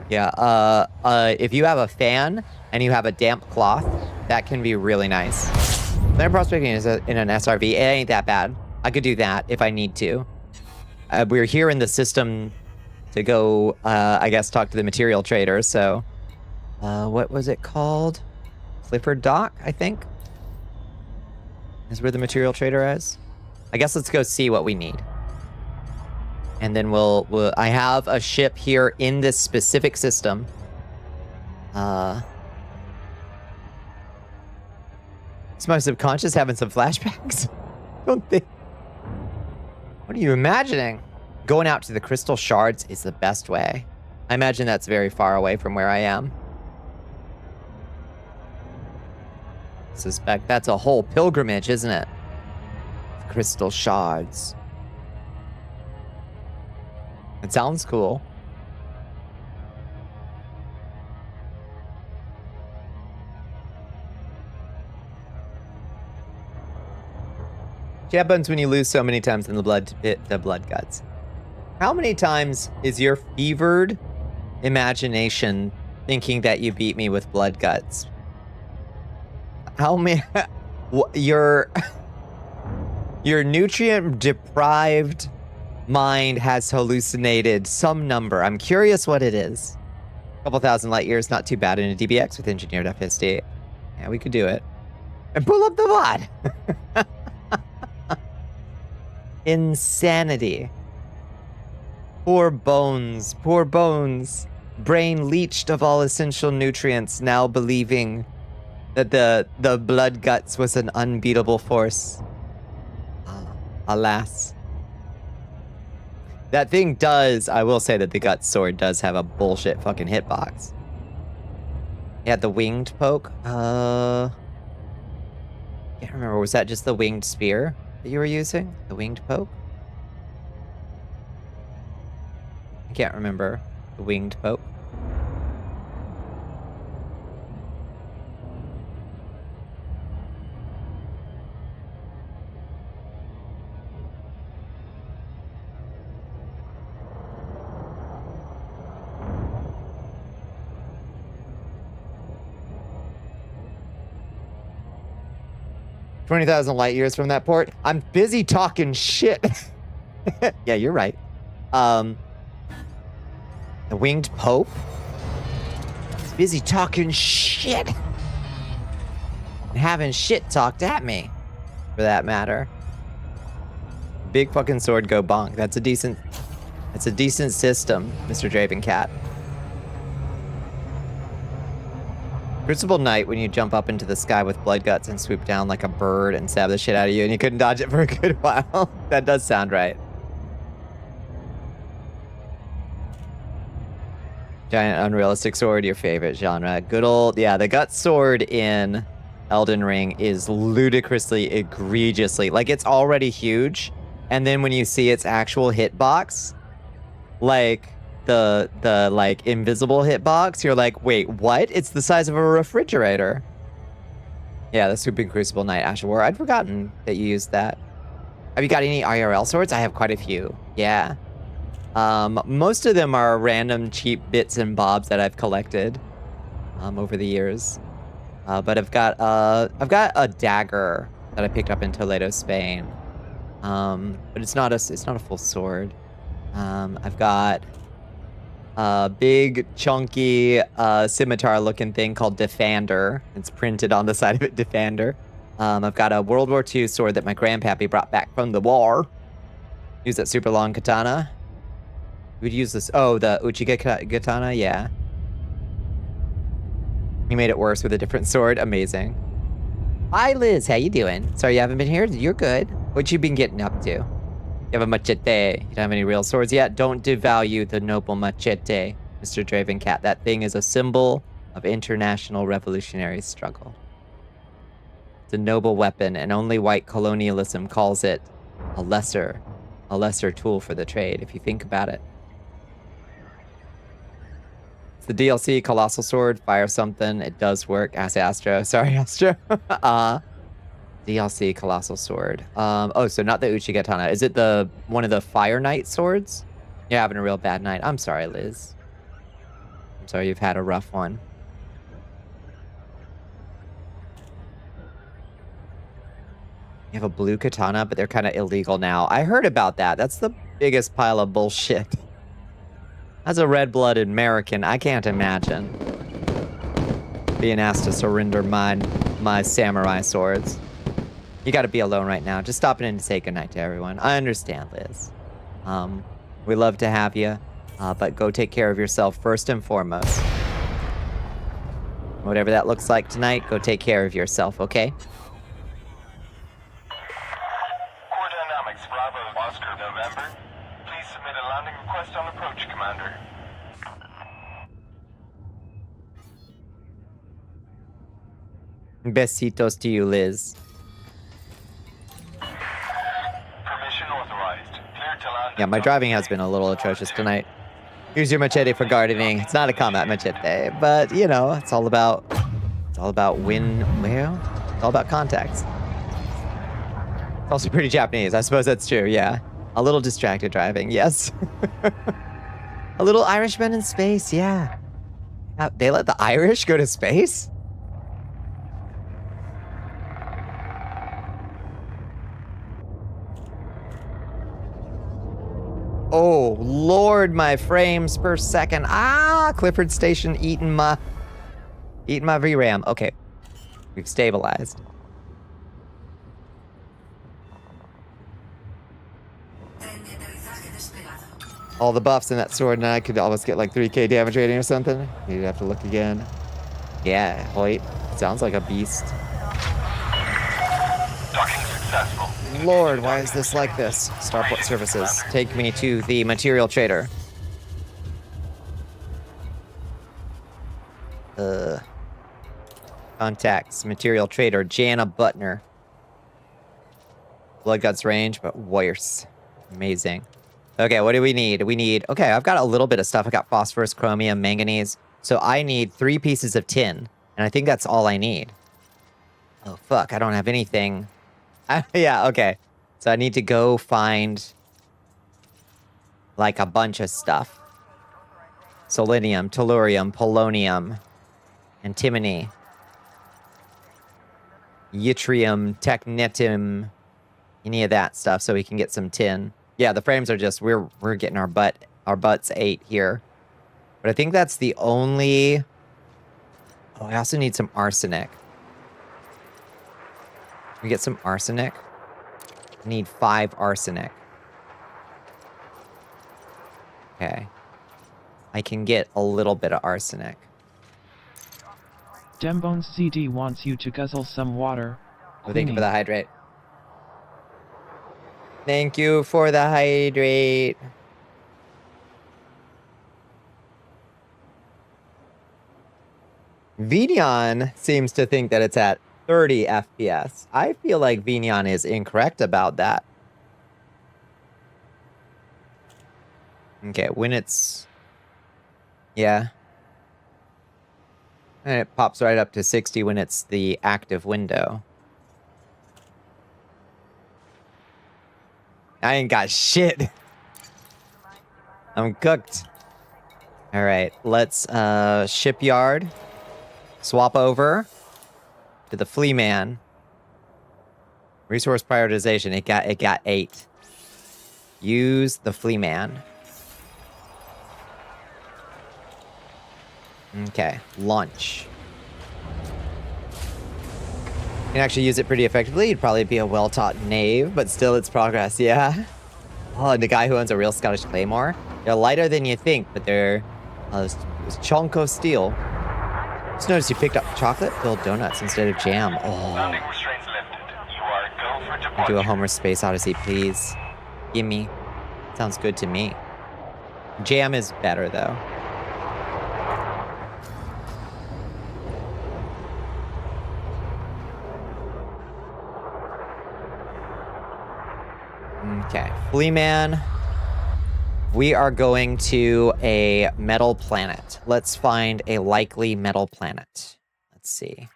Yeah, if you have a fan and you have a damp cloth, that can be really nice. Land prospecting is in an SRV. It ain't that bad. I could do that if I need to. We're here in the system to go, I guess, talk to the material trader, so... what was it called? Clifford Dock, I think? Is where the material trader is? I guess let's go see what we need. And then we'll I have a ship here in this specific system. Is my subconscious having some flashbacks? Don't think. What are you imagining? Going out to the crystal shards is the best way. I imagine that's very far away from where I am. Suspect that's a whole pilgrimage, isn't it? Crystal shards. It sounds cool. What happens when you lose so many times in the blood guts? How many times is your fevered imagination thinking that you beat me with blood guts? How many? Your nutrient deprived mind has hallucinated some number. I'm curious what it is. A couple thousand light years, not too bad in a DBX with engineered FSD. Yeah, we could do it. And pull up the mod. Insanity. Poor bones, poor bones. Brain leached of all essential nutrients, now believing that the blood guts was an unbeatable force. Alas. That thing does, I will say that the gut sword does have a bullshit fucking hitbox. Yeah, the winged poke. Can't remember, was that just the winged spear that you were using? The winged poke? I can't remember. The winged poke. $20,000 light years from that port. I'm busy talking shit. Yeah, you're right. The winged pope. He's busy talking shit. And having shit talked at me, for that matter. Big fucking sword go bonk. That's a decent system, Mr. Draven Cat. Crucible Knight, when you jump up into the sky with blood guts and swoop down like a bird and stab the shit out of you and you couldn't dodge it for a good while. That does sound right. Giant unrealistic sword, your favorite genre. Good old, yeah, the gut sword in Elden Ring is ludicrously, egregiously, like it's already huge. And then when you see its actual hitbox, like the like invisible hitbox, you're like, wait, what? It's the size of a refrigerator. Yeah, the Swooping Crucible Knight Ash of War. I'd forgotten that you used that. Have you got any IRL swords? I have quite a few. Yeah. Most of them are random cheap bits and bobs that I've collected over the years. But I've got a dagger that I picked up in Toledo, Spain. But it's not a full sword. I've got a big, chunky, scimitar-looking thing called Defender. It's printed on the side of it, Defender. I've got a World War II sword that my grandpappy brought back from the war. Use that super long katana. We'd use this. Oh, the Uchiga katana, yeah. He made it worse with a different sword. Amazing. Hi, Liz. How you doing? Sorry you haven't been here. You're good. What you been getting up to? You have a machete. You don't have any real swords yet. Don't devalue the noble machete, Mr. Draven Cat. That thing is a symbol of international revolutionary struggle. It's a noble weapon, and only white colonialism calls it a lesser tool for the trade, if you think about it. It's the DLC Colossal Sword, fire something. It does work. Ask Astro. Sorry, Astro. DLC Colossal Sword. Oh, so not the Uchiga Katana. Is it one of the Fire Knight swords? You're having a real bad night. I'm sorry, Liz. I'm sorry you've had a rough one. You have a blue katana, but they're kind of illegal now. I heard about that. That's the biggest pile of bullshit. As a red-blooded American, I can't imagine being asked to surrender my samurai swords. You gotta be alone right now. Just stopping in to say goodnight to everyone. I understand, Liz. We love to have you, but go take care of yourself first and foremost. Whatever that looks like tonight, go take care of yourself, okay? Core Dynamics Bravo Oscar November. Please submit a landing request on approach, Commander. Besitos to you, Liz. Permission authorized. Clear to land. Yeah, my driving has been a little atrocious tonight. Use your machete for gardening. It's not a combat machete, but you know, it's all about it's all about context. It's also pretty Japanese. I suppose that's true, yeah. A little distracted driving, yes. A little Irishman in space, yeah. They let the Irish go to space? Oh, Lord, my frames per second. Ah, Clifford Station eating my VRAM. Okay, we've stabilized. All the buffs in that sword, and I could almost get like 3k damage rating or something. You'd have to look again. Yeah, Hoyt, sounds like a beast. Docking successful. Lord, why is this like this? Starport services, take me to the material trader. Contacts, material trader, Jana Butner. Blood Guts range, but worse. Amazing. Okay, what do we need? Okay, I've got a little bit of stuff. I got phosphorus, chromium, manganese. So I need 3 pieces of tin, and I think that's all I need. Oh, fuck, I don't have anything. Yeah, okay. So I need to go find like a bunch of stuff. Selenium, tellurium, polonium, antimony, yttrium, technetium, any of that stuff so we can get some tin. Yeah, the frames are just, we're getting our butts ate here. But I think that's the only... Oh, I also need some arsenic. Can we get some arsenic? I need 5 arsenic. Okay. I can get a little bit of arsenic. Dembone's CD wants you to guzzle some water. Oh, thank you for Queenie. the hydrate. Thank you for the hydrate. Vinion seems to think that it's at 30 FPS. I feel like Vinion is incorrect about that. Okay, when it's... Yeah. And it pops right up to 60 when it's the active window. I ain't got shit. I'm cooked. All right, let's shipyard. Swap over to the flea man. Resource prioritization. It got 8. Use the flea man. Okay, lunch. You can actually use it pretty effectively. You'd probably be a well-taught knave, but still it's progress, yeah. Oh, and the guy who owns a real Scottish claymore. They're lighter than you think, but they're this chunk of steel. Just noticed you picked up chocolate-filled donuts instead of jam. Oh. Landing restraints lifted. You are go for departure. Do a Homer Space Odyssey, please. Gimme. Sounds good to me. Jam is better, though. Okay, Flea Man. We are going to a metal planet. Let's find a likely metal planet. Let's see.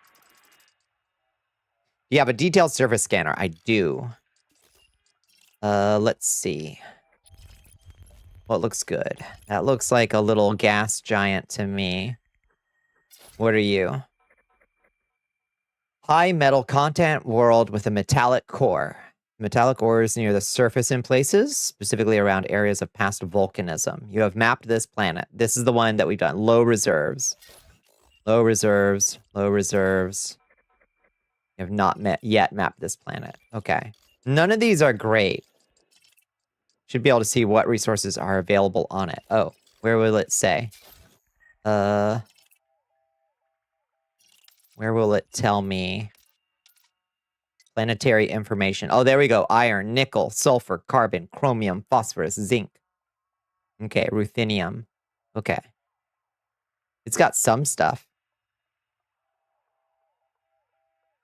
You have a detailed surface scanner. I do. Let's see. What looks good? That looks like a little gas giant to me. What are you? High metal content world with a metallic core. Metallic ores near the surface in places, specifically around areas of past volcanism. You have mapped this planet. This is the one that we've done. Low reserves. Low reserves. Low reserves. You have not yet mapped this planet. Okay. None of these are great. Should be able to see what resources are available on it. Oh, where will it say? Where will it tell me? Planetary information. Oh, there we go. Iron, nickel, sulfur, carbon, chromium, phosphorus, zinc. Okay, ruthenium. Okay. It's got some stuff.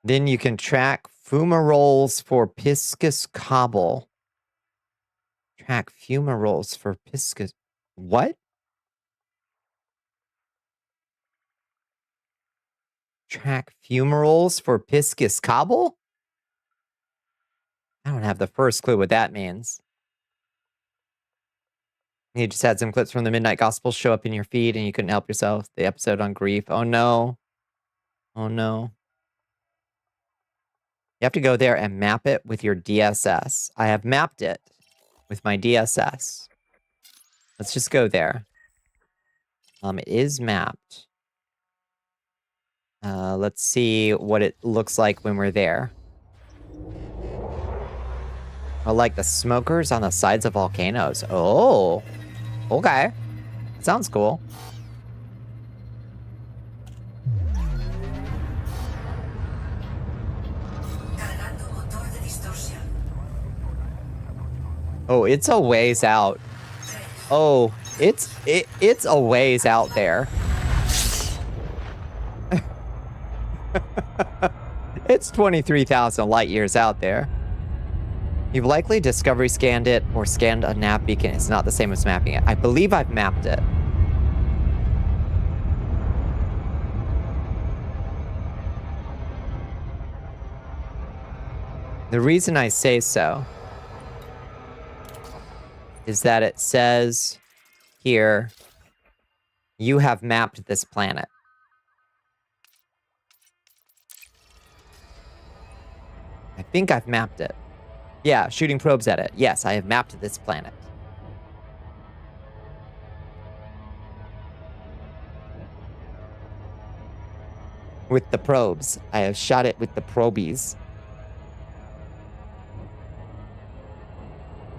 Then you can track fumaroles for piscus cobble. Track fumaroles for piscus... What? Track fumaroles for piscus cobble? I don't have the first clue what that means. You just had some clips from the Midnight Gospel show up in your feed and you couldn't help yourself. The episode on grief. Oh no. Oh no. You have to go there and map it with your DSS. I have mapped it with my DSS. Let's just go there. It is mapped. Let's see what it looks like when we're there. Oh, like the smokers on the sides of volcanoes. Oh, okay. Sounds cool. Oh, it's a ways out. Oh, it's a ways out there. It's 23,000 light years out there. You've likely discovery scanned it or scanned a nav beacon. It's not the same as mapping it. I believe I've mapped it. The reason I say so is that it says here, you have mapped this planet. I think I've mapped it. Yeah, shooting probes at it. Yes, I have mapped this planet. With the probes. I have shot it with the probies.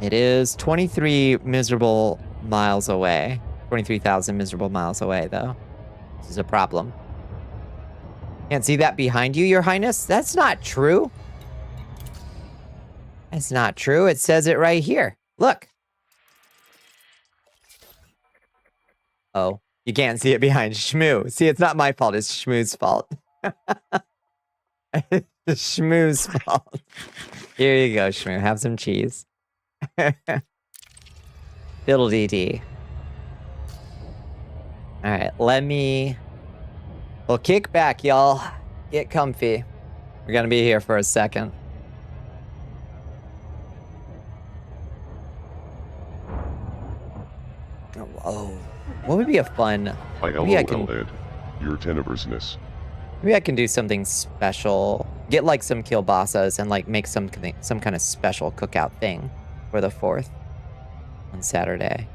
It is 23 miserable miles away. 23,000 miserable miles away, though. This is a problem. Can't see that behind you, Your Highness? That's not true. That's not true. It says it right here. Look. Oh, you can't see it behind Shmoo. See, it's not my fault. It's Shmoo's fault. It's Shmoo's fault. Here you go, Shmoo. Have some cheese. Fiddle-dee-dee. All right, let me... Well, kick back, y'all. Get comfy. We're gonna be here for a second. Oh, what would be a fun... Maybe I can... Ed. Your tenebrousness. Maybe I can do something special. Get like some kielbasas and like make some kind of special cookout thing for the 4th on Saturday.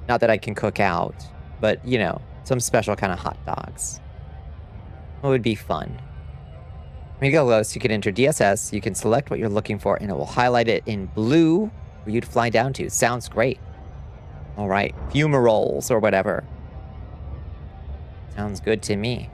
Not that I can cook out, but you know, some special kind of hot dogs. It would be fun. When you go close, you can enter DSS, you can select what you're looking for, and it will highlight it in blue for you to fly down to. Sounds great. All right, fumaroles or whatever. Sounds good to me.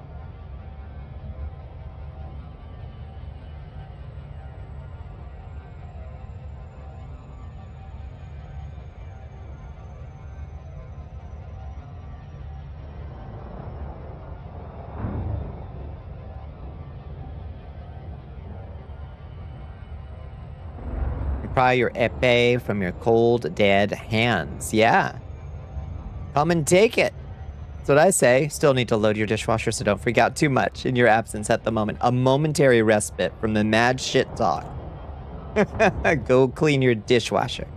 Pry your epee from your cold, dead hands. Yeah. Come and take it. That's what I say. Still need to load your dishwasher, so don't freak out too much in your absence at the moment. A momentary respite from the mad shit talk. Go clean your dishwasher.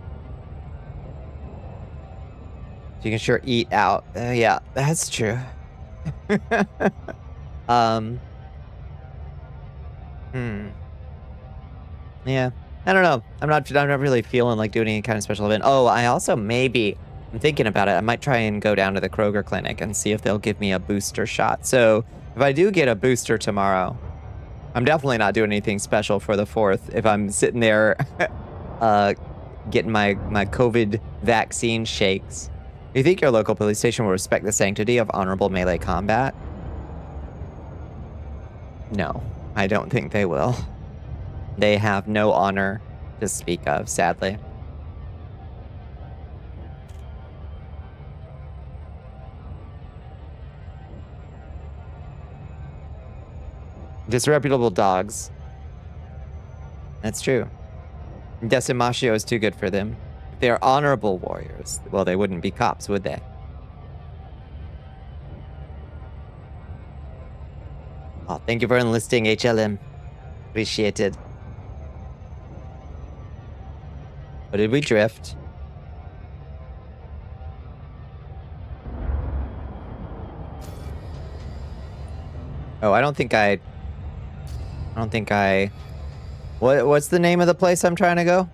You can sure eat out. Yeah, that's true. Yeah. I don't know. I'm not really feeling like doing any kind of special event. Oh, I also I'm thinking about it. I might try and go down to the Kroger clinic and see if they'll give me a booster shot. So if I do get a booster tomorrow, I'm definitely not doing anything special for the 4th. If I'm sitting there getting my COVID vaccine shakes. Do you think your local police station will respect the sanctity of honorable melee combat? No, I don't think they will. They have no honor to speak of, sadly. Disreputable dogs. That's true. Decimation is too good for them. If they're honorable warriors, well, they wouldn't be cops, would they? Oh, thank you for enlisting, HLM. Appreciated. But did we drift? Oh, I don't think I... What's the name of the place I'm trying to go?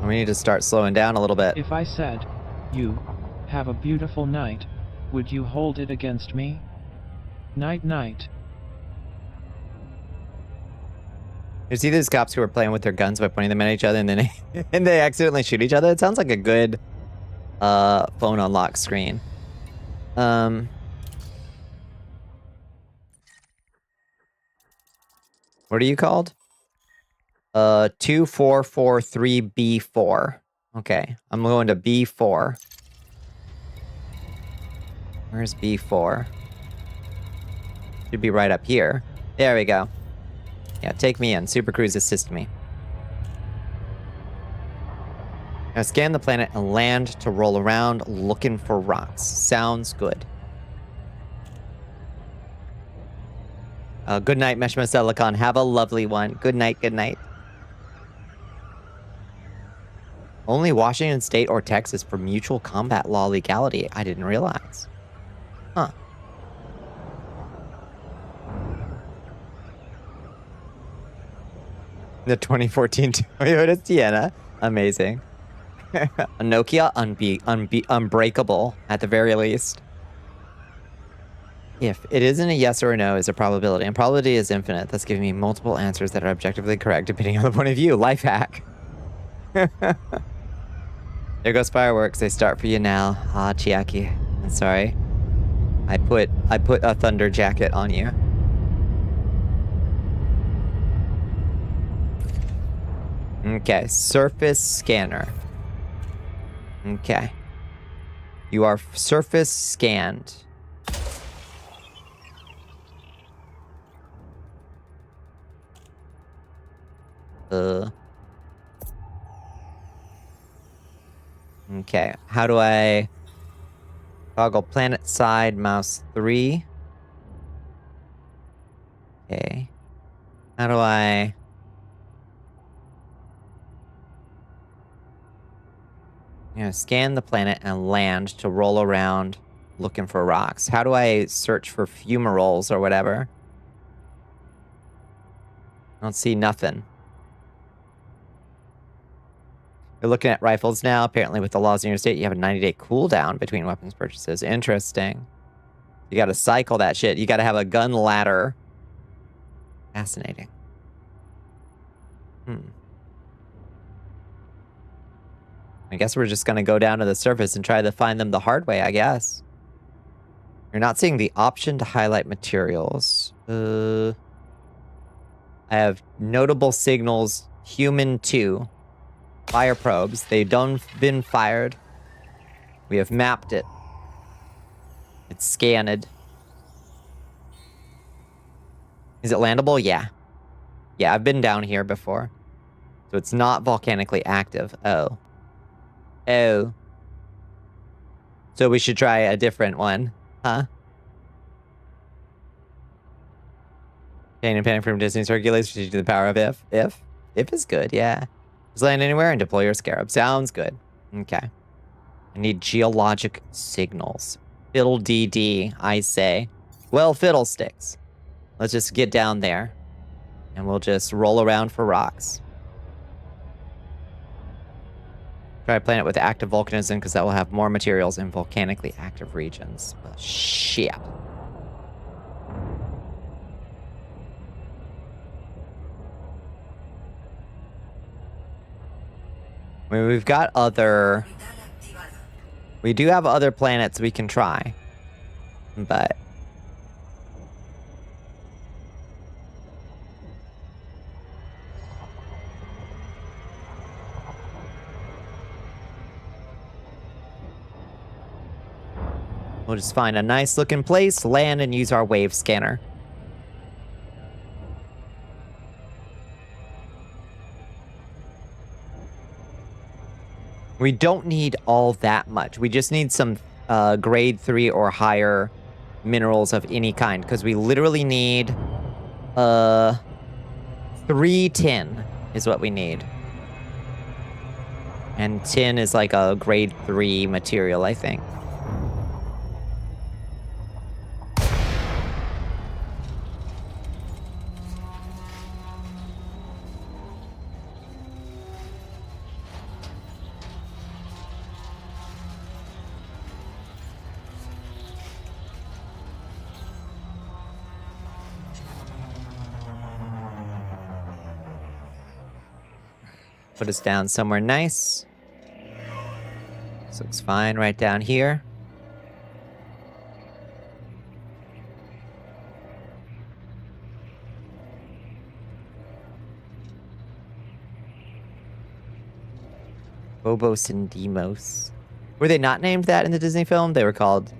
We need to start slowing down a little bit. If I said, you have a beautiful night, would you hold it against me? Night night. You see these cops who are playing with their guns by pointing them at each other and then and they accidentally shoot each other? It sounds like a good phone unlock screen. What are you called? 2443B4. Okay, I'm going to B4. Where's B4? Should be right up here. There we go. Yeah, take me in. Super Cruise, assist me. Now scan the planet and land to roll around looking for rocks. Sounds good. Good night, Meshma Silicon. Have a lovely one. Good night, good night. Only Washington State or Texas for mutual combat law legality. I didn't realize. Huh. The 2014 Toyota Sienna. Amazing. A Nokia unbreakable at the very least. If it isn't a yes or a no, is a probability. And probability is infinite. That's giving me multiple answers that are objectively correct depending on the point of view. Life hack. There goes fireworks. They start for you now. Ah, Chiaki. I'm sorry. I put a thunder jacket on you. Okay, surface scanner. Okay. You are surface scanned. Okay, how do I toggle planet side mouse 3? Okay. How do I... scan the planet and land to roll around looking for rocks. How do I search for fumaroles or whatever? I don't see nothing. You're looking at rifles now. Apparently with the laws in your state, you have a 90-day cooldown between weapons purchases. Interesting. You gotta cycle that shit. You gotta have a gun ladder. Fascinating. I guess we're just gonna go down to the surface and try to find them the hard way, I guess. You're not seeing the option to highlight materials. I have notable signals, human 2. Fire probes. They've been fired. We have mapped it. It's scanned. Is it landable? Yeah. Yeah, I've been down here before. So it's not volcanically active. Oh. Oh. So we should try a different one. Huh? Pain and panic from distance circulates to the power of if. If is good, yeah. Just land anywhere and deploy your scarab. Sounds good. Okay. I need geologic signals. Fiddle DD, I say. Well, fiddlesticks. Let's just get down there. And we'll just roll around for rocks. Try a planet with active volcanism, because that will have more materials in volcanically active regions. But shit. I mean, we've got other... We do have other planets we can try. But... we'll just find a nice looking place, land, and use our wave scanner. We don't need all that much. We just need some grade 3 or higher minerals of any kind, because we literally need 3 tin is what we need. And tin is like a grade 3 material, I think. Put us down somewhere nice. This looks fine right down here. Phobos and Deimos. Were they not named that in the Disney film? They were called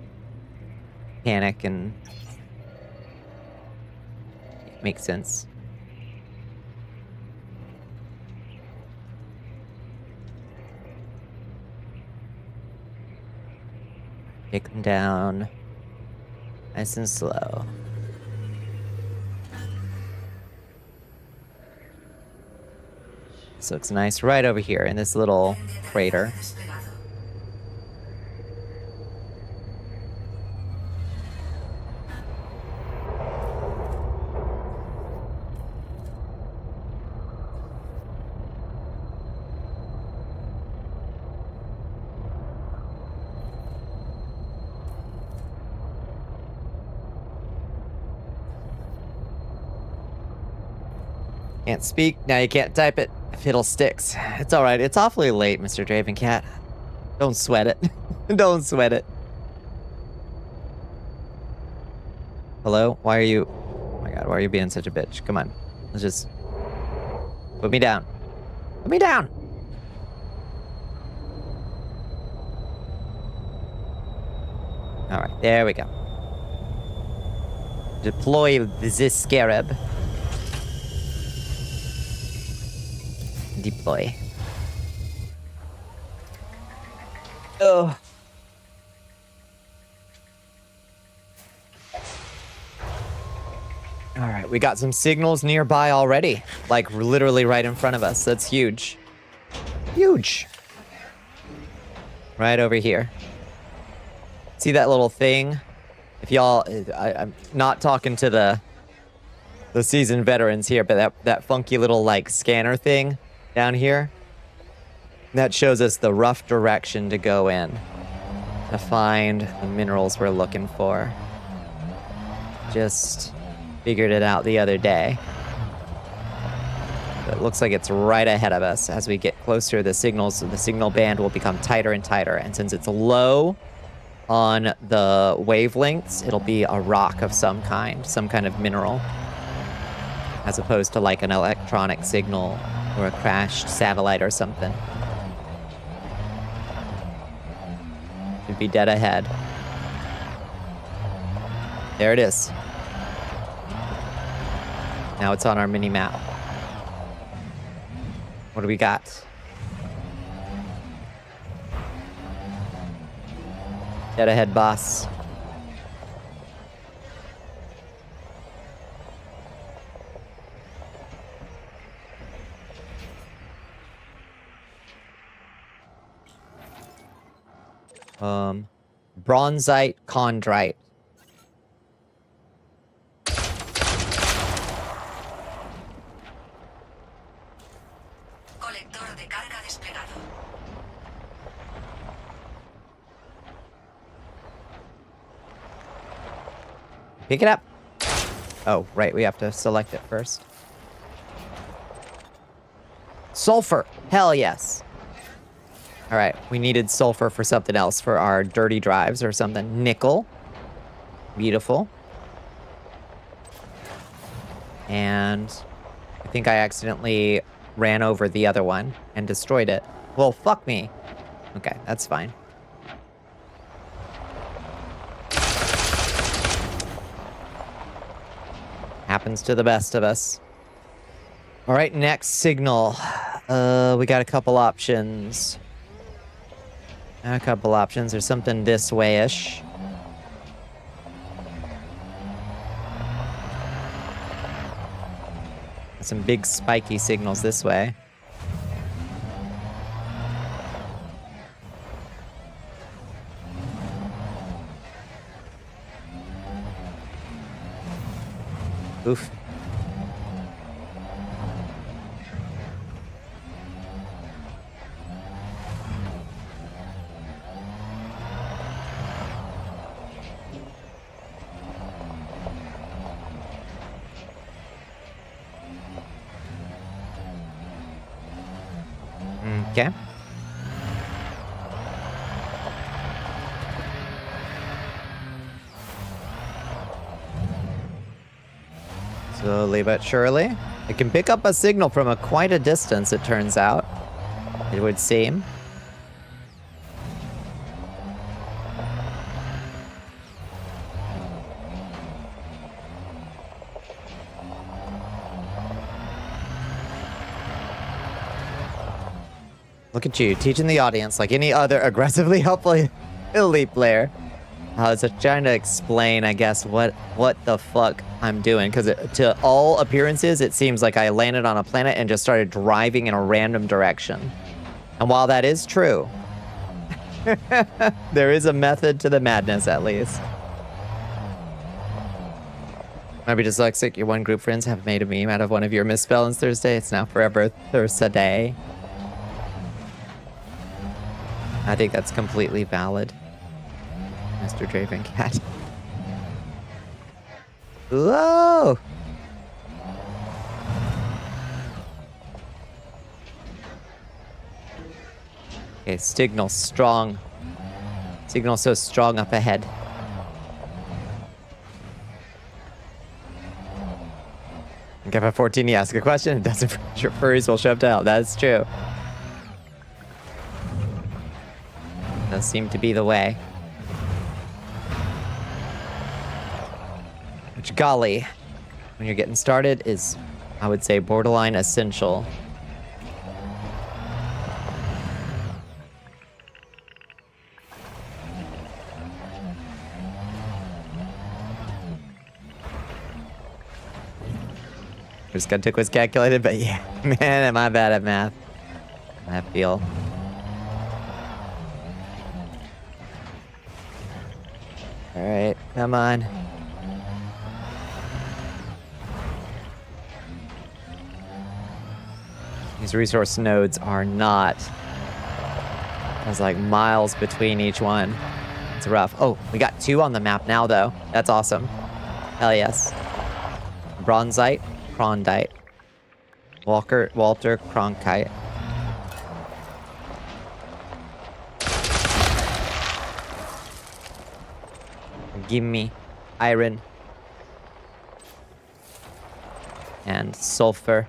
Panic and... Makes sense. Take them down. Nice and slow. This looks nice right over here in this little crater. Can't speak, now you can't type it. Fiddlesticks. It's alright, it's awfully late, Mr. Dravencat. Don't sweat it. Don't sweat it. Hello? Why are you... Oh my god, why are you being such a bitch? Come on. Let's just... Put me down. Put me down! Alright, there we go. Deploy the scarab. Deploy. Oh. Alright, we got some signals nearby already. Like, literally right in front of us. That's huge. Huge. Right over here. See that little thing? If y'all... I'm not talking to the seasoned veterans here, but that funky little, like, scanner thing down here, that shows us the rough direction to go in to find the minerals we're looking for. Just figured it out the other day. But it looks like it's right ahead of us. As we get closer, the signal band will become tighter and tighter. And since it's low on the wavelengths, it'll be a rock of some kind of mineral, as opposed to like an electronic signal or a crashed satellite or something. Should be dead ahead. There it is. Now it's on our mini map. What do we got? Dead ahead, boss. Bronzite chondrite. Colector de carga desplegado. Pick it up. Oh, right, we have to select it first. Sulfur. Hell yes. All right, we needed sulfur for something else, for our dirty drives or something. Nickel. Beautiful. And I think I accidentally ran over the other one and destroyed it. Well, fuck me. Okay, that's fine. Happens to the best of us. All right, next signal. We got a couple options. There's something this way-ish. Some big spiky signals this way. Oof. Okay. Slowly but surely. It can pick up a signal from quite a distance, it turns out. It would seem. Look at you, teaching the audience like any other aggressively helpful elite player. I was trying to explain, I guess, what the fuck I'm doing. Because to all appearances, it seems like I landed on a planet and just started driving in a random direction. And while that is true, there is a method to the madness, at least. Might be dyslexic. Your one group friends have made a meme out of one of your misspellings Thursday. It's now forever Thursday. I think that's completely valid, Mr. Draven Cat. Whoa! Okay, signal strong. Signal so strong up ahead. If a 14 you ask a question, it doesn't furries will show up to hell. That's true. Does seem to be the way. Which, golly, when you're getting started is, I would say, borderline essential. Just got to quiz calculated, but yeah, man, am I bad at math. I feel. All right, come on. These resource nodes are not. There's like miles between each one. It's rough. Oh, we got 2 on the map now, though. That's awesome. Hell yes. Bronzite. Klondike. Walter Cronkite. Give me iron and sulfur.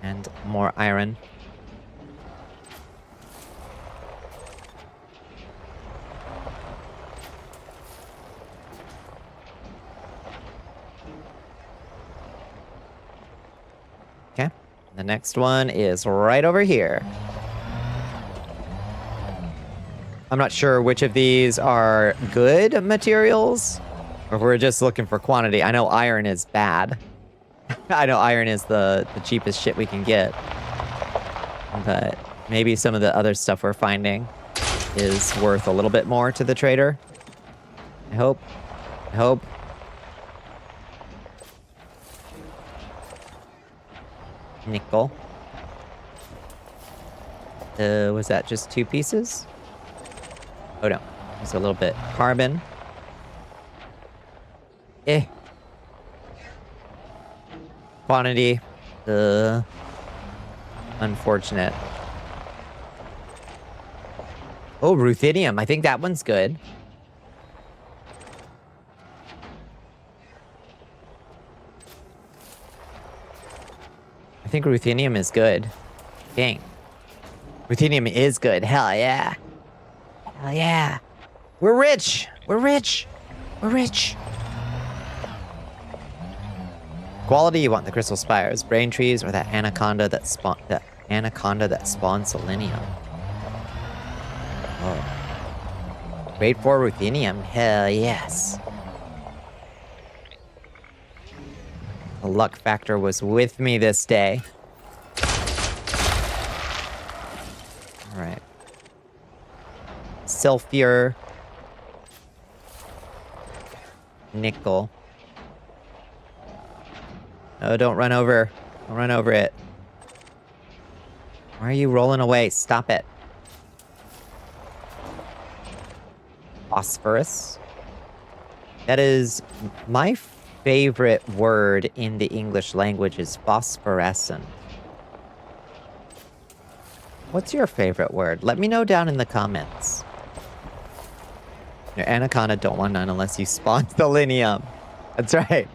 And more iron. Okay, the next one is right over here. I'm not sure which of these are good materials, or if we're just looking for quantity. I know iron is bad. I know iron is the cheapest shit we can get. But maybe some of the other stuff we're finding is worth a little bit more to the trader. I hope. I hope. Nickel. Was that just 2 pieces? Oh no, there's a little bit. Carbon. Quantity. Unfortunate. Oh, ruthenium. I think that one's good. I think ruthenium is good. Dang. Ruthenium is good. Hell yeah. Hell yeah. We're rich. We're rich. We're rich. Quality, you want the crystal spires, brain trees, or that anaconda that spawns selenium. Oh. Grade 4 ruthenium. Hell yes. The luck factor was with me this day. Alright. Sulfur. Nickel. Oh, don't run over. Don't run over it. Why are you rolling away? Stop it. Phosphorus. That is my favorite word in the English language is phosphorescent. What's your favorite word? Let me know down in the comments. Your anaconda don't want none unless you spawn selenium. That's right.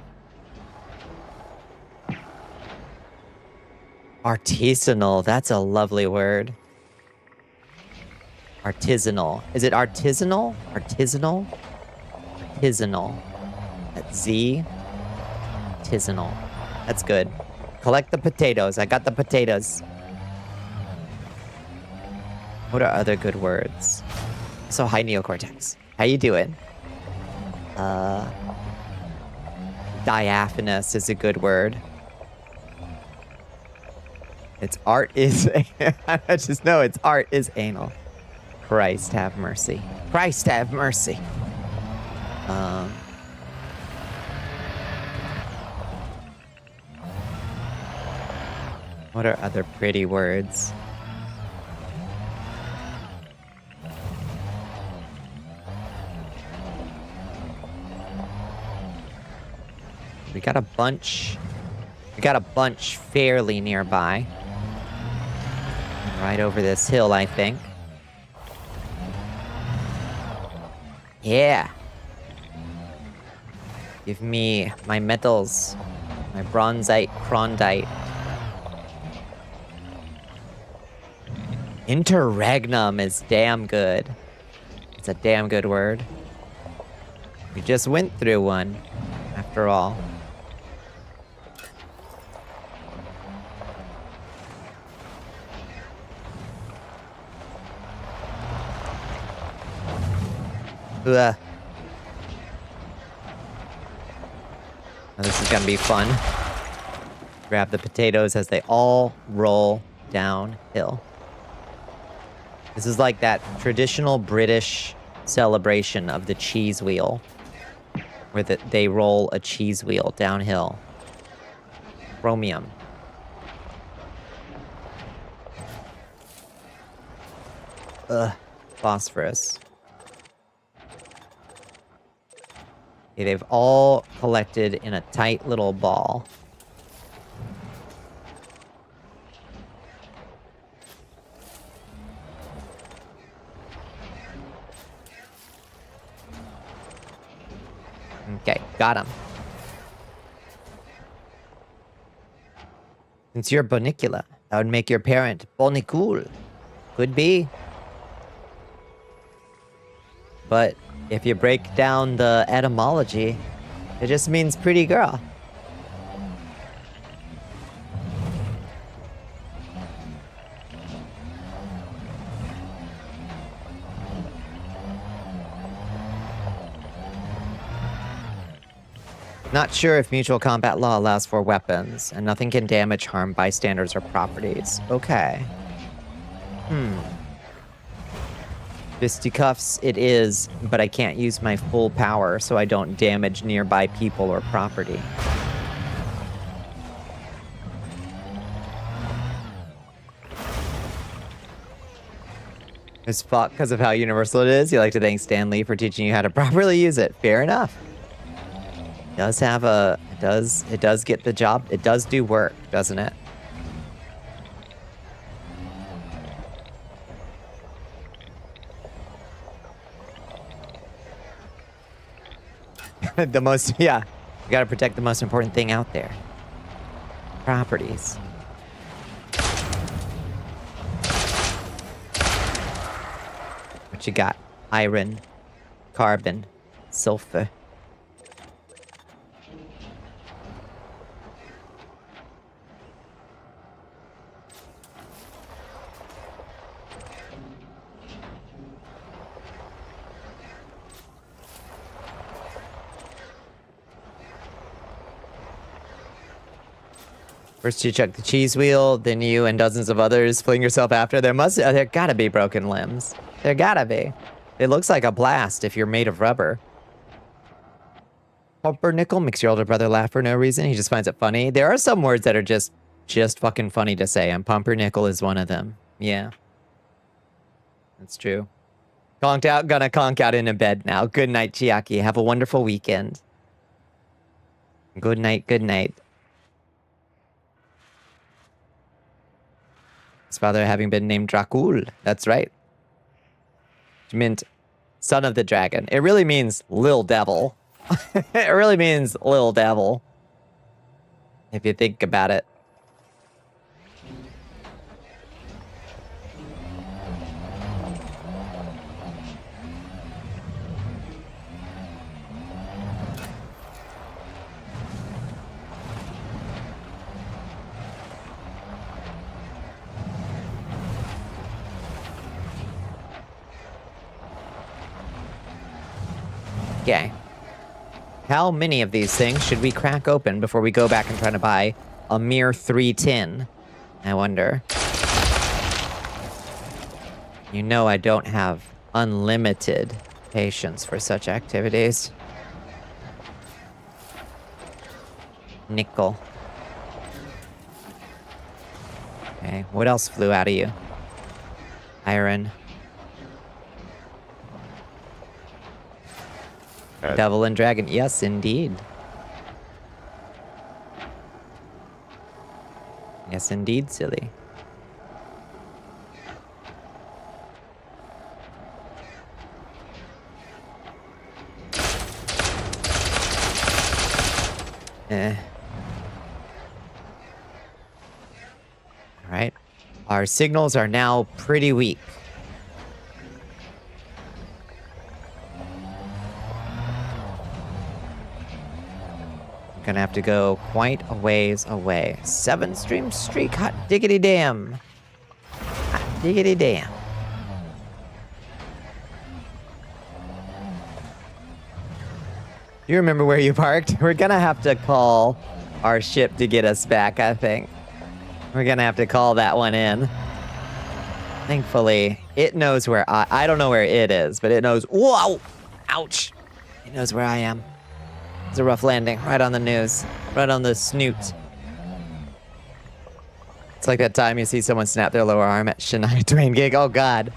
Artisanal. That's a lovely word. Artisanal. Is it artisanal? Artisanal? Artisanal. That's Z. Artisanal. That's good. Collect the potatoes. I got the potatoes. What are other good words? So, hi, neocortex. How you doing? Diaphanous is a good word. Its art is... I just know its art is anal. Christ have mercy. Christ have mercy. What are other pretty words? We got a bunch. We got a bunch fairly nearby. Right over this hill, I think. Give me my metals. My bronzite, crondite. Interregnum is damn good. It's a damn good word. We just went through one, after all. Ugh. Now this is gonna be fun. Grab the potatoes as they all roll downhill. This is like that traditional British celebration of the cheese wheel, where they roll a cheese wheel downhill. Chromium. Ugh. Phosphorus. Okay, they've all collected in a tight little ball. Okay, got him. Since you're Bonnicula, that would make your parent Bonnicula. Could be. But if you break down the etymology, it just means pretty girl. Not sure if mutual combat law allows for weapons, and nothing can damage, harm bystanders or properties. Okay. Fisticuffs it is, but I can't use my full power, so I don't damage nearby people or property. It's fuck because of how universal it is. You like to thank Stan Lee for teaching you how to properly use it. Fair enough. It does have a... It does get the job. It does do work, doesn't it? Yeah. You gotta protect the most important thing out there. Properties. What you got? Iron, carbon, sulfur. First you check the cheese wheel, then you and dozens of others fling yourself after. There gotta be broken limbs. There gotta be. It looks like a blast if you're made of rubber. Pumpernickel makes your older brother laugh for no reason. He just finds it funny. There are some words that are just fucking funny to say, and pumpernickel is one of them. Yeah. That's true. Conked out, gonna conk out into bed now. Good night, Chiaki. Have a wonderful weekend. Good night, good night. His father having been named Dracul. That's right. Which meant son of the dragon. It really means lil devil. It really means lil devil. If you think about it. Okay. How many of these things should we crack open before we go back and try to buy a mere 3 tin? I wonder. You know I don't have unlimited patience for such activities. Nickel. Okay, what else flew out of you? Iron. Devil and dragon. Yes, indeed. Yes, indeed, silly. Alright. Our signals are now pretty weak. I'm gonna have to go quite a ways away. 7-stream streak, hot diggity damn. Hot diggity damn. You remember where you parked? We're gonna have to call our ship to get us back, I think. We're gonna have to call that one in. Thankfully, it knows where I don't know where it is, but it knows. Whoa! Ouch! It knows where I am. It's a rough landing, right on the news, right on the snoot. It's like that time you see someone snap their lower arm at Shania Twain gig. Oh God.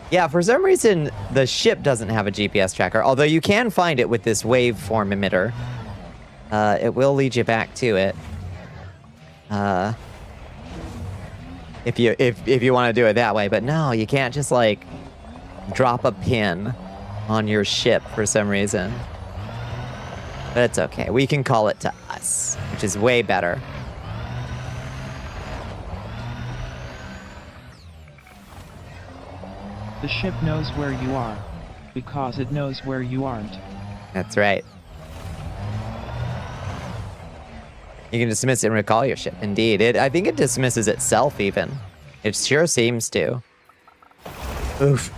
Yeah, for some reason, the ship doesn't have a GPS tracker, although you can find it with this waveform emitter. It will lead you back to it. If you want to do it that way, but no, you can't just like drop a pin on your ship for some reason. But it's okay. We can call it to us, which is way better. The ship knows where you are, because it knows where you aren't. That's right. You can dismiss it and recall your ship. Indeed. I think it dismisses itself even. It sure seems to. Oof.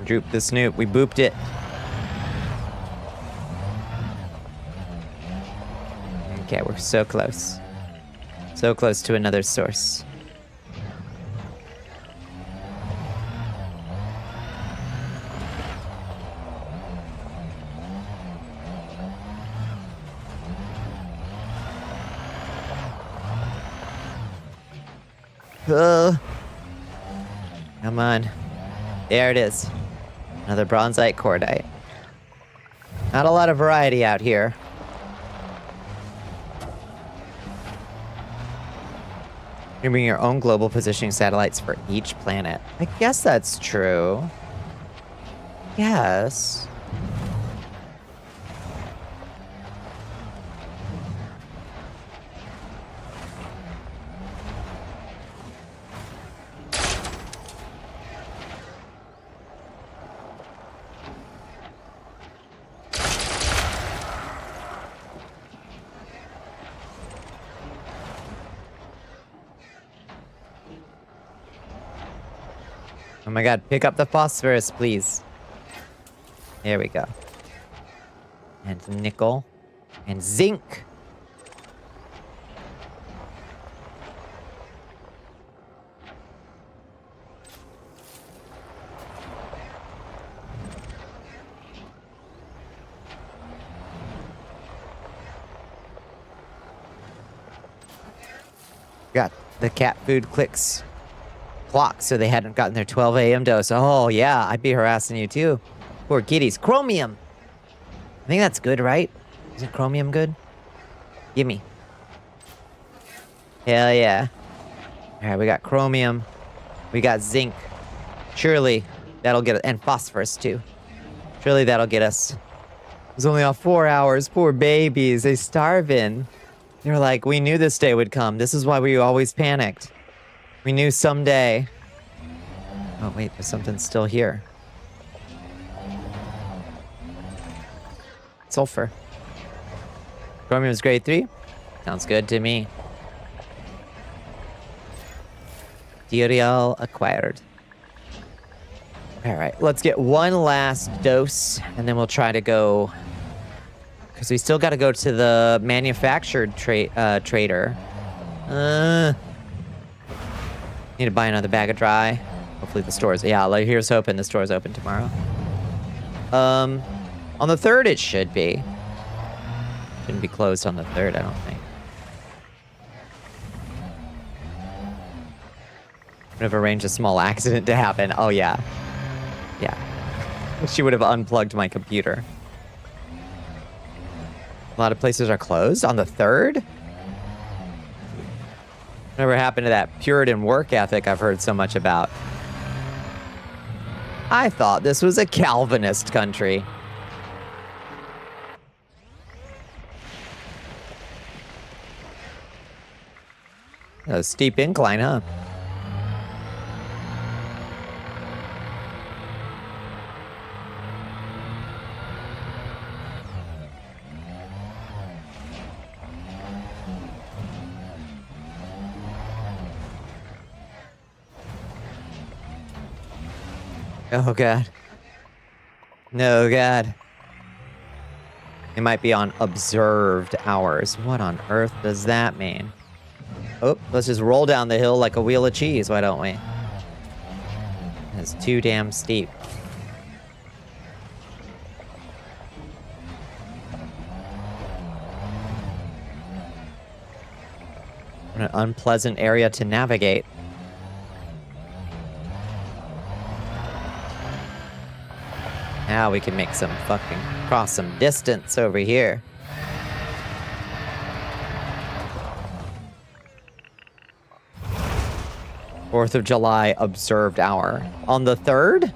Droop the snoop. We booped it. Okay, we're so close. So close to another source. Come on. There it is. Another bronzite cordite. Not a lot of variety out here. You bring your own global positioning satellites for each planet. I guess that's true. Yes. Oh my God, pick up the phosphorus, please. There we go. And nickel. And zinc. Got the cat food clicks. Clock, so they hadn't gotten their 12 a.m. dose. Oh, yeah, I'd be harassing you too. Poor kitties. Chromium! I think that's good, right? Isn't chromium good? Gimme. Hell yeah. Alright, we got chromium. We got zinc. Surely that'll get us. And phosphorus, too. Surely that'll get us. It was only off 4 hours. Poor babies. They starving. They were like, we knew this day would come. This is why we always panicked. We knew someday. Oh, wait, there's something still here. Sulfur. Chromium is grade 3? Sounds good to me. Material acquired. Alright, let's get one last dose, and then we'll try to go... Because we still got to go to the manufactured trader. Need to buy another bag of dry. Hopefully the store's... Yeah, like, here's hoping the store's open tomorrow. On the 3rd it should be. Shouldn't be closed on the 3rd, I don't think. Would have arranged a small accident to happen. Oh, yeah. Yeah. She would have unplugged my computer. A lot of places are closed on the 3rd? Whatever happened to that Puritan work ethic I've heard so much about? I thought this was a Calvinist country. A steep incline, huh? Oh, God. No, God. It might be on observed hours. What on earth does that mean? Oh, let's just roll down the hill like a wheel of cheese, why don't we? It's too damn steep. What an unpleasant area to navigate. Now we can make some fucking cross some distance over here. Fourth of July observed hour. On the 3rd?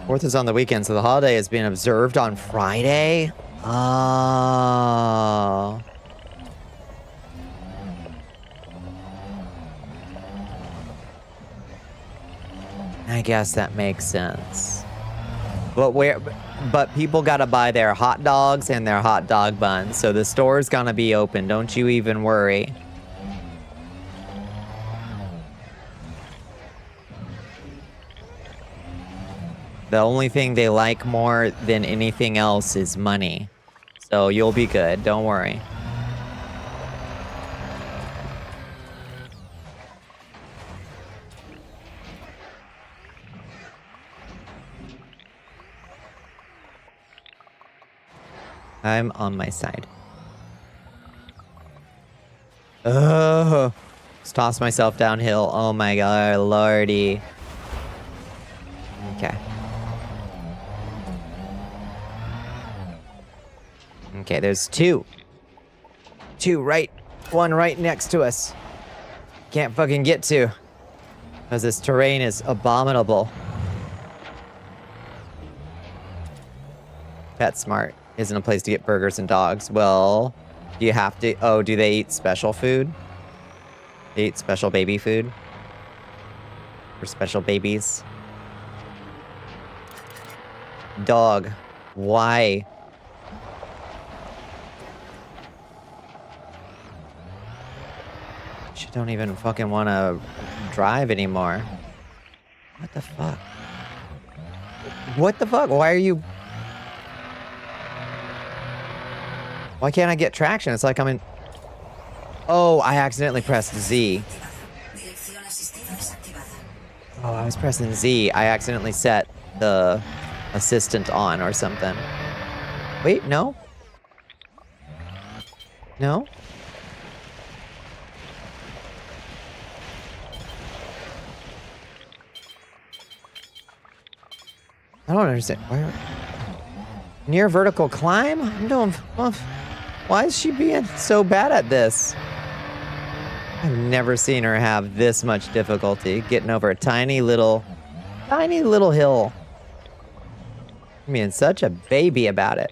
4th is on the weekend, so the holiday is being observed on Friday? Oh. I guess that makes sense. But people gotta buy their hot dogs and their hot dog buns, so the store's gonna be open. Don't you even worry. The only thing they like more than anything else is money. So you'll be good, don't worry. I'm on my side. Oh, just toss myself downhill. Oh my God, lordy. Okay. Okay, there's two. One right next to us. Can't fucking get to. Because this terrain is abominable. PetSmart isn't a place to get burgers and dogs. Well, do you have to... Oh, do they eat special food? They eat special baby food? For special babies? Dog. Why? She don't even fucking want to drive anymore. What the fuck? What the fuck? Why are you... Why can't I get traction? It's like I'm in... Oh, I accidentally pressed Z. Oh, I was pressing Z. I accidentally set the assistant on or something. Wait, no? No? I don't understand. Where? Near vertical climb? I'm doing... Why is she being so bad at this? I've never seen her have this much difficulty getting over a tiny little hill. I'm being such a baby about it.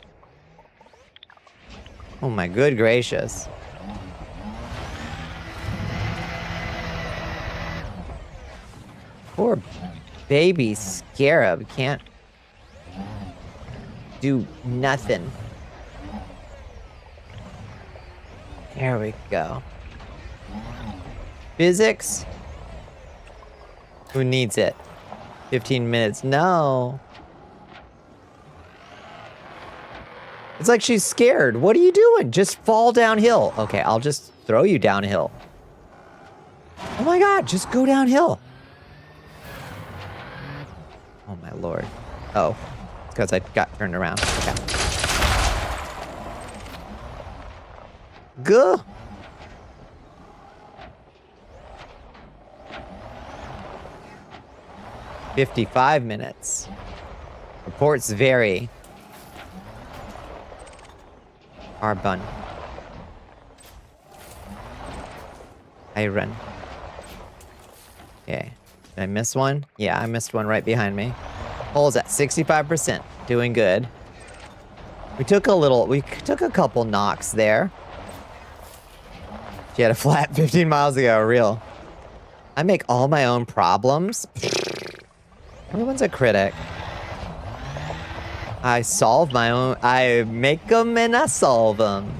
Oh my good gracious. Poor baby scarab can't do nothing. There we go. Physics? Who needs it? 15 minutes. No. It's like she's scared. What are you doing? Just fall downhill. Okay, I'll just throw you downhill. Oh my God, just go downhill. Oh my Lord. Oh, it's because I got turned around. Okay. Go. $55 minutes. Reports vary. Our bun. I run. Okay. Did I miss one? Yeah, I missed one right behind me. Hull's at 65%. Doing good. We took a couple knocks there. She had a flat 15 miles ago, real. I make all my own problems. Everyone's a critic. I solve my own, I make them and I solve them.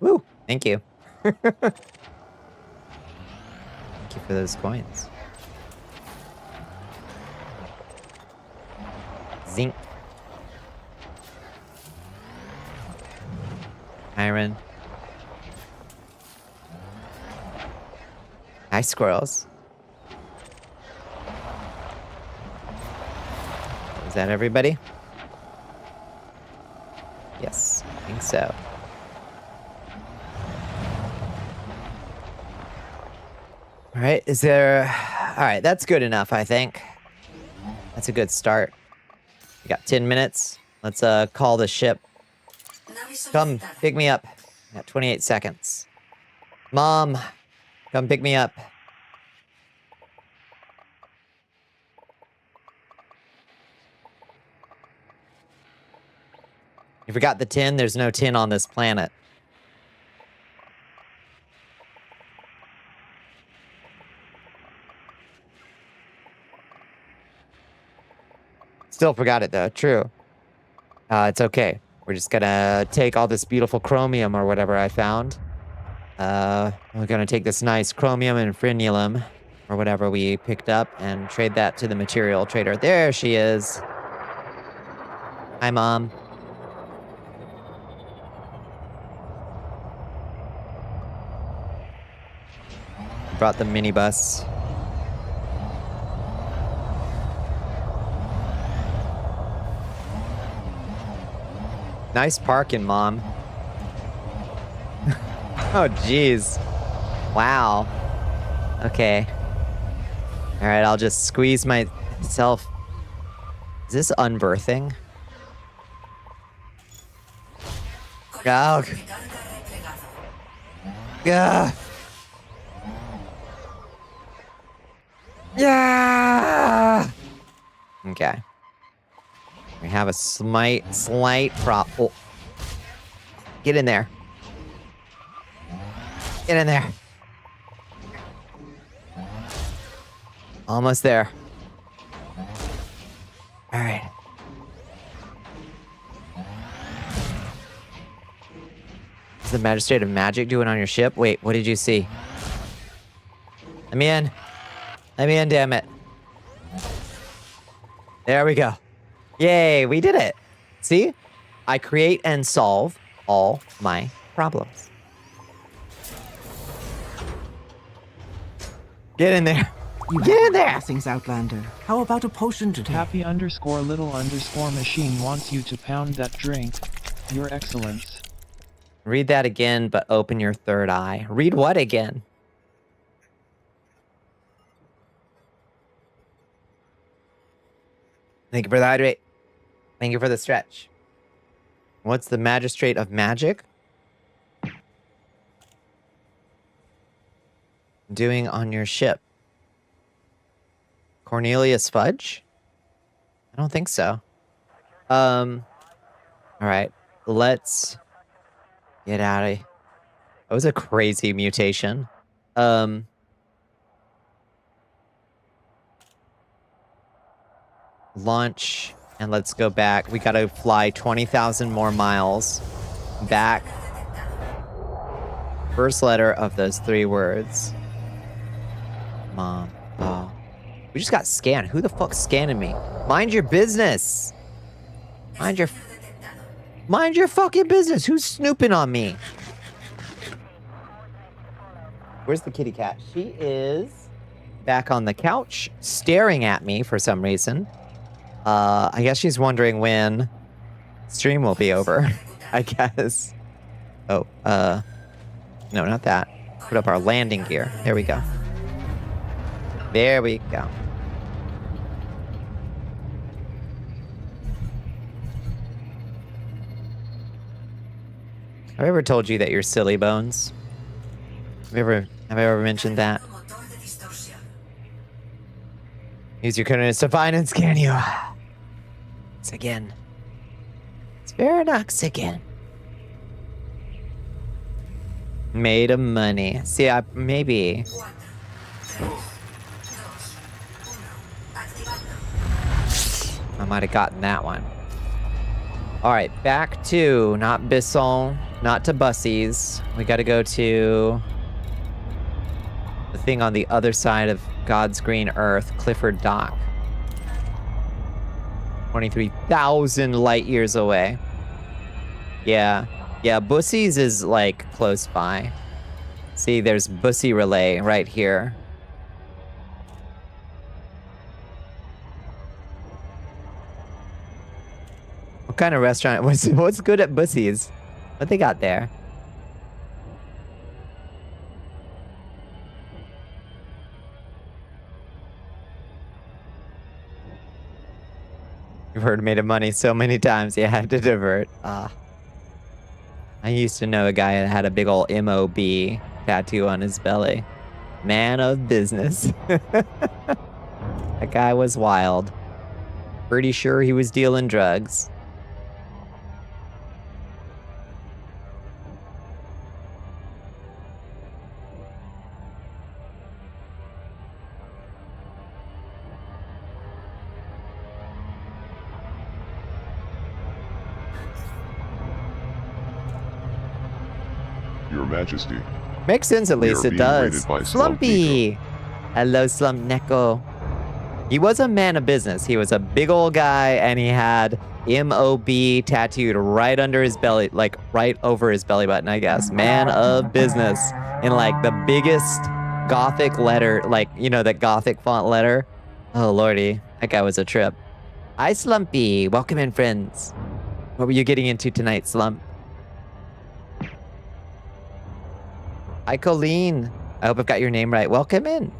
Woo, thank you. Thank you for those coins. Zinc. Iron. Hi, squirrels. Is that everybody? Yes, I think so. All right, is there... All right, that's good enough, I think. That's a good start. We got 10 minutes. Let's call the ship. Come, pick me up. I got 28 seconds. Mom, come pick me up. You forgot the tin? There's no tin on this planet. Still forgot it though, true. It's okay. We're just gonna take all this beautiful chromium or whatever I found. We're gonna take this nice chromium and frenulum or whatever we picked up and trade that to the material trader. There she is. Hi, Mom. Brought the minibus. Nice parking, Mom. Oh, jeez. Wow. Okay. All right, I'll just squeeze myself. Is this unbirthing? Oh. Yeah. Yeah. Okay. We have a slight prop. Oh. Get in there. Get in there. Almost there. All right. What's the Magistrate of Magic doing on your ship? Wait, what did you see? Let me in. Let me in, damn it. There we go. Yay, we did it. See? I create and solve all my problems. Get in there. Get in there. Blessings, Outlander. How about a potion today? Happy_little_machine wants you to pound that drink. Your Excellence. Read that again, but open your third eye. Read what again? Thank you for the hydrate. Thank you for the stretch. What's the Magistrate of Magic doing on your ship? Cornelius Fudge? I don't think so. All right. Let's get out of here. That was a crazy mutation. Launch, and let's go back. We gotta fly 20,000 more miles back. First letter of those 3 words. Mom. Oh. We just got scanned. Who the fuck's scanning me? Mind your business. Mind your fucking business. Who's snooping on me? Where's the kitty cat? She is back on the couch, staring at me for some reason. I guess she's wondering when stream will be over. I guess. Oh, No, not that. Put up our landing gear. There we go. There we go. Have I ever told you that you're silly bones? Have I ever mentioned that? Use your coordinates to find and scan you. It's again. It's Varanox again. Made of money. See, maybe. I might have gotten that one. Alright, back to, not Bisson, not to Bussies. We gotta go to the thing on the other side of God's green earth, Clifford Dock. 23,000 light years away. Yeah, Bussies is like close by. See, there's Bussy Relay right here. What kind of restaurant? What's good at Bussies? What they got there? You've heard made of money so many times you had to divert. I used to know a guy that had a big old MOB tattoo on his belly. Man of business. That guy was wild. Pretty sure he was dealing drugs. Your Majesty. Makes sense, at least We are it being does. raided by Slumpy! Hello, Slump Neko. He was a man of business. He was a big old guy, and he had MOB tattooed right under his belly, like right over his belly button, I guess. Man of business. In like the biggest Gothic letter, like, you know, that Gothic font letter. Oh, lordy. That guy was a trip. Hi, Slumpy. Welcome in, friends. What were you getting into tonight, Slump? Hi, Colleen. I hope I've got your name right. Welcome in.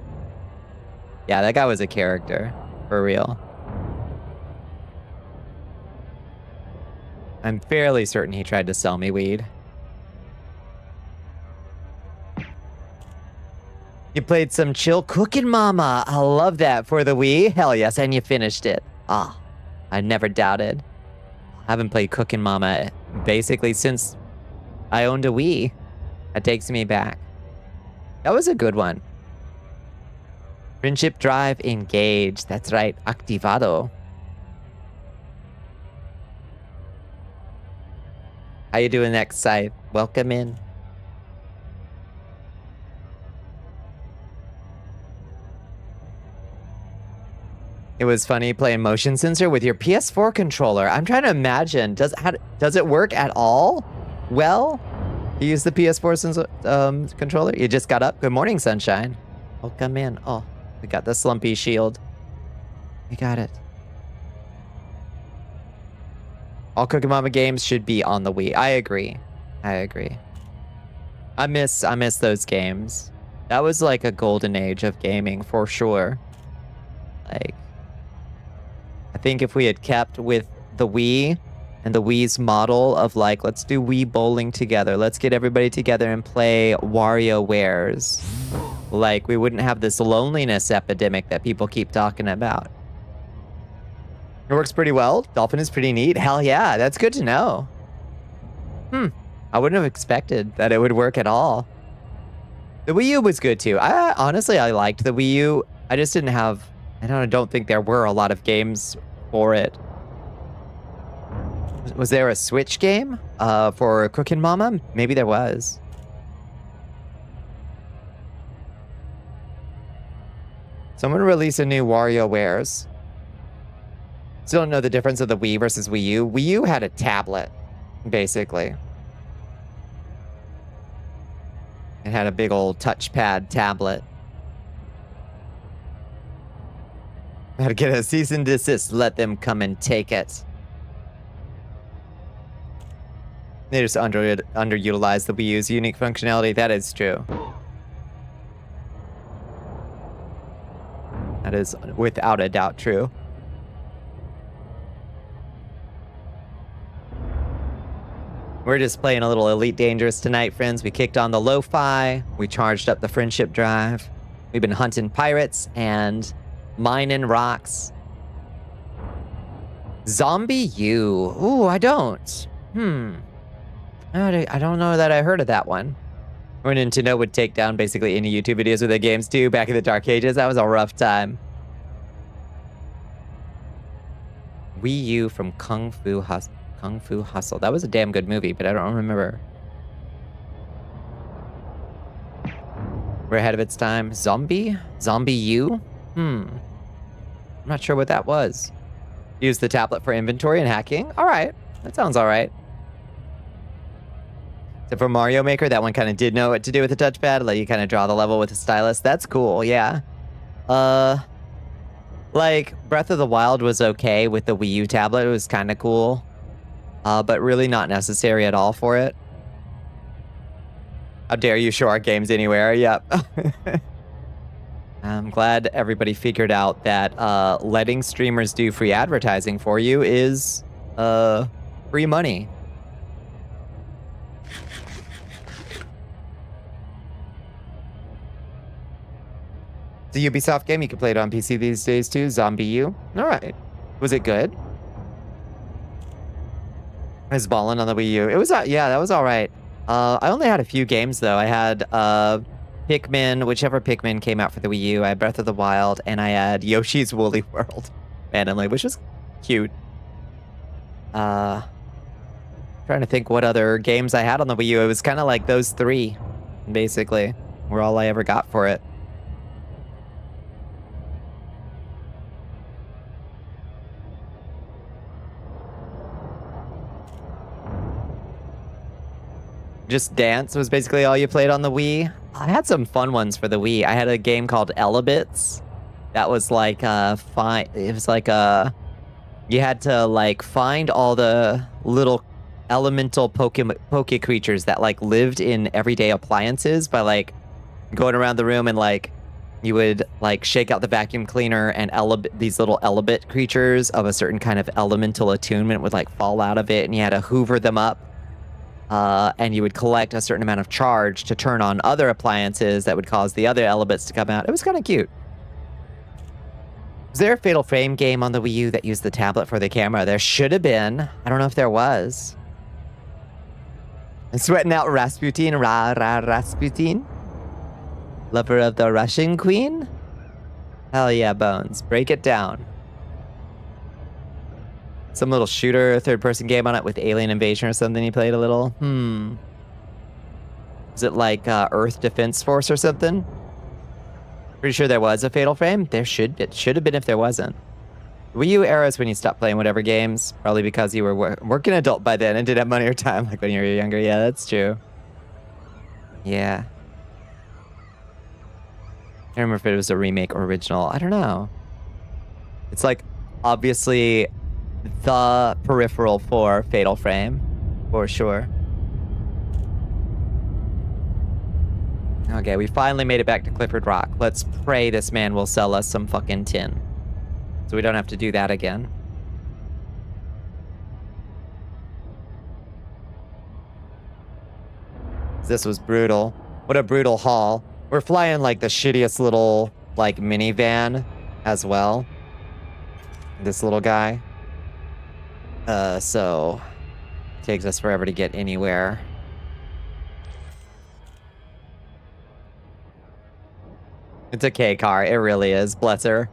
Yeah, that guy was a character. For real. I'm fairly certain he tried to sell me weed. You played some Chill Cookin' Mama. I love that for the Wii. Hell yes, and you finished it. Ah, I never doubted. I haven't played Cookin' Mama basically since I owned a Wii. That takes me back. That was a good one. Friendship Drive engaged. That's right. Activado. How you doing next, Scythe? Welcome in. It was funny playing motion sensor with your PS4 controller. I'm trying to imagine. Does it work at all? Well, you use the PS4 sensor, controller. You just got up. Good morning, sunshine. Welcome in. Oh, we got the Slumpy shield. We got it. All Cookie Mama games should be on the Wii. I agree. I miss those games. That was like a golden age of gaming for sure. Like, I think if we had kept with the Wii and the Wii's model of like, let's do Wii bowling together. Let's get everybody together and play WarioWares. Like, we wouldn't have this loneliness epidemic that people keep talking about. It works pretty well. Dolphin is pretty neat. Hell yeah, that's good to know. I wouldn't have expected that it would work at all. The Wii U was good too. Honestly, I liked the Wii U. I just didn't have, I don't think there were a lot of games for it. Was there a Switch game for Cookin' Mama? Maybe there was. Someone release a new WarioWares. Still don't know the difference of the Wii versus Wii U. Wii U had a tablet, basically. It had a big old touchpad tablet. Had to get a cease and desist. Let them come and take it. They just underutilized the Wii U's unique functionality. That is true. That is without a doubt true. We're just playing a little Elite Dangerous tonight, friends. We kicked on the lo-fi. We charged up the friendship drive. We've been hunting pirates and mining rocks. Zombie U. Ooh, I don't. I don't know that I heard of that one. When Nintendo would take down basically any YouTube videos with their games too, back in the dark ages. That was a rough time. Wii U from Kung Fu Hustle. That was a damn good movie, but I don't remember. We're ahead of its time. Zombie U? I'm not sure what that was. Use the tablet for inventory and hacking? Alright. That sounds alright. Except for Mario Maker, that one kind of did know what to do with the touchpad. Let you kind of draw the level with the stylus. That's cool, yeah. Like, Breath of the Wild was okay with the Wii U tablet. It was kind of cool. But really not necessary at all for it. How dare you show our games anywhere? Yep. I'm glad everybody figured out that letting streamers do free advertising for you is free money. It's a Ubisoft game. You can play it on PC these days too. Zombie U. All right. Was it good? I was balling on the Wii U. It was, yeah, that was all right. I only had a few games though. I had Pikmin, whichever Pikmin came out for the Wii U. I had Breath of the Wild, and I had Yoshi's Woolly World randomly, which was cute. Trying to think what other games I had on the Wii U. It was kind of like those three, basically, were all I ever got for it. Just Dance was basically all you played on the Wii. I had some fun ones for the Wii. I had a game called Elebits. That was like it was like you had to like find all the little elemental poke creatures that like lived in everyday appliances by like going around the room, and like you would like shake out the vacuum cleaner, and these little Elebit creatures of a certain kind of elemental attunement would like fall out of it, and you had to hoover them up. And you would collect a certain amount of charge to turn on other appliances that would cause the other Elebits to come out. It was kind of cute. Was there a Fatal Frame game on the Wii U that used the tablet for the camera? There should have been. I don't know if there was. I'm sweating out Rasputin. Rasputin? Lover of the Russian Queen? Hell yeah, Bones. Break it down. Some little shooter, third-person game on it with Alien Invasion or something you played a little? Is it like Earth Defense Force or something? Pretty sure there was a Fatal Frame. It should have been if there wasn't. Wii U era is when you stopped playing whatever games. Probably because you were working adult by then and didn't have money or time like when you were younger. Yeah, that's true. Yeah. I don't remember if it was a remake or original. I don't know. It's like, obviously, the peripheral for Fatal Frame, for sure. Okay, we finally made it back to Clifford Rock. Let's pray this man will sell us some fucking tin, so we don't have to do that again. This was brutal. What a brutal haul. We're flying like the shittiest little like minivan as well. This little guy. So it takes us forever to get anywhere. It's a K car, it really is, bless her.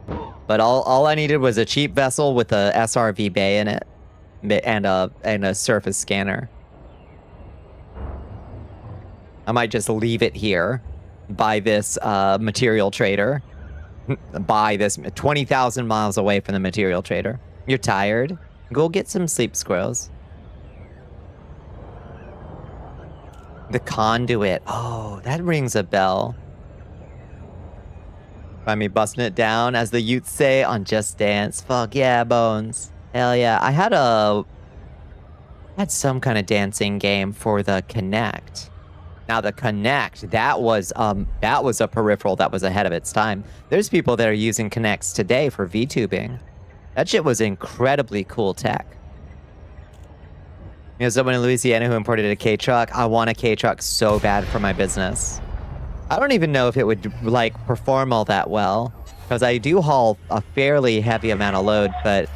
But all I needed was a cheap vessel with a SRV bay in it and a surface scanner. I might just leave it here, buy this material trader, buy this 20,000 miles away from the material trader. You're tired? Go get some sleep, squirrels. The conduit. Oh, that rings a bell. Find me busting it down, as the youths say, on Just Dance. Fuck yeah, Bones. Hell yeah. I had had some kind of dancing game for the Kinect. Now the Kinect, that was a peripheral that was ahead of its time. There's people that are using Kinects today for VTubing. That shit was incredibly cool tech. You know, someone in Louisiana who imported a K-Truck. I want a K-Truck so bad for my business. I don't even know if it would, like, perform all that well. Because I do haul a fairly heavy amount of load, but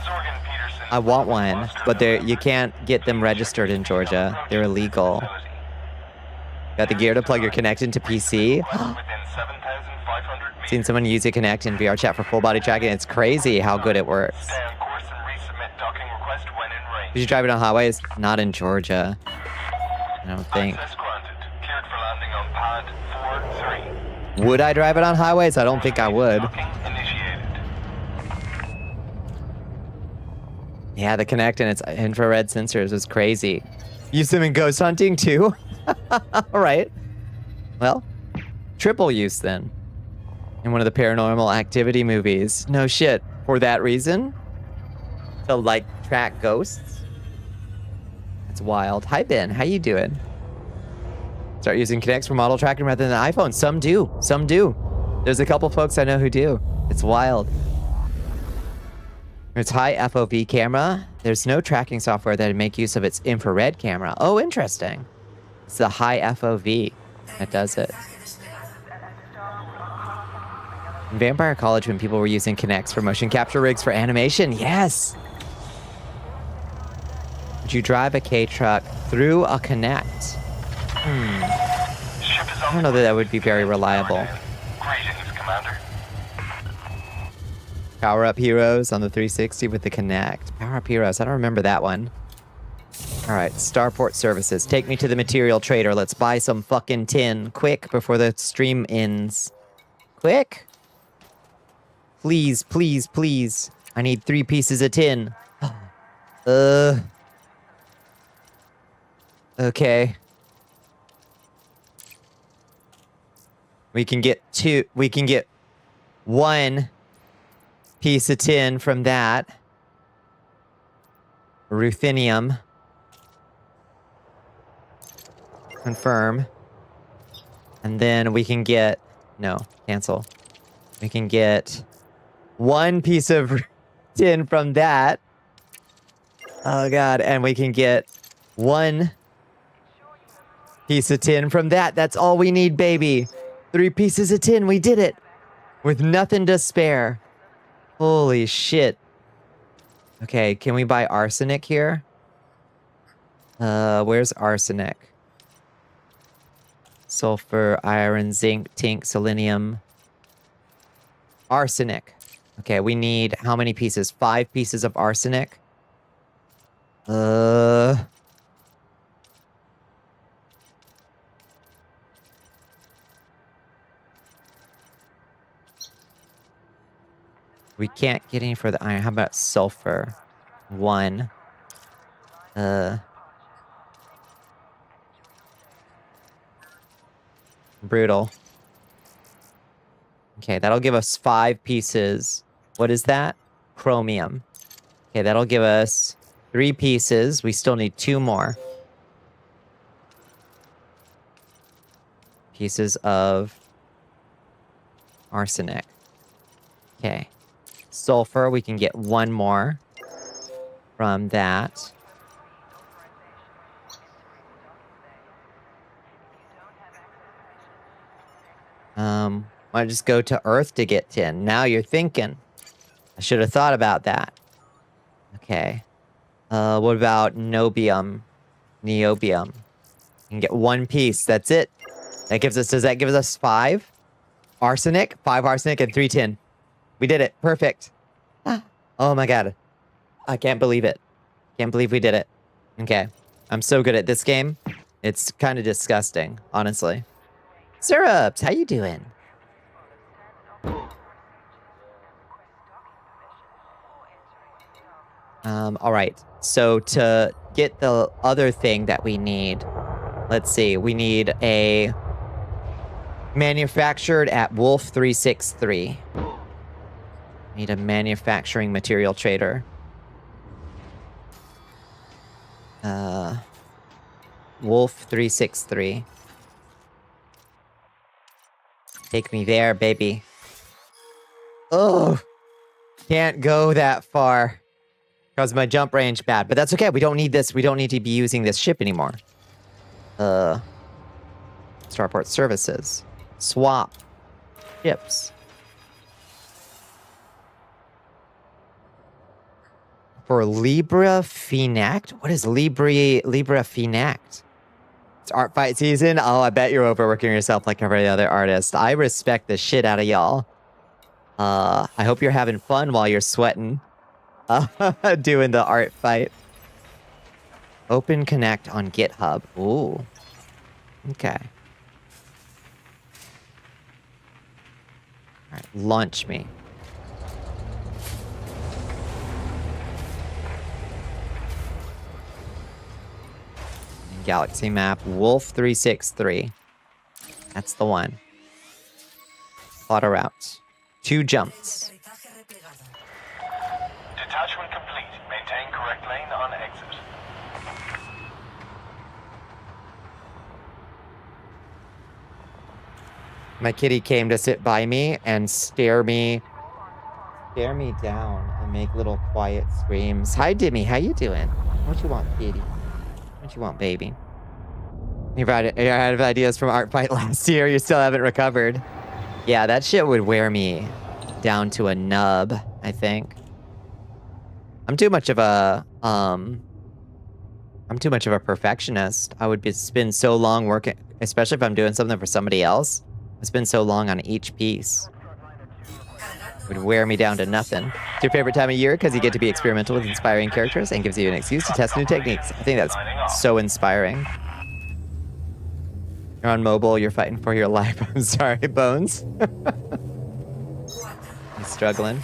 I want one. But you can't get them registered in Georgia. They're illegal. Got the gear to plug your Kinect into PC? Seen someone use a Kinect in VR chat for full body tracking. It's crazy how good it works. Did you drive it on highways? Not in Georgia. I don't think. Would I drive it on highways? I don't think I would. Yeah, the Kinect and its infrared sensors was crazy. Use them in ghost hunting too? Alright. Well, triple use then. In one of the Paranormal Activity movies. No shit. For that reason? To, like, track ghosts? That's wild. Hi, Ben. How you doing? Start using Kinects for model tracking rather than iPhone. Some do. Some do. There's a couple folks I know who do. It's wild. It's high FOV camera. There's no tracking software that would make use of its infrared camera. Oh, interesting. It's the high FOV that does it. In Vampire College, when people were using Kinects for motion capture rigs for animation, yes! Would you drive a K-Truck through a Kinect? I don't know that that would be very reliable. Power Up Heroes on the 360 with the Kinect. Power Up Heroes, I don't remember that one. Alright, Starport Services. Take me to the material trader. Let's buy some fucking tin. Quick, before the stream ends. Quick? Please, please, please. I need 3 pieces of tin. Okay. We can get 1 piece of tin from that. Ruthenium. Confirm. And then we can get... No, cancel. We can get 1 piece of tin from that. Oh god, and we can get 1 piece of tin from that. That's all we need, baby. 3 pieces of tin, we did it. With nothing to spare. Holy shit. Okay, can we buy arsenic here? Where's arsenic? Sulfur, iron, zinc, tink, selenium. Arsenic. Okay, we need how many pieces? 5 pieces of arsenic. We can't get any for the iron. How about sulfur? 1. Brutal. Okay, that'll give us 5 pieces. What is that? Chromium. Okay, that'll give us 3 pieces. We still need 2 more. Pieces of arsenic. Okay. Sulfur, we can get 1 more from that. Might just go to Earth to get tin. Now you're thinking. I should have thought about that. Okay. What about nobium? Neobium. You can get 1 piece. That's it. That gives us, does that give us 5? Arsenic? 5 arsenic and 3 tin. We did it. Perfect. Oh my god. I can't believe it. Can't believe we did it. Okay. I'm so good at this game. It's kind of disgusting, honestly. Syrups, how you doing? Alright. So to get the other thing that we need, let's see. We need a manufactured at Wolf 363. Need a manufacturing material trader. Wolf 363. Take me there, baby. Oh, can't go that far. Because my jump range bad. But that's okay. We don't need this. We don't need to be using this ship anymore. Starport services. Swap. Ships. For Libra Finact? What is Libra Finact? It's art fight season? Oh, I bet you're overworking yourself like every other artist. I respect the shit out of y'all. I hope you're having fun while you're sweating. Doing the art fight. Open Connect on GitHub. Ooh. Okay. Alright, launch me. Galaxy map, Wolf 363. That's the one. Auto route. 2 jumps. Detachment complete. Maintain correct lane on exit. My kitty came to sit by me and stare me down and make little quiet screams. Hi, Dimmy. How you doing? What you want, kitty? What you want, baby? You're out of ideas from Art Fight last year. You still haven't recovered. Yeah, that shit would wear me down to a nub, I think. I'm too much of a perfectionist. I would spend so long working, especially if I'm doing something for somebody else. I spend so long on each piece. It would wear me down to nothing. It's your favorite time of year because you get to be experimental with inspiring characters and gives you an excuse to test new techniques. I think that's so inspiring. You're on mobile, you're fighting for your life. I'm sorry, Bones. He's struggling.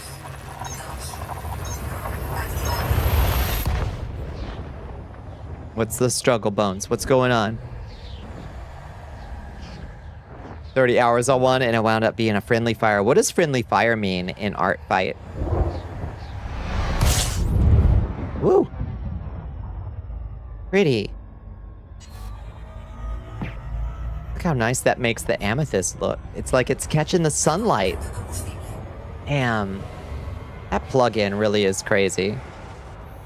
What's the struggle, Bones? What's going on? 30 hours on one, and it wound up being a friendly fire. What does friendly fire mean in Art Fight? Woo! Pretty. Look how nice that makes the amethyst look. It's like it's catching the sunlight. Damn. That plugin really is crazy.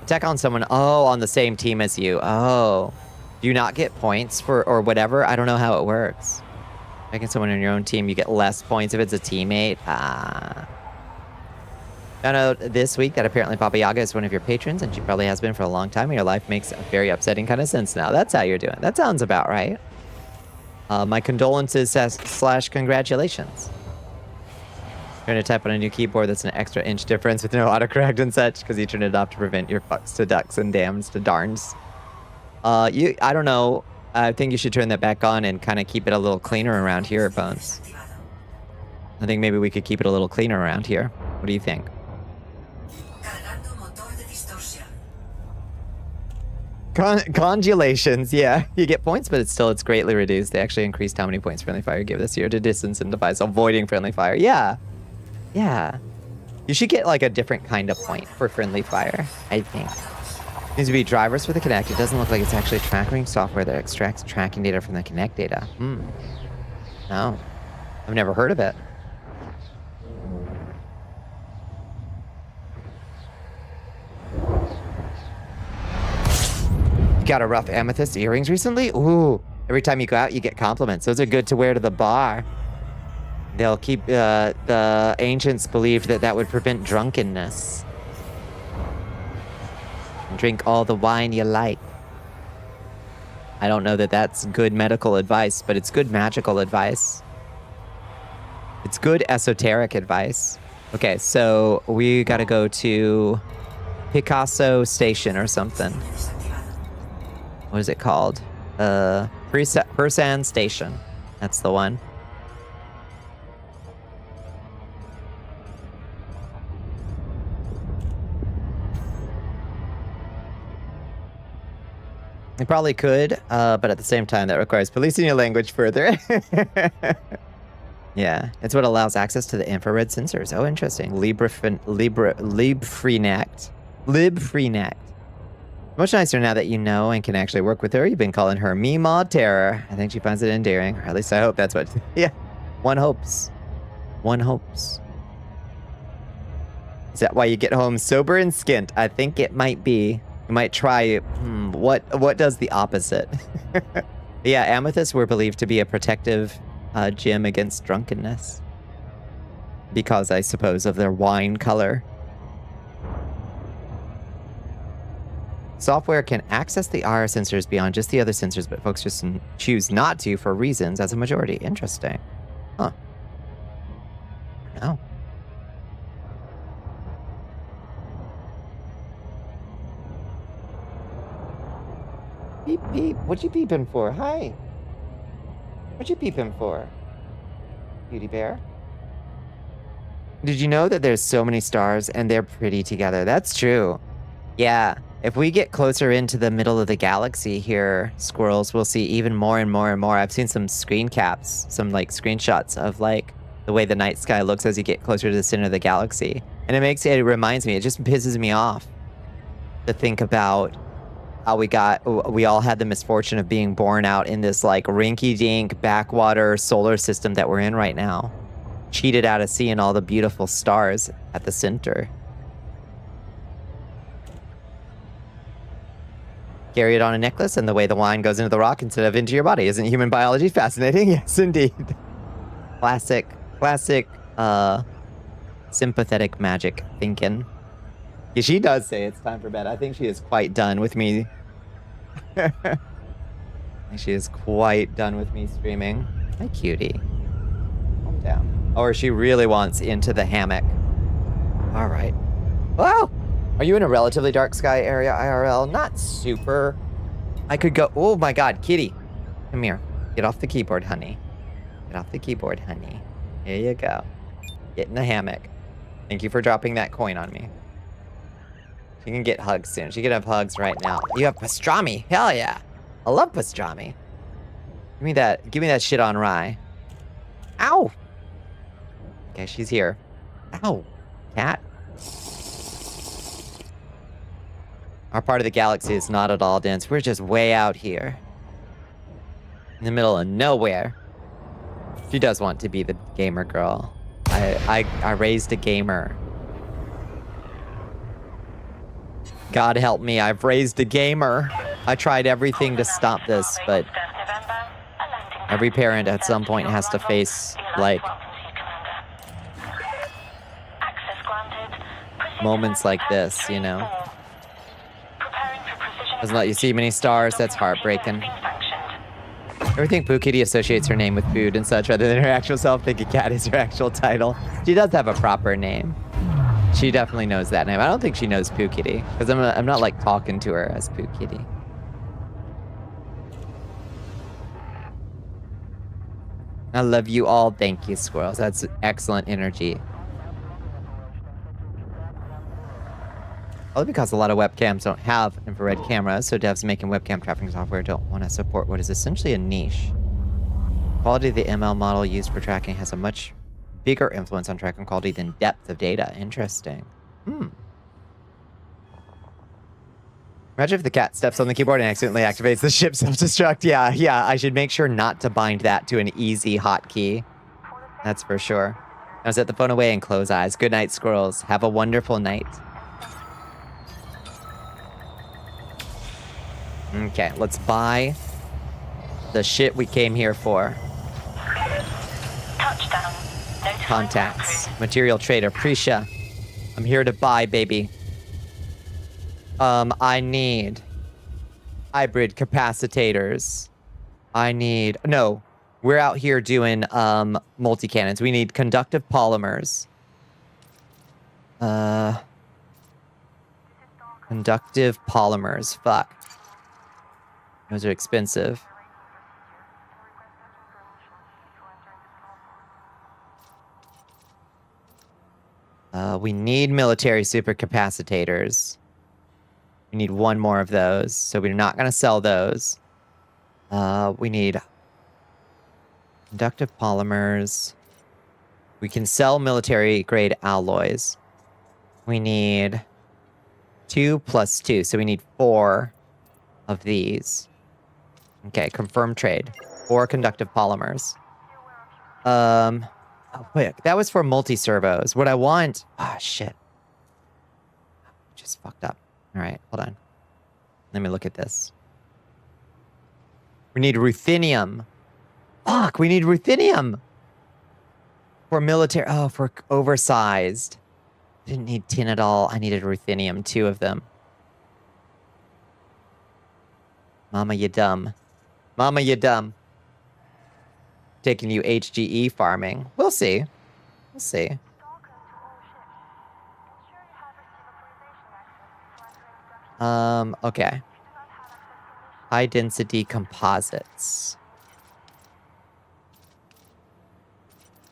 Attack on someone, on the same team as you. Oh. Do you not get points for, or whatever? I don't know how it works. Attacking someone on your own team, you get less points if it's a teammate. Found out this week that apparently Baba Yaga is one of your patrons, and she probably has been for a long time, and your life makes a very upsetting kind of sense now. That's how you're doing. That sounds about right. My condolences / congratulations. Trying to type on a new keyboard that's an extra inch difference with no autocorrect and such, because you turned it off to prevent your fucks to ducks and dams to darns. I don't know. I think you should turn that back on and kind of keep it a little cleaner around here, Bones. I think maybe we could keep it a little cleaner around here. What do you think? Congelations, yeah. You get points, but it's greatly reduced. They actually increased how many points friendly fire give this year to distance and device avoiding friendly fire. Yeah. Yeah. You should get like a different kind of point for friendly fire, I think. Needs to be drivers for the Kinect. It doesn't look like it's actually tracking software that extracts tracking data from the Kinect data. No. I've never heard of it. Got a rough amethyst earrings recently? Ooh. Every time you go out, you get compliments. Those are good to wear to the bar. They'll keep, the ancients believed that would prevent drunkenness. Drink all the wine you like. I don't know that that's good medical advice, but it's good magical advice. It's good esoteric advice. Okay, so we gotta go to Picasso Station or something. What is it called? Persan Station. That's the one. You probably could, but at the same time, that requires policing your language further. Yeah, it's what allows access to the infrared sensors. Oh, interesting. Libfreenact. Much nicer now that you know and can actually work with her. You've been calling her Meemaw Terror. I think she finds it endearing. Or at least I hope that's what... Yeah. One hopes. One hopes. Is that why you get home sober and skint? I think it might be. You might try... what does the opposite? Yeah, amethysts were believed to be a protective gem against drunkenness. Because, I suppose, of their wine color. Software can access the IR sensors beyond just the other sensors, but folks just choose not to for reasons as a majority. Interesting. Huh. No. Beep, beep. What you peeping for? Hi. What you peeping for? Beauty bear? Did you know that there's so many stars and they're pretty together? That's true. Yeah. If we get closer into the middle of the galaxy here, squirrels, we'll see even more and more and more. I've seen some screen caps, some like screenshots of like the way the night sky looks as you get closer to the center of the galaxy. And it reminds me, it just pisses me off to think about how we all had the misfortune of being born out in this like rinky-dink backwater solar system that we're in right now. Cheated out of seeing all the beautiful stars at the center. Carry it on a necklace, and the way the wine goes into the rock instead of into your body. Isn't human biology fascinating? Yes, indeed. Classic, sympathetic magic thinking. Yeah, she does say it's time for bed. I think she is quite done with me. I think she is quite done with me streaming. Hi, cutie. Calm down. Or she really wants into the hammock. All right. Wow. Are you in a relatively dark sky area, IRL? Not super. I could go... Oh, my God. Kitty. Come here. Get off the keyboard, honey. Get off the keyboard, honey. Here you go. Get in the hammock. Thank you for dropping that coin on me. She can get hugs soon. She can have hugs right now. You have pastrami. Hell yeah. I love pastrami. Give me that. Give me that shit on rye. Ow. Okay, she's here. Ow. Cat. Our part of the galaxy is not at all dense. We're just way out here. In the middle of nowhere. She does want to be the gamer girl. I raised a gamer. God help me, I've raised a gamer. I tried everything to stop this, but every parent at some point has to face, like, moments like this, you know? Doesn't let you see many stars, that's heartbreaking. Everything Pooh Kitty associates her name with food and such rather than her actual self. Think a cat is her actual title. She does have a proper name. She definitely knows that name. I don't think she knows Pooh Kitty, because I'm not like talking to her as Pooh Kitty. I love you all. Thank you, squirrels. That's excellent energy. Probably because a lot of webcams don't have infrared cameras, so devs making webcam tracking software don't want to support what is essentially a niche. Quality of the ML model used for tracking has a much bigger influence on tracking quality than depth of data. Interesting. Imagine if the cat steps on the keyboard and accidentally activates the ship self-destruct. Yeah, I should make sure not to bind that to an easy hotkey. That's for sure. Now set the phone away and close eyes. Good night, squirrels. Have a wonderful night. Okay, let's buy the shit we came here for. Touchdown. Contacts. Material trader. Prisha. I'm here to buy, baby. I need hybrid capacitors. No, we're out here doing multi-cannons. We need conductive polymers. Conductive polymers. Fuck. Those are expensive. We need military supercapacitors. We need one more of those, so we're not going to sell those. We need conductive polymers. We can sell military-grade alloys. We need 2 plus 2. So we need 4 of these. Okay, confirm trade. 4 conductive polymers. Oh, wait, that was for multi-servos. What I want... Ah, shit. Just fucked up. All right, hold on. Let me look at this. We need ruthenium. Fuck, we need ruthenium. For military... Oh, for oversized. Didn't need tin at all. I needed ruthenium, 2 of them. Mama, you dumb. Mama, you dumb. Taking you HGE farming. We'll see. We'll see. Okay. High density composites.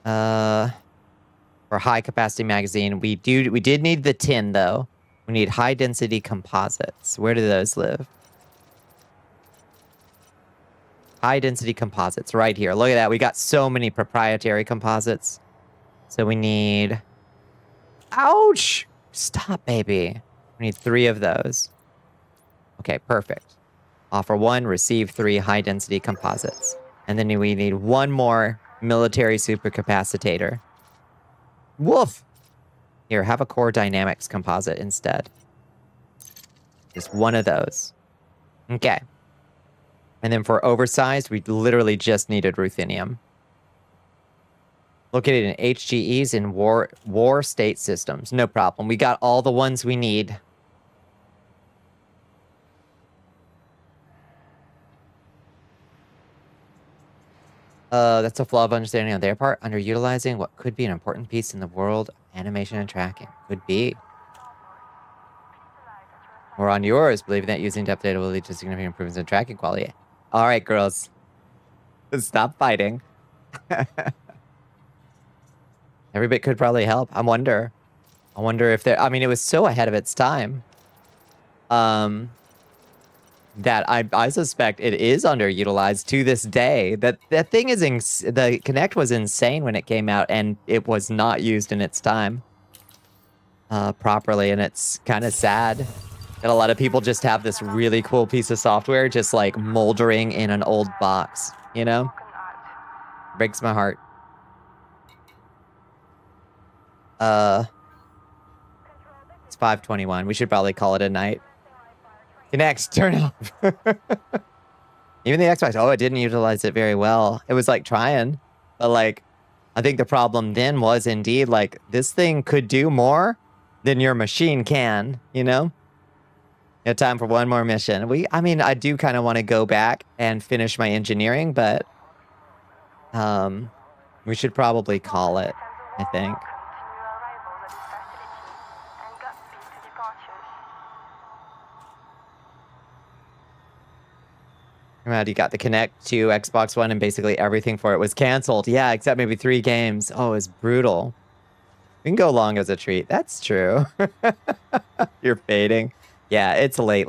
For high capacity magazine, we did need the tin though. We need high density composites. Where do those live? High density composites right here. Look at that. We got so many proprietary composites. So we need... Ouch! Stop, baby. We need 3 of those. Okay, perfect. Offer 1, receive 3 high density composites. And then we need 1 more military supercapacitator. Woof! Here, have a core dynamics composite instead. Just 1 of those. Okay. And then for oversized, we literally just needed ruthenium. Located in HGEs in war state systems. No problem. We got all the ones we need. That's a flaw of understanding on their part. Underutilizing what could be an important piece in the world animation and tracking. Could be. Or on yours, believing that using depth data will lead to significant improvements in tracking quality. All right, girls. Stop fighting. Every bit could probably help. I wonder if there... I mean, it was so ahead of its time. That I suspect it is underutilized to this day. That thing is... The Kinect was insane when it came out, and it was not used in its time. Properly, and it's kind of sad. And a lot of people just have this really cool piece of software just like moldering in an old box, you know? Breaks my heart. It's 5:21. We should probably call it a night. Kinect, turn off. Even the Xbox, oh, it didn't utilize it very well. It was like trying, but like, I think the problem then was indeed like, this thing could do more than your machine can, you know? You have time for 1 more mission. I mean, I do kind of want to go back and finish my engineering, but we should probably call it, I think. Right, you got the Kinect to Xbox One and basically everything for it was canceled. Yeah, except maybe 3 games. Oh, it's brutal. We can go long as a treat. That's true. You're fading. Yeah, it's late.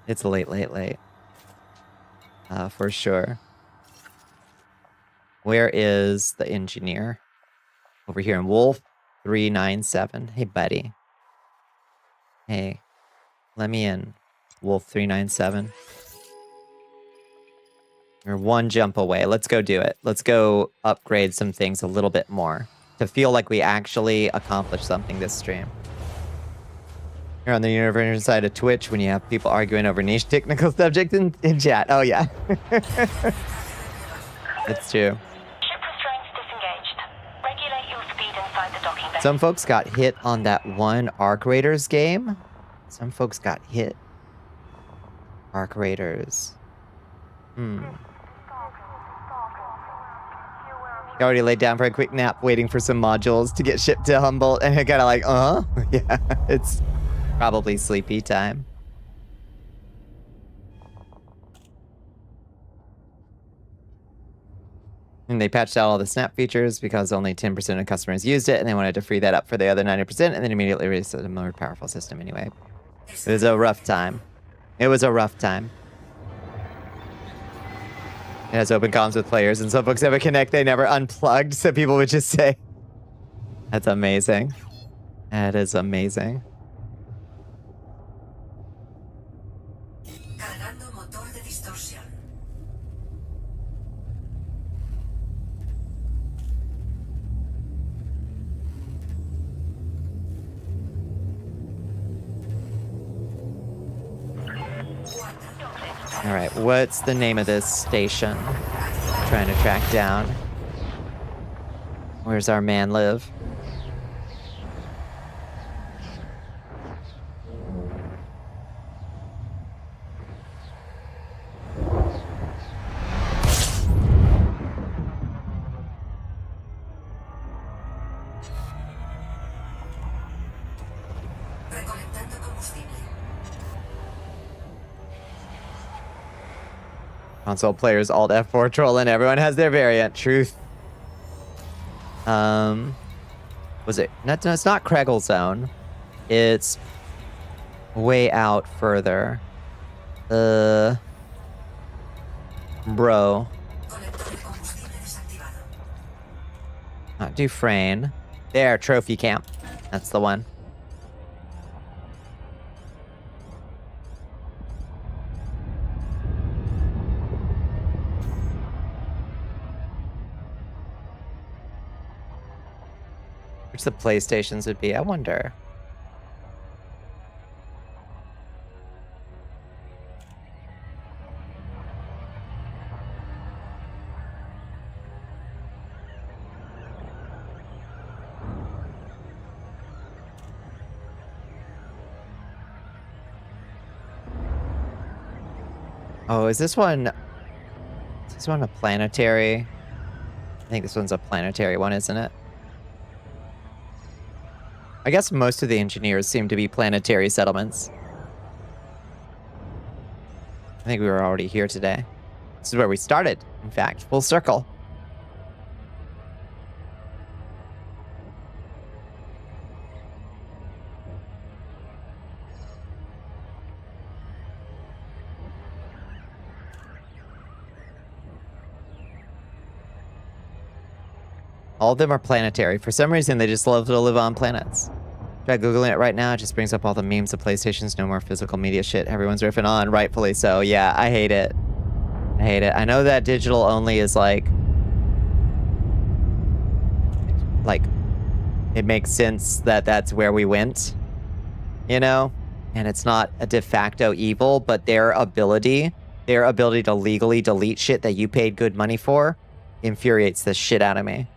It's late. For sure. Where is the engineer? Over here in Wolf 397. Hey, buddy. Hey, let me in. Wolf 397. We're 1 jump away. Let's go do it. Let's go upgrade some things a little bit more to feel like we actually accomplished something this stream. You're on the universal side of Twitch when you have people arguing over niche technical subjects in chat. Oh, yeah. It's true. Ship restraints disengaged. Regulate your speed inside the docking bay. Some folks got hit on that one Arc Raiders game. Some folks got hit. Arc Raiders. I already laid down for a quick nap waiting for some modules to get shipped to Humboldt, and I kind of like, yeah, it's probably sleepy time. And they patched out all the snap features because only 10% of customers used it, and they wanted to free that up for the other 90%, and then immediately released a more powerful system anyway. It was a rough time. It was a rough time. It has open comms with players, and some folks have a Kinect they never unplugged, so people would just say, that's amazing. That is amazing. All right, what's the name of this station? Trying to track down. Where's our man live? Console players Alt F4 trolling. Everyone has their variant. Truth. Was it? No, it's not Kregel Zone. It's way out further. Bro. Not Dufresne. There, Trophy Camp. That's the one. Which the PlayStations would be, I wonder. Oh, is this one a planetary? I think this one's a planetary one, isn't it? I guess most of the engineers seem to be planetary settlements. I think we were already here today. This is where we started, in fact, full circle. All of them are planetary. For some reason, they just love to live on planets. Try Googling it right now. It just brings up all the memes of PlayStations. No more physical media shit. Everyone's riffing on, rightfully so. Yeah, I hate it. I hate it. I know that digital only is like, it makes sense that that's where we went, you know? And it's not a de facto evil, but their ability to legally delete shit that you paid good money for infuriates the shit out of me.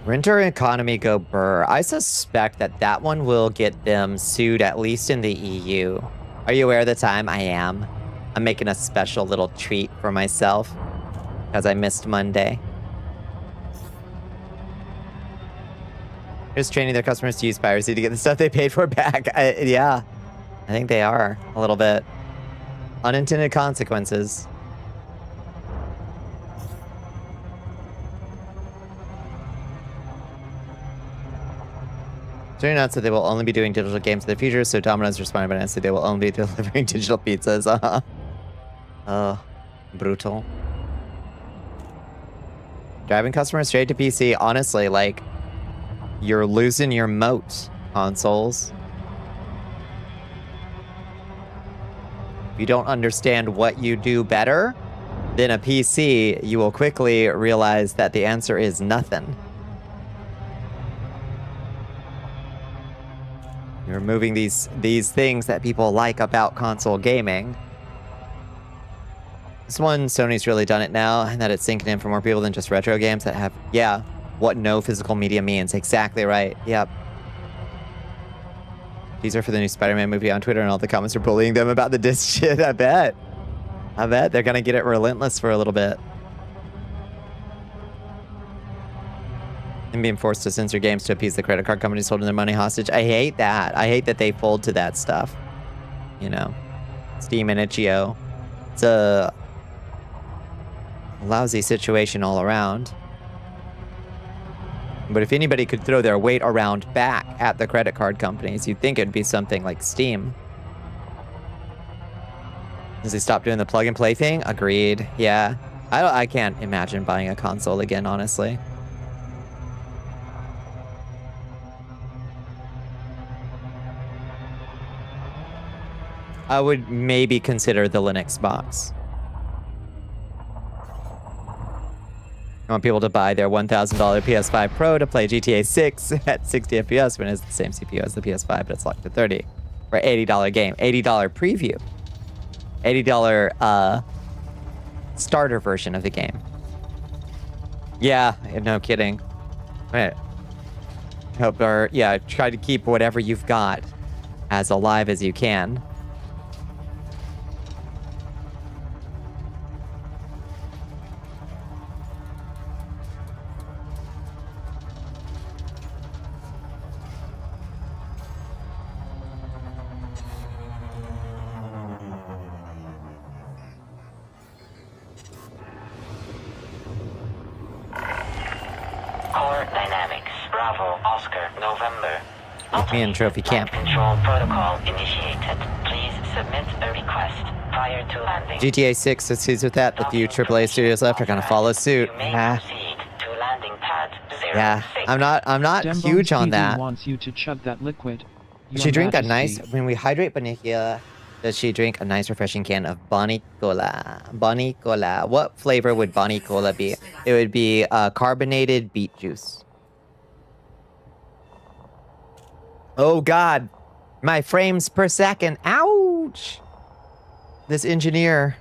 Renter economy go burr. I suspect that one will get them sued, at least in the EU. Are you aware of the time? I am. I'm making a special little treat for myself because I missed Monday. Just training their customers to use piracy to get the stuff they paid for back. Yeah, I think they are a little bit. Unintended consequences. It announced that they will only be doing digital games in the future, so Domino's responded by announcing they will only be delivering digital pizzas. Brutal. Driving customers straight to PC, honestly, like, you're losing your moat, consoles. If you don't understand what you do better than a PC, you will quickly realize that the answer is nothing. You're removing these things that people like about console gaming. This one, Sony's really done it now, and that it's sinking in for more people than just retro games that have, yeah, what no physical media means. Exactly right. Yep. These are for the new Spider-Man movie on Twitter, and all the comments are bullying them about the disc shit. I bet. They're gonna get it relentless for a little bit. And being forced to censor games to appease the credit card companies holding their money hostage. I hate that. I hate that they fold to that stuff. You know, Steam and itch.io. It's a lousy situation all around. But if anybody could throw their weight around back at the credit card companies, you'd think it'd be something like Steam. Does he stop doing the plug and play thing? Agreed. Yeah. I can't imagine buying a console again, honestly. I would maybe consider the Linux box. I want people to buy their $1,000 PS5 Pro to play GTA 6 at 60 FPS when it's the same CPU as the PS5, but it's locked to 30 for an $80 game. $80 preview. $80 starter version of the game. Yeah, no kidding. Right. Hope try to keep whatever you've got as alive as you can. Core dynamics. Bravo, Oscar, November. Me and Trophy Camp. Control protocol initiated. Please submit a request prior to landing. GTA 6 succeeds with that. The few AAA studios left are gonna follow suit. You may Yeah. proceed to landing pad 06. Yeah. I'm not Dembone's huge on TV that. wants you to chug that liquid. Does Your she drink a Majesty. nice, when we hydrate Bonnicula, does she drink a nice refreshing can of Bonnicula? Bonnicula. What flavor would Bonnicula be? It would be carbonated beet juice. Oh God, my frames per second. Ouch. This engineer,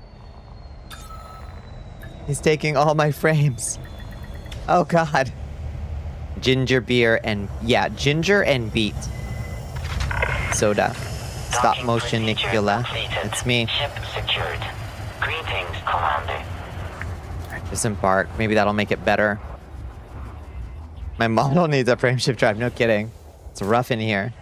he's taking all my frames. Oh God. Ginger beer and, yeah, ginger and beet. Soda. Stop Docking motion procedure Nicula. completed. It's me. Ship secured. Greetings, Commander. Disembark. Maybe that'll make it better. My model needs a frame shift drive. No kidding. It's rough in here.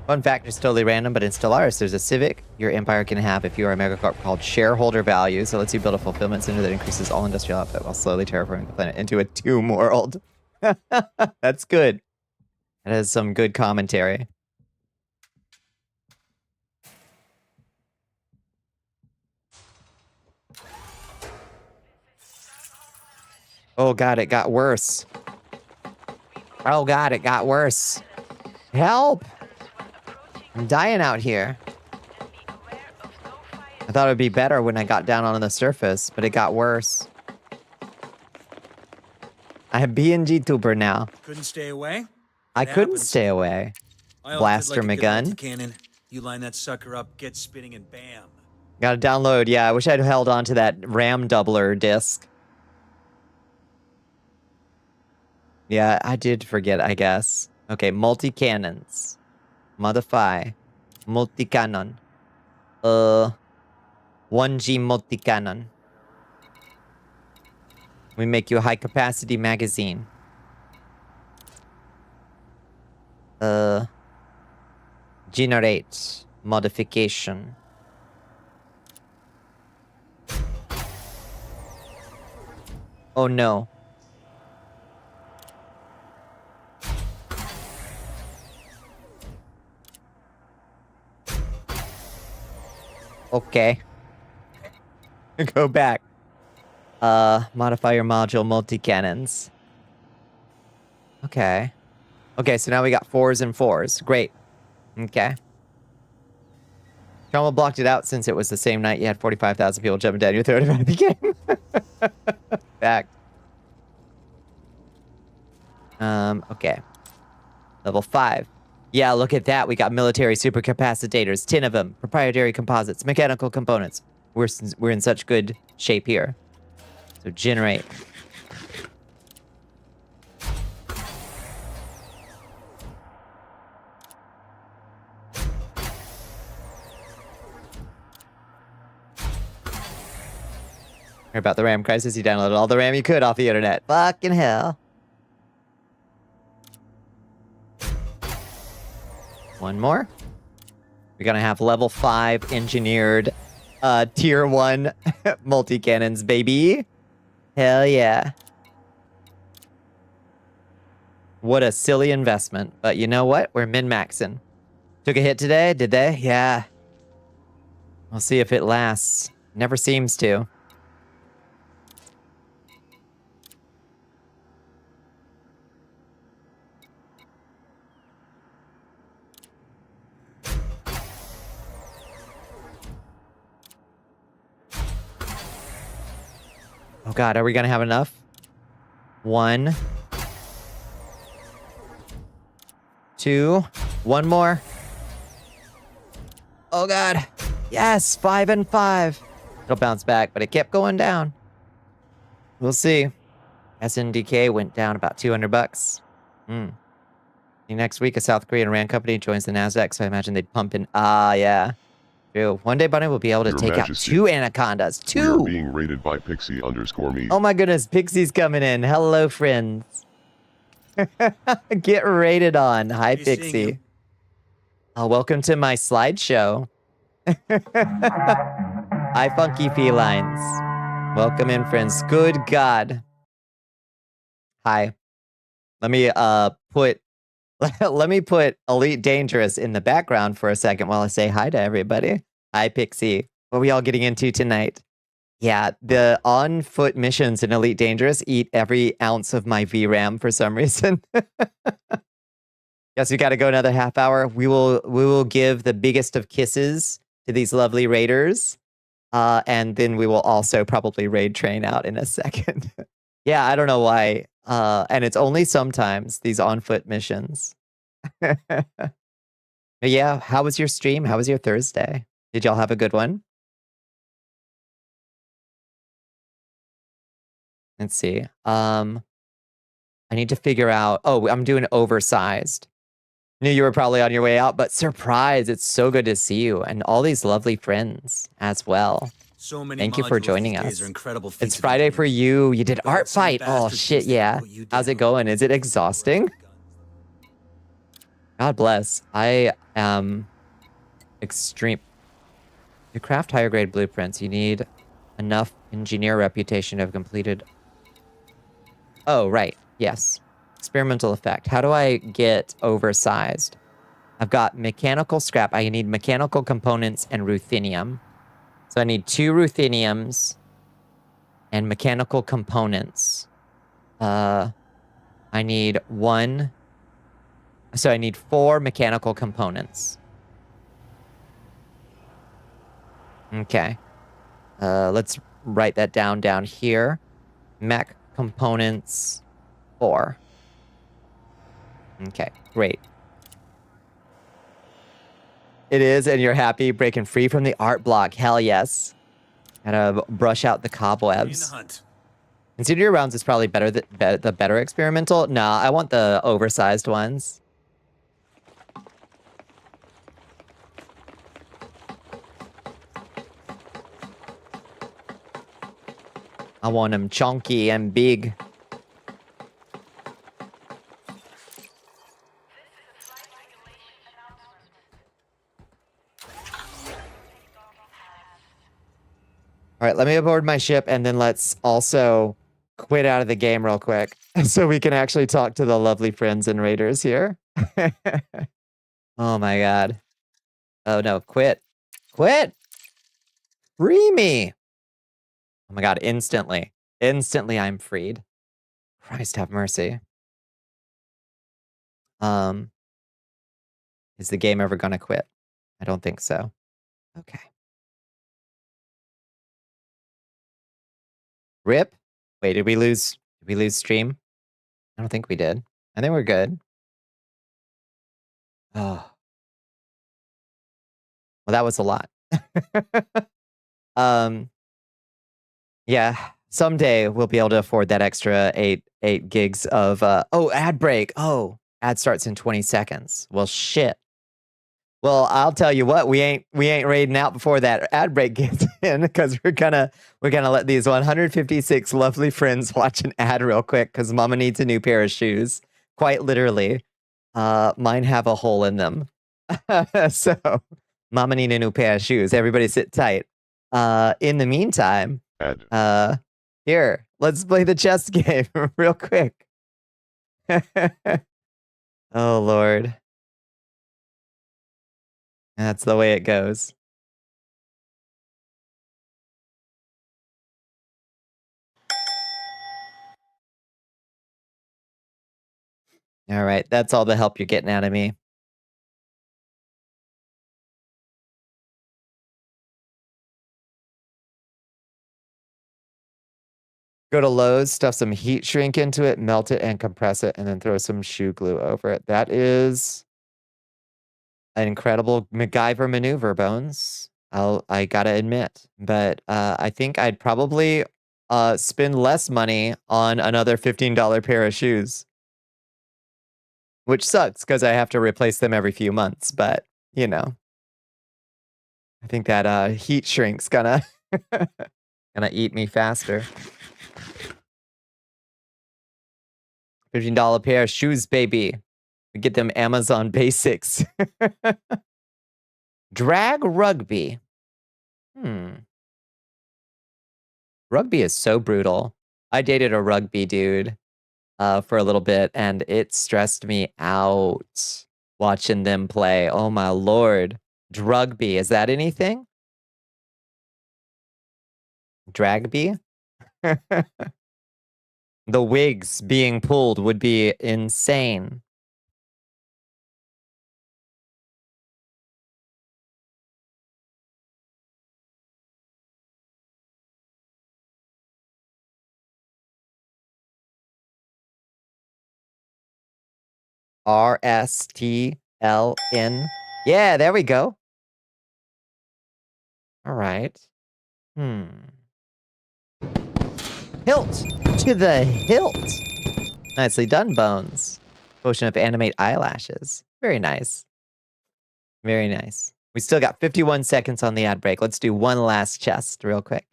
Fun fact is totally random, but in Stellaris, there's a civic your empire can have if you are a megacorp called shareholder value. So it lets you build a fulfillment center that increases all industrial output while slowly terraforming the planet into a tomb world. That's good. That has some good commentary. Oh God, it got worse. Oh God, it got worse. Help! I'm dying out here. I thought it would be better when I got down on the surface, but it got worse. I have Vtuber now. Couldn't stay away? I It couldn't happens. stay away. I Blaster opted like a good McGun. multi-cannon. You line that sucker up, get spinning, and bam. Gotta download. Yeah, I wish I'd held on to that RAM doubler disc. Yeah, I did forget, I guess. Okay, multi-cannons. Modify. Multi-cannon. 1G multi-cannon. We make you a high-capacity magazine. Generate. Modification. Oh no. Okay. Go back. Modify your module multi-cannons. Okay. Okay, so now we got 4s and 4s. Great. Okay. Trauma blocked it out since it was the same night you had 45,000 people jumping down your throat about the game. Fact. Okay. Level 5. Yeah, look at that. We got military supercapacitors, 10 of them, proprietary composites, mechanical components. We're in such good shape here. So generate. Heard about the RAM crisis? You downloaded all the RAM you could off the internet. Fucking hell. One more. We're gonna have level 5 engineered tier 1 multi-cannons, baby. Hell yeah. What a silly investment. But you know what? We're min-maxing. Took a hit today, did they? Yeah. We'll see if it lasts. Never seems to. Oh God, are we gonna have enough? 1, 2, 1 more. Oh God, yes, 5 and 5. It'll bounce back, but it kept going down. We'll see. SNDK went down about $200. Next week, a South Korean RAND company joins the NASDAQ, so I imagine they'd pump in. Ah, yeah. True. One day, Bunny will be able to Your take Majesty, out 2 anacondas. We are 2! being raided by Pixie_me. Oh my goodness, Pixie's coming in. Hello, friends. Get rated on. Hi, Be seeing Pixie. you. Welcome to my slideshow. Hi, Funky Felines. Welcome in, friends. Good God. Hi. Let me put let me put Elite Dangerous in the background for a second while I say hi to everybody. Hi, Pixie. What are we all getting into tonight? Yeah, the on-foot missions in Elite Dangerous eat every ounce of my VRAM for some reason. Guess we got to go another half hour. We will give the biggest of kisses to these lovely raiders. And then we will also probably raid train out in a second. Yeah, I don't know why. And it's only sometimes these on-foot missions. Yeah, how was your stream? How was your Thursday? Did y'all have a good one? Let's see. I need to figure out. Oh, I'm doing oversized. Knew you were probably on your way out, but surprise! It's so good to see you and all these lovely friends as well. So many Thank you for modules joining these us. days are incredible feats It's of Friday for engineering. you. You did But art some fight. Oh bastards shit, used to yeah. put you How's it down. going? Is it exhausting? God bless. I am extreme. To craft higher grade blueprints, you need enough engineer reputation to have completed. Oh, right. Yes. Experimental effect. How do I get oversized? I've got mechanical scrap. I need mechanical components and ruthenium. So I need 2 rutheniums and mechanical components. I need 1. So I need 4 mechanical components. Okay. Let's write that down here. Mech components 4. Okay, great. It is, and you're happy breaking free from the art block. Hell yes. Gotta brush out the In the cobwebs. hunt. Incendiary rounds is probably better. The better experimental. Nah, I want the oversized ones. I want them chunky and big. All right, let me aboard my ship, and then let's also quit out of the game real quick so we can actually talk to the lovely friends and raiders here. Oh my God. Oh no, quit. Quit! Free me! Oh my God, instantly. Instantly I'm freed. Christ have mercy. Is the game ever gonna quit? I don't think so. Okay. Rip? Wait, did we lose stream? I don't think we did. I think we're good. Oh. Well, that was a lot. Yeah, someday we'll be able to afford that extra 8 gigs of oh, ad break. Oh, ad starts in 20 seconds. Well, shit. Well, I'll tell you what, we ain't raiding out before that ad break gets in, because we're gonna let these 156 lovely friends watch an ad real quick because Mama needs a new pair of shoes. Quite literally. Mine have a hole in them. So Mama need a new pair of shoes. Everybody sit tight. In the meantime, here, let's play the chess game real quick. Oh Lord. That's the way it goes. All right, that's all the help you're getting out of me. Go to Lowe's, stuff some heat shrink into it, melt it and compress it, and then throw some shoe glue over it. That is an incredible MacGyver maneuver, Bones. I gotta admit. But I think I'd probably spend less money on another $15 pair of shoes. Which sucks because I have to replace them every few months, but you know. I think that heat shrink's gonna gonna eat me faster. $15 pair of shoes, baby. We get them Amazon basics. Drag rugby. Rugby is so brutal. I dated a rugby dude for a little bit, and it stressed me out watching them play. Oh my lord. Drugby, is that anything? Dragby? The wigs being pulled would be insane. RSTLN. Yeah, there we go. All right. Hilt to the hilt. Nicely done, Bones. Potion of animate eyelashes. Very nice. Very nice. We still got 51 seconds on the ad break. Let's do one last chest real quick.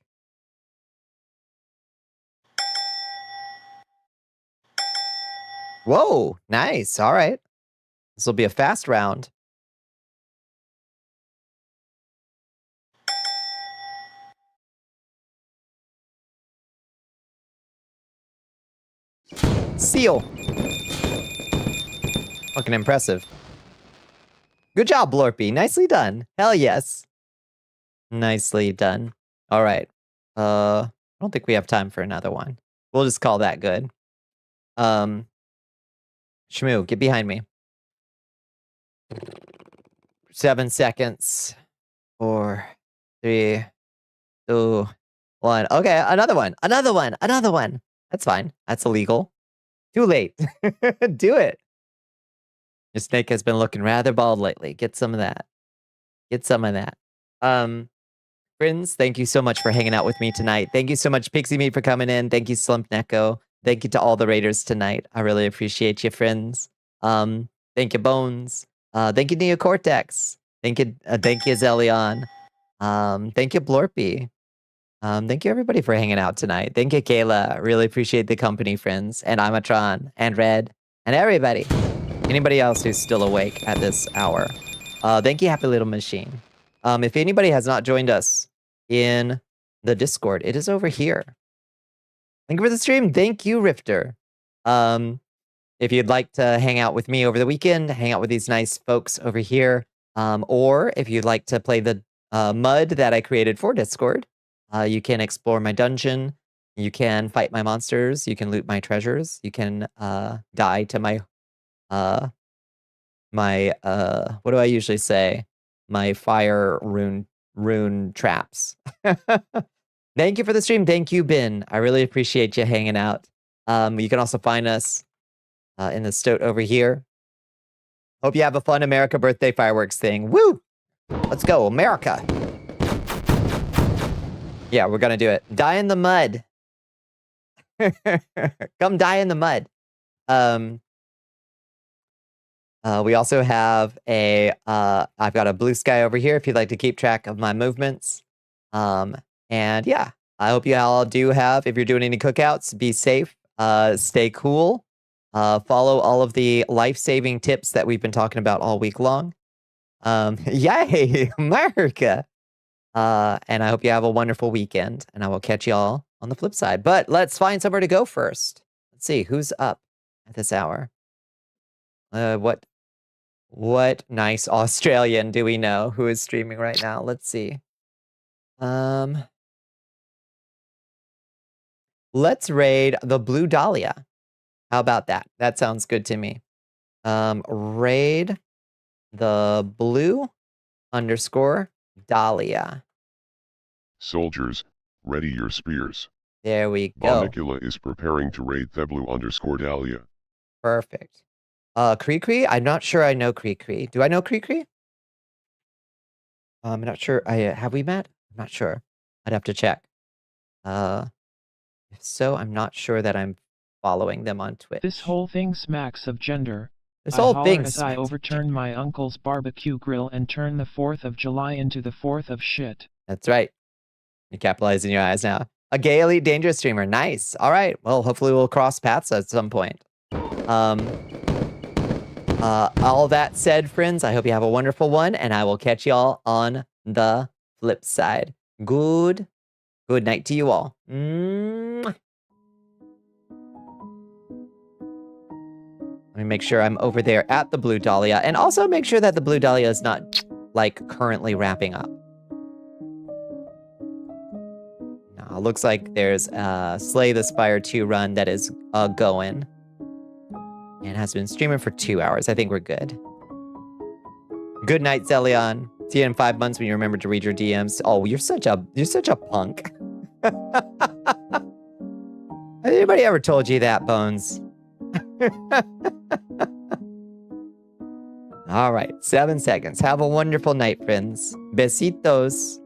Whoa, nice. All right. This will be a fast round. Seal. Fucking impressive. Good job, Blorpy. Nicely done. Hell yes. Nicely done. All right. I don't think we have time for another one. We'll just call that good. Shmoo, get behind me. 7 seconds. 4, 3, 2, 1. Okay, another one. Another one. Another one. That's fine. That's illegal. Too late. Do it. Your snake has been looking rather bald lately. Get some of that. Get some of that. Friends, thank you so much for hanging out with me tonight. Thank you so much, Pixie Meat, for coming in. Thank you, Slump Neko. Thank you to all the raiders tonight. I really appreciate you, friends. Thank you, Bones. Thank you, Neocortex. Thank you, Zelion. Thank you, Blorpy. Thank you, everybody, for hanging out tonight. Thank you, Kayla. Really appreciate the company, friends. And Imatron, and Red, and everybody. Anybody else who's still awake at this hour. Thank you, Happy Little Machine. If anybody has not joined us in the Discord, it is over here. Thank you for the stream. Thank you, Rifter. If you'd like to hang out with me over the weekend, hang out with these nice folks over here, or if you'd like to play the mud that I created for Discord, you can explore my dungeon, you can fight my monsters, you can loot my treasures, you can die to my what do I usually say? My fire rune traps. Thank you for the stream. Thank you, Ben. I really appreciate you hanging out. You can also find us in the stoat over here. Hope you have a fun America birthday fireworks thing. Woo! Let's go, America. Yeah, we're gonna do it. Die in the mud. Come die in the mud. We also have a, I've got a blue sky over here if you'd like to keep track of my movements. And yeah, I hope you all do have, if you're doing any cookouts, be safe, stay cool, follow all of the life-saving tips that we've been talking about all week long. Yay, America! And I hope you have a wonderful weekend, and I will catch y'all on the flip side. But let's find somewhere to go first. Let's see, who's up at this hour? What nice Australian do we know who is streaming right now? Let's see. Let's raid the Blue Dahlia. How about that? That sounds good to me. Raid the Blue_Dahlia. Soldiers, ready your spears. There we go. Bonnicula is preparing to raid Theblu_Dahlia. Perfect. Cree? I'm not sure I know Cree. Do I know Cree? I'm not sure. Have we met? I'm not sure. I'd have to check. If so, I'm not sure that I'm following them on Twitch. This whole thing smacks of gender. This I whole holler thing as I smacks of overturn gender. my uncle's barbecue grill and turn the 4th of July into the 4th of shit. That's right. You're capitalizing your eyes now. A gay elite dangerous streamer. Nice. All right. Well, hopefully we'll cross paths at some point. All that said, friends, I hope you have a wonderful one, and I will catch y'all on the flip side. Good night to you all. Mwah. Let me make sure I'm over there at the Blue Dahlia, and also make sure that the Blue Dahlia is not, like, currently wrapping up. No, looks like there's a Slay the Spire 2 run that is going. And has been streaming for 2 hours. I think we're good. Good night, Zelion. See you in 5 months when you remember to read your DMs. Oh, you're such a punk. Has anybody ever told you that, Bones? All right, 7 seconds. Have a wonderful night, friends. Besitos.